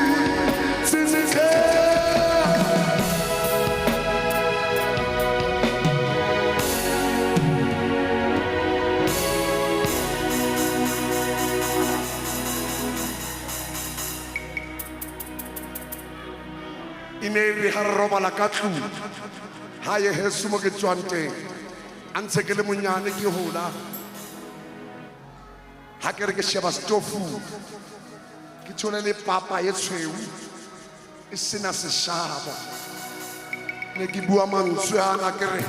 zinzike ine ha robala ka tlu ha ye hesu mo ke tswang teng a ntse ke le monyane ke hola ha ke re ke sheba stofu ke tsone le papa ye tshweu e sena seshabo ne ke bua mantswe ana ke re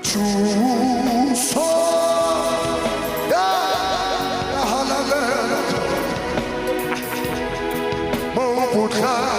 chuso ya halale mo butla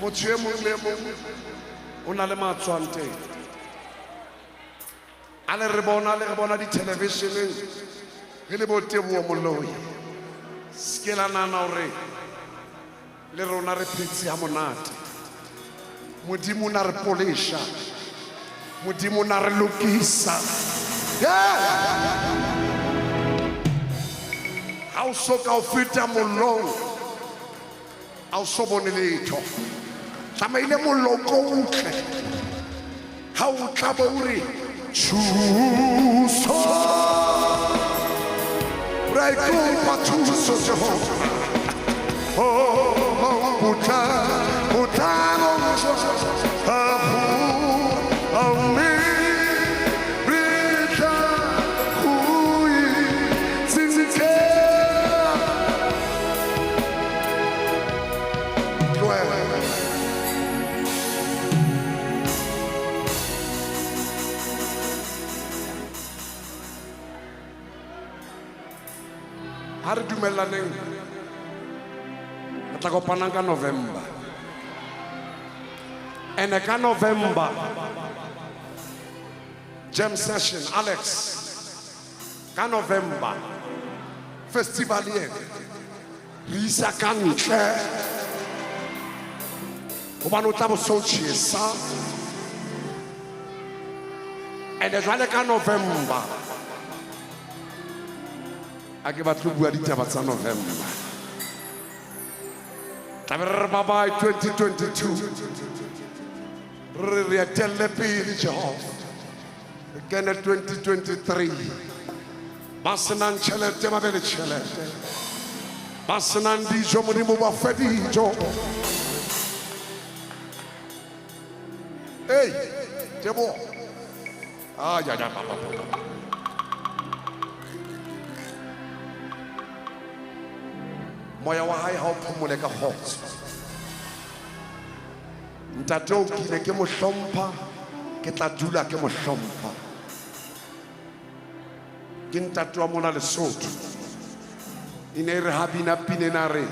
motho e mong le mong o na le matswante a le re bona di-televisioneng re le botebogo moloi seke la nana gore le rona re phetse ya monate modimo o na re poleša modimo o na re lokisa ga o soka o feta mollong a o so bone letho tlamaile molloko utlwe ga o tla bo o re thuso ra ikopa thuso jehova botano ahu aumi rita hui zinzike ha re dumellaneng re tla kopanang ka November ene ka November jam session Alex ka November festival ye re isa ka ntle gobane o tla bo so tšhesa ene jwale ka November a ke batlo bua ditaba tsa November tlabe re re bye 2022 re etelle pele Jehova re kene 2023 ba senang tšhelete ba be le tšhelete ba senang dijo modimo ba fe dijo ei tebo moya wa hae ha o phomole ka kgotso ntate o kile ke mo hlompha ke tla dula ke mo hlompha ke ntate wa mona Lesotho ine re ha bina pine na re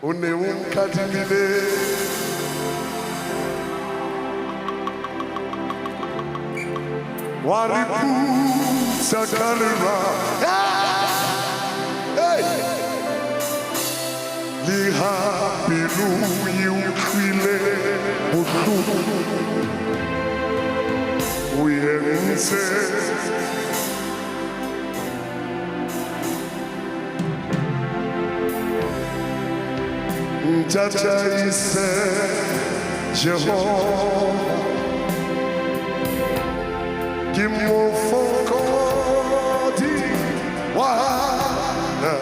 o ne o nkadimile wa re putsa ka lera le ha pelo e utlwile bohloko o entse Tataise Jehovah Kimofokodi Wana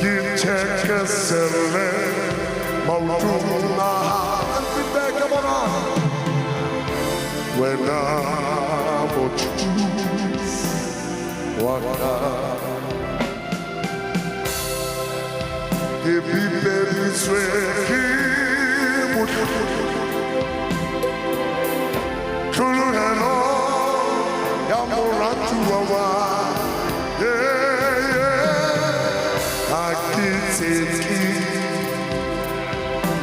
Kichekesele Mautuna Antibekabana When I'm a choose Waka Baby, sweet, Kulano, Yamorantu, yeah, I get it,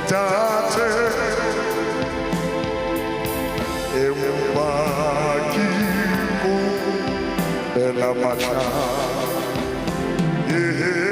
Tate, Embaki, Bella Macha, yeah.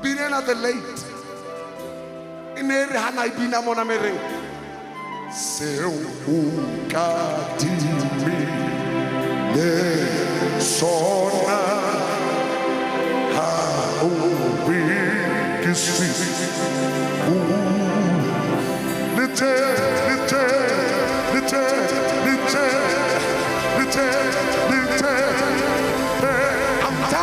Binena the late Ineri hana ibina mona mere Se ukadimi Ne sona Ha ubi kisi Lite I'm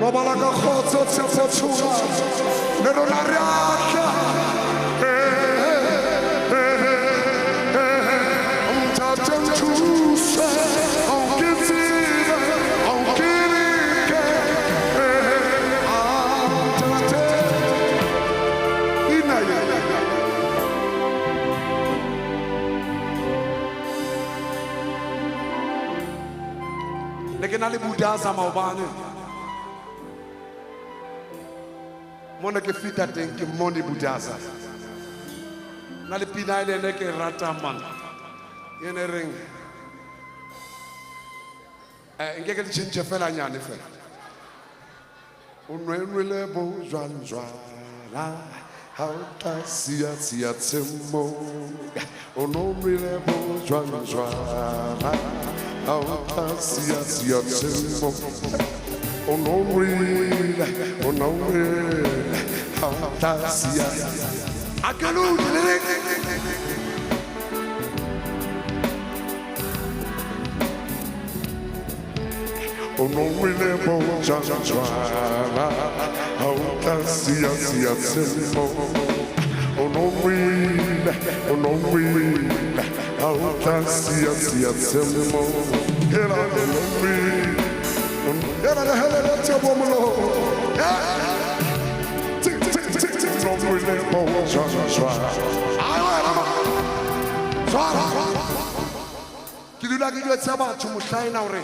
Babalaga khotso tsetsa tshura Nero la riaka Umtata tshuse Onkiziva Onkirike Amtate Inaya ne ke na le budaza maobane mona ke fita teng ke moni budaza na le pina ile ne ke rata man yene reng nke ke tshintse fela nyane fela o nwele bo jwala ha o tla sia tsemo o nwele bo jwala ha o tla sia tsemo o nwele ha o tla sia akalu o nwele bo jwala ha o tla sia tsemo o nwele ha o tla sia tsemo era o nwele era la hela tsebo molo o nwele bo jwala ke dula ke di tsa batho mohlaina hore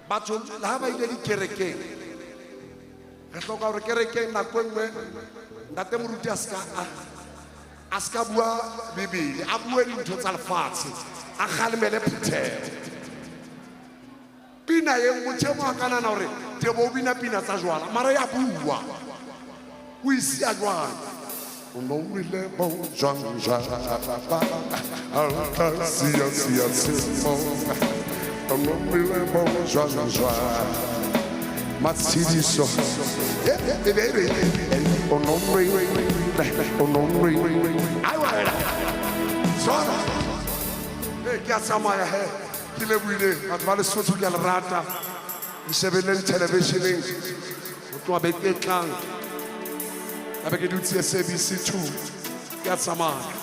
batho la ba ile dikerekeng re hloka hore kerekeng nako engwe ntate moruti a ska bua bibele a bue dintho tsa lefatshe a kgalemele phethelo pina ye motho a kanana hore tebo o bina pina tsa jwala mara ya bua o isi a jwala o nwele bo jwala a ta sia tsemo o nwele bo jwala Matsidiso o nwele Zora ke a tsamaya he ke lebohile batho ba Lesotho ke a le rata shebeleng televisioneng o tloha beke e tlang a be ke dutse SABC 2 ke a tsamaya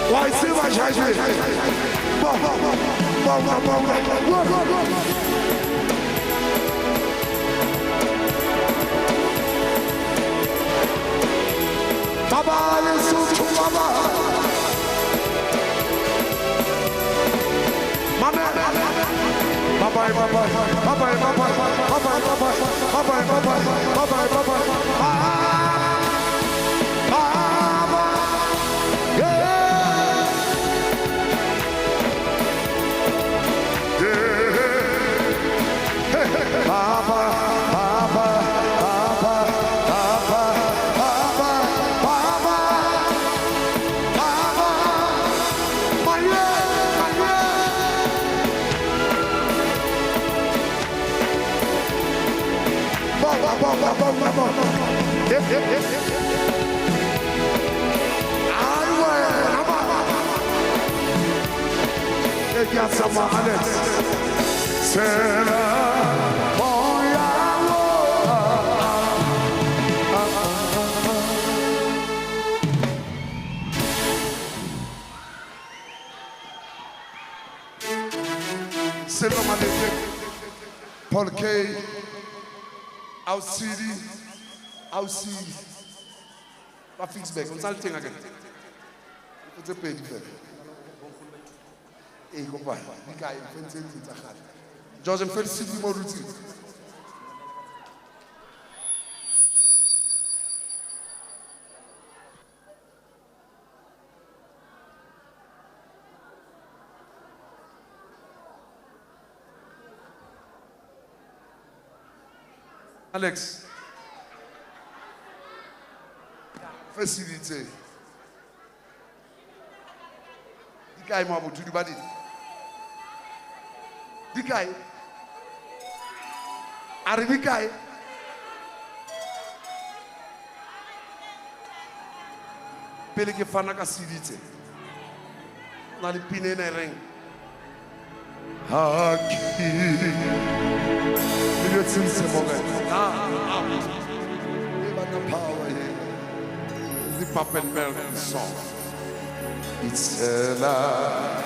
Why say my judgment? Baba, listen to Baba. Mama, Baba, Baba, Baba, Baba, Baba, Baba, Baba, Baba, Paul K. Our CD, our CD. I fix back. On salting again. It's a page back. Hey, go back. The guy, George and Fred CD more routine. Alex, facilité. Di guy m'a tout du badi. Di guy. Arrive guy. Pele que fana facilité. Na li pine na ring. Aqui. You sing some moment. Give the power here. The pop and milk song. It's la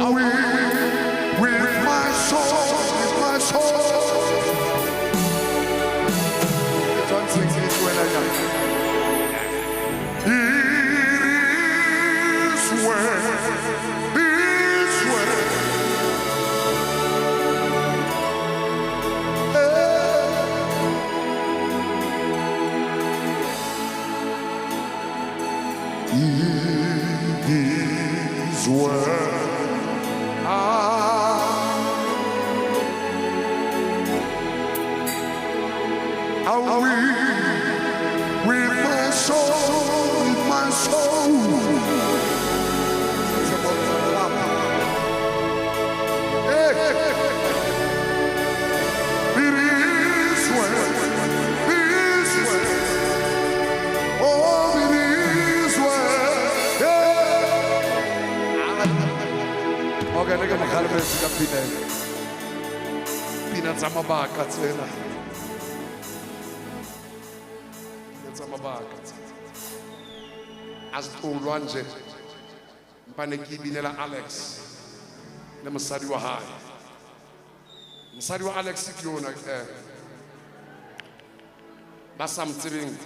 I'll win with my soul, with my soul. John 6, 8, 12. It is well, this way. It is well. I'll win with my soul, with my soul. Hey. It is well, this way. Oh, it is well. Yeah. Okay, look at the helmet. Peanuts on my back, that's it. Asitholwa nje mpane ke binela Alex le mosadi wa hae. Mosadi wa Alex ke yona ba sa mtsebeng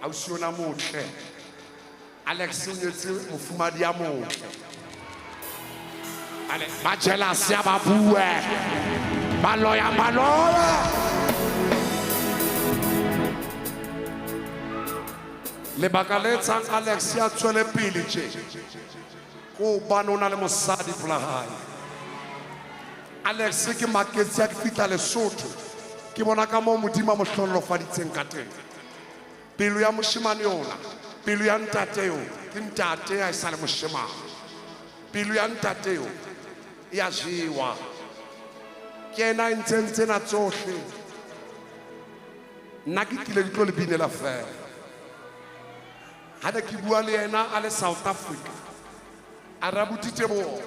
a usiona motle. Alex o nyetse mofumadi ya motle. Ale ba jealous ya ba bue ba loya lebaka le tsang Alex ya tswele pele tje go banona le mosadi pula hae. Alex ke maketsi ya fitla le Lesotho ke bona ka mo modimo mo hlollofaditseng ka teng. Pelo ya moshimane yona, pelo ya ntate yo ke ntate ya isa le moshimane. Pelo ya ntate yo ya jiwa ke ena ntse na tsohle. Nna ke tlile ditlo le binela fela. Hada ki bua le yena a le South Africa a rabutitse bo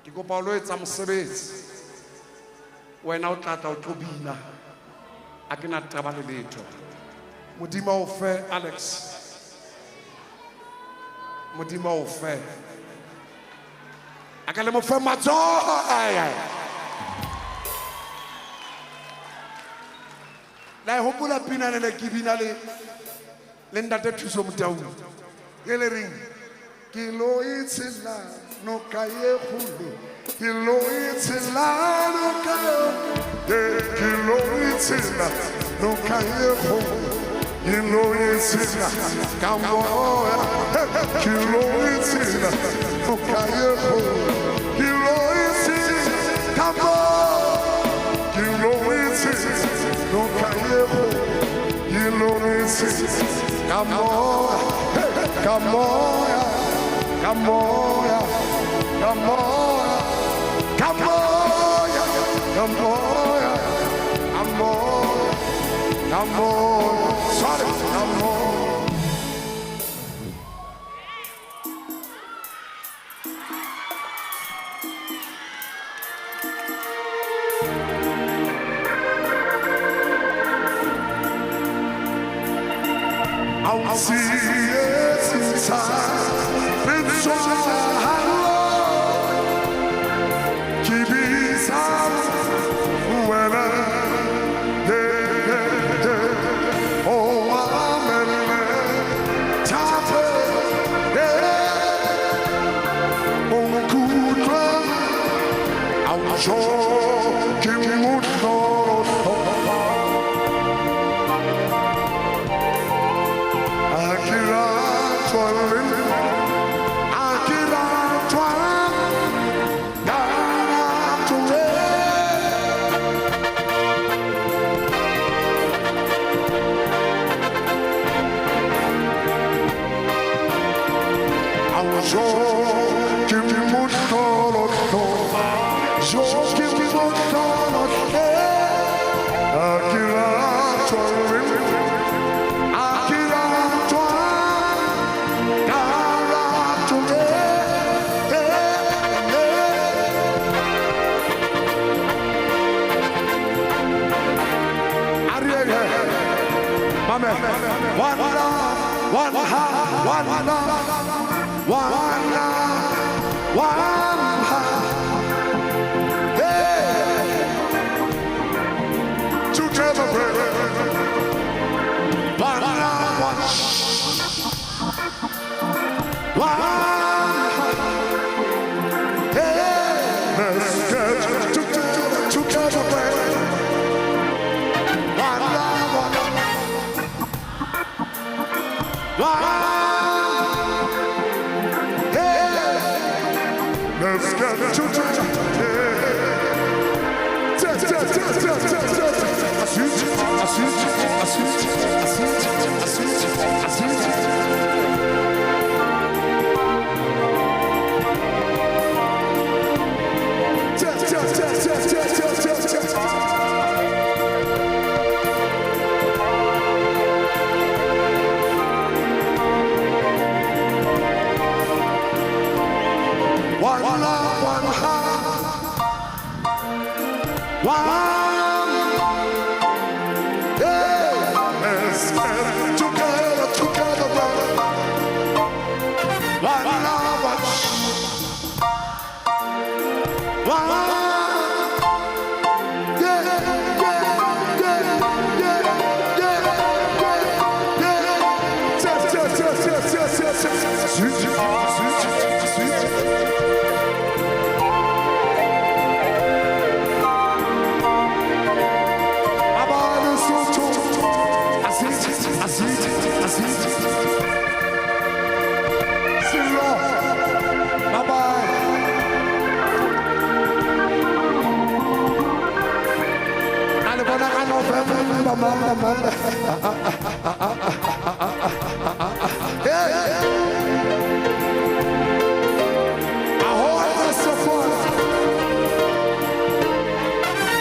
ke kopa o lo etsa mosebetsi wena o tla o tlo bina a ke na taba le letho. Modimo o fe Alex, modimo o fe a ka le mo fe matso la hopola pina le ke bina le ntate thuso Motaung ke le reng ke lo itsela no kaye khulu ke lo itsela no kaye ke lo itsela no kaye khulu ke lo itsela ka moya ke lo itsela no kaye khulu ke lo itsela ka moya ke lo itsela no kaye khulu ke lo itsela Come on, come on, come on, come on, come on, come on, come on, come on, sorry, come on. I'll see it inside. It's so hard. Keep it out when oh, I'm in top. Oh, good run. I'll show you more. One love, one love, one love, one love.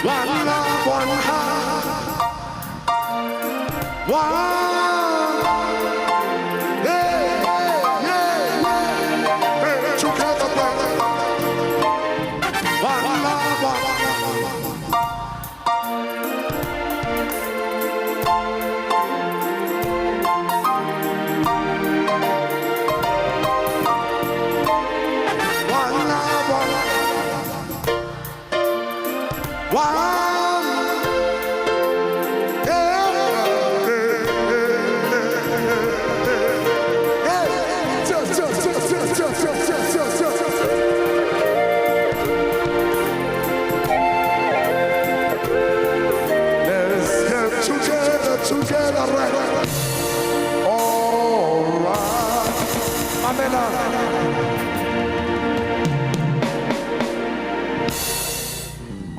One love, one heart, one, yes, and together, one love, one,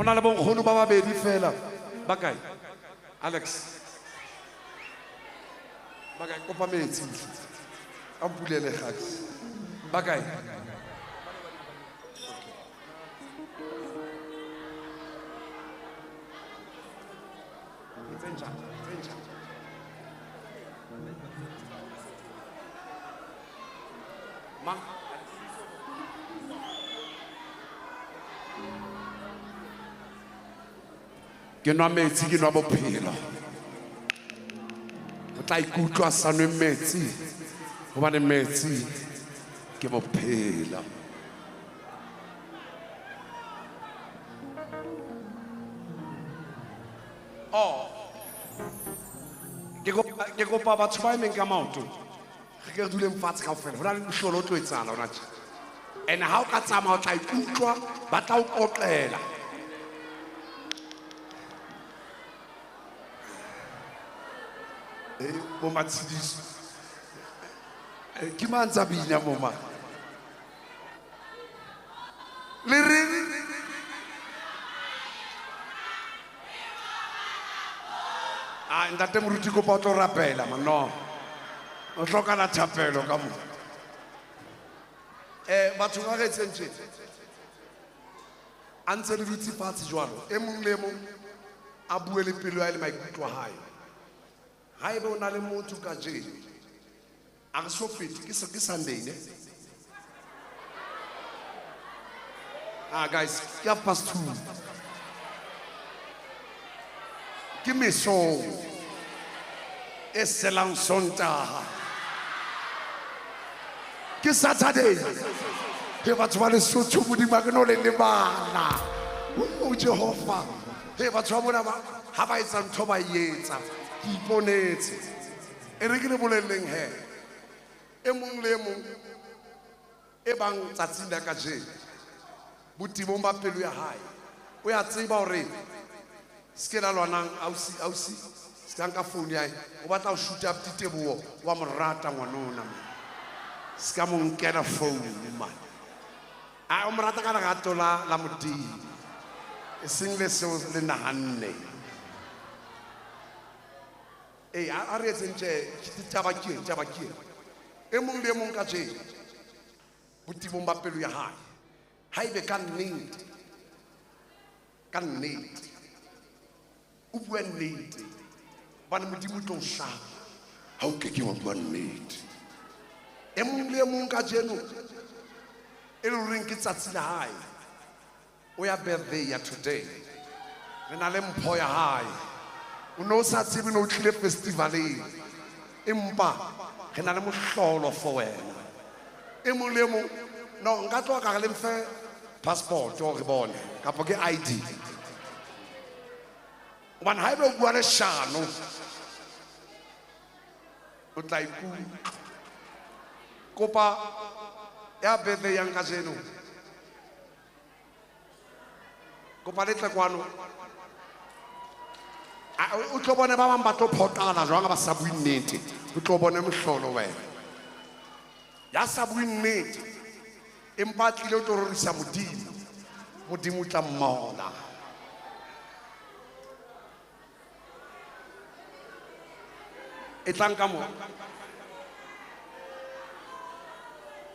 ona le bonkgono ba babedi fela ba kae Alex ba kae kopa metsi a mpulele gape ba kae Ma ke nwa metsi ke nwa bophelo o tla ikutlwa sa nwe metsi hobane metsi ke bophelo ke kopa batho ba emeng ka maoto ge ke duleng fatshe kaofela go na le mohlolo o tlo etsala ona tje and ha o ka tsamaya o tla ikutlwa ba tla o kotlela bo matshidiso ke mang tsa bina moma le reng ntate moruti kopa o tlo rapela no o hloka la thapelo ka mo batho ba retseng tje a ntse le dutse fatshe jwalo e mong le mong a bue le pelo ya le maikutlo a hae haebe o na le motho ka je a re so fete ke Sunday ne guys ke 2:30 ke mesong e selang Sontaga ke Saturday he batho ba Lesotho modimo a ke no le lebala o Jehova he batho ba bona ha ba etsa ntho ba etsa ke iponetse e re ke le boleleng he e mong le mong e bang tsatsing la ka je botimong ba pelo ya hae o ya tseba hore ske la lwanang ausi ska nka phone ya o batla o shoot up Titeboho wa morata ngwanona ska mo nkela phone man a o morata ka lerato la Modimo e seng le seo le nahanne a re etseng taba ke e mong le mong ka tjena botemong ba pelo ya hae ha ebe ka nnete o bua nnete bana Modimo o tlo o hlaba ha o keke wa bua nnete e mong le mong ka jeno e le horeng ke tsatsi la hae o ya birthday ya today re na le mpho ya hae o no sa tsebe no tlile festivaleng empa re na le mohlolo for wena e mong le mong no nka tloa ka re le mfe passport o re bone kapo ke ID hobane ha ebe o bua leshano o tla ikutlwa kopa ya birthday yang ka jeno kopa le tle kwano o tlo bone ba bang ba tlo photala jwang ba sa bue nnete o tlo bone mohlolo wena ya sa bue nnete empa tlile o tlo rorisa Modimo o tla mmola e tlang ka mo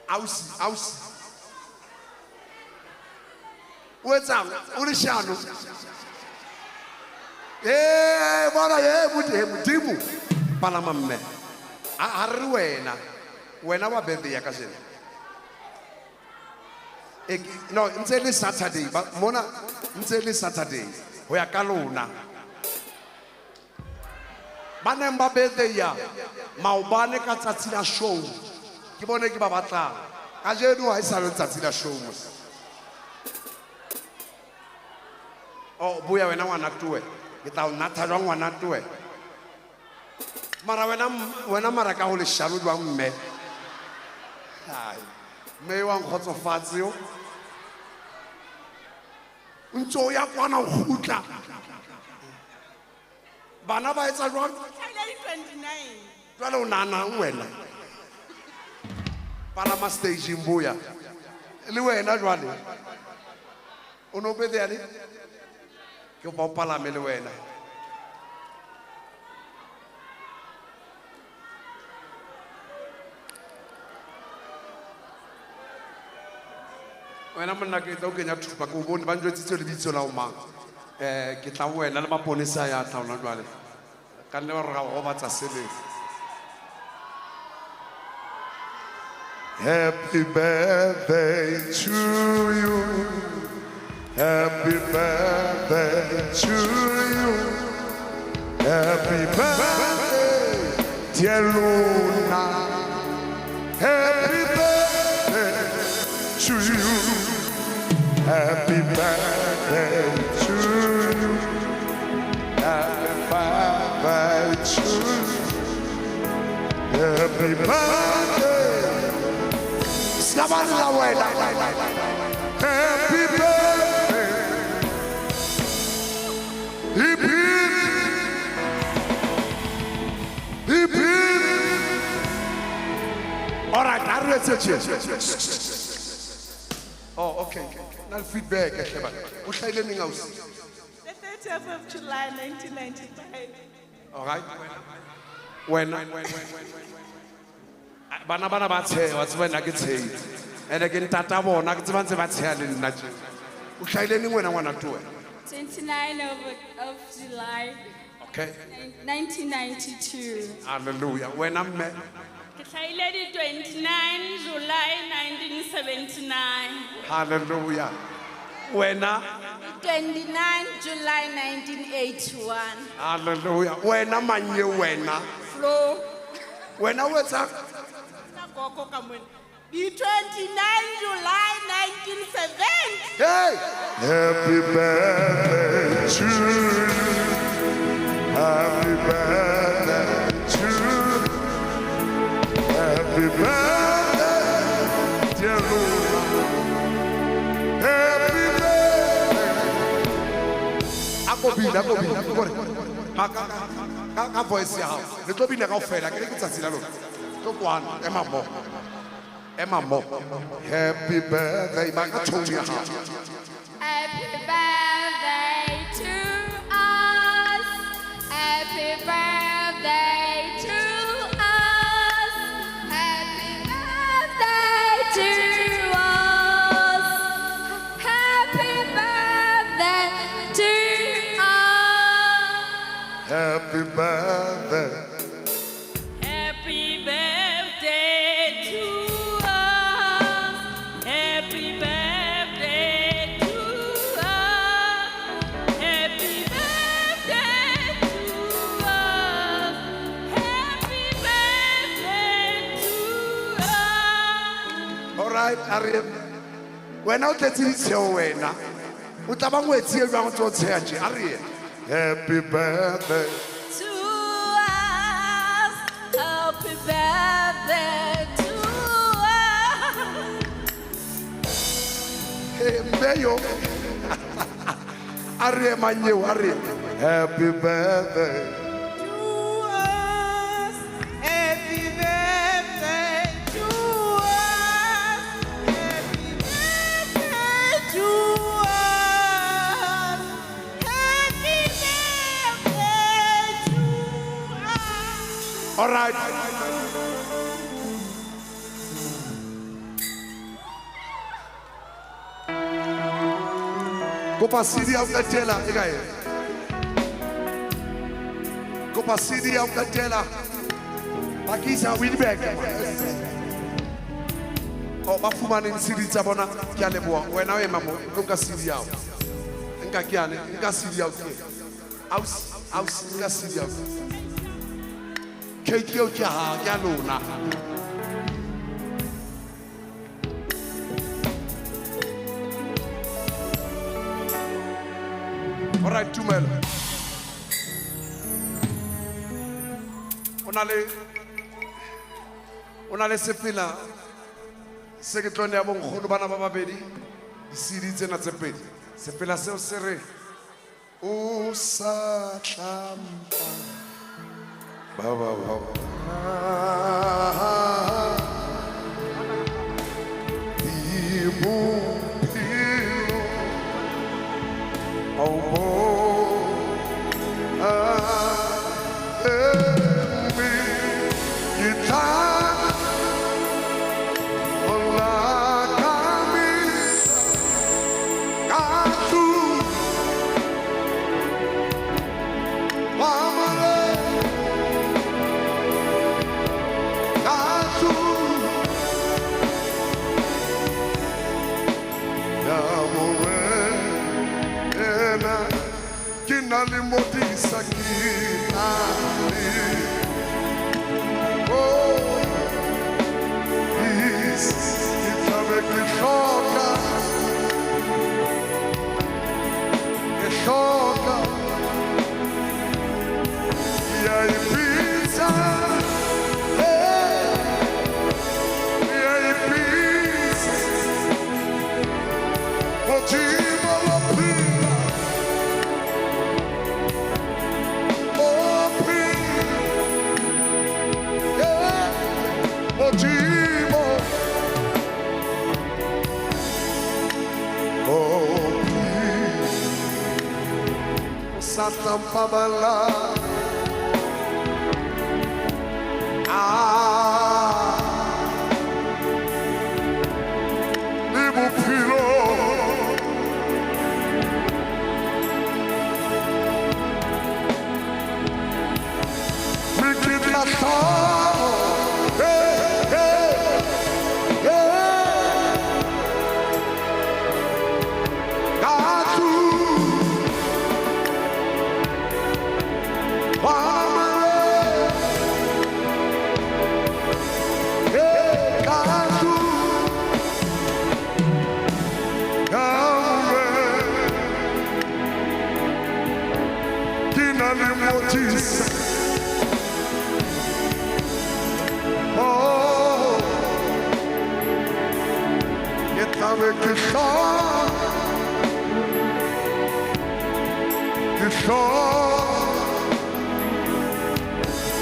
ausi o etsang o le shano bona Modimo palama mme a re wena wa birthday ya ka jena no ntse le Saturday mona ntse le Saturday ho ya ka lona baneng ba birthday ya maobane ka tsatsi la show ke bone ke ba batlang ka jeno ha isa le tsatsi la show buya wena ngwana tuwe ke tla o natha jwang ngwana tuwe mara wena mara ka ho le shalo jwang mme mme wa nkgotsofatse yo ntso ya kwana o khutla bana ba etsa jwang jwale o nanang wena palama stage mbuya le wena jwale o no bede ya le ke ba palame le wena wena monna ke tla o kenya thupa ko bone ba njwetsitse le bitso la o mang ke tla wena le maponesa ya tla ona jwale ka nne re ga go batsa sebetsa Happy birthday to you. Happy birthday to you. Happy birthday, dear Luna. Happy birthday to you. Happy birthday to you. Happy birthday to you. Happy birthday. Happy birthday. Hip hip. All right, I'm ready to cheer. Oh, okay. Now feedback. What's the name house? The 30th of July, 1995. All right. When bana ba tshe wa tseba nna ke tshe ene ke ntata bona ke tseba ntse ba tshe le nna tje o hlaile ning wena ngwana towe 29 of July. Okay. 1992. Hallelujah. Wena mme Ke hlahile di 29 July 1979. hallelujah wena 29 July 1981. hallelujah wena manye wena Flo. wena wetsa Koko ka mona. Di 29 July 1970. Hey! Happy birthday to you. Happy birthday to you. Happy birthday, dear Lord. Happy birthday. Ako ka voice ya hao le tlo bina kaofela ke tsatsi la lona tlo kwana ema mo Emma Mo. Happy birthday, Makatonia. Happy birthday to us. Happy birthday to us. Happy birthday to us. Happy birthday to us. Happy birthday. Happy birthday to us. Happy birthday to us. Happy birthday to us. Happy birthday to us. All right, Ariel. When out at it, your way now. What about what's here around to Ariel? Happy birthday. To us. Happy birthday to us. Hey, Mayo. Ariel, my new Ariel. Happy birthday. Happy birthday to us. Happy birthday to us. Happy birthday to us. All right. Kopa CD of the teller, guy. Kopa CD of the teller. Pakisa Winback. Oh, Bafuman in CD Tabona, Kalebo. When I am a look at CD out. Nka kiane, nka CD out here. House, nka CD out. Kekio Jaha, Yaluna. All right, Tumel. On a laissé filer. C'est que tu as bon kholo bana ba babedi. Isidi tsena tse pedi. Se fela se o sere. O sa tlampa. Ba ba ba. Ibu pilo. Oh Kinali modisa kinali. Oh, is it avec les chocs, les chocs. Il y a une pizza, il y a une pizza. Oh, tu m'as la pizza. Motivo. Oh, Satan Pabala. Libo Pilo. Wicked Natal. Avec le chant,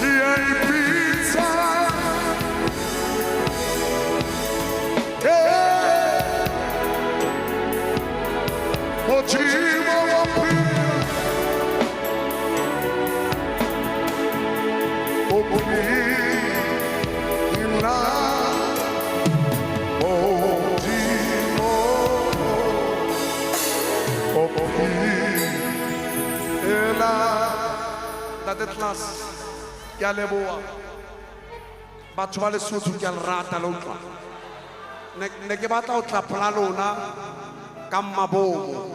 il y a une pizza, dumela Ntate Class ke a leboha batho ba Lesotho ke a le rata le utlwa ne ke batla ho tla pela lona ka mabomo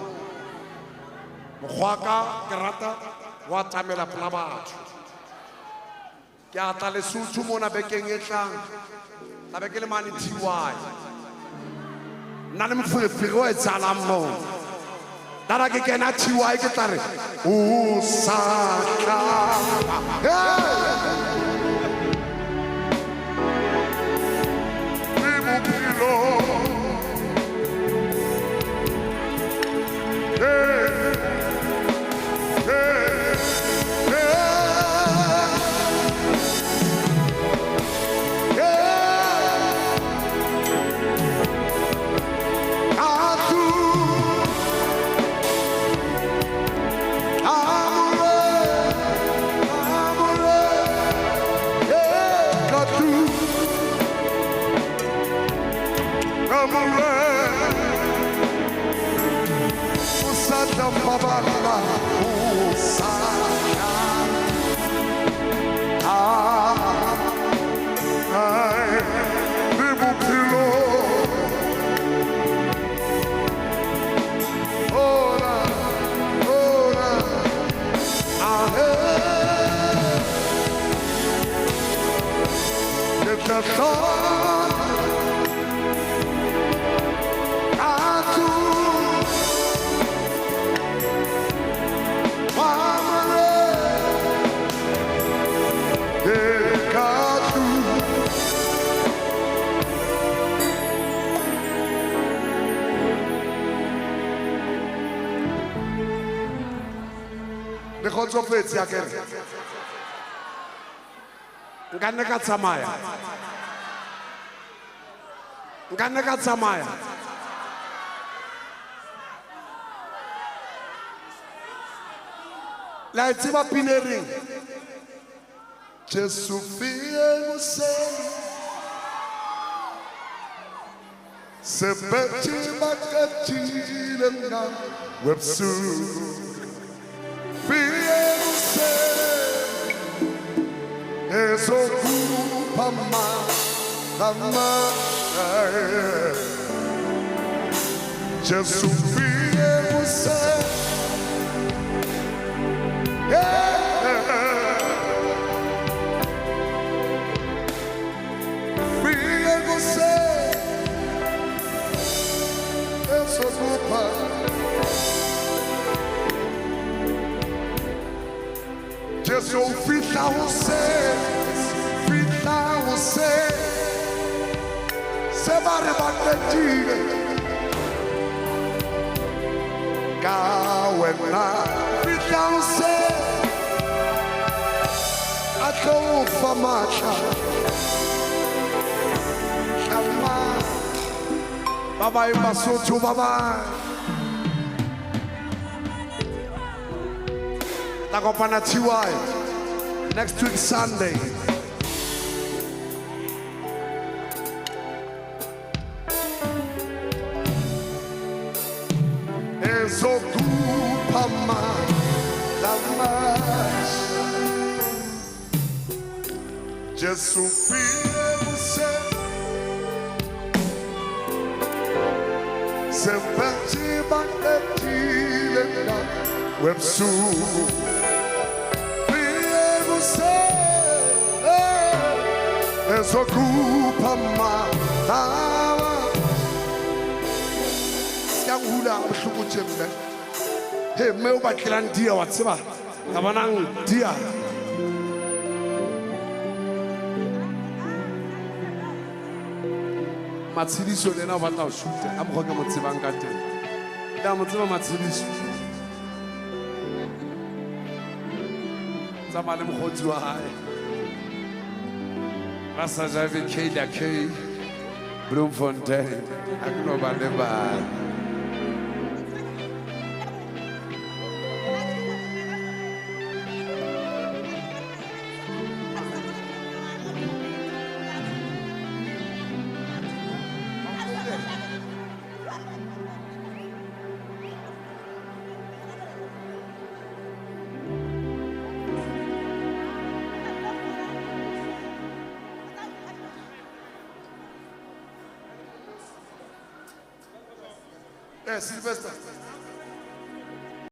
mokgwaka ke rata wa tamela pela batho ke a tla Lesotho mona bekeng e tlang tla be ke le mane TY nna le moferefere o etsahalang moo dara ke kena TY ke tla re o sa le kgotsofetse ya kere nka nne ka tsamaya la e tseba pina e reng Jesu fie moseni sepeti makatile na websu fie moseni ezokupa mama Jesu fie moseni Jesu fitla você se vai rebater Kawena fitla você atou famacha chama Bye-bye, Basotho, bye-bye. Nakopana TY. Next week, Sunday. Ezokupa malamas. Jesu fie você. Sepeti baketile na websu Fie você ezokupa malawa Siangula ubuhlungu nje mina He me ubatlela ndia wa tseba ngabana ndia Matshidiso lena o batla o shoota ka mokgwa ke mo tsebang ka teng ya mo tseba Matshidiso tsamaya le mokgotsi wa hae ba sa jabe Kayla K Bloemfontein a ke no ba le bana Sylvester.